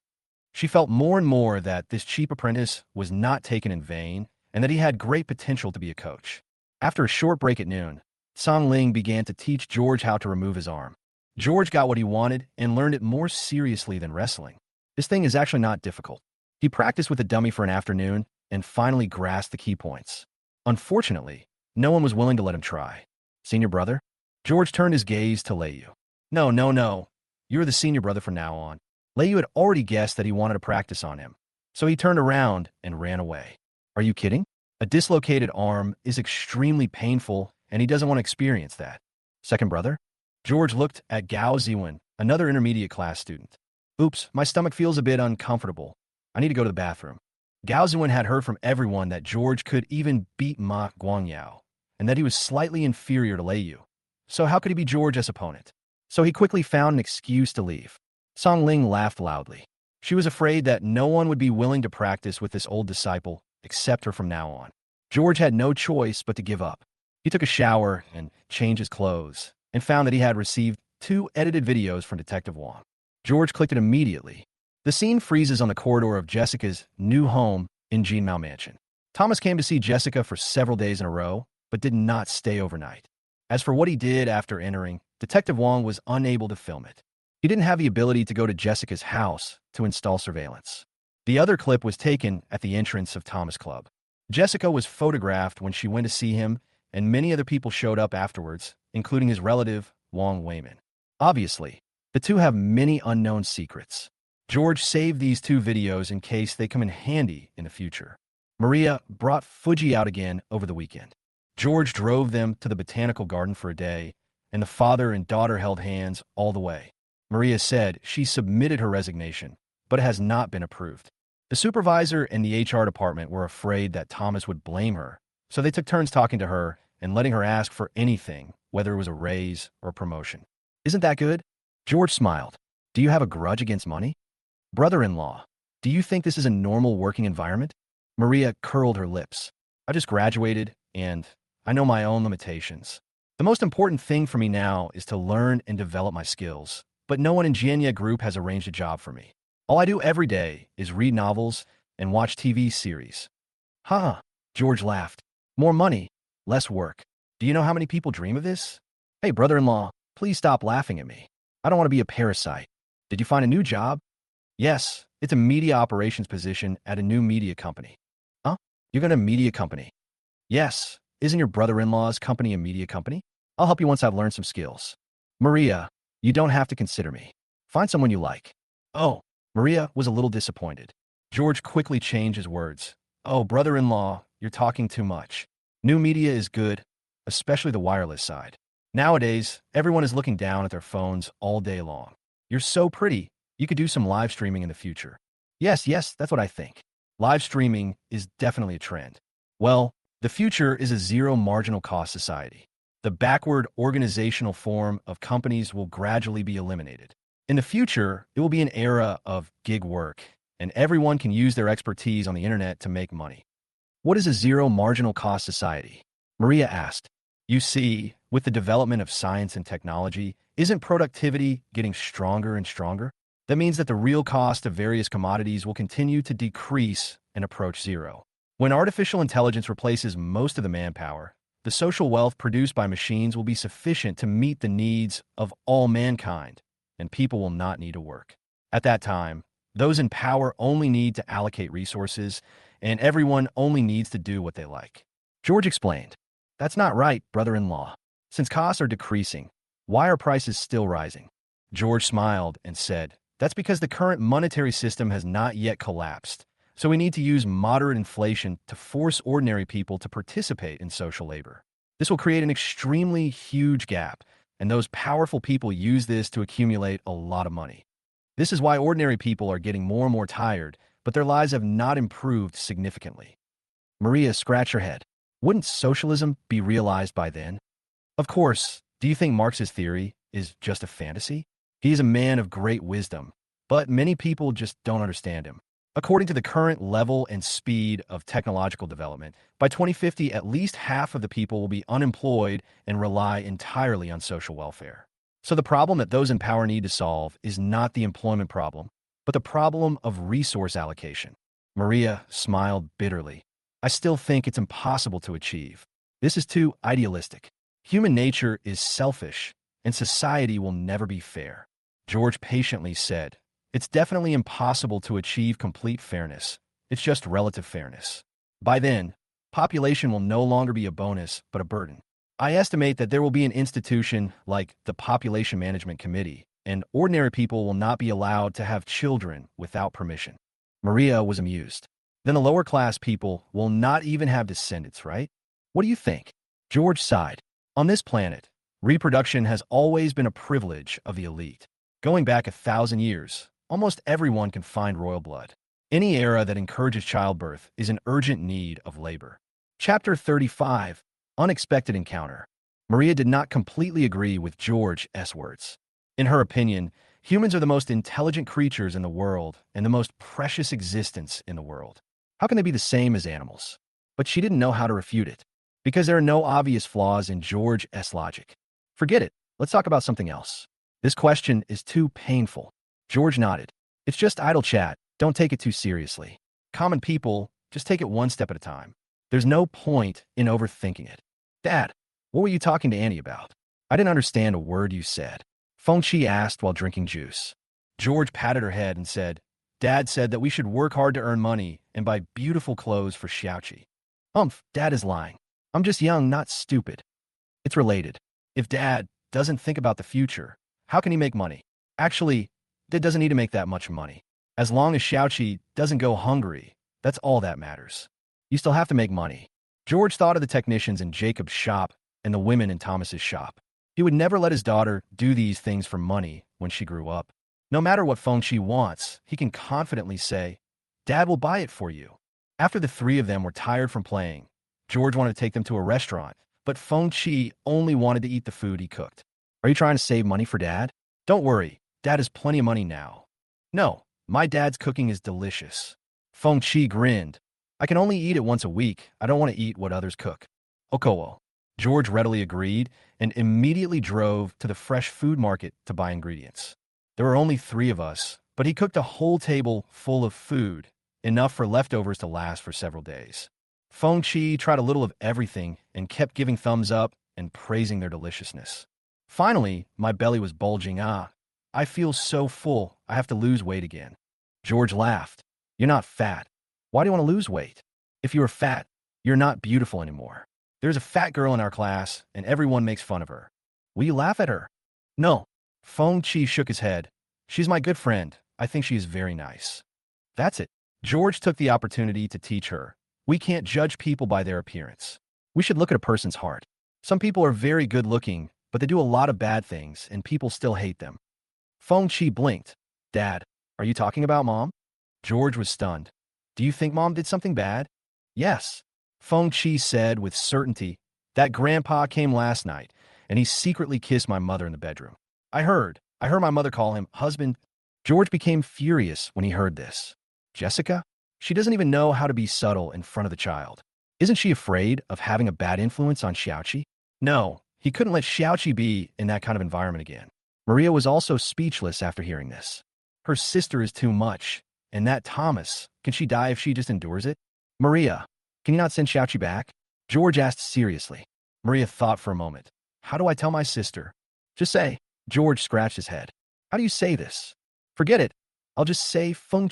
She felt more and more that this cheap apprentice was not taken in vain, and that he had great potential to be a coach. After a short break at noon, Song Ling began to teach George how to remove his arm. George got what he wanted and learned it more seriously than wrestling. This thing is actually not difficult. He practiced with a dummy for an afternoon and finally grasped the key points. Unfortunately, no one was willing to let him try. Senior brother? George turned his gaze to Leiyu. No. You're the senior brother from now on. Leiyu had already guessed that he wanted to practice on him, so he turned around and ran away. Are you kidding? A dislocated arm is extremely painful, and he doesn't want to experience that. Second brother? George looked at Gao Ziwen, another intermediate class student. Oops, my stomach feels a bit uncomfortable. I need to go to the bathroom. Gao Ziwen had heard from everyone that George could even beat Ma Guangyao, and that he was slightly inferior to Leiyu. So how could he be George's opponent? So he quickly found an excuse to leave. Song Ling laughed loudly. She was afraid that no one would be willing to practice with this old disciple except her from now on. George had no choice but to give up. He took a shower and changed his clothes and found that he had received 2 edited videos from Detective Wong. George clicked it immediately. The scene freezes on the corridor of Jessica's new home in Jinmao Mansion. Thomas came to see Jessica for several days in a row, but did not stay overnight. As for what he did after entering, Detective Wong was unable to film it. He didn't have the ability to go to Jessica's house to install surveillance. The other clip was taken at the entrance of Thomas' club. Jessica was photographed when she went to see him, and many other people showed up afterwards, including his relative, Wang Weiman. Obviously, the two have many unknown secrets. George saved these two videos in case they come in handy in the future. Maria brought Fuji out again over the weekend. George drove them to the botanical garden for a day, and the father and daughter held hands all the way. Maria said she submitted her resignation, but it has not been approved. The supervisor and the HR department were afraid that Thomas would blame her, so they took turns talking to her and letting her ask for anything, whether it was a raise or a promotion. Isn't that good? George smiled. Do you have a grudge against money? Brother-in-law, do you think this is a normal working environment? Maria curled her lips. I just graduated, and I know my own limitations. The most important thing for me now is to learn and develop my skills, but no one in Jianya Group has arranged a job for me. All I do every day is read novels and watch TV series. Huh, George laughed. More money, less work. Do you know how many people dream of this? Hey, brother-in-law, please stop laughing at me. I don't want to be a parasite. Did you find a new job? Yes, it's a media operations position at a new media company. Huh? You're going to a media company? Yes. Isn't your brother-in-law's company a media company? I'll help you once I've learned some skills. Maria, you don't have to consider me. Find someone you like. Oh, Maria was a little disappointed. George quickly changed his words. Oh, brother-in-law, you're talking too much. New media is good, especially the wireless side. Nowadays, everyone is looking down at their phones all day long. You're so pretty, you could do some live streaming in the future. Yes, that's what I think. Live streaming is definitely a trend. Well, the future is a zero marginal cost society. The backward organizational form of companies will gradually be eliminated. In the future, it will be an era of gig work, and everyone can use their expertise on the internet to make money. What is a zero marginal cost society? Maria asked. You see, with the development of science and technology, isn't productivity getting stronger and stronger? That means that the real cost of various commodities will continue to decrease and approach zero. When artificial intelligence replaces most of the manpower, the social wealth produced by machines will be sufficient to meet the needs of all mankind, and people will not need to work. At that time, those in power only need to allocate resources, and everyone only needs to do what they like. George explained. That's not right, brother-in-law. Since costs are decreasing, why are prices still rising? George smiled and said, that's because the current monetary system has not yet collapsed, so we need to use moderate inflation to force ordinary people to participate in social labor. This will create an extremely huge gap, and those powerful people use this to accumulate a lot of money. This is why ordinary people are getting more and more tired, but their lives have not improved significantly. Maria scratched her head. Wouldn't socialism be realized by then? Of course. Do you think Marx's theory is just a fantasy? He is a man of great wisdom, but many people just don't understand him. According to the current level and speed of technological development, by 2050, at least half of the people will be unemployed and rely entirely on social welfare. So the problem that those in power need to solve is not the employment problem, but the problem of resource allocation. Maria smiled bitterly. I still think it's impossible to achieve. This is too idealistic. Human nature is selfish, and society will never be fair. George patiently said, it's definitely impossible to achieve complete fairness. It's just relative fairness. By then, population will no longer be a bonus, but a burden. I estimate that there will be an institution like the Population Management Committee, and ordinary people will not be allowed to have children without permission. Maria was amused. Then the lower class people will not even have descendants, right? What do you think? George sighed. On this planet, reproduction has always been a privilege of the elite. Going back 1,000 years, almost everyone can find royal blood. Any era that encourages childbirth is an urgent need of labor. Chapter 35, Unexpected Encounter. Maria did not completely agree with George's words. In her opinion, humans are the most intelligent creatures in the world and the most precious existence in the world. How can they be the same as animals? But she didn't know how to refute it, because there are no obvious flaws in George's logic. Forget it. Let's talk about something else. This question is too painful. George nodded. It's just idle chat. Don't take it too seriously. Common people, just take it one step at a time. There's no point in overthinking it. Dad, what were you talking to Annie about? I didn't understand a word you said. Feng asked while drinking juice. George patted her head and said, Dad said that we should work hard to earn money and buy beautiful clothes for Xiaoqi. Dad is lying. I'm just young, not stupid. It's related. If Dad doesn't think about the future, how can he make money? Actually, Dad doesn't need to make that much money. As long as Xiaoqi doesn't go hungry, that's all that matters. You still have to make money. George thought of the technicians in Jacob's shop and the women in Thomas's shop. He would never let his daughter do these things for money when she grew up. No matter what Feng wants, he can confidently say, Dad will buy it for you. After the three of them were tired from playing, George wanted to take them to a restaurant, but Feng only wanted to eat the food he cooked. Are you trying to save money for Dad? Don't worry, Dad has plenty of money now. No, my dad's cooking is delicious. Feng grinned. I can only eat it once a week. I don't want to eat what others cook. Okowo. George readily agreed and immediately drove to the fresh food market to buy ingredients. There were only 3 of us, but he cooked a whole table full of food, enough for leftovers to last for several days. Feng tried a little of everything and kept giving thumbs up and praising their deliciousness. Finally, my belly was bulging. I feel so full, I have to lose weight again. George laughed. You're not fat. Why do you want to lose weight? If you were fat, you're not beautiful anymore. There's a fat girl in our class, and everyone makes fun of her. Will you laugh at her? No. Feng shook his head. She's my good friend. I think she is very nice. That's it. George took the opportunity to teach her. We can't judge people by their appearance. We should look at a person's heart. Some people are very good looking, but they do a lot of bad things, and people still hate them. Feng blinked. Dad, are you talking about Mom? George was stunned. Do you think Mom did something bad? Yes. Feng said with certainty. That Grandpa came last night, and he secretly kissed my mother in the bedroom. I heard my mother call him husband. George became furious when he heard this. Jessica? She doesn't even know how to be subtle in front of the child. Isn't she afraid of having a bad influence on Xiaoqi? No, he couldn't let Xiaoqi be in that kind of environment again. Maria was also speechless after hearing this. Her sister is too much, and that Thomas, can she die if she just endures it? Maria, can you not send Xiaoqi back? George asked seriously. Maria thought for a moment. How do I tell my sister? Just say. George scratched his head. How do you say this? Forget it. I'll just say Feng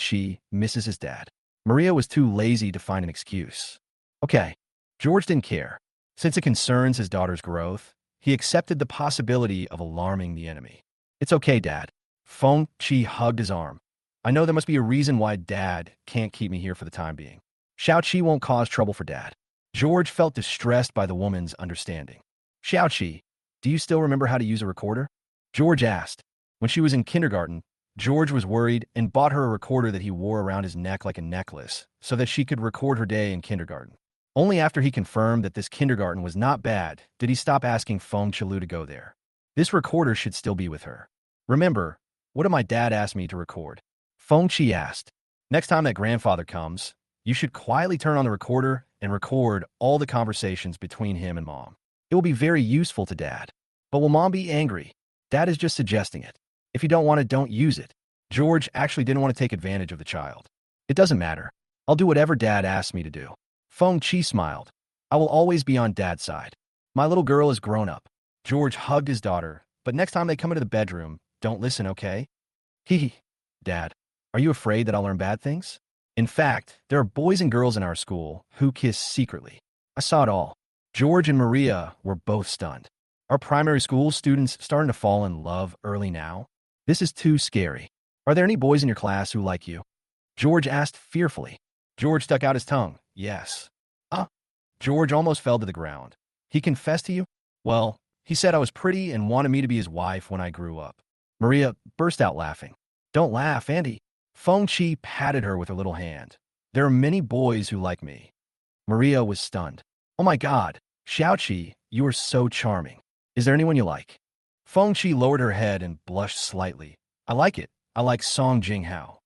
misses his dad. Maria was too lazy to find an excuse. Okay. George didn't care. Since it concerns his daughter's growth, he accepted the possibility of alarming the enemy. It's okay, Dad. Feng hugged his arm. I know there must be a reason why Dad can't keep me here for the time being. Xiaoqi won't cause trouble for Dad. George felt distressed by the woman's understanding. Xiaoqi, do you still remember how to use a recorder? George asked. When she was in kindergarten, George was worried and bought her a recorder that he wore around his neck like a necklace so that she could record her day in kindergarten. Only after he confirmed that this kindergarten was not bad did he stop asking Feng Chilu to go there. This recorder should still be with her. Remember, what did my dad ask me to record? Feng asked. Next time that grandfather comes, you should quietly turn on the recorder and record all the conversations between him and Mom. It will be very useful to Dad. But will Mom be angry? Dad is just suggesting it. If you don't want it, don't use it. George actually didn't want to take advantage of the child. It doesn't matter. I'll do whatever Dad asks me to do. Feng smiled. I will always be on Dad's side. My little girl is grown up. George hugged his daughter, but next time they come into the bedroom, don't listen, okay? Hee. Dad, are you afraid that I'll learn bad things? In fact, there are boys and girls in our school who kiss secretly. I saw it all. George and Maria were both stunned. Are primary school students starting to fall in love early now? This is too scary. Are there any boys in your class who like you? George asked fearfully. George stuck out his tongue. Yes. George almost fell to the ground. He confessed to you? Well, he said I was pretty and wanted me to be his wife when I grew up. Maria burst out laughing. Don't laugh, Andy. Feng patted her with her little hand. There are many boys who like me. Maria was stunned. Oh my God, Xiaoqi, you are so charming. Is there anyone you like? Feng lowered her head and blushed slightly. I like it. I like Song Jinghao.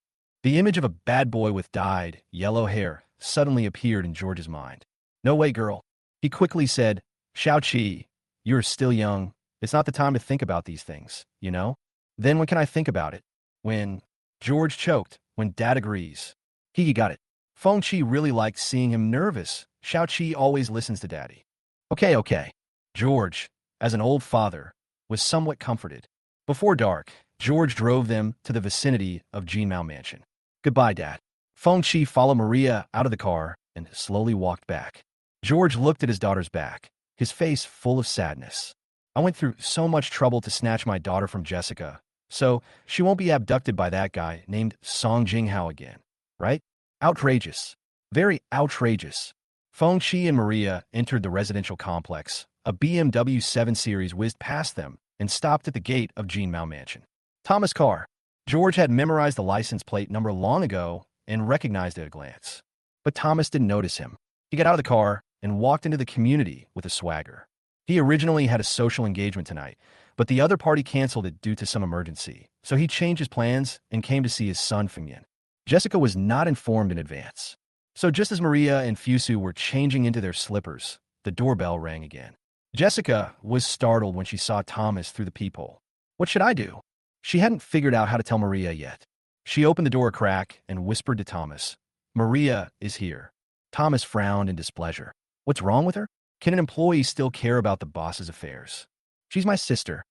The image of a bad boy with dyed, yellow hair suddenly appeared in George's mind. No way, girl. He quickly said, Xiaoqi, you're still young. It's not the time to think about these things, you know? Then when can I think about it? When... George choked. When Dad agrees. He got it. Feng really liked seeing him nervous. Xiaoqi always listens to Daddy. Okay. George, as an old father, was somewhat comforted. Before dark, George drove them to the vicinity of Jinmao Mansion. Goodbye, Dad. Feng Chi followed Maria out of the car and slowly walked back. George looked at his daughter's back, his face full of sadness. I went through so much trouble to snatch my daughter from Jessica, so she won't be abducted by that guy named Song Jinghao again, right? Outrageous. Very outrageous. Feng Chi and Maria entered the residential complex. A BMW 7 Series whizzed past them and stopped at the gate of Jinmao Mansion. Thomas' car. George had memorized the license plate number long ago and recognized it at a glance. But Thomas didn't notice him. He got out of the car and walked into the community with a swagger. He originally had a social engagement tonight, but the other party canceled it due to some emergency, so he changed his plans and came to see his son Fengyan. Jessica was not informed in advance. So just as Maria and Fusu were changing into their slippers, the doorbell rang again. Jessica was startled when she saw Thomas through the peephole. What should I do? She hadn't figured out how to tell Maria yet. She opened the door a crack and whispered to Thomas, "Maria is here." Thomas frowned in displeasure. What's wrong with her? Can an employee still care about the boss's affairs? She's my sister.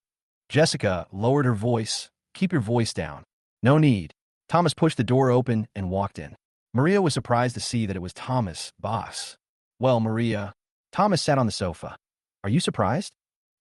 Jessica lowered her voice. Keep your voice down. No need. Thomas pushed the door open and walked in. Maria was surprised to see that it was Thomas, boss. Well, Maria. Thomas sat on the sofa. Are you surprised?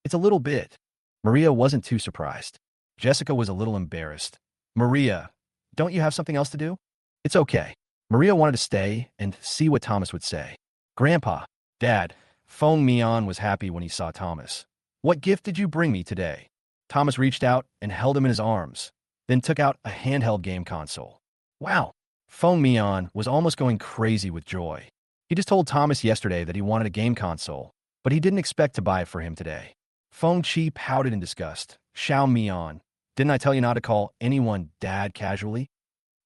It's a little bit. Maria wasn't too surprised. Jessica was a little embarrassed. Maria, don't you have something else to do? It's okay. Maria wanted to stay and see what Thomas would say. Grandpa, Dad, Feng Mian was happy when he saw Thomas. What gift did you bring me today? Thomas reached out and held him in his arms, then took out a handheld game console. Wow. Feng Mian was almost going crazy with joy. He just told Thomas yesterday that he wanted a game console, but he didn't expect to buy it for him today. Feng Chi pouted in disgust. Xiao Mian, didn't I tell you not to call anyone Dad casually?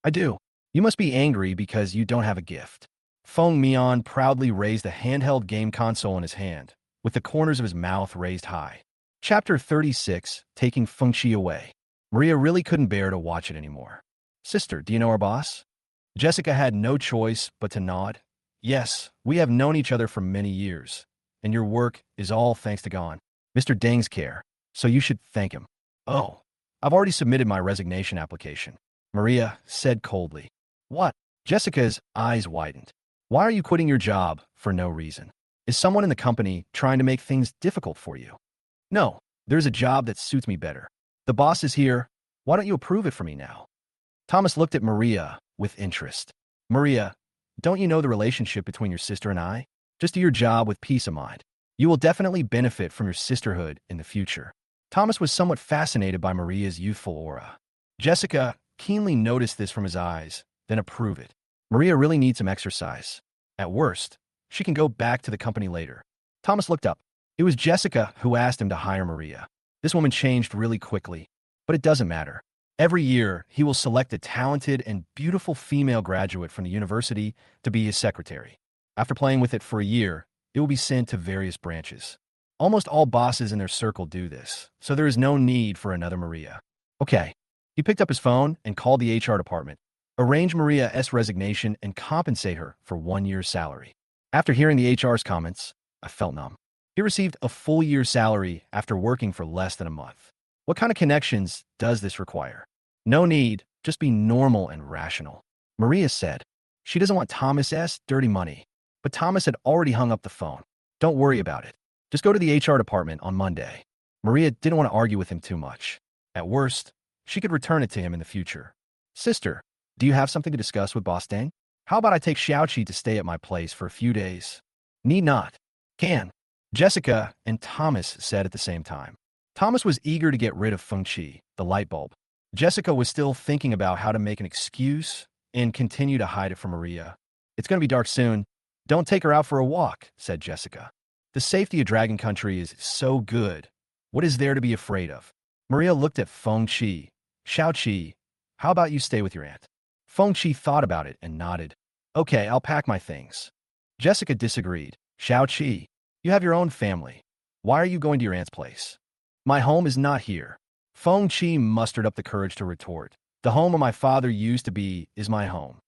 I do. You must be angry because you don't have a gift. Feng Mian proudly raised a handheld game console in his hand, with the corners of his mouth raised high. Chapter 36, Taking Feng Chi Away. Maria really couldn't bear to watch it anymore. Sister, do you know our boss? Jessica had no choice but to nod. Yes, we have known each other for many years, and your work is all thanks to Gon, Mr. Deng's care, so you should thank him. Oh, I've already submitted my resignation application, Maria said coldly. What? Jessica's eyes widened. Why are you quitting your job for no reason? Is someone in the company trying to make things difficult for you? No, there's a job that suits me better. The boss is here. Why don't you approve it for me now? Thomas looked at Maria with interest. Maria, don't you know the relationship between your sister and I? Just do your job with peace of mind. You will definitely benefit from your sisterhood in the future. Thomas was somewhat fascinated by Maria's youthful aura. Jessica keenly noticed this from his eyes, then approved it. Maria really needs some exercise. At worst, she can go back to the company later. Thomas looked up. It was Jessica who asked him to hire Maria. This woman changed really quickly, but it doesn't matter. Every year, he will select a talented and beautiful female graduate from the university to be his secretary. After playing with it for a year, it will be sent to various branches. Almost all bosses in their circle do this, so there is no need for another Maria. Okay. He picked up his phone and called the HR department. Arrange Maria's resignation and compensate her for 1 year's salary. After hearing the HR's comments, I felt numb. He received a full year's salary after working for less than a month. What kind of connections does this require? No need, just be normal and rational. Maria said. She doesn't want Thomas's dirty money. But Thomas had already hung up the phone. Don't worry about it. Just go to the HR department on Monday. Maria didn't want to argue with him too much. At worst, she could return it to him in the future. Sister, do you have something to discuss with Boss Deng? How about I take Xiaoqi to stay at my place for a few days? Need not. Can. Jessica and Thomas said at the same time. Thomas was eager to get rid of Feng Chi, the light bulb. Jessica was still thinking about how to make an excuse and continue to hide it from Maria. It's going to be dark soon. Don't take her out for a walk, said Jessica. The safety of Dragon Country is so good. What is there to be afraid of? Maria looked at Feng Chi. Xiaoqi, how about you stay with your aunt? Feng Chi thought about it and nodded. Okay, I'll pack my things. Jessica disagreed. Xiaoqi, you have your own family. Why are you going to your aunt's place? My home is not here. Feng Chi mustered up the courage to retort. The home where my father used to be is my home.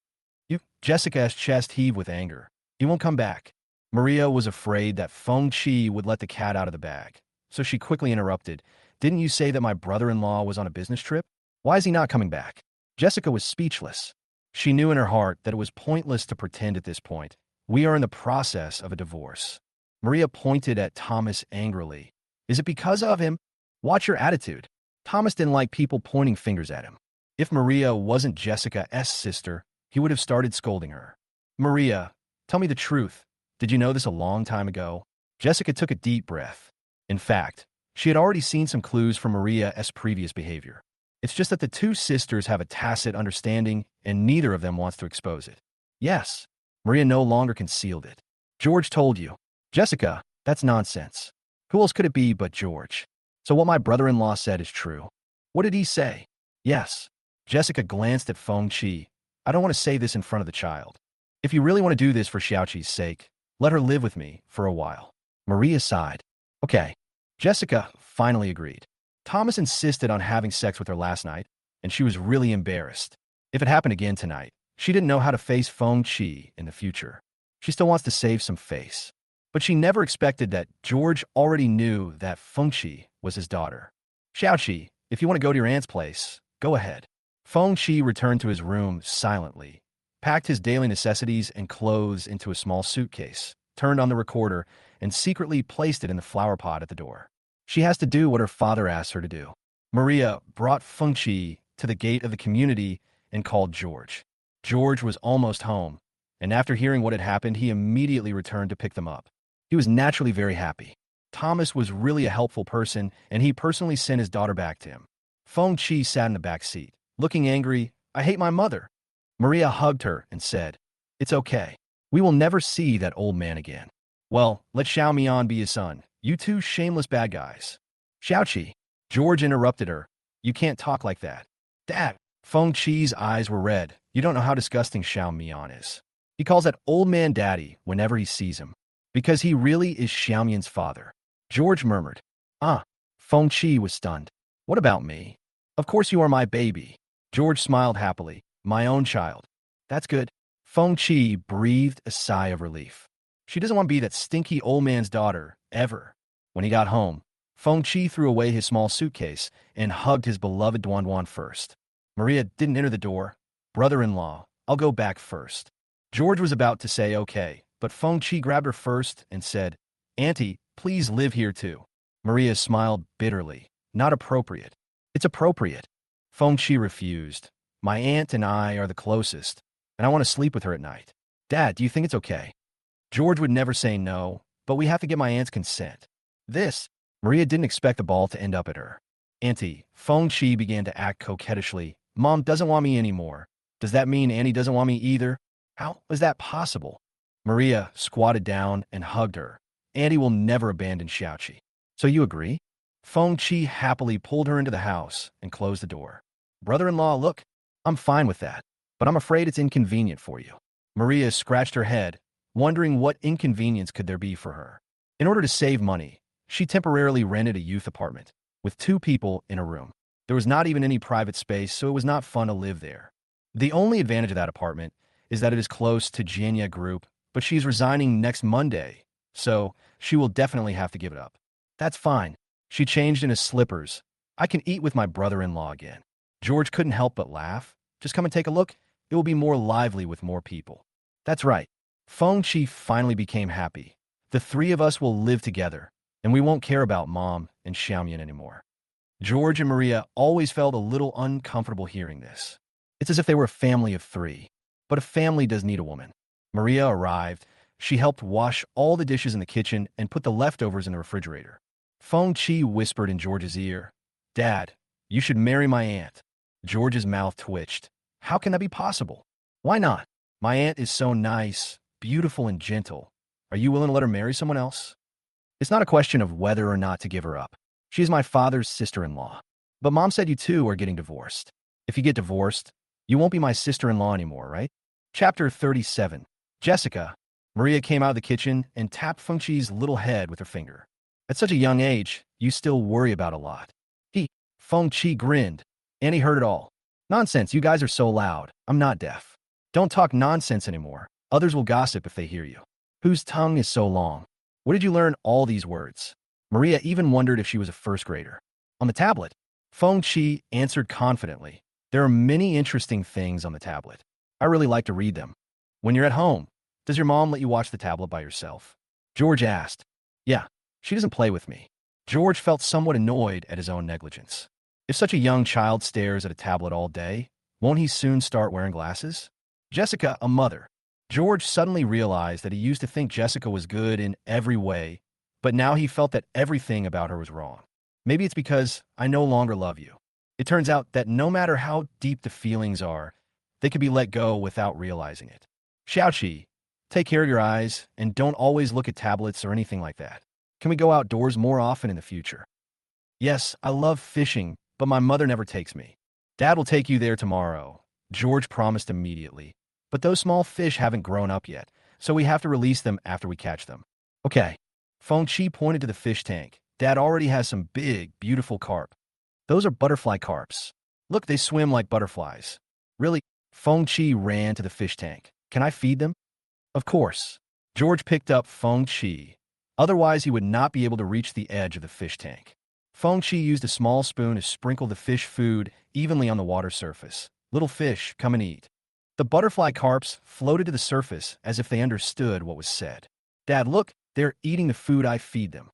Jessica's chest heaved with anger. He won't come back. Maria was afraid that Feng Chi would let the cat out of the bag, so she quickly interrupted. Didn't you say that my brother-in-law was on a business trip? Why is he not coming back? Jessica was speechless. She knew in her heart that it was pointless to pretend at this point. We are in the process of a divorce. Maria pointed at Thomas angrily. Is it because of him? Watch your attitude. Thomas didn't like people pointing fingers at him. If Maria wasn't Jessica's sister, he would have started scolding her. Maria, tell me the truth. Did you know this a long time ago? Jessica took a deep breath. In fact, she had already seen some clues from Maria's previous behavior. It's just that the two sisters have a tacit understanding, and neither of them wants to expose it. Yes, Maria no longer concealed it. George told you. Jessica, that's nonsense. Who else could it be but George? So what my brother-in-law said is true. What did he say? Yes. Jessica glanced at Feng Qi. I don't want to say this in front of the child. If you really want to do this for Xiaoqi's sake, let her live with me for a while. Maria sighed. Okay. Jessica finally agreed. Thomas insisted on having sex with her last night, and she was really embarrassed. If it happened again tonight, she didn't know how to face Feng Qi in the future. She still wants to save some face. But she never expected that George already knew that Feng Qi was his daughter. Xiaoqi, if you want to go to your aunt's place, go ahead. Feng Qi returned to his room silently, packed his daily necessities and clothes into a small suitcase, turned on the recorder, and secretly placed it in the flower pot at the door. She has to do what her father asked her to do. Maria brought Feng Qi to the gate of the community and called George. George was almost home, and after hearing what had happened, he immediately returned to pick them up. He was naturally very happy. Thomas was really a helpful person, and he personally sent his daughter back to him. Feng Qi sat in the back seat, looking angry. I hate my mother. Maria hugged her and said, It's okay. We will never see that old man again. Well, let Xiao Mian be his son. You two shameless bad guys. Xiaoqi. George interrupted her. You can't talk like that. Dad. Feng Qi's eyes were red. You don't know how disgusting Xiao Mian is. He calls that old man daddy whenever he sees him. Because he really is Xiaomian's father. George murmured. Feng Qi was stunned. What about me? Of course you are my baby. George smiled happily. My own child. That's good. Feng Qi breathed a sigh of relief. She doesn't want to be that stinky old man's daughter, ever. When he got home, Feng Qi threw away his small suitcase and hugged his beloved Duan first. Maria didn't enter the door. Brother-in-law, I'll go back first. George was about to say okay, but Feng Qi grabbed her first and said, Auntie, please live here too. Maria smiled bitterly. Not appropriate. It's appropriate. Feng Qi refused. My aunt and I are the closest, and I want to sleep with her at night. Dad, do you think it's okay? George would never say no, but we have to get my aunt's consent. Maria didn't expect the ball to end up at her. Auntie, Feng Qi began to act coquettishly. Mom doesn't want me anymore. Does that mean Auntie doesn't want me either? How is that possible? Maria squatted down and hugged her. Auntie will never abandon Xiaoqi. So you agree? Feng Qi happily pulled her into the house and closed the door. Brother-in-law, look, I'm fine with that, but I'm afraid it's inconvenient for you. Maria scratched her head, wondering what inconvenience could there be for her. In order to save money, she temporarily rented a youth apartment with 2 people in a room. There was not even any private space, so it was not fun to live there. The only advantage of that apartment is that it is close to Jianya Group, but she's resigning next Monday, so she will definitely have to give it up. That's fine. She changed into slippers. I can eat with my brother-in-law again. George couldn't help but laugh. Just come and take a look. It will be more lively with more people. That's right. Feng Qi finally became happy. The 3 of us will live together, and we won't care about Mom and Xiaomian anymore. George and Maria always felt a little uncomfortable hearing this. It's as if they were a family of 3. But a family does need a woman. Maria arrived. She helped wash all the dishes in the kitchen and put the leftovers in the refrigerator. Feng Qi whispered in George's ear, Dad, you should marry my aunt. George's mouth twitched. How can that be possible? Why not? My aunt is so nice, beautiful, and gentle. Are you willing to let her marry someone else? It's not a question of whether or not to give her up. She is my father's sister-in-law. But Mom said you two are getting divorced. If you get divorced, you won't be my sister-in-law anymore, right? Chapter 37. Jessica. Maria came out of the kitchen and tapped Feng Qi's little head with her finger. At such a young age, you still worry about a lot. Feng Qi grinned. Annie heard it all. Nonsense, you guys are so loud. I'm not deaf. Don't talk nonsense anymore. Others will gossip if they hear you. Whose tongue is so long? Where did you learn all these words? Maria even wondered if she was a first grader. On the tablet, Feng Qi answered confidently, "There are many interesting things on the tablet. I really like to read them. When you're at home, does your mom let you watch the tablet by yourself?" George asked. "Yeah, she doesn't play with me." George felt somewhat annoyed at his own negligence. If such a young child stares at a tablet all day, won't he soon start wearing glasses? Jessica, a mother. George suddenly realized that he used to think Jessica was good in every way, but now he felt that everything about her was wrong. Maybe it's because I no longer love you. It turns out that no matter how deep the feelings are, they can be let go without realizing it. Xiaoqi, take care of your eyes and don't always look at tablets or anything like that. Can we go outdoors more often in the future? Yes, I love fishing, but my mother never takes me. Dad will take you there tomorrow, George promised immediately. But those small fish haven't grown up yet, so we have to release them after we catch them. Okay. Feng Qi pointed to the fish tank. Dad already has some big, beautiful carp. Those are butterfly carps. Look, they swim like butterflies. Really? Feng Qi ran to the fish tank. Can I feed them? Of course. George picked up Feng Qi. Otherwise, he would not be able to reach the edge of the fish tank. Feng Qi used a small spoon to sprinkle the fish food evenly on the water surface. Little fish, come and eat. The butterfly carps floated to the surface as if they understood what was said. Dad, look, they're eating the food I feed them.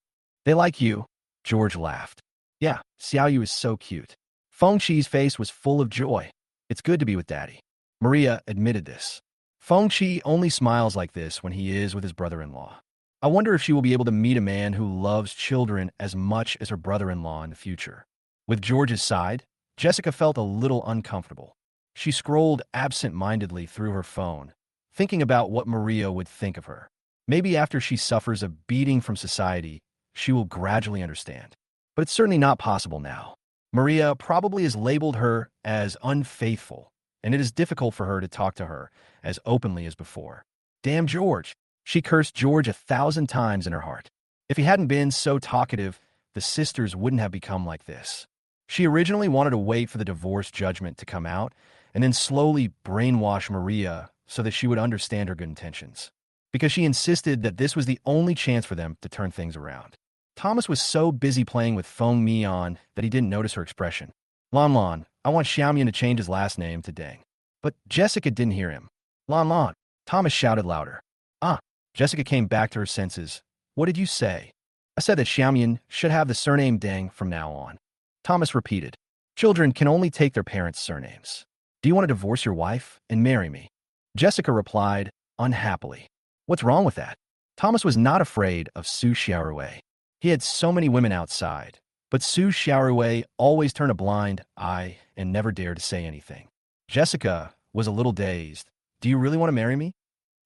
They like you, George laughed. Yeah, Xiaoyu is so cute. Feng Qi's face was full of joy. It's good to be with Daddy. Maria admitted this. Feng Qi only smiles like this when he is with his brother-in-law. I wonder if she will be able to meet a man who loves children as much as her brother-in-law in the future. With George's side, Jessica felt a little uncomfortable. She scrolled absent-mindedly through her phone, thinking about what Maria would think of her. Maybe after she suffers a beating from society, she will gradually understand. But it's certainly not possible now. Maria probably has labeled her as unfaithful, and it is difficult for her to talk to her as openly as before. Damn George! She cursed George 1,000 times in her heart. If he hadn't been so talkative, the sisters wouldn't have become like this. She originally wanted to wait for the divorce judgment to come out and then slowly brainwash Maria so that she would understand her good intentions, because she insisted that this was the only chance for them to turn things around. Thomas was so busy playing with Feng Mian that he didn't notice her expression. Lan Lan, I want Xiaomian to change his last name to Deng. But Jessica didn't hear him. Lan Lan, Thomas shouted louder. Ah, Jessica came back to her senses. What did you say? I said that Xiaomian should have the surname Deng from now on. Thomas repeated. Children can only take their parents' surnames. Do you want to divorce your wife and marry me? Jessica replied, unhappily. What's wrong with that? Thomas was not afraid of Su Xiaorui. He had so many women outside, but Su Xiaorui always turned a blind eye and never dared to say anything. Jessica was a little dazed. Do you really want to marry me?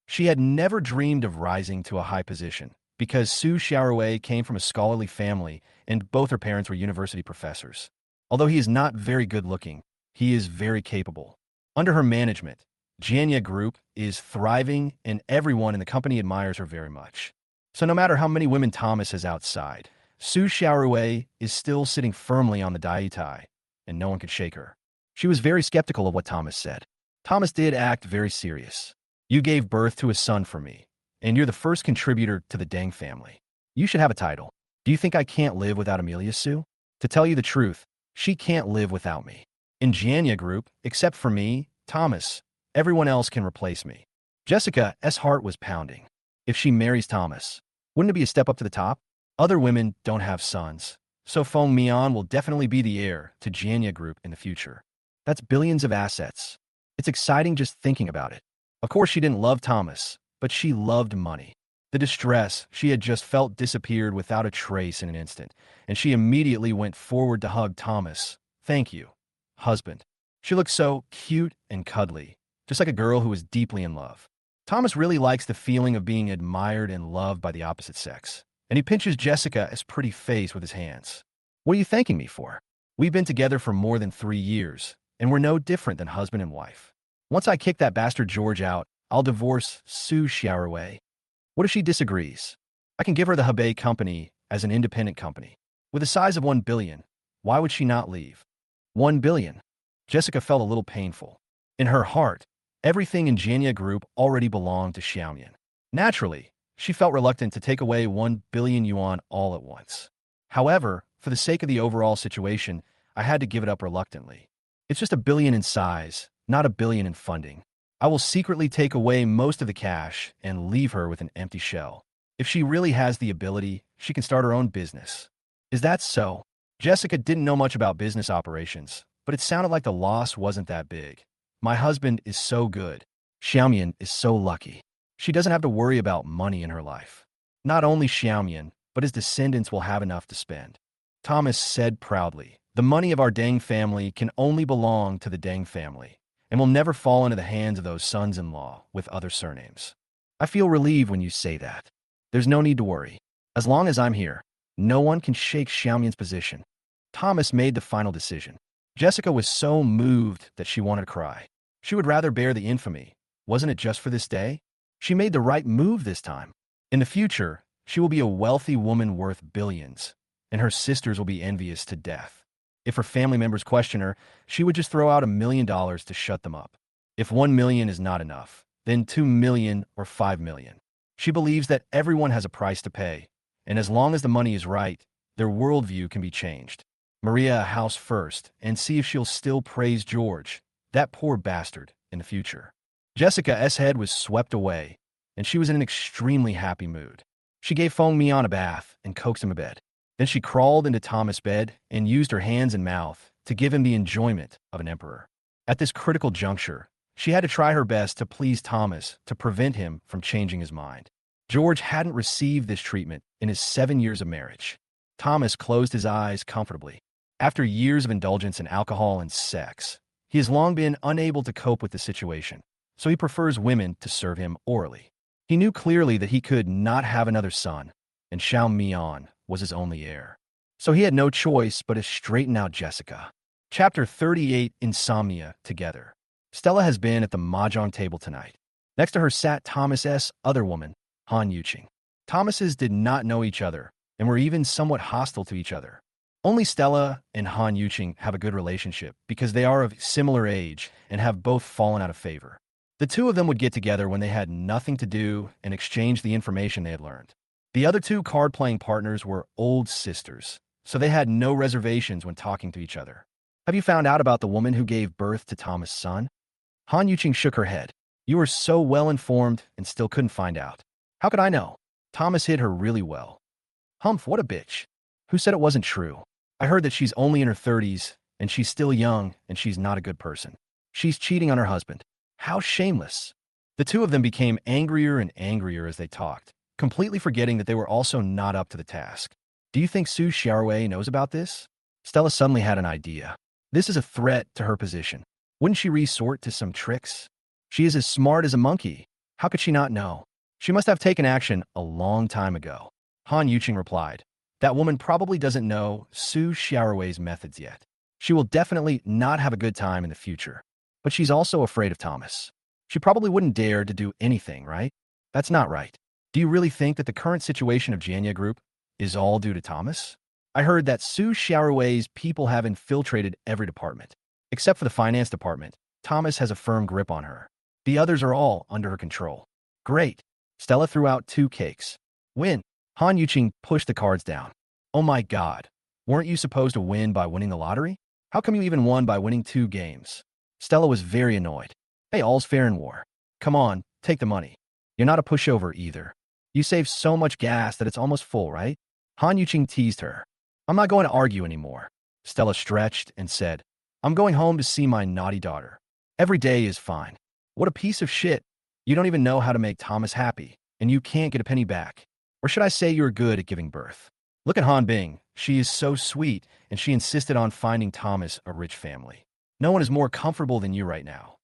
She had never dreamed of rising to a high position, because Su Xiaorui came from a scholarly family and both her parents were university professors. Although he is not very good-looking, he is very capable. Under her management, Janya Group is thriving and everyone in the company admires her very much. So no matter how many women Thomas has outside, Su Xiaorui is still sitting firmly on the daitai, and no one could shake her. She was very skeptical of what Thomas said. Thomas did act very serious. You gave birth to a son for me, and you're the first contributor to the Deng family. You should have a title. Do you think I can't live without Amelia Sue? To tell you the truth, she can't live without me. In Janya Group, except for me, Thomas, everyone else can replace me. Jessica's heart was pounding. If she marries Thomas, wouldn't it be a step up to the top? Other women don't have sons, so Feng Mian will definitely be the heir to Janya Group in the future. That's billions of assets. It's exciting just thinking about it. Of course, she didn't love Thomas, but she loved money. The distress she had just felt disappeared without a trace in an instant, and she immediately went forward to hug Thomas. Thank you, husband. She looked so cute and cuddly, just like a girl who was deeply in love. Thomas really likes the feeling of being admired and loved by the opposite sex, and he pinches Jessica's pretty face with his hands. What are you thanking me for? We've been together for more than 3 years, and we're no different than husband and wife. Once I kick that bastard George out, I'll divorce Su Xiaorui. What if she disagrees? I can give her the Hebei company as an independent company. With a size of 1 billion, why would she not leave? 1 billion. Jessica felt a little painful. In her heart, everything in Janya Group already belonged to Xiaomian. Naturally, she felt reluctant to take away 1 billion yuan all at once. However, for the sake of the overall situation, I had to give it up reluctantly. It's just $1 billion in size, not $1 billion in funding. I will secretly take away most of the cash and leave her with an empty shell. If she really has the ability, she can start her own business. Is that so? Jessica didn't know much about business operations, but it sounded like the loss wasn't that big. My husband is so good. Xiaomian is so lucky. She doesn't have to worry about money in her life. Not only Xiaomian, but his descendants will have enough to spend. Thomas said proudly, the money of our Deng family can only belong to the Deng family, and will never fall into the hands of those sons-in-law with other surnames. I feel relieved when you say that. There's no need to worry. As long as I'm here, no one can shake Xiaomian's position. Thomas made the final decision. Jessica was so moved that she wanted to cry. She would rather bear the infamy. Wasn't it just for this day? She made the right move this time. In the future, she will be a wealthy woman worth billions, and her sisters will be envious to death. If her family members question her, she would just throw out $1 million to shut them up. If 1 million is not enough, then 2 million or 5 million. She believes that everyone has a price to pay, and as long as the money is right, their worldview can be changed. Maria a house first, and see if she'll still praise George, that poor bastard, in the future. Jessica's head was swept away, and she was in an extremely happy mood. She gave Feng Mian a bath and coaxed him to bed. Then she crawled into Thomas' bed and used her hands and mouth to give him the enjoyment of an emperor. At this critical juncture, she had to try her best to please Thomas to prevent him from changing his mind. George hadn't received this treatment in his 7 years of marriage. Thomas closed his eyes comfortably. After years of indulgence in alcohol and sex, he has long been unable to cope with the situation, so he prefers women to serve him orally. He knew clearly that he could not have another son, and Xiao Mian was his only heir. So he had no choice but to straighten out Jessica. Chapter 38, Insomnia Together. Stella has been at the mahjong table tonight. Next to her sat Thomas's other woman, Han Yuqing. Thomases did not know each other, and were even somewhat hostile to each other. Only Stella and Han Yuqing have a good relationship because they are of similar age and have both fallen out of favor. The two of them would get together when they had nothing to do and exchange the information they had learned. The other two card-playing partners were old sisters, so they had no reservations when talking to each other. Have you found out about the woman who gave birth to Thomas' son? Han Yuqing shook her head. You were so well-informed and still couldn't find out. How could I know? Thomas hid her really well. Humph, what a bitch. Who said it wasn't true? I heard that she's only in her 30s, and she's still young, and she's not a good person. She's cheating on her husband. How shameless. The two of them became angrier and angrier as they talked, completely forgetting that they were also not up to the task. Do you think Su Xiaowei knows about this? Stella suddenly had an idea. This is a threat to her position. Wouldn't she resort to some tricks? She is as smart as a monkey. How could she not know? She must have taken action a long time ago. Han Yuqing replied. That woman probably doesn't know Su Xiaowei's methods yet. She will definitely not have a good time in the future. But she's also afraid of Thomas. She probably wouldn't dare to do anything, right? That's not right. Do you really think that the current situation of Janya Group is all due to Thomas? I heard that Su Xiaowei's people have infiltrated every department. Except for the finance department, Thomas has a firm grip on her. The others are all under her control. Great. Stella threw out 2 cakes. Win. Han Yuqing pushed the cards down. Oh my god. Weren't you supposed to win by winning the lottery? How come you even won by winning 2 games? Stella was very annoyed. Hey, all's fair in war. Come on, take the money. You're not a pushover either. You save so much gas that it's almost full, right? Han Yuqing teased her. I'm not going to argue anymore. Stella stretched and said, I'm going home to see my naughty daughter. Every day is fine. What a piece of shit. You don't even know how to make Thomas happy, and you can't get a penny back. Or should I say you're good at giving birth? Look at Han Bing. She is so sweet, and she insisted on finding Thomas a rich family. No one is more comfortable than you right now.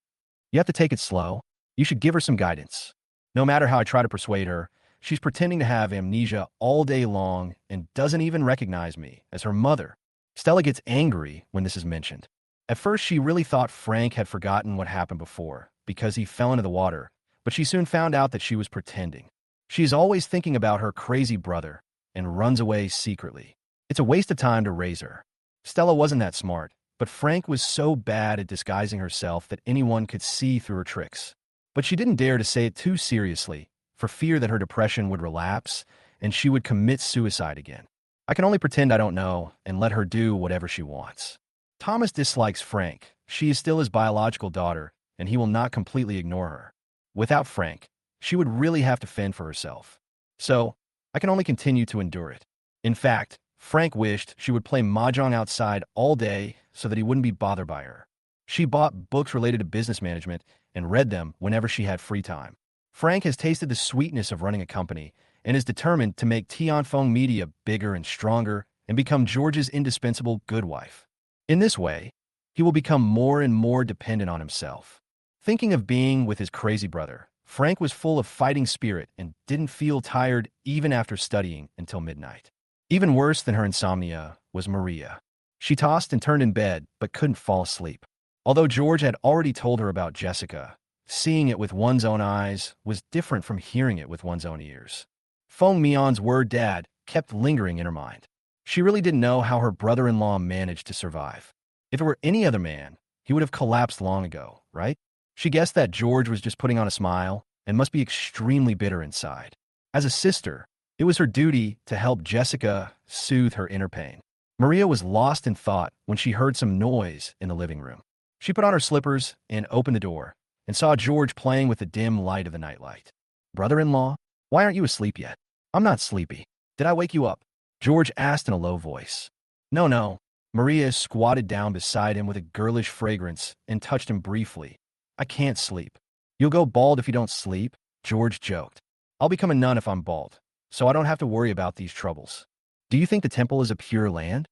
You have to take it slow. You should give her some guidance. No matter how I try to persuade her, she's pretending to have amnesia all day long and doesn't even recognize me as her mother. Stella gets angry when this is mentioned. At first, she really thought Frank had forgotten what happened before because he fell into the water, but she soon found out that she was pretending. She is always thinking about her crazy brother and runs away secretly. It's a waste of time to raise her. Stella wasn't that smart, but Frank was so bad at disguising herself that anyone could see through her tricks. But she didn't dare to say it too seriously, for fear that her depression would relapse and she would commit suicide again. I can only pretend I don't know and let her do whatever she wants. Thomas dislikes Frank. She is still his biological daughter, and he will not completely ignore her. Without Frank, she would really have to fend for herself. So, I can only continue to endure it. In fact, Frank wished she would play mahjong outside all day so that he wouldn't be bothered by her. She bought books related to business management and read them whenever she had free time. Frank has tasted the sweetness of running a company and is determined to make Tianfeng Media bigger and stronger and become George's indispensable good wife. In this way, he will become more and more dependent on himself. Thinking of being with his crazy brother, Frank was full of fighting spirit and didn't feel tired even after studying until midnight. Even worse than her insomnia was Maria. She tossed and turned in bed but couldn't fall asleep. Although George had already told her about Jessica, seeing it with one's own eyes was different from hearing it with one's own ears. Feng Mion's word dad kept lingering in her mind. She really didn't know how her brother-in-law managed to survive. If it were any other man, he would have collapsed long ago, right? She guessed that George was just putting on a smile and must be extremely bitter inside. As a sister, it was her duty to help Jessica soothe her inner pain. Maria was lost in thought when she heard some noise in the living room. She put on her slippers and opened the door and saw George playing with the dim light of the nightlight. Brother-in-law, why aren't you asleep yet? I'm not sleepy. Did I wake you up? George asked in a low voice. No. Maria squatted down beside him with a girlish fragrance and touched him briefly. I can't sleep. You'll go bald if you don't sleep, George joked. I'll become a nun if I'm bald, so I don't have to worry about these troubles. Do you think the temple is a pure land?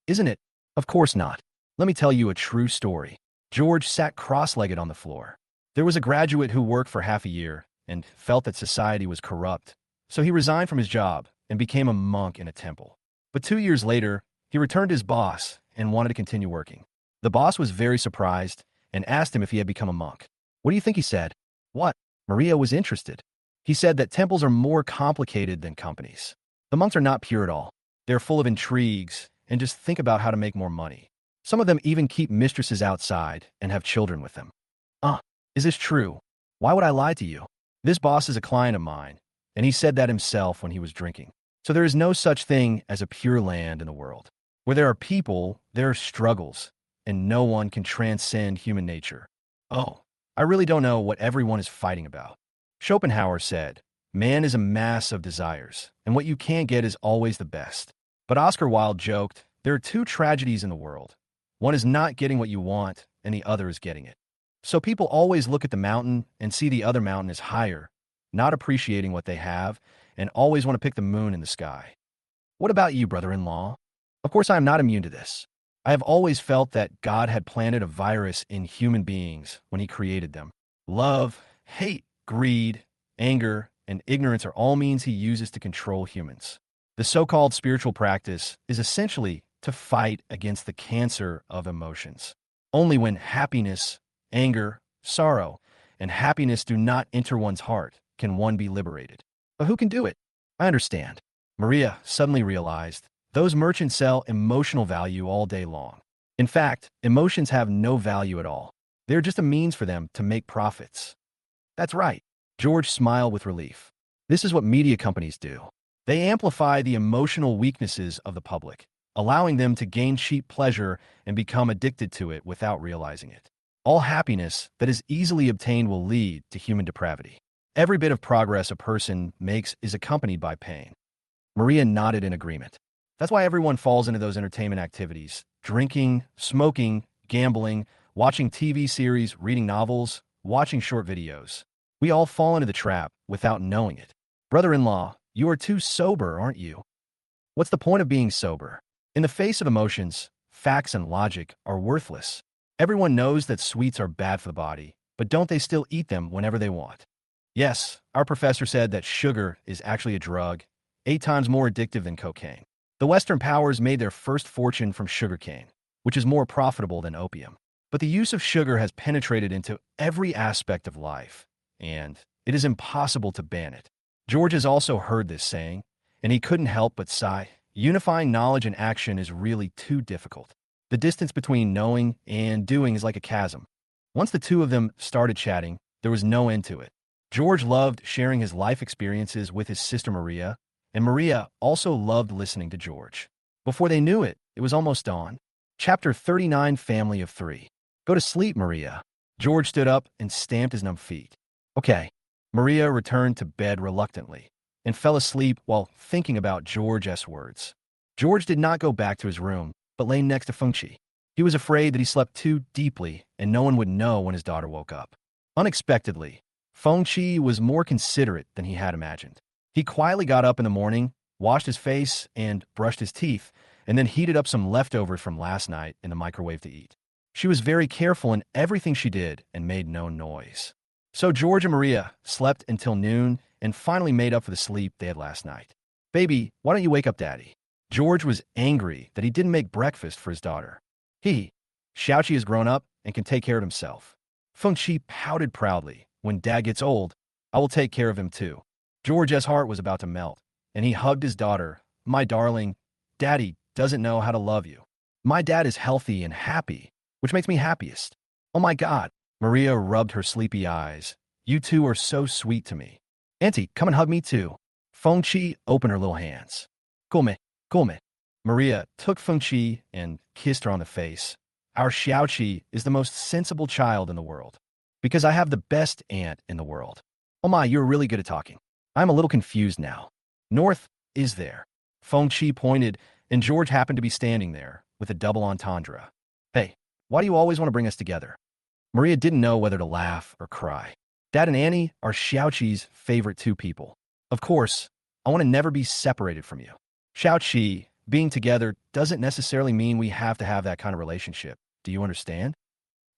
Isn't it? Of course not. Let me tell you a true story. George sat cross-legged on the floor. There was a graduate who worked for half a year and felt that society was corrupt, so he resigned from his job and became a monk in a temple. But 2 years later, he returned to his boss and wanted to continue working. The boss was very surprised and asked him if he had become a monk. What do you think he said? What? Maria was interested. He said that temples are more complicated than companies. The monks are not pure at all. They're full of intrigues and just think about how to make more money. Some of them even keep mistresses outside and have children with them. Is this true? Why would I lie to you? This boss is a client of mine, and he said that himself when he was drinking. So there is no such thing as a pure land in the world. Where there are people, there are struggles, and no one can transcend human nature. Oh, I really don't know what everyone is fighting about. Schopenhauer said, man is a mass of desires, and what you can't get is always the best. But Oscar Wilde joked, there are two tragedies in the world. One is not getting what you want, and the other is getting it. So people always look at the mountain and see the other mountain as higher, not appreciating what they have, and always want to pick the moon in the sky. What about you, brother-in-law? Of course, I am not immune to this. I have always felt that God had planted a virus in human beings when he created them. Love, hate, greed, anger, and ignorance are all means he uses to control humans. The so-called spiritual practice is essentially to fight against the cancer of emotions. Only when happiness, anger, sorrow, and happiness do not enter one's heart can one be liberated. But who can do it? I understand. Maria suddenly realized those merchants sell emotional value all day long. In fact, emotions have no value at all. They're just a means for them to make profits. That's right. George smiled with relief. This is what media companies do. They amplify the emotional weaknesses of the public, allowing them to gain cheap pleasure and become addicted to it without realizing it. All happiness that is easily obtained will lead to human depravity. Every bit of progress a person makes is accompanied by pain. Maria nodded in agreement. That's why everyone falls into those entertainment activities: drinking, smoking, gambling, watching TV series, reading novels, watching short videos. We all fall into the trap without knowing it. Brother-in-law, you are too sober, aren't you? What's the point of being sober? In the face of emotions, facts and logic are worthless. Everyone knows that sweets are bad for the body, but don't they still eat them whenever they want? Yes, our professor said that sugar is actually a drug, 8 times more addictive than cocaine. The Western powers made their first fortune from sugarcane, which is more profitable than opium. But the use of sugar has penetrated into every aspect of life, and it is impossible to ban it. George has also heard this saying, and he couldn't help but sigh. Unifying knowledge and action is really too difficult. The distance between knowing and doing is like a chasm. Once the two of them started chatting, there was no end to it. George loved sharing his life experiences with his sister Maria, and Maria also loved listening to George. Before they knew it, it was almost dawn. Chapter 39, Family of Three. Go to sleep, Maria. George stood up and stamped his numb feet. Okay. Maria returned to bed reluctantly and fell asleep while thinking about George's words. George did not go back to his room, but lay next to Fengqi. He was afraid that he slept too deeply and no one would know when his daughter woke up. Unexpectedly, Fengqi was more considerate than he had imagined. He quietly got up in the morning, washed his face, and brushed his teeth, and then heated up some leftovers from last night in the microwave to eat. She was very careful in everything she did and made no noise. So George and Maria slept until noon and finally made up for the sleep they had last night. Baby, why don't you wake up Daddy? George was angry that he didn't make breakfast for his daughter. Xiaoqi has grown up and can take care of himself. Fengqi pouted proudly. When Dad gets old, I will take care of him too. George's heart was about to melt, and he hugged his daughter. My darling, Daddy doesn't know how to love you. My dad is healthy and happy, which makes me happiest. Oh my God. Maria rubbed her sleepy eyes. You two are so sweet to me. Auntie, come and hug me too. Fengqi opened her little hands. Come. Maria took Fengqi and kissed her on the face. Our Xiaoqi is the most sensible child in the world. Because I have the best aunt in the world. Oh my, you're really good at talking. I'm a little confused now. North is there. Fengqi pointed, and George happened to be standing there with a double entendre. Hey, why do you always want to bring us together? Maria didn't know whether to laugh or cry. Dad and Annie are Xiaoqi's favorite two people. Of course, I want to never be separated from you. Xiaoqi, being together doesn't necessarily mean we have to have that kind of relationship. Do you understand?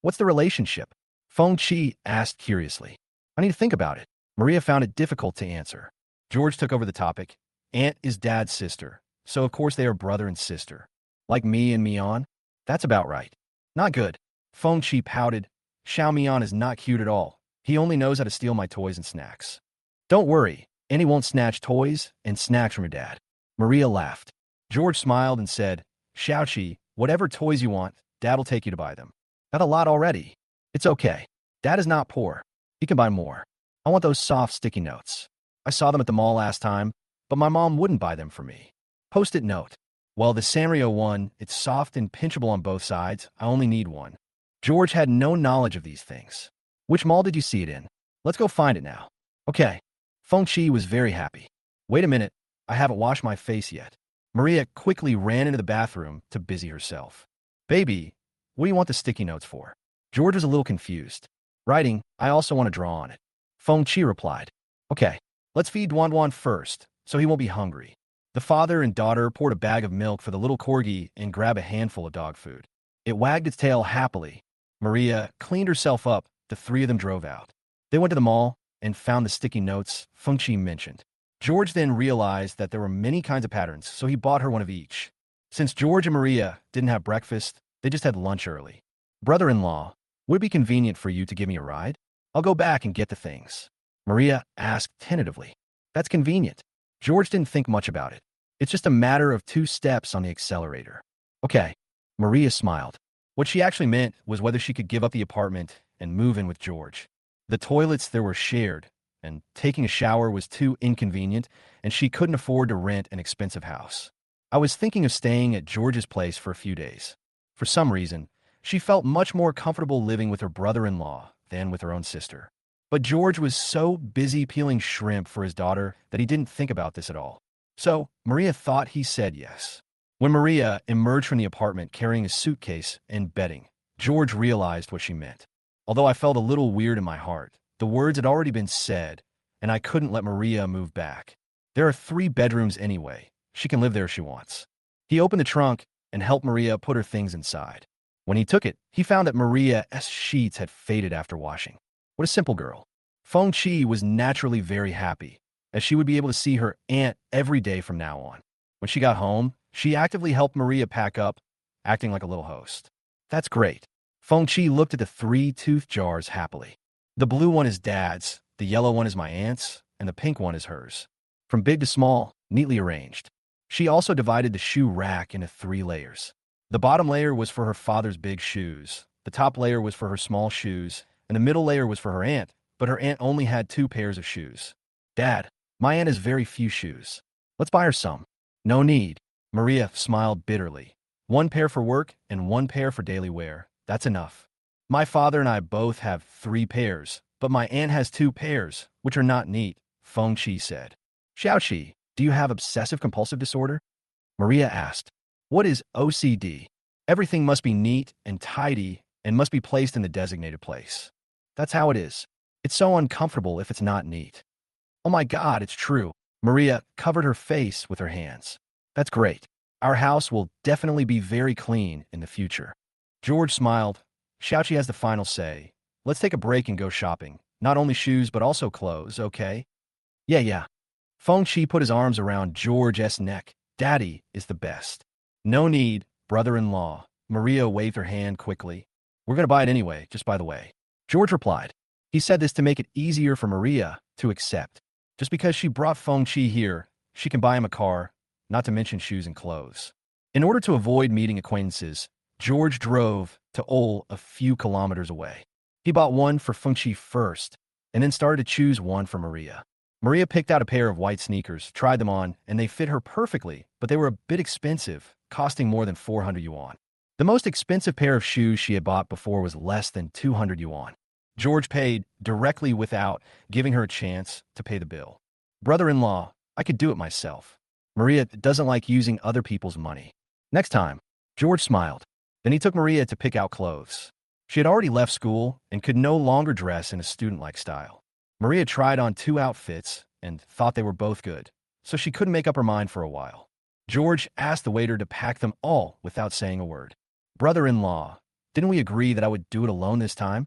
What's the relationship? Fengqi asked curiously. I need to think about it. Maria found it difficult to answer. George took over the topic. Aunt is Dad's sister, so of course they are brother and sister. Like me and Mian? That's about right. Not good. Fengqi pouted. Xiao Mian is not cute at all. He only knows how to steal my toys and snacks. Don't worry, Annie won't snatch toys and snacks from your dad. Maria laughed. George smiled and said, Xiaoqi, whatever toys you want, Dad will take you to buy them. Got a lot already. It's okay. Dad is not poor. He can buy more. I want those soft sticky notes. I saw them at the mall last time, but my mom wouldn't buy them for me. Post-it note. Well, the Sanrio one, it's soft and pinchable on both sides. I only need one. George had no knowledge of these things. Which mall did you see it in? Let's go find it now. Okay. Fengqi was very happy. Wait a minute. I haven't washed my face yet. Maria quickly ran into the bathroom to busy herself. Baby, what do you want the sticky notes for? George was a little confused. Writing, I also want to draw on it. Fengqi replied. Okay, let's feed Duan first, so he won't be hungry. The father and daughter poured a bag of milk for the little corgi and grabbed a handful of dog food. It wagged its tail happily. Maria cleaned herself up. The three of them drove out. They went to the mall and found the sticky notes Fengqi mentioned. George then realized that there were many kinds of patterns, so he bought her one of each. Since George and Maria didn't have breakfast, they just had lunch early. Brother-in-law, would it be convenient for you to give me a ride? I'll go back and get the things. Maria asked tentatively. That's convenient. George didn't think much about it. It's just a matter of 2 steps on the accelerator. Okay. Maria smiled. What she actually meant was whether she could give up the apartment and move in with George. The toilets there were shared, and taking a shower was too inconvenient, and she couldn't afford to rent an expensive house. I was thinking of staying at George's place for a few days. For some reason, she felt much more comfortable living with her brother-in-law than with her own sister. But George was so busy peeling shrimp for his daughter that he didn't think about this at all. So, Maria thought he said yes. When Maria emerged from the apartment carrying a suitcase and bedding, George realized what she meant. Although I felt a little weird in my heart, the words had already been said, and I couldn't let Maria move back. There are 3 bedrooms anyway. She can live there if she wants. He opened the trunk and helped Maria put her things inside. When he took it, he found that Maria's sheets had faded after washing. What a simple girl. Fengqi was naturally very happy, as she would be able to see her aunt every day from now on. When she got home, she actively helped Maria pack up, acting like a little host. That's great. Fengqi looked at the 3 tooth jars happily. The blue one is Dad's, the yellow one is my aunt's, and the pink one is hers. From big to small, neatly arranged. She also divided the shoe rack into 3 layers. The bottom layer was for her father's big shoes, the top layer was for her small shoes, and the middle layer was for her aunt, but her aunt only had 2 pairs of shoes. Dad, my aunt has very few shoes. Let's buy her some. No need. Maria smiled bitterly. One pair for work and one pair for daily wear. That's enough. My father and I both have 3 pairs, but my aunt has 2 pairs, which are not neat, Feng Qi said. Xiaoqi, do you have obsessive-compulsive disorder? Maria asked. What is OCD? Everything must be neat and tidy and must be placed in the designated place. That's how it is. It's so uncomfortable if it's not neat. Oh my God, it's true. Maria covered her face with her hands. That's great. Our house will definitely be very clean in the future. George smiled. Xiaoqi has the final say. Let's take a break and go shopping. Not only shoes, but also clothes, okay? Yeah. Feng Qi put his arms around George's neck. Daddy is the best. No need, brother-in-law. Maria waved her hand quickly. We're going to buy it anyway, just by the way. George replied. He said this to make it easier for Maria to accept. Just because she brought Feng Qi here, she can buy him a car, not to mention shoes and clothes. In order to avoid meeting acquaintances, George drove to Ol a few kilometers away. He bought one for Feng Qi first, and then started to choose one for Maria. Maria picked out a pair of white sneakers, tried them on, and they fit her perfectly, but they were a bit expensive, costing more than 400 yuan. The most expensive pair of shoes she had bought before was less than 200 yuan. George paid directly without giving her a chance to pay the bill. Brother-in-law, I could do it myself. Maria doesn't like using other people's money. Next time, George smiled. Then he took Maria to pick out clothes. She had already left school and could no longer dress in a student-like style. Maria tried on 2 outfits and thought they were both good, so she couldn't make up her mind for a while. George asked the waiter to pack them all without saying a word. Brother-in-law, didn't we agree that I would do it alone this time?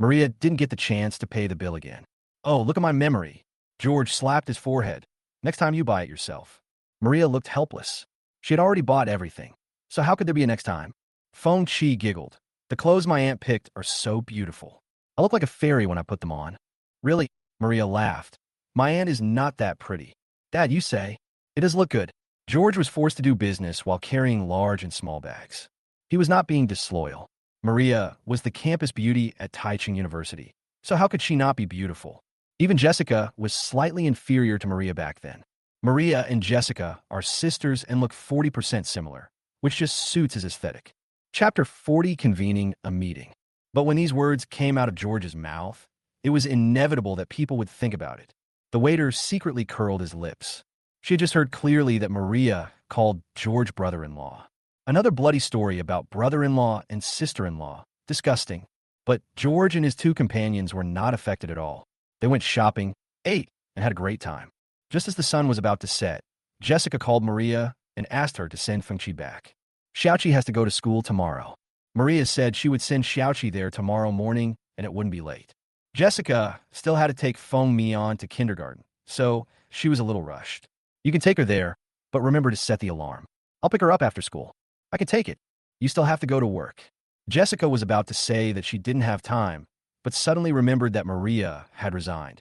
Maria didn't get the chance to pay the bill again. Oh, look at my memory. George slapped his forehead. Next time you buy it yourself. Maria looked helpless. She had already bought everything, so how could there be a next time? Feng Qi giggled. The clothes my aunt picked are so beautiful. I look like a fairy when I put them on. Really? Maria laughed. My aunt is not that pretty. Dad, you say. It does look good. George was forced to do business while carrying large and small bags. He was not being disloyal. Maria was the campus beauty at Taichung University, so how could she not be beautiful? Even Jessica was slightly inferior to Maria back then. Maria and Jessica are sisters and look 40% similar, which just suits his aesthetic. Chapter 40, Convening a Meeting. But when these words came out of George's mouth, it was inevitable that people would think about it. The waiter secretly curled his lips. She had just heard clearly that Maria called George brother-in-law. Another bloody story about brother-in-law and sister-in-law. Disgusting. But George and his 2 companions were not affected at all. They went shopping, ate, and had a great time. Just as the sun was about to set, Jessica called Maria and asked her to send Feng Qi back. Xiaoqi has to go to school tomorrow. Maria said she would send Xiaoqi there tomorrow morning and it wouldn't be late. Jessica still had to take Feng Mian to kindergarten, so she was a little rushed. You can take her there, but remember to set the alarm. I'll pick her up after school. I can take it. You still have to go to work. Jessica was about to say that she didn't have time, but suddenly remembered that Maria had resigned.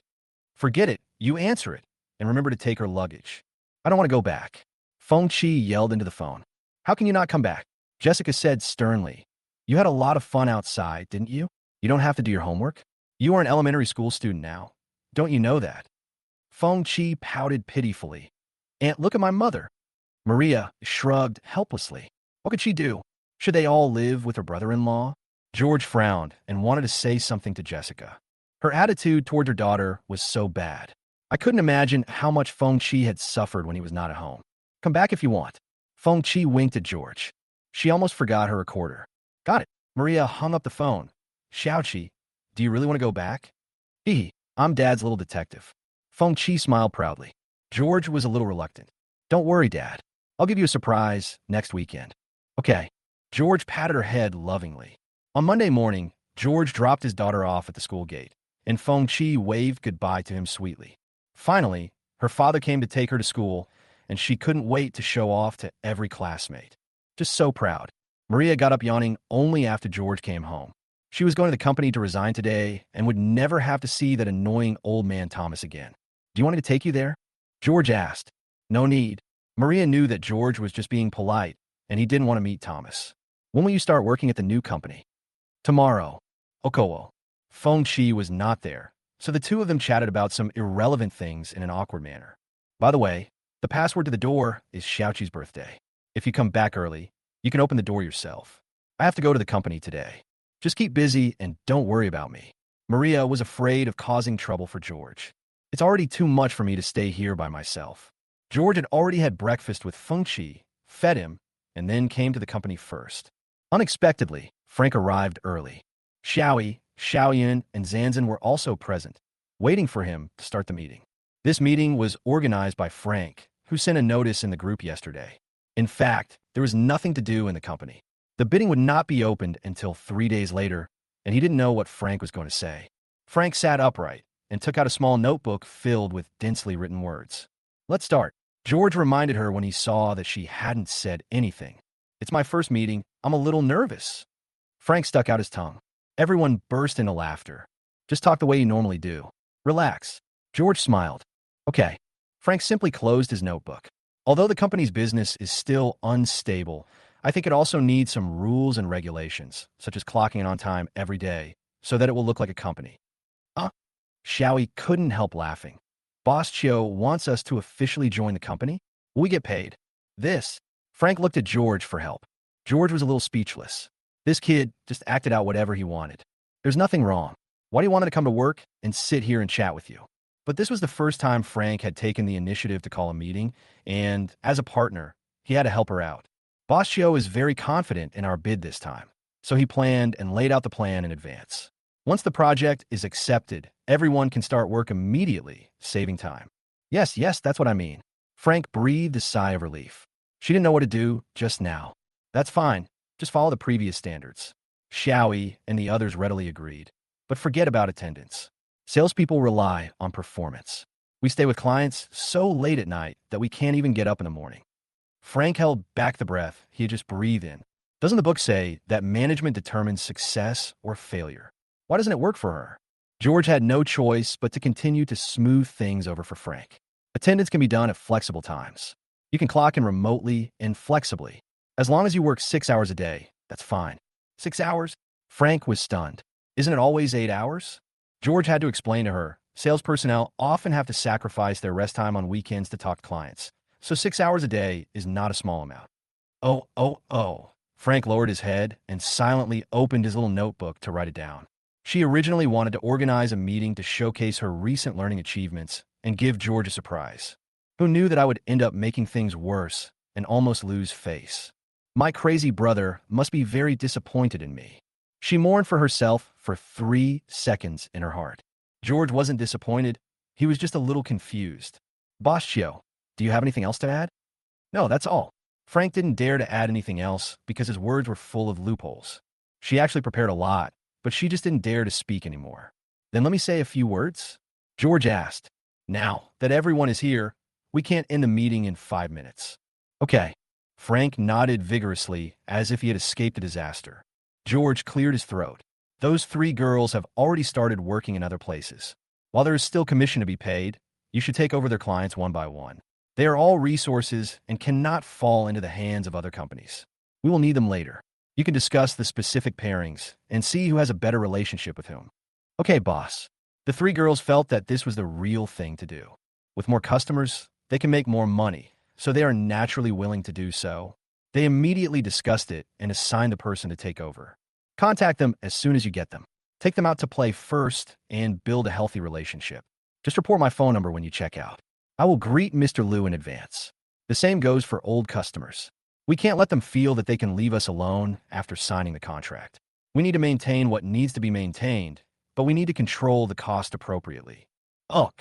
Forget it. You answer it, and remember to take her luggage. I don't want to go back. Feng Qi yelled into the phone. How can you not come back? Jessica said sternly. You had a lot of fun outside, didn't you? You don't have to do your homework. You are an elementary school student now. Don't you know that? Feng Qi pouted pitifully. Aunt, look at my mother. Maria shrugged helplessly. What could she do? Should they all live with her brother-in-law? George frowned and wanted to say something to Jessica. Her attitude toward her daughter was so bad. I couldn't imagine how much Feng Qi had suffered when he was not at home. Come back if you want. Feng Qi winked at George. She almost forgot her recorder. Got it. Maria hung up the phone. Xiaoqi, do you really want to go back? Hee, I'm Dad's little detective. Feng Qi smiled proudly. George was a little reluctant. Don't worry, Dad. I'll give you a surprise next weekend. Okay. George patted her head lovingly. On Monday morning, George dropped his daughter off at the school gate, and Feng Qi waved goodbye to him sweetly. Finally, her father came to take her to school, and she couldn't wait to show off to every classmate. Just so proud. Maria got up yawning only after George came home. She was going to the company to resign today and would never have to see that annoying old man Thomas again. Do you want me to take you there? George asked. No need. Maria knew that George was just being polite, and he didn't want to meet Thomas. When will you start working at the new company? Tomorrow. Okowo. Feng Qi was not there, so the 2 of them chatted about some irrelevant things in an awkward manner. By the way, The password to the door is Xiaoqi's birthday. If you come back early, you can open the door yourself. I have to go to the company today. Just keep busy and don't worry about me. Maria was afraid of causing trouble for George. It's already too much for me to stay here by myself. George had already had breakfast with Fengqi, fed him, and then came to the company first. Unexpectedly, Frank arrived early. Xiaoyi, Xiaoyan, and Zanzan were also present, waiting for him to start the meeting. This meeting was organized by Frank, who sent a notice in the group yesterday. In fact, there was nothing to do in the company. The bidding would not be opened until 3 days later, and he didn't know what Frank was going to say. Frank sat upright and took out a small notebook filled with densely written words. Let's start. George reminded her when he saw that she hadn't said anything. It's my first meeting. I'm a little nervous. Frank stuck out his tongue. Everyone burst into laughter. Just talk the way you normally do. Relax. George smiled. Okay. Frank simply closed his notebook. Although the company's business is still unstable, I think it also needs some rules and regulations, such as clocking in on time every day, so that it will look like a company. Xiaoyi couldn't help laughing. Boss Chio wants us to officially join the company? Will we get paid? This. Frank looked at George for help. George was a little speechless. This kid just acted out whatever he wanted. There's nothing wrong. Why do you want to come to work and sit here and chat with you? But this was the first time Frank had taken the initiative to call a meeting, and as a partner, he had to help her out. Boss Chio is very confident in our bid this time, so he planned and laid out the plan in advance. Once the project is accepted, everyone can start work immediately, saving time. Yes, that's what I mean. Frank breathed a sigh of relief. She didn't know what to do just now. That's fine. Just follow the previous standards. Xiaoyi and the others readily agreed. But forget about attendance. Salespeople rely on performance. We stay with clients so late at night that we can't even get up in the morning. Frank held back the breath he had just breathed in. Doesn't the book say that management determines success or failure? Why doesn't it work for her? George had no choice but to continue to smooth things over for Frank. Attendance can be done at flexible times. You can clock in remotely and flexibly. As long as you work 6 hours a day, that's fine. 6 hours? Frank was stunned. Isn't it always 8 hours? George had to explain to her, sales personnel often have to sacrifice their rest time on weekends to talk to clients. So 6 hours a day is not a small amount. Oh. Frank lowered his head and silently opened his little notebook to write it down. She originally wanted to organize a meeting to showcase her recent learning achievements and give George a surprise. Who knew that I would end up making things worse and almost lose face? My crazy brother must be very disappointed in me. She mourned for herself for 3 seconds in her heart. George wasn't disappointed. He was just a little confused. Boss Chio, do you have anything else to add? No, that's all. Frank didn't dare to add anything else because his words were full of loopholes. She actually prepared a lot, but she just didn't dare to speak anymore. Then let me say a few words. George asked. Now that everyone is here, we can't end the meeting in 5 minutes. Okay. Frank nodded vigorously as if he had escaped a disaster. George cleared his throat. Those 3 girls have already started working in other places. While there is still commission to be paid, you should take over their clients one by one. They are all resources and cannot fall into the hands of other companies. We will need them later. You can discuss the specific pairings and see who has a better relationship with whom. Okay, boss. The 3 girls felt that this was the real thing to do. With more customers, they can make more money, so they are naturally willing to do so. They immediately discussed it and assigned a person to take over. Contact them as soon as you get them. Take them out to play first and build a healthy relationship. Just report my phone number when you check out. I will greet Mr. Liu in advance. The same goes for old customers. We can't let them feel that they can leave us alone after signing the contract. We need to maintain what needs to be maintained, but we need to control the cost appropriately. Ugh.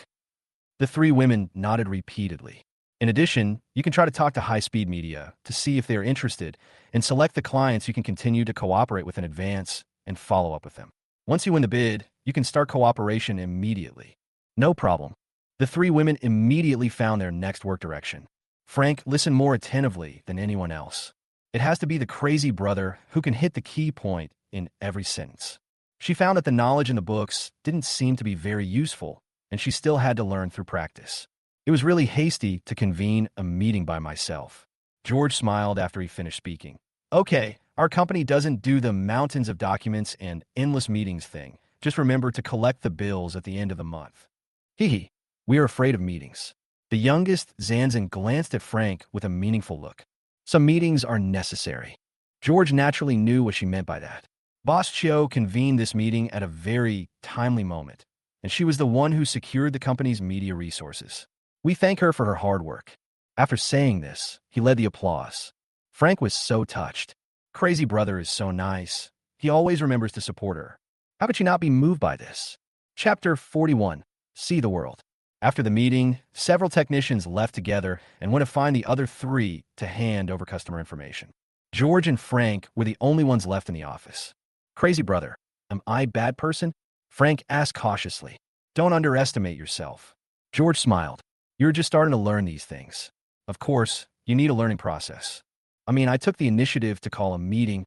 The 3 women nodded repeatedly. In addition, you can try to talk to high-speed media to see if they are interested and select the clients you can continue to cooperate with in advance and follow up with them. Once you win the bid, you can start cooperation immediately. No problem. The 3 women immediately found their next work direction. Frank listened more attentively than anyone else. It has to be the crazy brother who can hit the key point in every sentence. She found that the knowledge in the books didn't seem to be very useful, and she still had to learn through practice. It was really hasty to convene a meeting by myself. George smiled after he finished speaking. Okay, our company doesn't do the mountains of documents and endless meetings thing. Just remember to collect the bills at the end of the month. Hee hee. We are afraid of meetings. The youngest, Zanzan, glanced at Frank with a meaningful look. Some meetings are necessary. George naturally knew what she meant by that. Boss Cho convened this meeting at a very timely moment, and she was the one who secured the company's media resources. We thank her for her hard work. After saying this, he led the applause. Frank was so touched. Crazy brother is so nice. He always remembers to support her. How could she not be moved by this? Chapter 41. See the World. After the meeting, several technicians left together and went to find the other three to hand over customer information. George and Frank were the only ones left in the office. Crazy brother, am I a bad person? Frank asked cautiously. Don't underestimate yourself. George smiled. You're just starting to learn these things. Of course, you need a learning process. I took the initiative to call a meeting.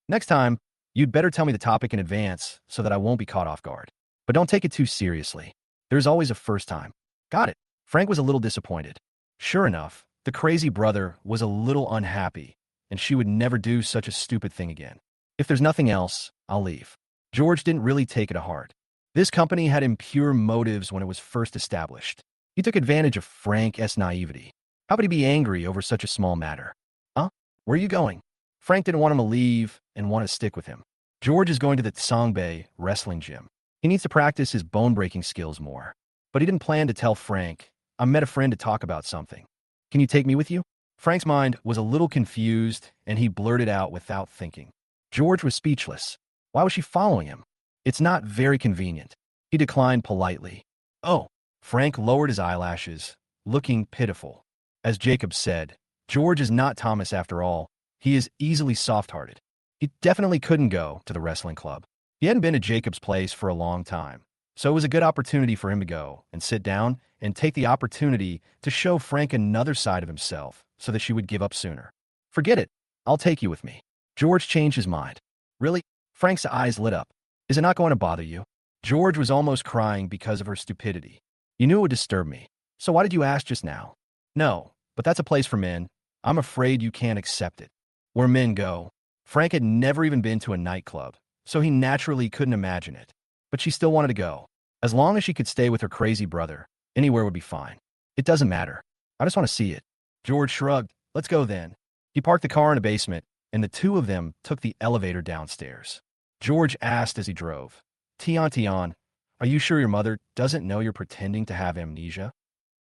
Next time, you'd better tell me the topic in advance so that I won't be caught off guard. But don't take it too seriously. There's always a first time. Got it. Frank was a little disappointed. Sure enough, the crazy brother was a little unhappy, and she would never do such a stupid thing again. If there's nothing else, I'll leave. George didn't really take it to heart. This company had impure motives when it was first established. He took advantage of Frank's naivety. How could he be angry over such a small matter? Huh? Where are you going? Frank didn't want him to leave and want to stick with him. George is going to the Songbei wrestling gym. He needs to practice his bone-breaking skills more. But he didn't plan to tell Frank. I met a friend to talk about something. Can you take me with you? Frank's mind was a little confused, and he blurted out without thinking. George was speechless. Why was she following him? It's not very convenient. He declined politely. Oh, Frank lowered his eyelashes, looking pitiful. As Jacob said, George is not Thomas after all. He is easily soft-hearted. He definitely couldn't go to the wrestling club. He hadn't been to Jacob's place for a long time, so it was a good opportunity for him to go and sit down and take the opportunity to show Frank another side of himself so that she would give up sooner. Forget it. I'll take you with me. George changed his mind. Really? Frank's eyes lit up. Is it not going to bother you? George was almost crying because of her stupidity. You knew it would disturb me. So why did you ask just now? No, but that's a place for men. I'm afraid you can't accept it. Where men go. Frank had never even been to a nightclub, so he naturally couldn't imagine it. But she still wanted to go. As long as she could stay with her crazy brother, anywhere would be fine. It doesn't matter. I just want to see it. George shrugged. Let's go then. He parked the car in a basement, and the two of them took the elevator downstairs. George asked as he drove, Tian, are you sure your mother doesn't know you're pretending to have amnesia?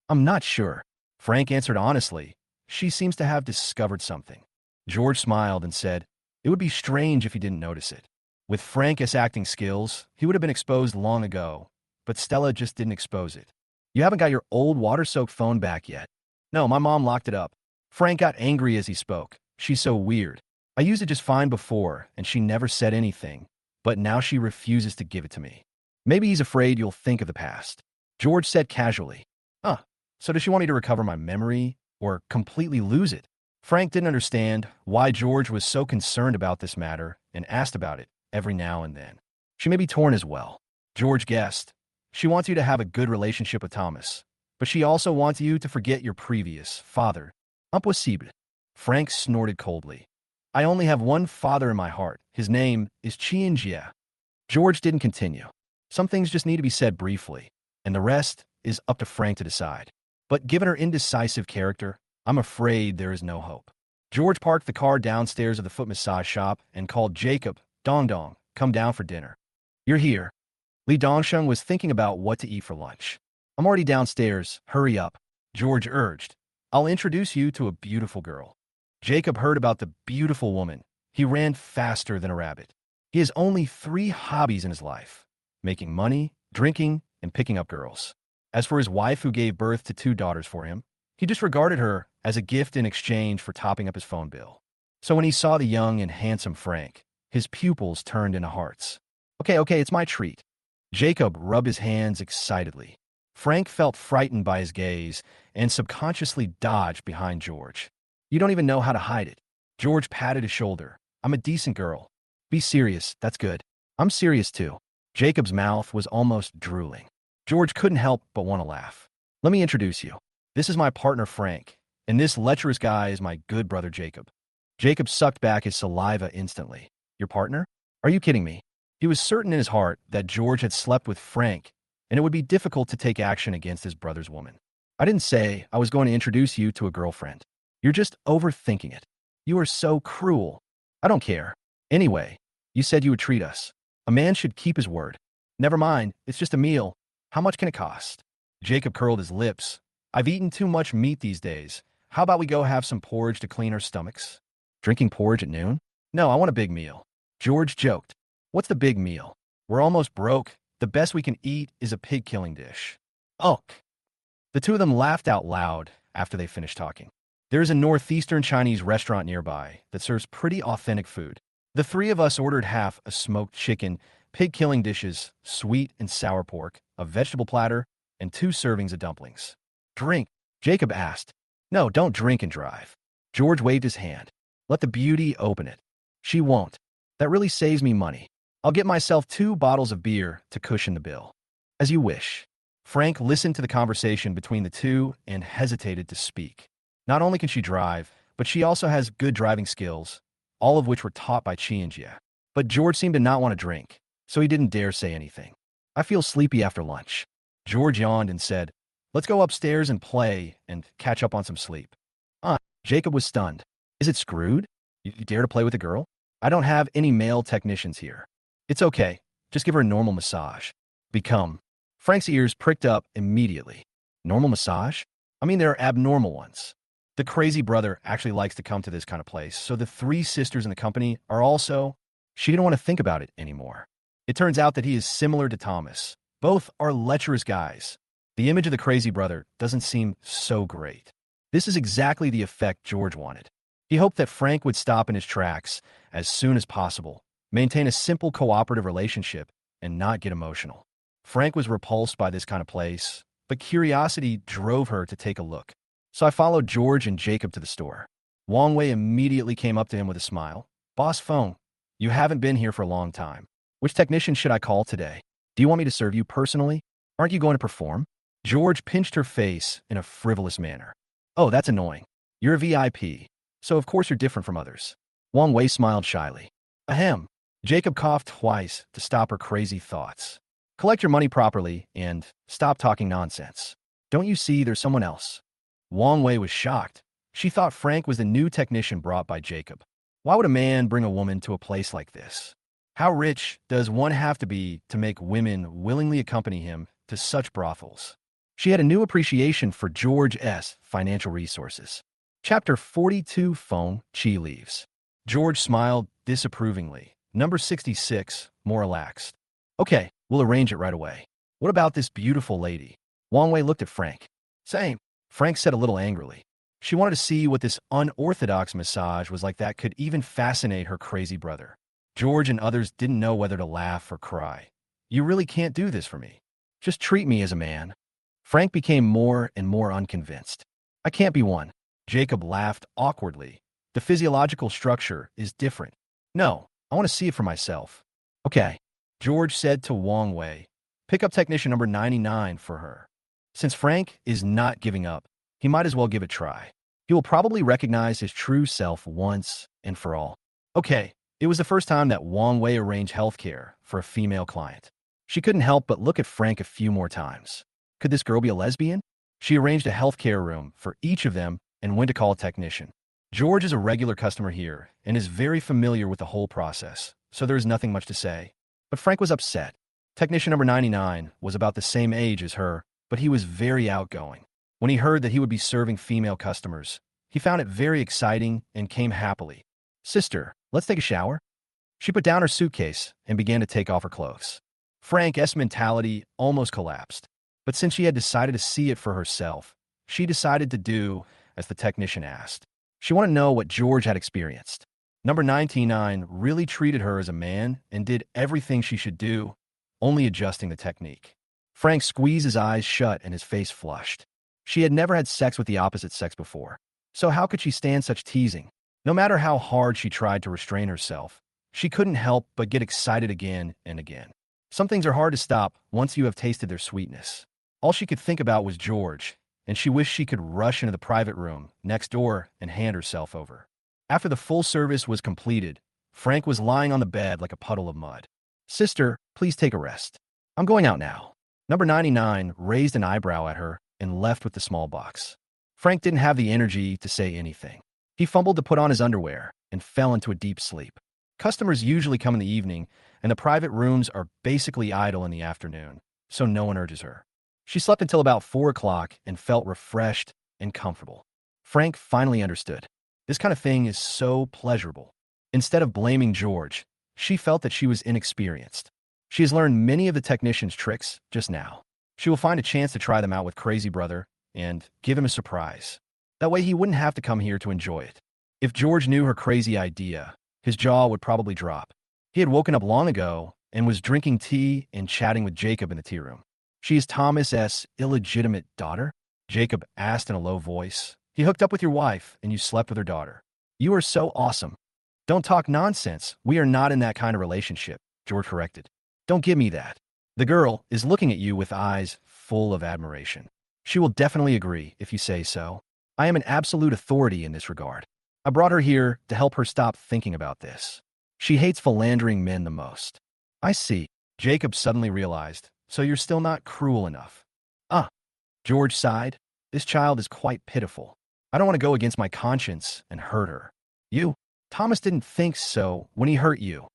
I'm not sure. Frank answered honestly. She seems to have discovered something. George smiled and said, it would be strange if he didn't notice it. With Frank's acting skills, he would have been exposed long ago, but Stella just didn't expose it. You haven't got your old water-soaked phone back yet. No, my mom locked it up. Frank got angry as he spoke. She's so weird. I used it just fine before, and she never said anything, but now she refuses to give it to me. Maybe he's afraid you'll think of the past. George said casually. So does she want me to recover my memory, or completely lose it? Frank didn't understand why George was so concerned about this matter and asked about it every now and then. She may be torn as well. George guessed. She wants you to have a good relationship with Thomas, but she also wants you to forget your previous father. Impossible. Frank snorted coldly. I only have one father in my heart. His name is Qianjia. George didn't continue. Some things just need to be said briefly, and the rest is up to Frank to decide. But given her indecisive character, I'm afraid there is no hope. George parked the car downstairs of the foot massage shop and called Jacob. Dong, come down for dinner. You're here. Li Dongsheng was thinking about what to eat for lunch. I'm already downstairs. Hurry up. George urged. I'll introduce you to a beautiful girl. Jacob heard about the beautiful woman. He ran faster than a rabbit. He has only 3 hobbies in his life: making money, drinking, and picking up girls. As for his wife who gave birth to 2 daughters for him, he disregarded her as a gift in exchange for topping up his phone bill. So when he saw the young and handsome Frank, his pupils turned into hearts. Okay, it's my treat. Jacob rubbed his hands excitedly. Frank felt frightened by his gaze and subconsciously dodged behind George. You don't even know how to hide it. George patted his shoulder. I'm a decent girl. Be serious, that's good. I'm serious too. Jacob's mouth was almost drooling. George couldn't help but want to laugh. Let me introduce you. This is my partner Frank, and this lecherous guy is my good brother Jacob. Jacob sucked back his saliva instantly. Your partner? Are you kidding me? He was certain in his heart that George had slept with Frank, and it would be difficult to take action against his brother's woman. I didn't say I was going to introduce you to a girlfriend. You're just overthinking it. You are so cruel. I don't care. Anyway, you said you would treat us. A man should keep his word. Never mind, it's just a meal. How much can it cost? Jacob curled his lips. I've eaten too much meat these days. How about we go have some porridge to clean our stomachs? Drinking porridge at noon? No, I want a big meal. George joked. What's the big meal? We're almost broke. The best we can eat is a pig-killing dish. Oh. The two of them laughed out loud after they finished talking. There is a northeastern Chinese restaurant nearby that serves pretty authentic food. The three of us ordered half a smoked chicken, pig-killing dishes, sweet and sour pork, a vegetable platter, and 2 servings of dumplings. Drink? Jacob asked. No, don't drink and drive. George waved his hand. Let the beauty open it. She won't. That really saves me money. I'll get myself 2 bottles of beer to cushion the bill. As you wish. Frank listened to the conversation between the two and hesitated to speak. Not only can she drive, but she also has good driving skills, all of which were taught by Chi and Jia. But George seemed to not want to drink, so he didn't dare say anything. I feel sleepy after lunch. George yawned and said, let's go upstairs and play and catch up on some sleep. Jacob was stunned. Is it screwed? You dare to play with a girl? I don't have any male technicians here. It's okay. Just give her a normal massage. Become. Frank's ears pricked up immediately. Normal massage? I mean, there are abnormal ones. The crazy brother actually likes to come to this kind of place, so the 3 sisters in the company are also... She didn't want to think about it anymore. It turns out that he is similar to Thomas. Both are lecherous guys. The image of the crazy brother doesn't seem so great. This is exactly the effect George wanted. He hoped that Frank would stop in his tracks as soon as possible, maintain a simple cooperative relationship, and not get emotional. Frank was repulsed by this kind of place, but curiosity drove her to take a look. So I followed George and Jacob to the store. Wang Wei immediately came up to him with a smile. Boss Feng, you haven't been here for a long time. Which technician should I call today? Do you want me to serve you personally? Aren't you going to perform? George pinched her face in a frivolous manner. Oh, that's annoying. You're a VIP, so of course you're different from others. Wang Wei smiled shyly. Ahem. Jacob coughed twice to stop her crazy thoughts. Collect your money properly and stop talking nonsense. Don't you see there's someone else? Wang Wei was shocked. She thought Frank was the new technician brought by Jacob. Why would a man bring a woman to a place like this? How rich does one have to be to make women willingly accompany him to such brothels? She had a new appreciation for George S. financial resources. Chapter 42, Phone, Chi leaves. George smiled disapprovingly. Number 66, more relaxed. Okay, we'll arrange it right away. What about this beautiful lady? Wang Wei looked at Frank. Same. Frank said a little angrily. She wanted to see what this unorthodox massage was like that could even fascinate her crazy brother. George and others didn't know whether to laugh or cry. You really can't do this for me. Just treat me as a man. Frank became more and more unconvinced. I can't be one. Jacob laughed awkwardly. The physiological structure is different. No, I want to see it for myself. Okay. George said to Wang Wei, pick up technician number 99 for her. Since Frank is not giving up, he might as well give it a try. He will probably recognize his true self once and for all. Okay, it was the first time that Wang Wei arranged healthcare for a female client. She couldn't help but look at Frank a few more times. Could this girl be a lesbian? She arranged a healthcare room for each of them and went to call a technician. George is a regular customer here and is very familiar with the whole process, so there is nothing much to say. But Frank was upset. Technician number 99 was about the same age as her, but he was very outgoing. When he heard that he would be serving female customers, he found it very exciting and came happily. Sister, let's take a shower. She put down her suitcase and began to take off her clothes. Frank's mentality almost collapsed, but since she had decided to see it for herself, she decided to do as the technician asked. She wanted to know what George had experienced. Number 99 really treated her as a man and did everything she should do, only adjusting the technique. Frank squeezed his eyes shut and his face flushed. She had never had sex with the opposite sex before, so how could she stand such teasing? No matter how hard she tried to restrain herself, she couldn't help but get excited again and again. Some things are hard to stop once you have tasted their sweetness. All she could think about was George, and she wished she could rush into the private room next door and hand herself over. After the full service was completed, Frank was lying on the bed like a puddle of mud. Sister, please take a rest. I'm going out now. Number 99 raised an eyebrow at her, and left with the small box. Frank didn't have the energy to say anything. He fumbled to put on his underwear and fell into a deep sleep. Customers usually come in the evening, and the private rooms are basically idle in the afternoon, so no one urges her. She slept until about 4 o'clock and felt refreshed and comfortable. Frank finally understood. This kind of thing is so pleasurable. Instead of blaming George, she felt that she was inexperienced. She has learned many of the technician's tricks just now. She will find a chance to try them out with Crazy Brother and give him a surprise. That way he wouldn't have to come here to enjoy it. If George knew her crazy idea, his jaw would probably drop. He had woken up long ago and was drinking tea and chatting with Jacob in the tea room. She is Thomas's illegitimate daughter? Jacob asked in a low voice. He hooked up with your wife and you slept with her daughter. You are so awesome. Don't talk nonsense. We are not in that kind of relationship, George corrected. Don't give me that. The girl is looking at you with eyes full of admiration. She will definitely agree if you say so. I am an absolute authority in this regard. I brought her here to help her stop thinking about this. She hates philandering men the most. I see. Jacob suddenly realized, so you're still not cruel enough. George sighed. This child is quite pitiful. I don't want to go against my conscience and hurt her. You? Thomas didn't think so when he hurt you.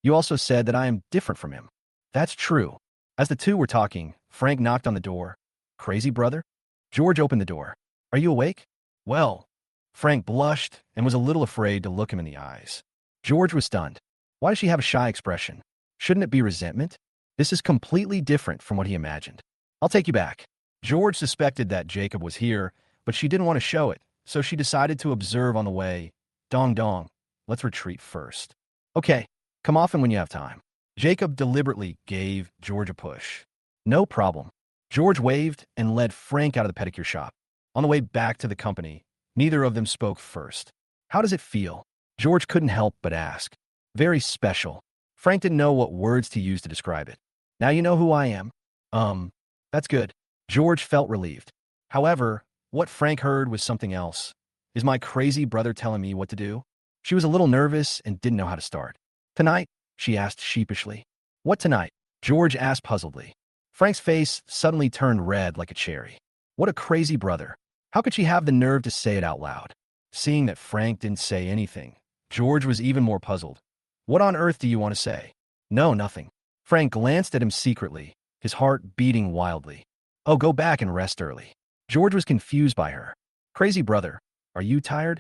You also said that I am different from him. That's true. As the two were talking, Frank knocked on the door. Crazy Brother? George opened the door. Are you awake? Well, Frank blushed and was a little afraid to look him in the eyes. George was stunned. Why does she have a shy expression? Shouldn't it be resentment? This is completely different from what he imagined. I'll take you back. George suspected that Jacob was here, but she didn't want to show it, so she decided to observe on the way. Dong dong. Let's retreat first. Okay, come often when you have time. Jacob deliberately gave George a push. No problem. George waved and led Frank out of the pedicure shop. On the way back to the company, neither of them spoke first. How does it feel? George couldn't help but ask. Very special. Frank didn't know what words to use to describe it. Now you know who I am. That's good. George felt relieved. However, what Frank heard was something else. Is my crazy brother telling me what to do? She was a little nervous and didn't know how to start. Tonight? She asked sheepishly. What tonight? George asked puzzledly. Frank's face suddenly turned red like a cherry. What a crazy brother. How could she have the nerve to say it out loud? Seeing that Frank didn't say anything, George was even more puzzled. What on earth do you want to say? No, nothing. Frank glanced at him secretly, his heart beating wildly. Oh, go back and rest early. George was confused by her. Crazy brother, are you tired?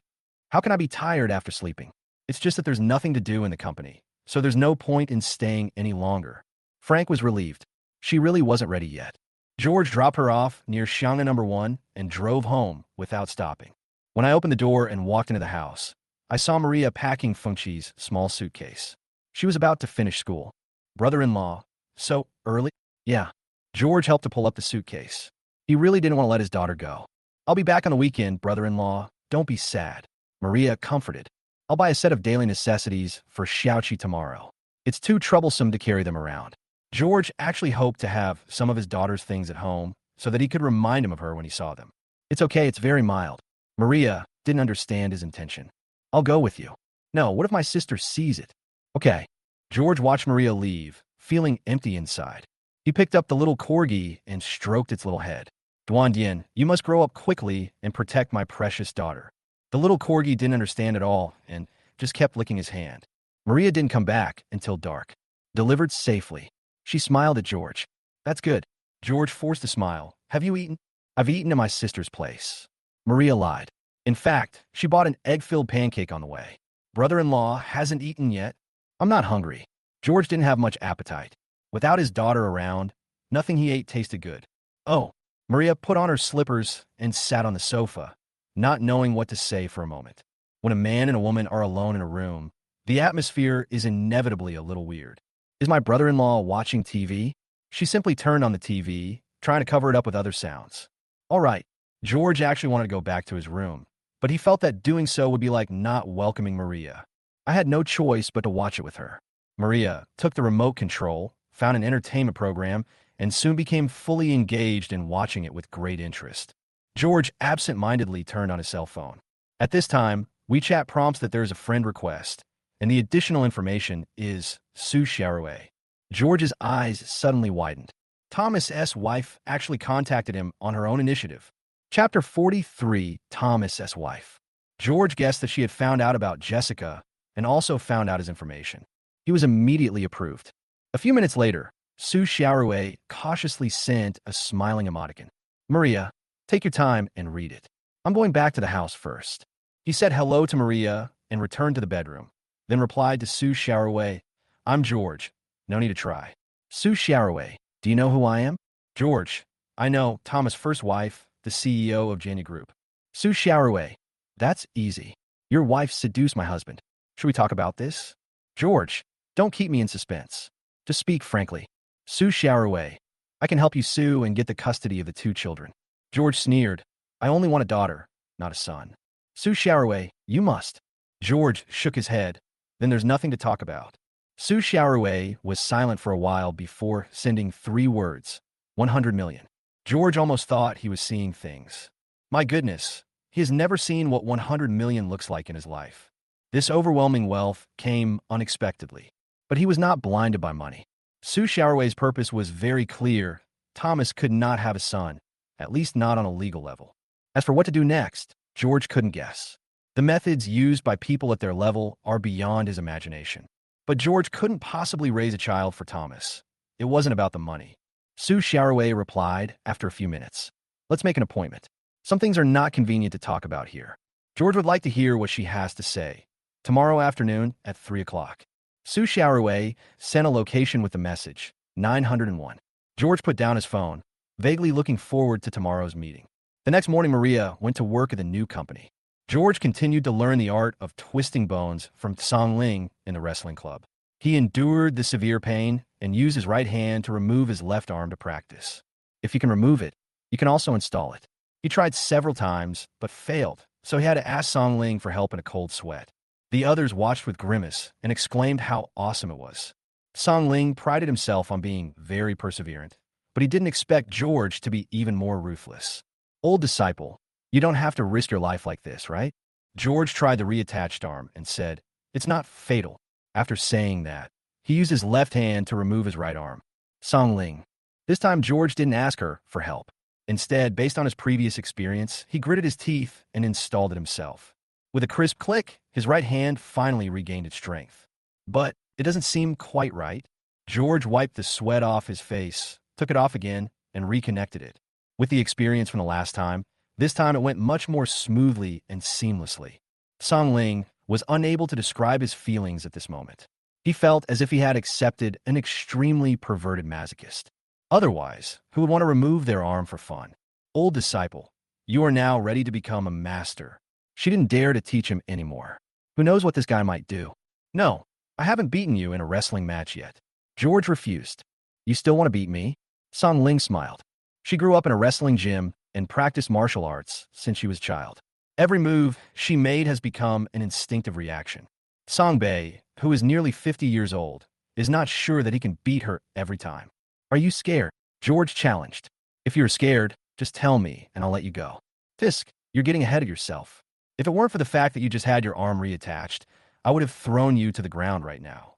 How can I be tired after sleeping? It's just that there's nothing to do in the company, so there's no point in staying any longer. Frank was relieved. She really wasn't ready yet. George dropped her off near Xianga No. 1 and drove home without stopping. When I opened the door and walked into the house, I saw Maria packing Fengqi's small suitcase. She was about to finish school. Brother-in-law, so early? Yeah. George helped to pull up the suitcase. He really didn't want to let his daughter go. I'll be back on the weekend, brother-in-law. Don't be sad. Maria comforted. I'll buy a set of daily necessities for Xiaoqi tomorrow. It's too troublesome to carry them around. George actually hoped to have some of his daughter's things at home so that he could remind him of her when he saw them. It's okay, it's very mild. Maria didn't understand his intention. I'll go with you. No, what if my sister sees it? Okay. George watched Maria leave, feeling empty inside. He picked up the little corgi and stroked its little head. Duandian, you must grow up quickly and protect my precious daughter. The little corgi didn't understand at all and just kept licking his hand. Maria didn't come back until dark. Delivered safely. She smiled at George. That's good. George forced a smile. Have you eaten? I've eaten at my sister's place. Maria lied. In fact, she bought an egg-filled pancake on the way. Brother-in-law hasn't eaten yet. I'm not hungry. George didn't have much appetite. Without his daughter around, nothing he ate tasted good. Oh, Maria put on her slippers and sat on the sofa, not knowing what to say for a moment. When a man and a woman are alone in a room, the atmosphere is inevitably a little weird. Is my brother-in-law watching TV? She simply turned on the TV, trying to cover it up with other sounds. All right, George actually wanted to go back to his room, but he felt that doing so would be like not welcoming Maria. I had no choice but to watch it with her. Maria took the remote control, found an entertainment program, and soon became fully engaged in watching it with great interest. George absent-mindedly turned on his cell phone. At this time, WeChat prompts that there is a friend request, and the additional information is Su Xiaorui. George's eyes suddenly widened. Thomas's wife actually contacted him on her own initiative. Chapter 43, Thomas's wife. George guessed that she had found out about Jessica and also found out his information. He was immediately approved. A few minutes later, Su Xiaorui cautiously sent a smiling emoticon. Maria, take your time and read it. I'm going back to the house first. He said hello to Maria and returned to the bedroom, then replied to Su Xiaorui, I'm George. No need to try. Su Xiaorui, do you know who I am? George, I know, Thomas' first wife, the CEO of Jania Group. Su Xiaorui, that's easy. Your wife seduced my husband. Should we talk about this? George, don't keep me in suspense. Just speak frankly. Su Xiaorui, I can help you sue and get the custody of the 2 children. George sneered, I only want a daughter, not a son. Su Xiaorui, you must. George shook his head. Then there's nothing to talk about. Su Xiaorui was silent for a while before sending 3 words. 100 million. George almost thought he was seeing things. My goodness, he has never seen what 100 million looks like in his life. This overwhelming wealth came unexpectedly. But he was not blinded by money. Su Xiaorui's purpose was very clear. Thomas could not have a son, at least not on a legal level. As for what to do next, George couldn't guess. The methods used by people at their level are beyond his imagination. But George couldn't possibly raise a child for Thomas. It wasn't about the money. Su Xiaorui replied after a few minutes. Let's make an appointment. Some things are not convenient to talk about here. George would like to hear what she has to say. Tomorrow afternoon at 3 o'clock. Su Xiaorui sent a location with the message, 901. George put down his phone, vaguely looking forward to tomorrow's meeting. The next morning, Maria went to work at the new company. George continued to learn the art of twisting bones from Song Ling in the wrestling club. He endured the severe pain and used his right hand to remove his left arm to practice. If you can remove it, you can also install it. He tried several times, but failed, so he had to ask Song Ling for help in a cold sweat. The others watched with grimace and exclaimed how awesome it was. Song Ling prided himself on being very perseverant, but he didn't expect George to be even more ruthless. Old disciple, you don't have to risk your life like this, right? George tried the reattached arm and said, it's not fatal. After saying that, he used his left hand to remove his right arm. Song Ling. This time George didn't ask her for help. Instead, based on his previous experience, he gritted his teeth and installed it himself. With a crisp click, his right hand finally regained its strength. But it doesn't seem quite right. George wiped the sweat off his face, took it off again, and reconnected it. With the experience from the last time, this time it went much more smoothly and seamlessly. Song Ling was unable to describe his feelings at this moment. He felt as if he had accepted an extremely perverted masochist. Otherwise, who would want to remove their arm for fun? Old disciple, you are now ready to become a master. She didn't dare to teach him anymore. Who knows what this guy might do? No, I haven't beaten you in a wrestling match yet. George refused. You still want to beat me? Song Ling smiled. She grew up in a wrestling gym and practiced martial arts since she was a child. Every move she made has become an instinctive reaction. Song Bei, who is nearly 50 years old, is not sure that he can beat her every time. Are you scared? George challenged. If you're scared, just tell me and I'll let you go. Fisk, you're getting ahead of yourself. If it weren't for the fact that you just had your arm reattached, I would have thrown you to the ground right now.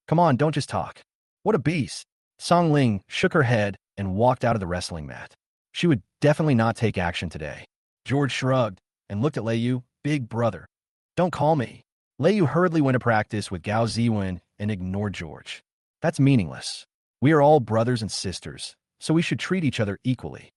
Come on, don't just talk. What a beast. Song Ling shook her head and walked out of the wrestling mat. She would definitely not take action today. George shrugged and looked at Lei, big brother. Don't call me. Lei hurriedly went to practice with Gao Ziwen and ignored George. That's meaningless. We are all brothers and sisters, so we should treat each other equally.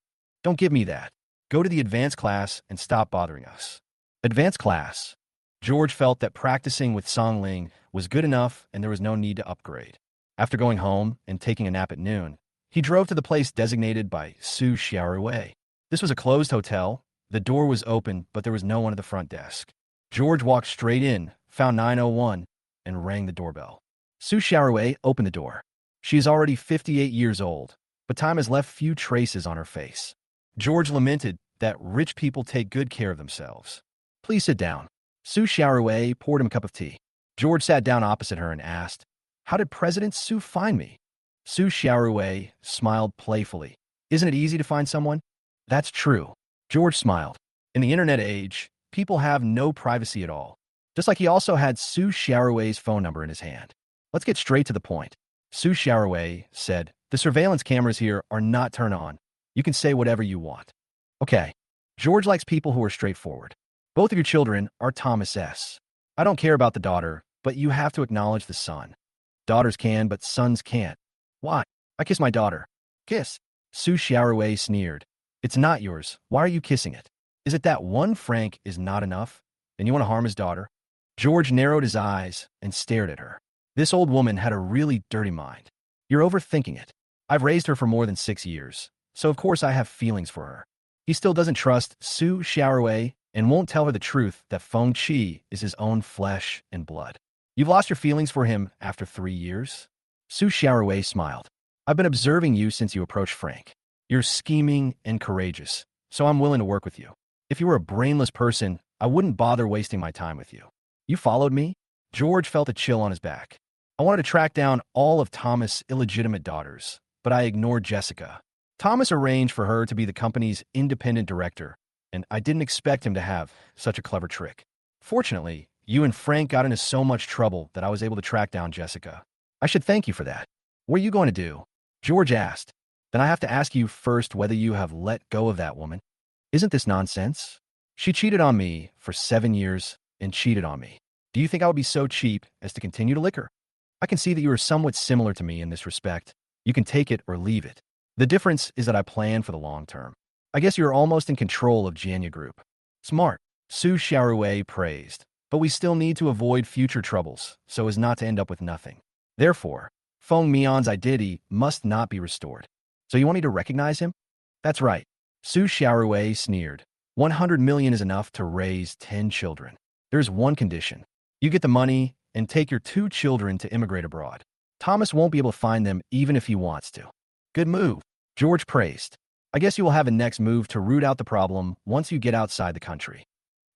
Don't give me that. Go to the advanced class and stop bothering us. Advanced class. George felt that practicing with Song Ling was good enough and there was no need to upgrade. After going home and taking a nap at noon, he drove to the place designated by Su Xiaorui. This was a closed hotel. The door was open, but there was no one at the front desk. George walked straight in, found 901, and rang the doorbell. Su Xiaorui opened the door. She is already 58 years old, but time has left few traces on her face. George lamented that rich people take good care of themselves. Please sit down. Su Xiaorui poured him a cup of tea. George sat down opposite her and asked, how did President Su find me? Su Xiaorui smiled playfully. Isn't it easy to find someone? That's true. George smiled. In the internet age, people have no privacy at all. Just like he also had Su Xiaorui's phone number in his hand. Let's get straight to the point. Su Xiaorui said, The surveillance cameras here are not turned on. You can say whatever you want. Okay. George likes people who are straightforward. Both of your children are Thomas S. I don't care about the daughter, but you have to acknowledge the son. Daughters can, but sons can't. Why? I kiss my daughter. Kiss. Su Xiaorui sneered. It's not yours. Why are you kissing it? Is it that one Frank is not enough? And you want to harm his daughter? George narrowed his eyes and stared at her. This old woman had a really dirty mind. You're overthinking it. I've raised her for more than 6 years, so of course I have feelings for her. He still doesn't trust Su Xiaorui and won't tell her the truth that Feng Qi is his own flesh and blood. You've lost your feelings for him after 3 years? Su Xiaorui smiled. I've been observing you since you approached Frank. You're scheming and courageous, so I'm willing to work with you. If you were a brainless person, I wouldn't bother wasting my time with you. You followed me? George felt a chill on his back. I wanted to track down all of Thomas' illegitimate daughters, but I ignored Jessica. Thomas arranged for her to be the company's independent director, and I didn't expect him to have such a clever trick. Fortunately, you and Frank got into so much trouble that I was able to track down Jessica. I should thank you for that. What are you going to do? George asked. Then I have to ask you first whether you have let go of that woman. Isn't this nonsense? She cheated on me for 7 years and cheated on me. Do you think I would be so cheap as to continue to lick her? I can see that you are somewhat similar to me in this respect. You can take it or leave it. The difference is that I plan for the long term. I guess you're almost in control of Janya Group. Smart. Su Xiaorui praised. But we still need to avoid future troubles so as not to end up with nothing. Therefore, Feng Mian's identity must not be restored. So you want me to recognize him? That's right. Su Xiaorui sneered. 100 million is enough to raise 10 children. There's one condition. You get the money and take your 2 children to immigrate abroad. Thomas won't be able to find them even if he wants to. Good move. George praised. I guess you will have a next move to root out the problem once you get outside the country.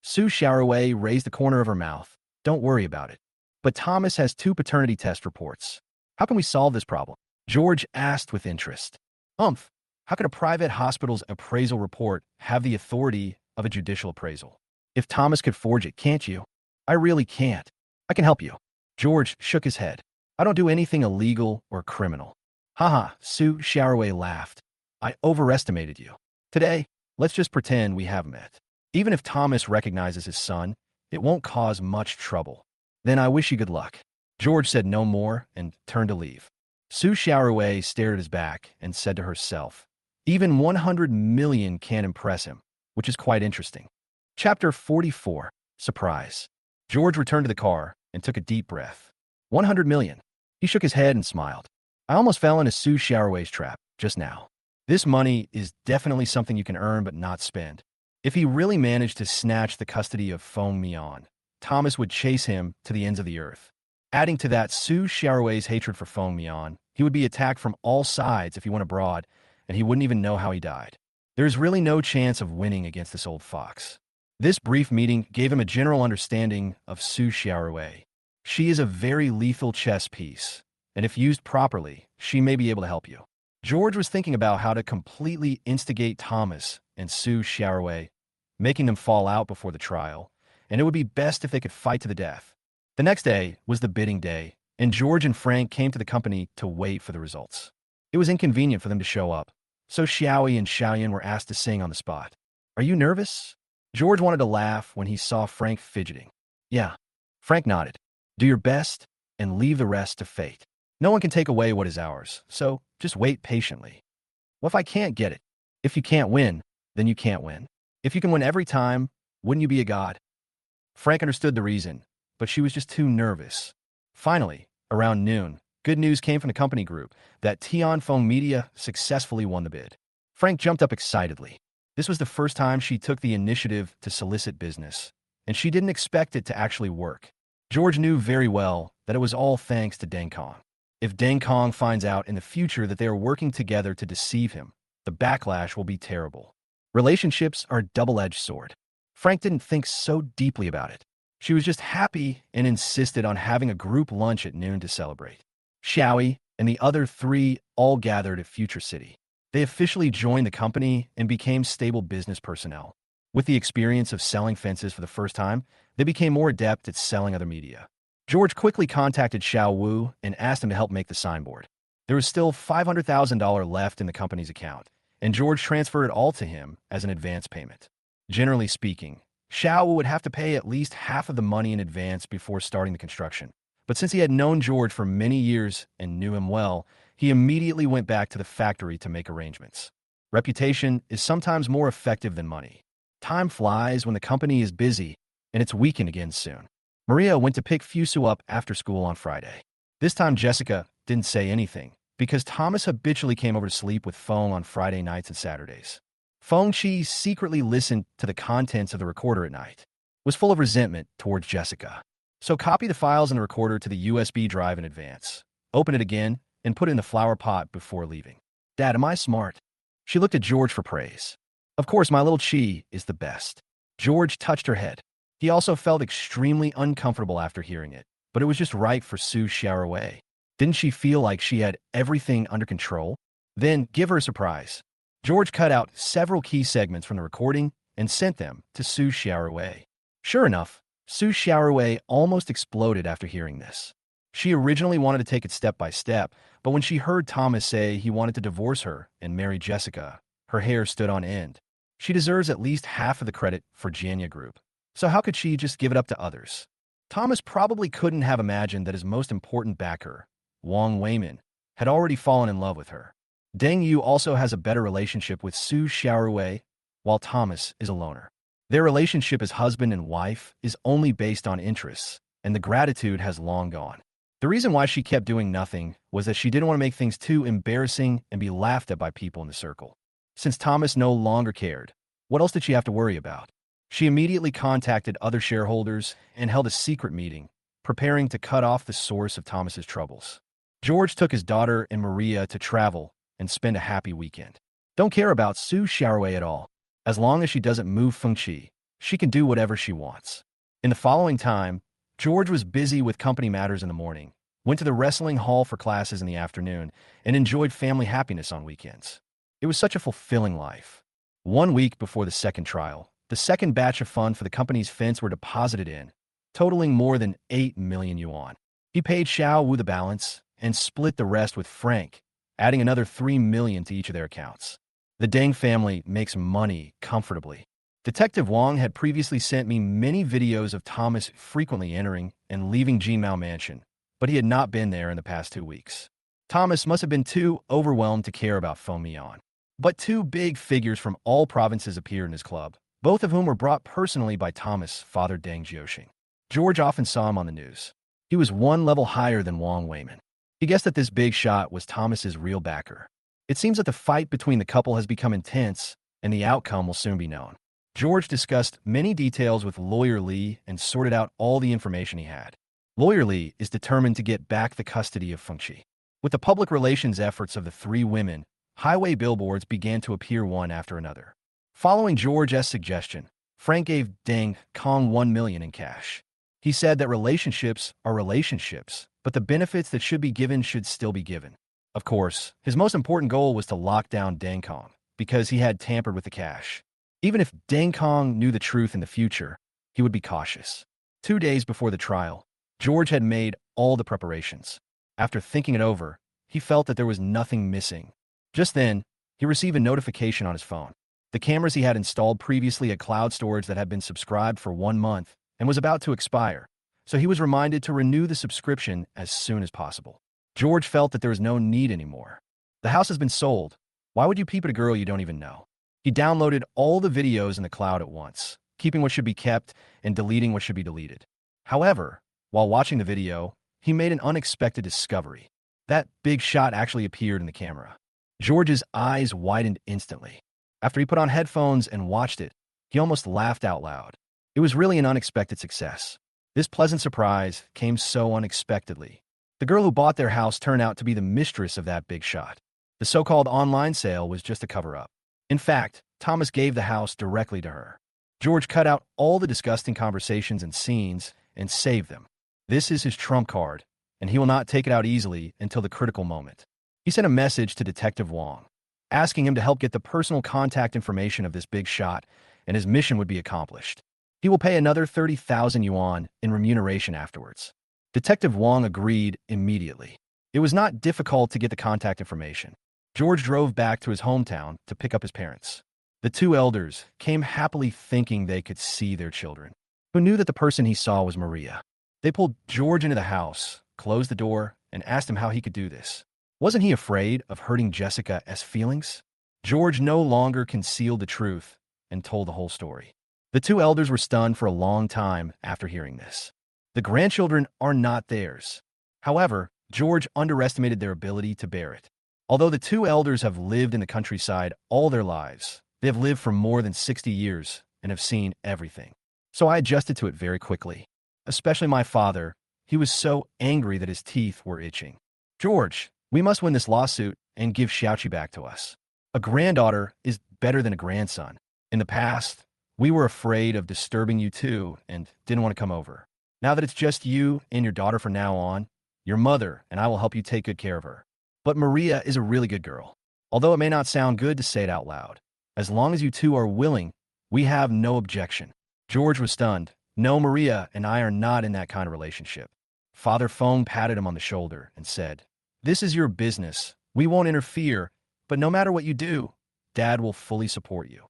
Su Xiaorui raised the corner of her mouth. Don't worry about it. But Thomas has 2 paternity test reports. How can we solve this problem? George asked with interest. How can a private hospital's appraisal report have the authority of a judicial appraisal? If Thomas could forge it, can't you? I really can't. I can help you. George shook his head. I don't do anything illegal or criminal. Haha, Su Xiaorui laughed. I overestimated you. Today, let's just pretend we have met. Even if Thomas recognizes his son, it won't cause much trouble. Then I wish you good luck. George said no more and turned to leave. Su Xiaorui stared at his back and said to herself, even 100 million can't impress him, which is quite interesting. Chapter 44, Surprise. George returned to the car and took a deep breath. 100 million. He shook his head and smiled. I almost fell into Su Xiaorui's trap just now. This money is definitely something you can earn but not spend. If he really managed to snatch the custody of Feng Mian, Thomas would chase him to the ends of the earth. Adding to that Su Xiaorui's hatred for Feng Mian, he would be attacked from all sides if he went abroad, and he wouldn't even know how he died. There's really no chance of winning against this old fox. This brief meeting gave him a general understanding of Su Xiaorui. She is a very lethal chess piece, and if used properly, she may be able to help you. George was thinking about how to completely instigate Thomas and Su Xiaorui, making them fall out before the trial, and it would be best if they could fight to the death. The next day was the bidding day, and George and Frank came to the company to wait for the results. It was inconvenient for them to show up, so Xiaoi and Xiaoyan were asked to sing on the spot. Are you nervous? George wanted to laugh when he saw Frank fidgeting. Yeah. Frank nodded. Do your best and leave the rest to fate. No one can take away what is ours, so just wait patiently. What if I can't get it? If you can't win, then you can't win. If you can win every time, wouldn't you be a god? Frank understood the reason, but she was just too nervous. Finally, around noon, good news came from the company group that Tianfeng Media successfully won the bid. Frank jumped up excitedly. This was the first time she took the initiative to solicit business, and she didn't expect it to actually work. George knew very well that it was all thanks to Deng Kong. If Deng Kong finds out in the future that they are working together to deceive him, the backlash will be terrible. Relationships are a double-edged sword. Frank didn't think so deeply about it. She was just happy and insisted on having a group lunch at noon to celebrate. Xiaoi and the other 3 all gathered at Future City. They officially joined the company and became stable business personnel. With the experience of selling fences for the first time, they became more adept at selling other media. George quickly contacted Xiao Wu and asked him to help make the signboard. There was still $500,000 left in the company's account, and George transferred it all to him as an advance payment. Generally speaking, Xiao would have to pay at least half of the money in advance before starting the construction. But since he had known George for many years and knew him well, he immediately went back to the factory to make arrangements. Reputation is sometimes more effective than money. Time flies when the company is busy, and it's weekend again soon. Maria went to pick Fusu up after school on Friday. This time Jessica didn't say anything, because Thomas habitually came over to sleep with Feng on Friday nights and Saturdays. Feng Chi secretly listened to the contents of the recorder at night, was full of resentment towards Jessica. So copy the files in the recorder to the USB drive in advance, open it again, and put it in the flower pot before leaving. Dad, am I smart? She looked at George for praise. Of course, my little Chi is the best. George touched her head. He also felt extremely uncomfortable after hearing it, but it was just right for Su Xiaowei. Didn't she feel like she had everything under control? Then give her a surprise. George cut out several key segments from the recording and sent them to Su Xiaowei. Sure enough, Su Xiaowei almost exploded after hearing this. She originally wanted to take it step by step, but when she heard Thomas say he wanted to divorce her and marry Jessica, her hair stood on end. She deserves at least half of the credit for Janya Group. So how could she just give it up to others? Thomas probably couldn't have imagined that his most important backer, Wang Weimin, had already fallen in love with her. Deng Yu also has a better relationship with Su Xiaowei, while Thomas is a loner. Their relationship as husband and wife is only based on interests, and the gratitude has long gone. The reason why she kept doing nothing was that she didn't want to make things too embarrassing and be laughed at by people in the circle. Since Thomas no longer cared, what else did she have to worry about? She immediately contacted other shareholders and held a secret meeting, preparing to cut off the source of Thomas's troubles. George took his daughter and Maria to travel and spend a happy weekend. Don't care about Su Xiaowei at all. As long as she doesn't move Feng Qi, she can do whatever she wants. In the following time, George was busy with company matters in the morning, went to the wrestling hall for classes in the afternoon, and enjoyed family happiness on weekends. It was such a fulfilling life. 1 week before the second trial, the second batch of funds for the company's fence were deposited in, totaling more than 8 million yuan. He paid Xiao Wu the balance and split the rest with Frank, adding another 3 million to each of their accounts. The Deng family makes money comfortably. Detective Wang had previously sent me many videos of Thomas frequently entering and leaving Jinmao Mansion, but he had not been there in the past 2 weeks. Thomas must have been too overwhelmed to care about Feng Mian. But 2 big figures from all provinces appeared in his club, both of whom were brought personally by Thomas' father Deng Jiuxing. George often saw him on the news. He was 1 level higher than Wang Weimin. He guessed that this big shot was Thomas's real backer. It seems that the fight between the couple has become intense, and the outcome will soon be known. George discussed many details with Lawyer Li and sorted out all the information he had. Lawyer Li is determined to get back the custody of Feng Qi. With the public relations efforts of the 3 women, highway billboards began to appear one after another. Following George's suggestion, Frank gave Deng Kong 1 million in cash. He said that relationships are relationships, but the benefits that should be given should still be given. Of course, his most important goal was to lock down Deng Kong, because he had tampered with the cash. Even if Deng Kong knew the truth in the future, he would be cautious. 2 days before the trial, George had made all the preparations. After thinking it over, he felt that there was nothing missing. Just then, he received a notification on his phone. The cameras he had installed previously at cloud storage that had been subscribed for 1 month and was about to expire, so he was reminded to renew the subscription as soon as possible. George felt that there was no need anymore. The house has been sold. Why would you peep at a girl you don't even know? He downloaded all the videos in the cloud at once, keeping what should be kept and deleting what should be deleted. However, while watching the video, he made an unexpected discovery. That big shot actually appeared in the camera. George's eyes widened instantly. After he put on headphones and watched it, he almost laughed out loud. It was really an unexpected success. This pleasant surprise came so unexpectedly. The girl who bought their house turned out to be the mistress of that big shot. The so-called online sale was just a cover-up. In fact, Thomas gave the house directly to her. George cut out all the disgusting conversations and scenes and saved them. This is his trump card, and he will not take it out easily until the critical moment. He sent a message to Detective Wang, asking him to help get the personal contact information of this big shot, and his mission would be accomplished. He will pay another 30,000 yuan in remuneration afterwards. Detective Wang agreed immediately. It was not difficult to get the contact information. George drove back to his hometown to pick up his parents. The two elders came happily thinking they could see their children, who knew that the person he saw was Maria. They pulled George into the house, closed the door, and asked him how he could do this. Wasn't he afraid of hurting Jessica's feelings? George no longer concealed the truth and told the whole story. The two elders were stunned for a long time after hearing this. The grandchildren are not theirs. However, George underestimated their ability to bear it. Although the two elders have lived in the countryside all their lives, they have lived for more than 60 years and have seen everything. So I adjusted to it very quickly. Especially my father. He was so angry that his teeth were itching. George, we must win this lawsuit and give Xiaoqi back to us. A granddaughter is better than a grandson. In the past, we were afraid of disturbing you too and didn't want to come over. Now that it's just you and your daughter from now on, your mother and I will help you take good care of her. But Maria is a really good girl. Although it may not sound good to say it out loud, as long as you two are willing, we have no objection. George was stunned. No, Maria and I are not in that kind of relationship. Father Fong patted him on the shoulder and said, "This is your business. We won't interfere, but no matter what you do, Dad will fully support you."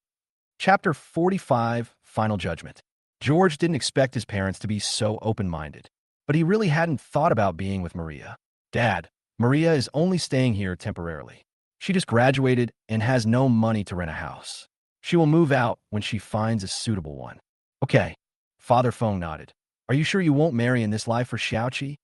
Chapter 45, Final Judgment. George didn't expect his parents to be so open-minded, but he really hadn't thought about being with Maria. "Dad, Maria is only staying here temporarily. She just graduated and has no money to rent a house. She will move out when she finds a suitable one." "Okay." Father Fong nodded. "Are you sure you won't marry in this life for Xiaoqi?"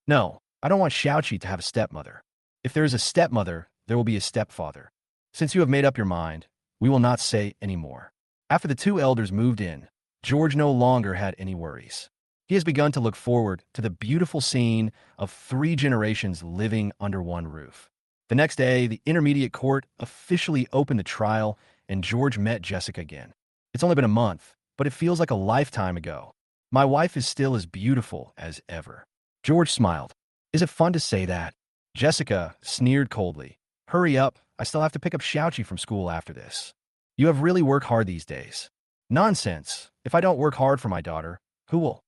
"No, I don't want Xiaoqi to have a stepmother. If there is a stepmother, there will be a stepfather. Since you have made up your mind, we will not say any more." After the two elders moved in, George no longer had any worries. He has begun to look forward to the beautiful scene of 3 generations living under one roof. The next day, the intermediate court officially opened the trial, and George met Jessica again. It's only been a month, but it feels like a lifetime ago. "My wife is still as beautiful as ever." George smiled. "Is it fun to say that?" Jessica sneered coldly. "Hurry up, I still have to pick up Xiaoqi from school after this. You have really worked hard these days." "Nonsense. If I don't work hard for my daughter, who will?"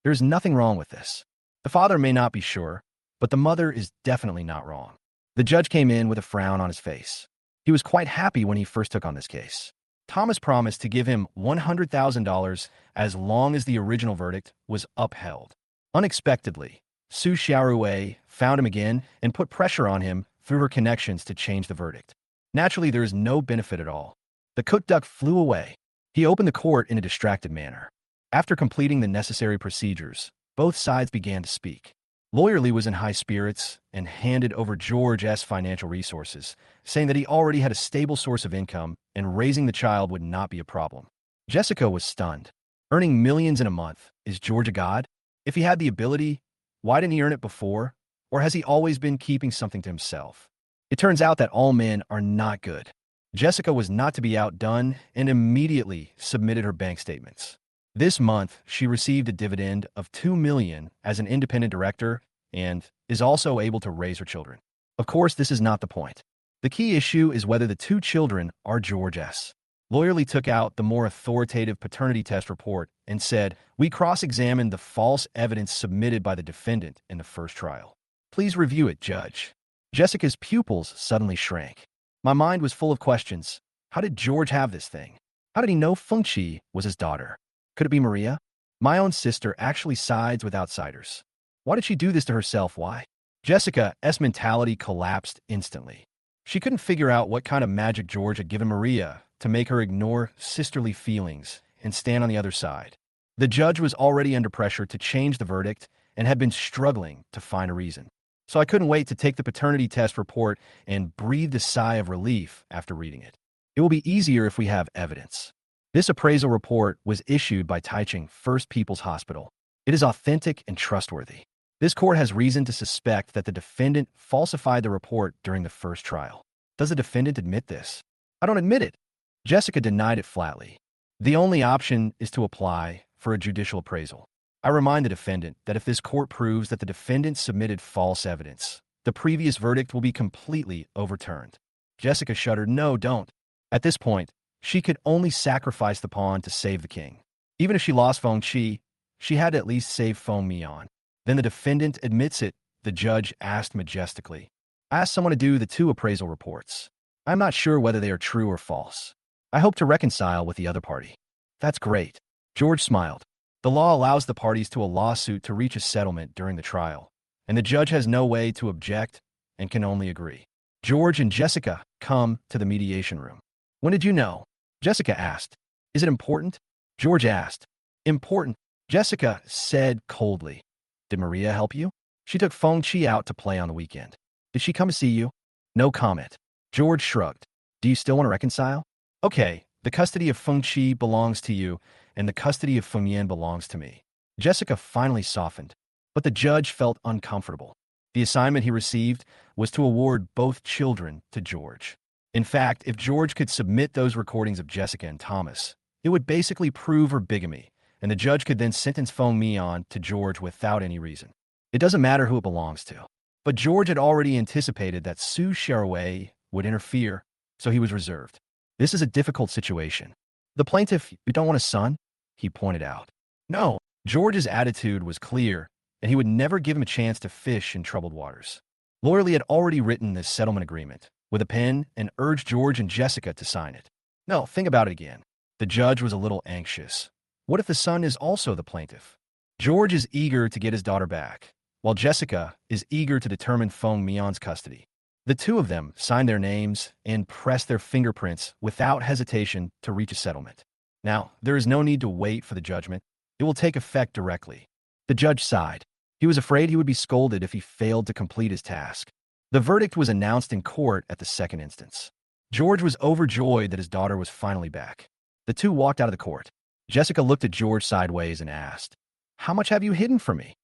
"There's nothing wrong with this. The father may not be sure, but the mother is definitely not wrong." The judge came in with a frown on his face. He was quite happy when he first took on this case. Thomas promised to give him $100,000 as long as the original verdict was upheld. Unexpectedly, Su Xiaorui found him again and put pressure on him through her connections to change the verdict. Naturally, there is no benefit at all. The cook duck flew away. He opened the court in a distracted manner. After completing the necessary procedures, both sides began to speak. Lawyer Lee was in high spirits and handed over George's financial resources, saying that he already had a stable source of income and raising the child would not be a problem. Jessica was stunned. Earning millions in a month, is George a god? If he had the ability, why didn't he earn it before? Or has he always been keeping something to himself? It turns out that all men are not good. Jessica was not to be outdone and immediately submitted her bank statements. This month, she received a dividend of $2 million as an independent director and is also able to raise her children. Of course, this is not the point. The key issue is whether the two children are George's. Lawyer Lee took out the more authoritative paternity test report and said, "We cross-examined the false evidence submitted by the defendant in the first trial. Please review it, Judge." Jessica's pupils suddenly shrank. "My mind was full of questions. How did George have this thing? How did he know Fengqi was his daughter? Could it be Maria? My own sister actually sides with outsiders. Why did she do this to herself? Why?" Jessica's mentality collapsed instantly. She couldn't figure out what kind of magic George had given Maria to make her ignore sisterly feelings and stand on the other side. The judge was already under pressure to change the verdict and had been struggling to find a reason. So I couldn't wait to take the paternity test report and breathe a sigh of relief after reading it. It will be easier if we have evidence. This appraisal report was issued by Taichung First People's Hospital. It is authentic and trustworthy. This court has reason to suspect that the defendant falsified the report during the first trial. Does the defendant admit this? "I don't admit it." Jessica denied it flatly. The only option is to apply for a judicial appraisal. I remind the defendant that if this court proves that the defendant submitted false evidence, the previous verdict will be completely overturned. Jessica shuddered. "No, don't." At this point, she could only sacrifice the pawn to save the king. Even if she lost Feng Qi, she had to at least save Feng Mian. Then the defendant admits it, The judge asked majestically. I asked someone to do the 2 appraisal reports. I'm not sure whether they are true or false. I hope to reconcile with the other party. That's great. George smiled. The law allows the parties to a lawsuit to reach a settlement during the trial, and the judge has no way to object and can only agree. George and Jessica come to the mediation room. When did you know? Jessica asked. Is it important? George asked. Important, Jessica said coldly. Did Maria help you? She took Feng Chi out to play on the weekend. Did she come to see you? No comment. George shrugged. Do you still want to reconcile? Okay, the custody of Feng Chi belongs to you, and the custody of Feng Yan belongs to me. Jessica finally softened, but the judge felt uncomfortable. The assignment he received was to award both children to George. In fact, if George could submit those recordings of Jessica and Thomas, it would basically prove her bigamy, and the judge could then sentence Feng Mian to George without any reason. It doesn't matter who it belongs to. But George had already anticipated that Su Sharaway would interfere, so he was reserved. This is a difficult situation. The plaintiff, you don't want a son? He pointed out. No, George's attitude was clear, and he would never give him a chance to fish in troubled waters. Lawyer Lee had already written this settlement agreement with a pen and urged George and Jessica to sign it. No, think about it again. The judge was a little anxious. What if the son is also the plaintiff? George is eager to get his daughter back, while Jessica is eager to determine Feng Mian's custody. The 2 of them signed their names and pressed their fingerprints without hesitation to reach a settlement. Now, there is no need to wait for the judgment. It will take effect directly. The judge sighed. He was afraid he would be scolded if he failed to complete his task. The verdict was announced in court at the second instance. George was overjoyed that his daughter was finally back. The 2 walked out of the court. Jessica looked at George sideways and asked, How much have you hidden from me?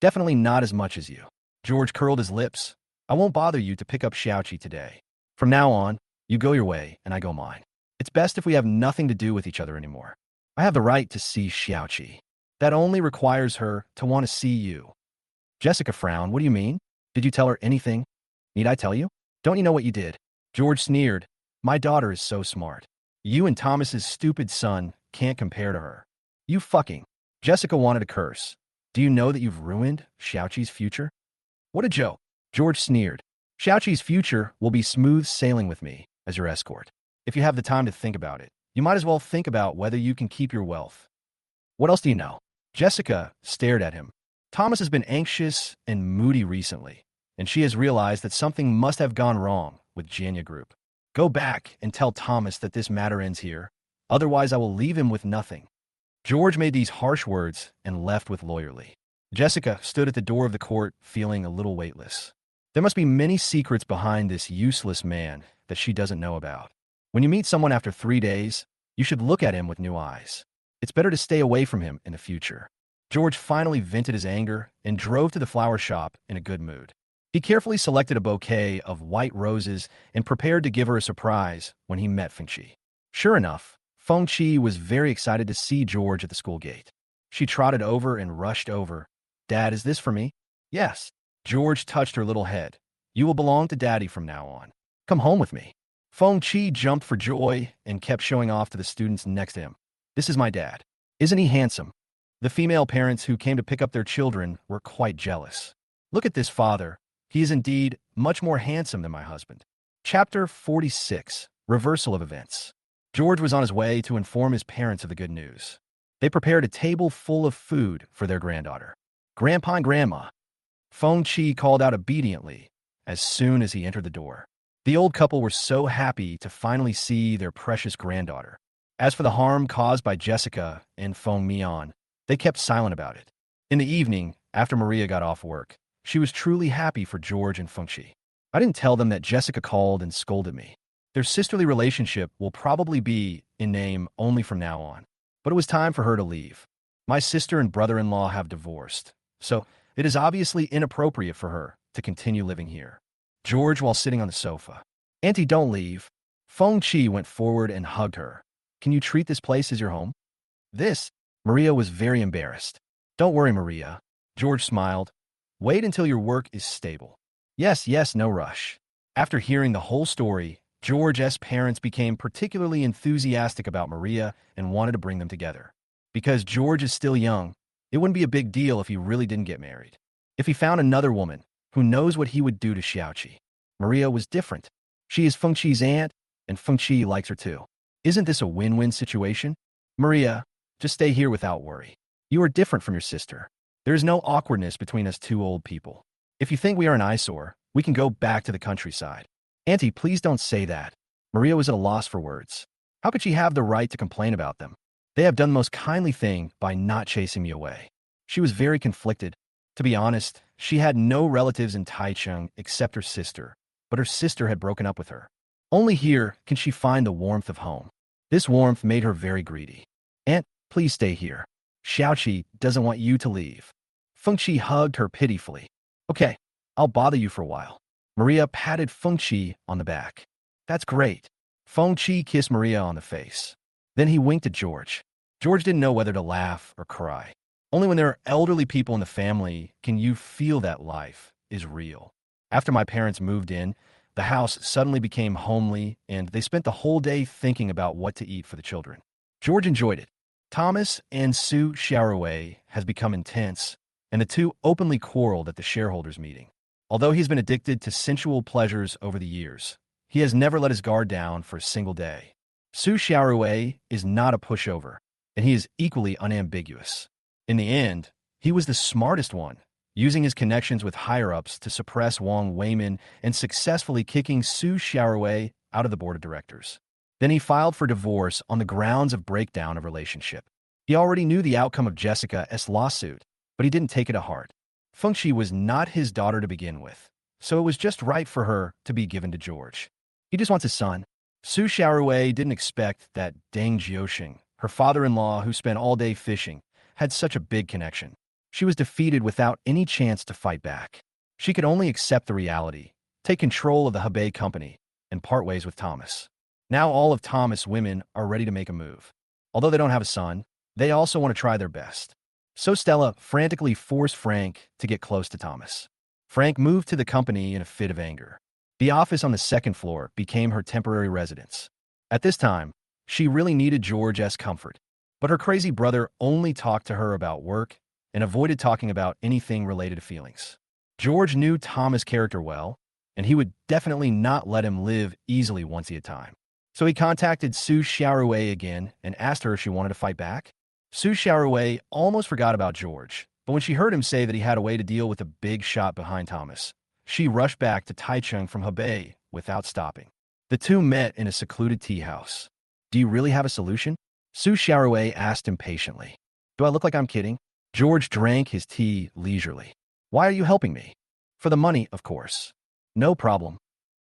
Definitely not as much as you. George curled his lips. I won't bother you to pick up Xiaoqi today. From now on, you go your way and I go mine. It's best if we have nothing to do with each other anymore. I have the right to see Xiaoqi. That only requires her to want to see you. Jessica frowned. What do you mean? Did you tell her anything? Need I tell you? Don't you know what you did? George sneered. My daughter is so smart. You and Thomas's stupid son can't compare to her. You fucking. Jessica wanted to curse. Do you know that you've ruined Xiaoqi's future? What a joke. George sneered. Xiaoqi's future will be smooth sailing with me as your escort. If you have the time to think about it, you might as well think about whether you can keep your wealth. What else do you know? Jessica stared at him. Thomas has been anxious and moody recently, and she has realized that something must have gone wrong with Janya Group. Go back and tell Thomas that this matter ends here. Otherwise, I will leave him with nothing. George made these harsh words and left with Lawyer Lee. Jessica stood at the door of the court, feeling a little weightless. There must be many secrets behind this useless man that she doesn't know about. When you meet someone after 3 days, you should look at him with new eyes. It's better to stay away from him in the future. George finally vented his anger and drove to the flower shop in a good mood. He carefully selected a bouquet of white roses and prepared to give her a surprise when he met Feng Chi. Sure enough, Feng Chi was very excited to see George at the school gate. She trotted over and rushed over. Dad, is this for me? Yes. George touched her little head. You will belong to Daddy from now on. Come home with me. Feng Chi jumped for joy and kept showing off to the students next to him. This is my dad. Isn't he handsome? The female parents who came to pick up their children were quite jealous. Look at this father. He is indeed much more handsome than my husband. Chapter 46. Reversal of Events. George was on his way to inform his parents of the good news. They prepared a table full of food for their granddaughter. Grandpa and Grandma. Feng Chi called out obediently as soon as he entered the door. The old couple were so happy to finally see their precious granddaughter. As for the harm caused by Jessica and Feng Mian, they kept silent about it. In the evening, after Maria got off work, she was truly happy for George and Feng Chi. I didn't tell them that Jessica called and scolded me. Their sisterly relationship will probably be in name only from now on. But it was time for her to leave. My sister and brother-in-law have divorced, so it is obviously inappropriate for her to continue living here. George, while sitting on the sofa. Auntie, don't leave. Feng Chi went forward and hugged her. Can you treat this place as your home? This? Maria was very embarrassed. Don't worry, Maria. George smiled. Wait until your work is stable. Yes, no rush. After hearing the whole story, George's parents became particularly enthusiastic about Maria and wanted to bring them together. Because George is still young, it wouldn't be a big deal if he really didn't get married. If he found another woman, who knows what he would do to Xiaoqi. Maria was different. She is Fengqi's aunt, and Fengqi likes her too. Isn't this a win-win situation? Maria, just stay here without worry. You are different from your sister. There is no awkwardness between us two old people. If you think we are an eyesore, we can go back to the countryside. Auntie, please don't say that. Maria was at a loss for words. How could she have the right to complain about them? They have done the most kindly thing by not chasing me away. She was very conflicted. To be honest, she had no relatives in Taichung except her sister, but her sister had broken up with her. Only here can she find the warmth of home. This warmth made her very greedy. Aunt, please stay here. Xiaoqi doesn't want you to leave. Fengqi hugged her pitifully. Okay, I'll bother you for a while. Maria patted Fengqi on the back. That's great. Fengqi kissed Maria on the face. Then he winked at George. George didn't know whether to laugh or cry. Only when there are elderly people in the family can you feel that life is real. After my parents moved in, the house suddenly became homely, and they spent the whole day thinking about what to eat for the children. George enjoyed it. Thomas and Su Xiaowei has become intense, and the two openly quarreled at the shareholders' meeting. Although he's been addicted to sensual pleasures over the years, he has never let his guard down for a single day. Su Xiaowei is not a pushover, and he is equally unambiguous. In the end, he was the smartest one, using his connections with higher-ups to suppress Wang Weimin and successfully kicking Su Xiaowei out of the board of directors. Then he filed for divorce on the grounds of breakdown of relationship. He already knew the outcome of Jessica's lawsuit, but he didn't take it to heart. Fengqi was not his daughter to begin with, so it was just right for her to be given to George. He just wants his son. Su Xiaowei didn't expect that Deng Jiuxing, her father-in-law who spent all day fishing, had such a big connection. She was defeated without any chance to fight back. She could only accept the reality, take control of the Hebei company, and part ways with Thomas. Now all of Thomas' women are ready to make a move. Although they don't have a son, they also want to try their best. So Stella frantically forced Frank to get close to Thomas. Frank moved to the company in a fit of anger. The office on the second floor became her temporary residence. At this time, she really needed George's comfort. But her crazy brother only talked to her about work and avoided talking about anything related to feelings. George knew Thomas' character well, and he would definitely not let him live easily once he had time. So he contacted Su Xiaowei again and asked her if she wanted to fight back. Su Xiaowei almost forgot about George, but when she heard him say that he had a way to deal with the big shot behind Thomas, she rushed back to Taichung from Hebei without stopping. The two met in a secluded tea house. Do you really have a solution? Su Xiaowei asked impatiently. Do I look like I'm kidding? George drank his tea leisurely. Why are you helping me? For the money, of course. No problem.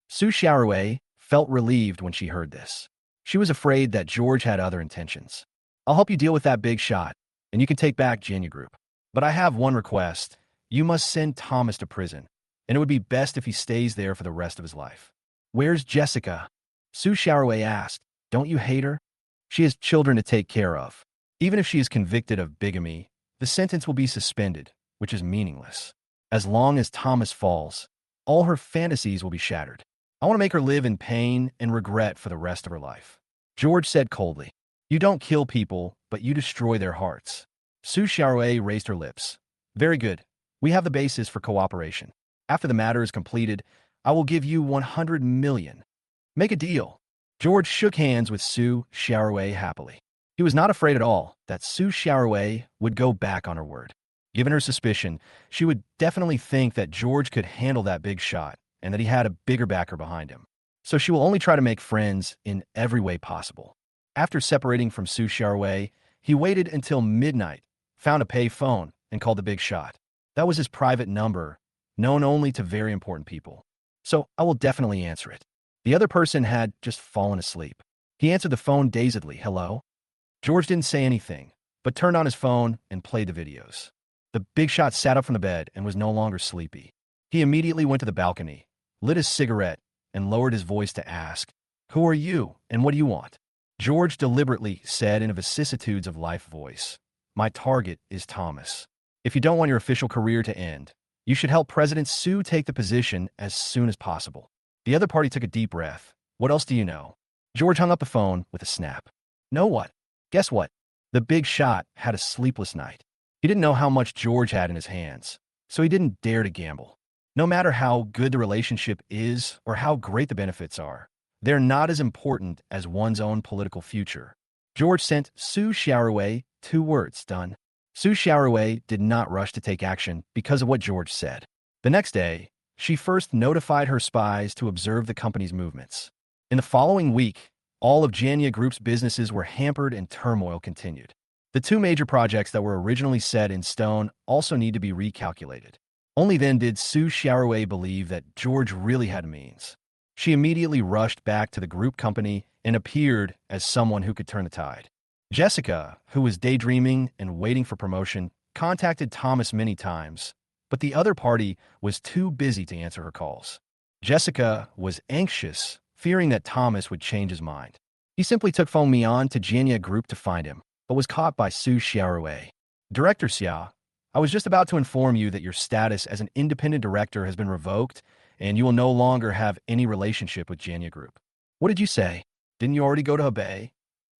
Su Xiaowei felt relieved when she heard this. She was afraid that George had other intentions. I'll help you deal with that big shot, and you can take back Jenya Group. But I have one request. You must send Thomas to prison, and it would be best if he stays there for the rest of his life. Where's Jessica? Su Xiaowei asked. Don't you hate her? She has children to take care of. Even if she is convicted of bigamy, the sentence will be suspended, which is meaningless. As long as Thomas falls, all her fantasies will be shattered. I want to make her live in pain and regret for the rest of her life. George said coldly. You don't kill people, but you destroy their hearts. Su Xiaowei raised her lips. Very good. We have the basis for cooperation. After the matter is completed, I will give you 100 million. Make a deal. George shook hands with Su Xiaowei happily. He was not afraid at all that Su Xiaowei would go back on her word. Given her suspicion, she would definitely think that George could handle that big shot and that he had a bigger backer behind him. So she will only try to make friends in every way possible. After separating from Su Xiaowei, he waited until midnight, found a pay phone, and called the big shot. That was his private number, known only to very important people. So I will definitely answer it. The other person had just fallen asleep. He answered the phone dazedly. Hello? George didn't say anything, but turned on his phone and played the videos. The big shot sat up from the bed and was no longer sleepy. He immediately went to the balcony, lit his cigarette, and lowered his voice to ask, Who are you, and what do you want? George deliberately said in a vicissitudes of life voice, My target is Thomas. If you don't want your official career to end, you should help President Su take the position as soon as possible. The other party took a deep breath. What else do you know? George hung up the phone with a snap. Know what? Guess what? The big shot had a sleepless night. He didn't know how much George had in his hands, so he didn't dare to gamble. No matter how good the relationship is or how great the benefits are, they're not as important as one's own political future. George sent Su Xiaowei 2 words, done. Su Xiaowei did not rush to take action because of what George said. The next day, she first notified her spies to observe the company's movements. In the following week, all of Janya Group's businesses were hampered and turmoil continued. The 2 major projects that were originally set in stone also need to be recalculated. Only then did Su Xiaowei believe that George really had means. She immediately rushed back to the group company and appeared as someone who could turn the tide. Jessica, who was daydreaming and waiting for promotion, contacted Thomas many times, but the other party was too busy to answer her calls. Jessica was anxious, fearing that Thomas would change his mind. He simply took Feng Mian to Jenya Group to find him, but was caught by Su Xiaowei. Director Xia, I was just about to inform you that your status as an independent director has been revoked, and you will no longer have any relationship with Jenya Group. What did you say? Didn't you already go to Hebei?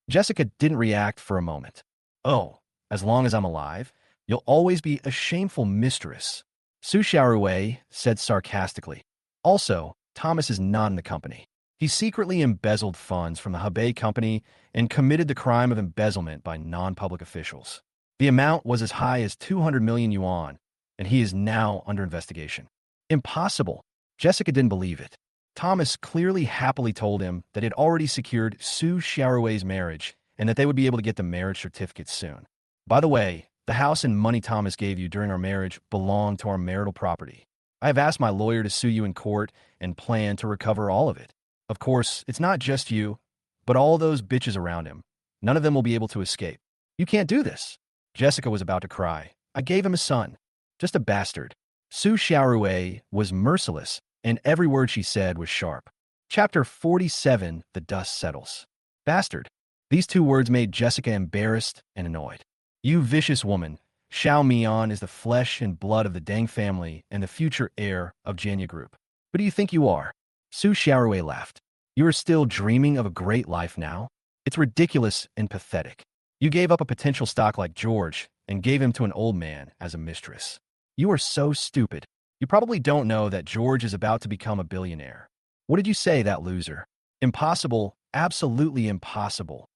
Jessica didn't react for a moment. Oh, as long as I'm alive, you'll always be a shameful mistress, Su Xiaowei said sarcastically. Also, Thomas is not in the company. He secretly embezzled funds from the Hebei company and committed the crime of embezzlement by non-public officials. The amount was as high as 200 million yuan, and he is now under investigation. Impossible. Jessica didn't believe it. Thomas clearly happily told him that he had already secured Su Xiaowei's marriage and that they would be able to get the marriage certificate soon. By the way, the house and money Thomas gave you during our marriage belong to our marital property. I have asked my lawyer to sue you in court and plan to recover all of it. Of course, it's not just you, but all those bitches around him. None of them will be able to escape. You can't do this. Jessica was about to cry. I gave him a son. Just a bastard. Su Xiaowei was merciless, and every word she said was sharp. Chapter 47, The Dust Settles. Bastard. These 2 words made Jessica embarrassed and annoyed. You vicious woman. Xiao Mian is the flesh and blood of the Deng family and the future heir of Jenya Group. Who do you think you are? Su Xiaowei laughed. You are still dreaming of a great life now? It's ridiculous and pathetic. You gave up a potential stock like George and gave him to an old man as a mistress. You are so stupid. You probably don't know that George is about to become a billionaire. What did you say, that loser? Impossible, absolutely impossible.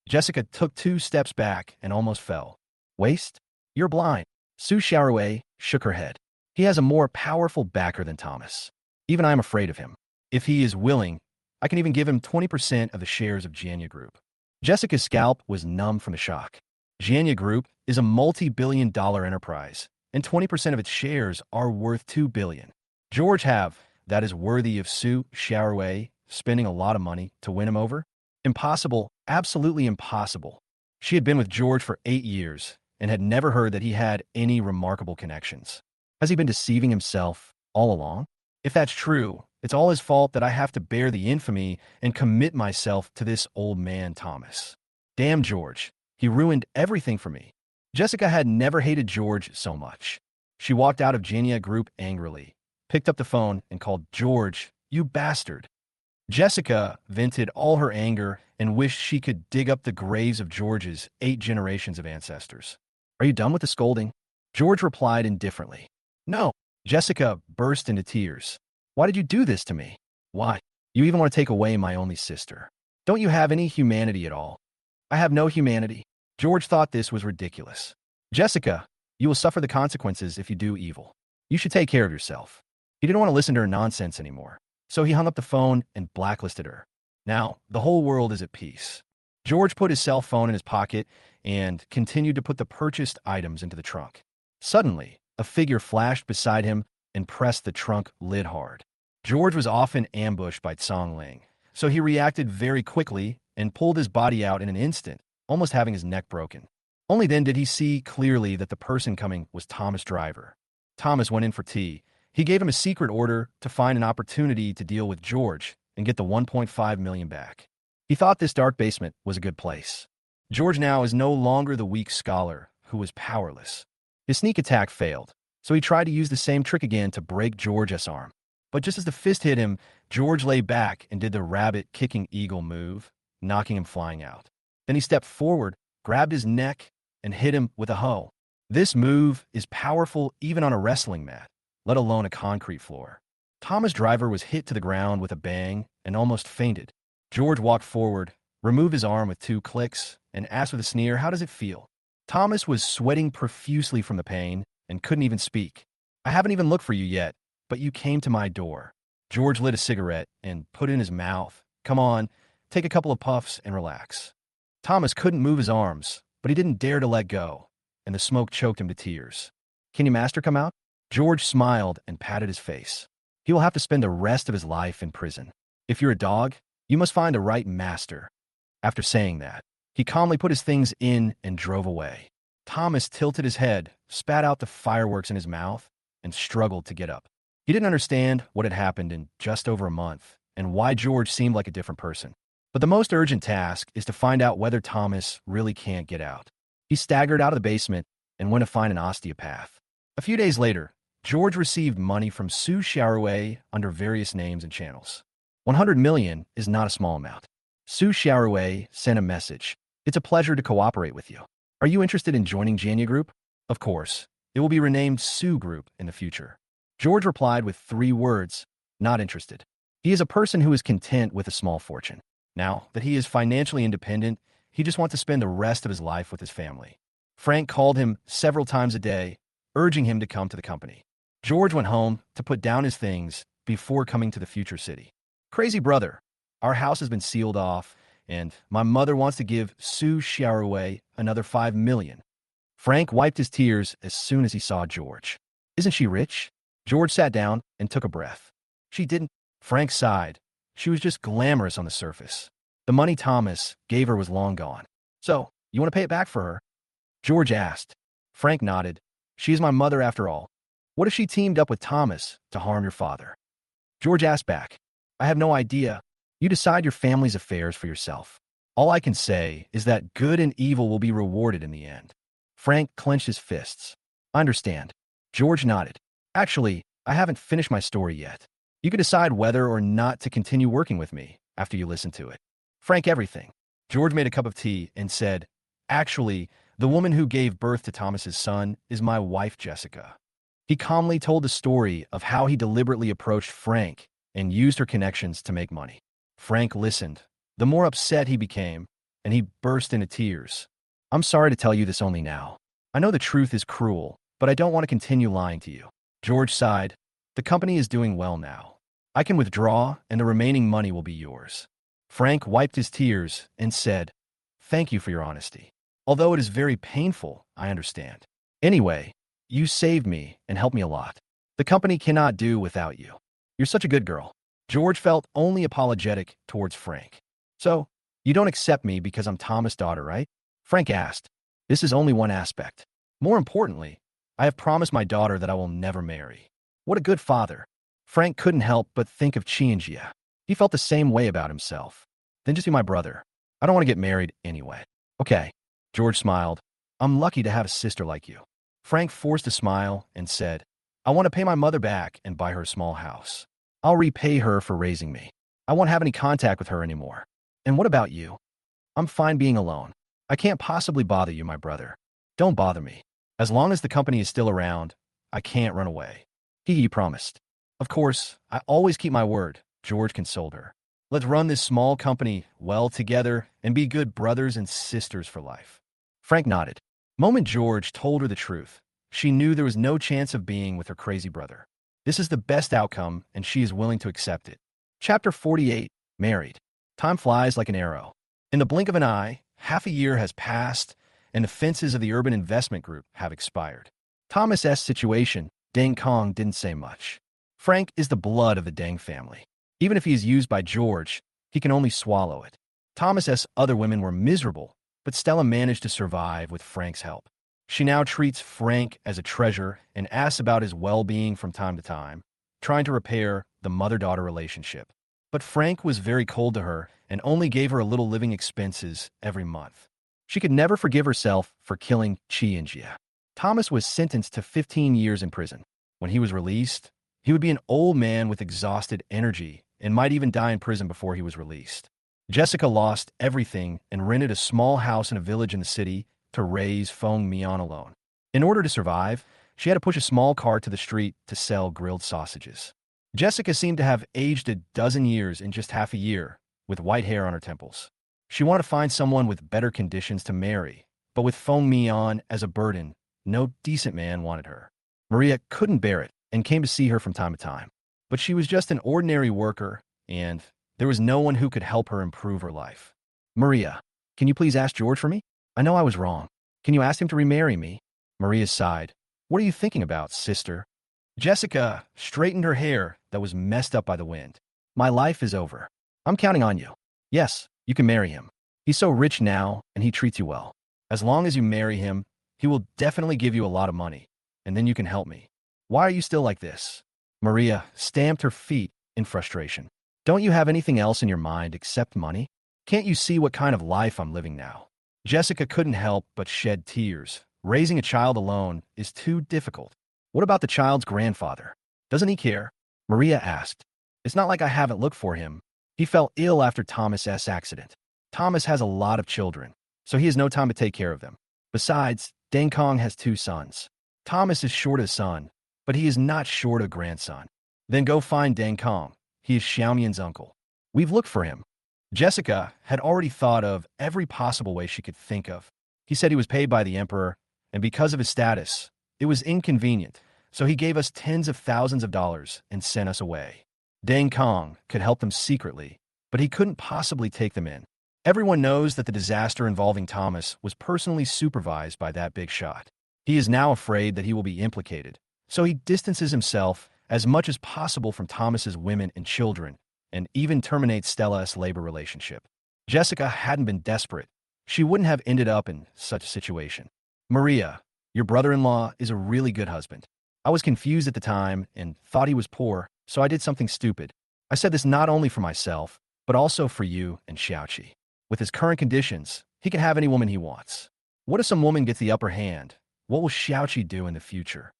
Jessica took 2 steps back and almost fell. Waste? You're blind. Su Xiaowei shook her head. He has a more powerful backer than Thomas. Even I am afraid of him. If he is willing, I can even give him 20% of the shares of Jenya Group. Jessica's scalp was numb from the shock. Jenya Group is a multi-billion-dollar enterprise, and 20% of its shares are worth $2 billion. George that is worthy of Su Xiaowei spending a lot of money to win him over? Impossible, absolutely impossible. She had been with George for 8 years and had never heard that he had any remarkable connections. Has he been deceiving himself all along? If that's true, it's all his fault that I have to bear the infamy and commit myself to this old man Thomas. Damn George, he ruined everything for me. Jessica had never hated George so much. She walked out of Jenya Group angrily, picked up the phone, and called, George, you bastard. Jessica vented all her anger and wished she could dig up the graves of George's 8 generations of ancestors. Are you done with the scolding? George replied indifferently. No. Jessica burst into tears. Why did you do this to me? Why? You even want to take away my only sister. Don't you have any humanity at all? I have no humanity. George thought this was ridiculous. Jessica, you will suffer the consequences if you do evil. You should take care of yourself. He didn't want to listen to her nonsense anymore, so he hung up the phone and blacklisted her. Now, the whole world is at peace. George put his cell phone in his pocket and continued to put the purchased items into the trunk. Suddenly, a figure flashed beside him and pressed the trunk lid hard. George was often ambushed by Tsang Ling, so he reacted very quickly and pulled his body out in an instant, almost having his neck broken. Only then did he see clearly that the person coming was Thomas Driver. Thomas went in for tea. He gave him a secret order to find an opportunity to deal with George and get the 1.5 million back. He thought this dark basement was a good place. George now is no longer the weak scholar who was powerless. His sneak attack failed, so he tried to use the same trick again to break George's arm. But just as the fist hit him, George lay back and did the rabbit-kicking eagle move, knocking him flying out. Then he stepped forward, grabbed his neck, and hit him with a hoe. This move is powerful even on a wrestling mat. let alone a concrete floor. Thomas Driver was hit to the ground with a bang and almost fainted. George walked forward, removed his arm with 2 clicks, and asked with a sneer, "How does it feel?" Thomas was sweating profusely from the pain and couldn't even speak. "I haven't even looked for you yet, but you came to my door." George lit a cigarette and put it in his mouth. "Come on, take a couple of puffs and relax." Thomas couldn't move his arms, but he didn't dare to let go, and the smoke choked him to tears. "Can your master come out?" George smiled and patted his face. "He will have to spend the rest of his life in prison. If you're a dog, you must find the right master." After saying that, he calmly put his things in and drove away. Thomas tilted his head, spat out the fireworks in his mouth, and struggled to get up. He didn't understand what had happened in just over a month and why George seemed like a different person. But the most urgent task is to find out whether Thomas really can't get out. He staggered out of the basement and went to find an osteopath. A few days later, George received money from Sue Sharaway under various names and channels. 100 million is not a small amount. Sue Sharaway sent a message. "It's a pleasure to cooperate with you. Are you interested in joining Janya Group?" Of course, it will be renamed Sue Group in the future. George replied with 3 words, "Not interested." He is a person who is content with a small fortune. Now that he is financially independent, he just wants to spend the rest of his life with his family. Frank called him several times a day, urging him to come to the company. George went home to put down his things before coming to the future city. "Crazy brother, our house has been sealed off, and my mother wants to give Sue Sharaway another 5 million. Frank wiped his tears as soon as he saw George. "Isn't she rich?" George sat down and took a breath. "She didn't." Frank sighed. "She was just glamorous on the surface. The money Thomas gave her was long gone. So, you want to pay it back for her?" George asked. Frank nodded. "She is my mother after all. What if she teamed up with Thomas to harm your father?" George asked back. "I have no idea. You decide your family's affairs for yourself. All I can say is that good and evil will be rewarded in the end." Frank clenched his fists. "I understand." George nodded. "Actually, I haven't finished my story yet. You can decide whether or not to continue working with me after you listen to it." Frank, everything. George made a cup of tea and said, "Actually, the woman who gave birth to Thomas's son is my wife, Jessica." He calmly told the story of how he deliberately approached Frank and used her connections to make money. Frank listened. The more upset he became, and he burst into tears. "I'm sorry to tell you this only now. I know the truth is cruel, but I don't want to continue lying to you." George sighed. "The company is doing well now. I can withdraw, and the remaining money will be yours." Frank wiped his tears and said, "Thank you for your honesty. Although it is very painful, I understand. Anyway, you saved me and helped me a lot. The company cannot do without you. You're such a good girl." George felt only apologetic towards Frank. "So, you don't accept me because I'm Thomas' daughter, right?" Frank asked. "This is only one aspect. More importantly, I have promised my daughter that I will never marry." What a good father. Frank couldn't help but think of Chi. He felt the same way about himself. "Then just be my brother. I don't want to get married anyway." "Okay." George smiled. "I'm lucky to have a sister like you." Frank forced a smile and said, "I want to pay my mother back and buy her a small house. I'll repay her for raising me. I won't have any contact with her anymore." "And what about you?" "I'm fine being alone. I can't possibly bother you, my brother." "Don't bother me. As long as the company is still around, I can't run away." He promised. "Of course, I always keep my word," George consoled her. "Let's run this small company well together and be good brothers and sisters for life." Frank nodded. The moment George told her the truth, she knew there was no chance of being with her crazy brother. This is the best outcome, and she is willing to accept it. Chapter 48, Married. Time flies like an arrow. In the blink of an eye, half a year has passed, and the fences of the Urban Investment Group have expired. Thomas S. situation, Deng Kong didn't say much. Frank is the blood of the Deng family. Even if he is used by George, he can only swallow it. Thomas S. other women were miserable, but Stella managed to survive with Frank's help. She now treats Frank as a treasure and asks about his well-being from time to time, trying to repair the mother-daughter relationship. But Frank was very cold to her and only gave her a little living expenses every month. She could never forgive herself for killing Chi. Thomas was sentenced to 15 years in prison. When he was released, he would be an old man with exhausted energy and might even die in prison before he was released. Jessica lost everything and rented a small house in a village in the city to raise Feng Mian alone. In order to survive, She had to push a small cart to the street to sell grilled sausages. Jessica seemed to have aged a dozen years in just half a year, with white hair on her temples. She wanted to find someone with better conditions to marry, but with Feng Mian as a burden, no decent man wanted her. Maria couldn't bear it and came to see her from time to time. But she was just an ordinary worker, and there was no one who could help her improve her life. Maria, can you please ask George for me? I know I was wrong. Can you ask him to remarry me? Maria sighed. What are you thinking about, sister? Jessica straightened her hair that was messed up by the wind. My life is over. I'm counting on you. Yes, you can marry him. He's so rich now, and he treats you well. As long as you marry him, he will definitely give you a lot of money, and then you can help me. Why are you still like this? Maria stamped her feet in frustration. Don't you have anything else in your mind except money? Can't you see what kind of life I'm living now? Jessica couldn't help but shed tears. Raising a child alone is too difficult. What about the child's grandfather? Doesn't he care? Maria asked. It's not like I haven't looked for him. He fell ill after Thomas's accident. Thomas has a lot of children, so he has no time to take care of them. Besides, Deng Kong has 2 sons. Thomas is short a son, but he is not short a grandson. Then go find Deng Kong. He is Xiaomian's uncle. We've looked for him. Jessica had already thought of every possible way she could think of. He said he was paid by the emperor, and because of his status, it was inconvenient, so he gave us tens of thousands of dollars and sent us away. Deng Kong could help them secretly, but he couldn't possibly take them in. Everyone knows that the disaster involving Thomas was personally supervised by that big shot. He is now afraid that he will be implicated, so he distances himself as much as possible from Thomas's women and children, and even terminates Stella's labor relationship. Jessica hadn't been desperate. She wouldn't have ended up in such a situation. Maria, your brother-in-law is a really good husband. I was confused at the time and thought he was poor, so I did something stupid. I said this not only for myself, but also for you and Xiaoqi. With his current conditions, he can have any woman he wants. What if some woman gets the upper hand? What will Xiaoqi do in the future?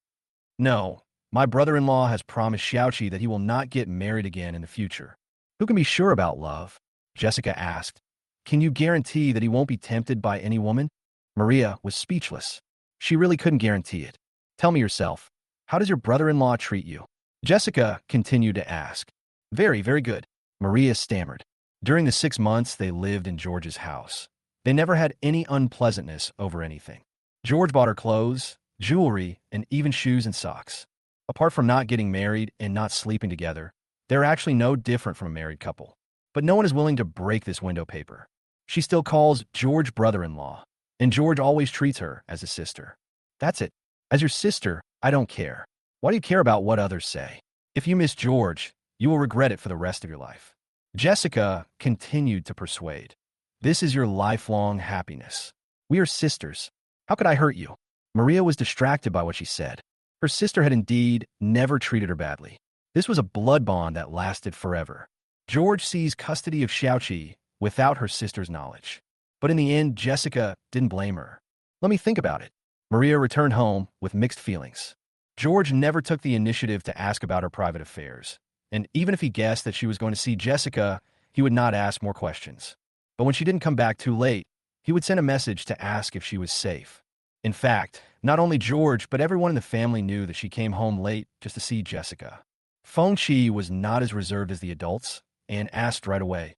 No, my brother-in-law has promised Xiaoqi that he will not get married again in the future. Who can be sure about love? Jessica asked. Can you guarantee that he won't be tempted by any woman? Maria was speechless. She really couldn't guarantee it. Tell me yourself, how does your brother-in-law treat you? Jessica continued to ask. Very, very good. Maria stammered. During the 6 months they lived in George's house, they never had any unpleasantness over anything. George bought her clothes, jewelry, and even shoes and socks. Apart from not getting married and not sleeping together, they're actually no different from a married couple. But no one is willing to break this window paper. She still calls George brother-in-law, and George always treats her as a sister. That's it. As your sister, I don't care. Why do you care about what others say? If you miss George, you will regret it for the rest of your life. Jessica continued to persuade. This is your lifelong happiness. We are sisters. How could I hurt you? Maria was distracted by what she said. Her sister had indeed never treated her badly. This was a blood bond that lasted forever. George seized custody of Xiaoqi without her sister's knowledge. But in the end, Jessica didn't blame her. Let me think about it. Maria returned home with mixed feelings. George never took the initiative to ask about her private affairs. And even if he guessed that she was going to see Jessica, he would not ask more questions. But when she didn't come back too late, he would send a message to ask if she was safe. In fact, not only George, but everyone in the family knew that she came home late just to see Jessica. Feng Qi was not as reserved as the adults and asked right away,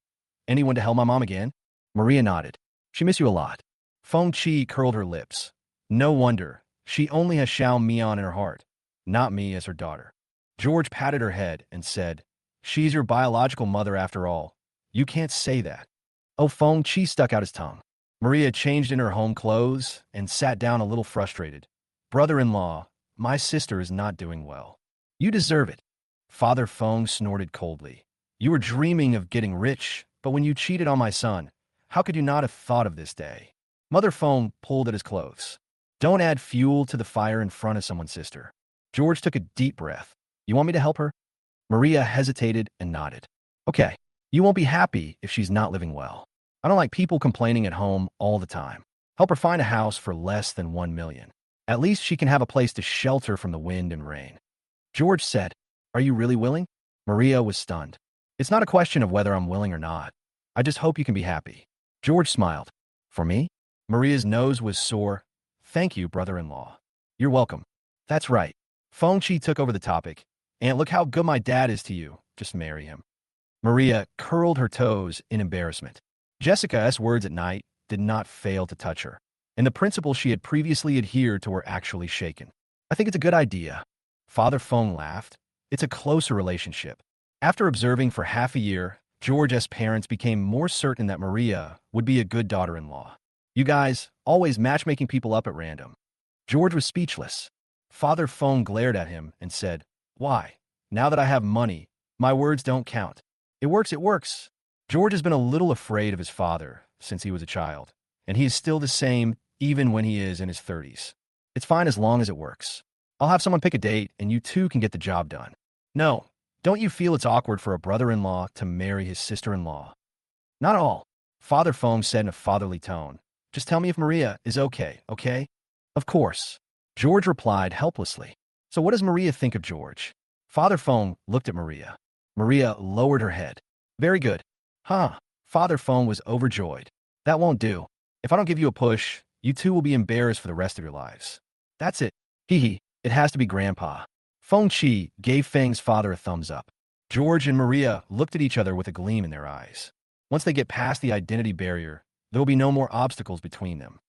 Anyone to help my mom again? Maria nodded. She miss you a lot. Feng Qi curled her lips. No wonder. She only has Xiao Mian in her heart, not me as her daughter. George patted her head and said, She's your biological mother after all. You can't say that. Oh, Feng Qi stuck out his tongue. Maria changed in her home clothes and sat down a little frustrated. Brother-in-law, my sister is not doing well. You deserve it. Father Feng snorted coldly. You were dreaming of getting rich, but when you cheated on my son, how could you not have thought of this day? Mother Feng pulled at his clothes. Don't add fuel to the fire in front of someone's sister. George took a deep breath. You want me to help her? Maria hesitated and nodded. Okay, you won't be happy if she's not living well. I don't like people complaining at home all the time. Help her find a house for less than 1 million. At least she can have a place to shelter from the wind and rain. George said, Are you really willing? Maria was stunned. It's not a question of whether I'm willing or not. I just hope you can be happy. George smiled. For me? Maria's nose was sore. Thank you, brother-in-law. You're welcome. That's right. Feng Chi took over the topic. "Aunt, look how good my dad is to you. Just marry him." Maria curled her toes in embarrassment. Jessica's words at night did not fail to touch her, and the principles she had previously adhered to were actually shaken. "I think it's a good idea." Father Feng laughed. "It's a closer relationship." After observing for half a year, George's parents became more certain that Maria would be a good daughter-in-law. "You guys always matchmaking people up at random." George was speechless. Father Feng glared at him and said, "Why? Now that I have money, my words don't count. It works, it works." George has been a little afraid of his father since he was a child, and he is still the same even when he is in his 30s. "It's fine as long as it works. I'll have someone pick a date and you two can get the job done." "No, don't you feel it's awkward for a brother-in-law to marry his sister-in-law?" "Not at all," Father Feng said in a fatherly tone. "Just tell me if Maria is okay, okay?" "Of course," George replied helplessly. "So what does Maria think of George?" Father Feng looked at Maria. Maria lowered her head. "Very good." "Huh." Father Feng was overjoyed. "That won't do. If I don't give you a push, you two will be embarrassed for the rest of your lives." "That's it. Hee hee. It has to be Grandpa." Feng Chi gave Feng's father a thumbs up. George and Maria looked at each other with a gleam in their eyes. Once they get past the identity barrier, there will be no more obstacles between them.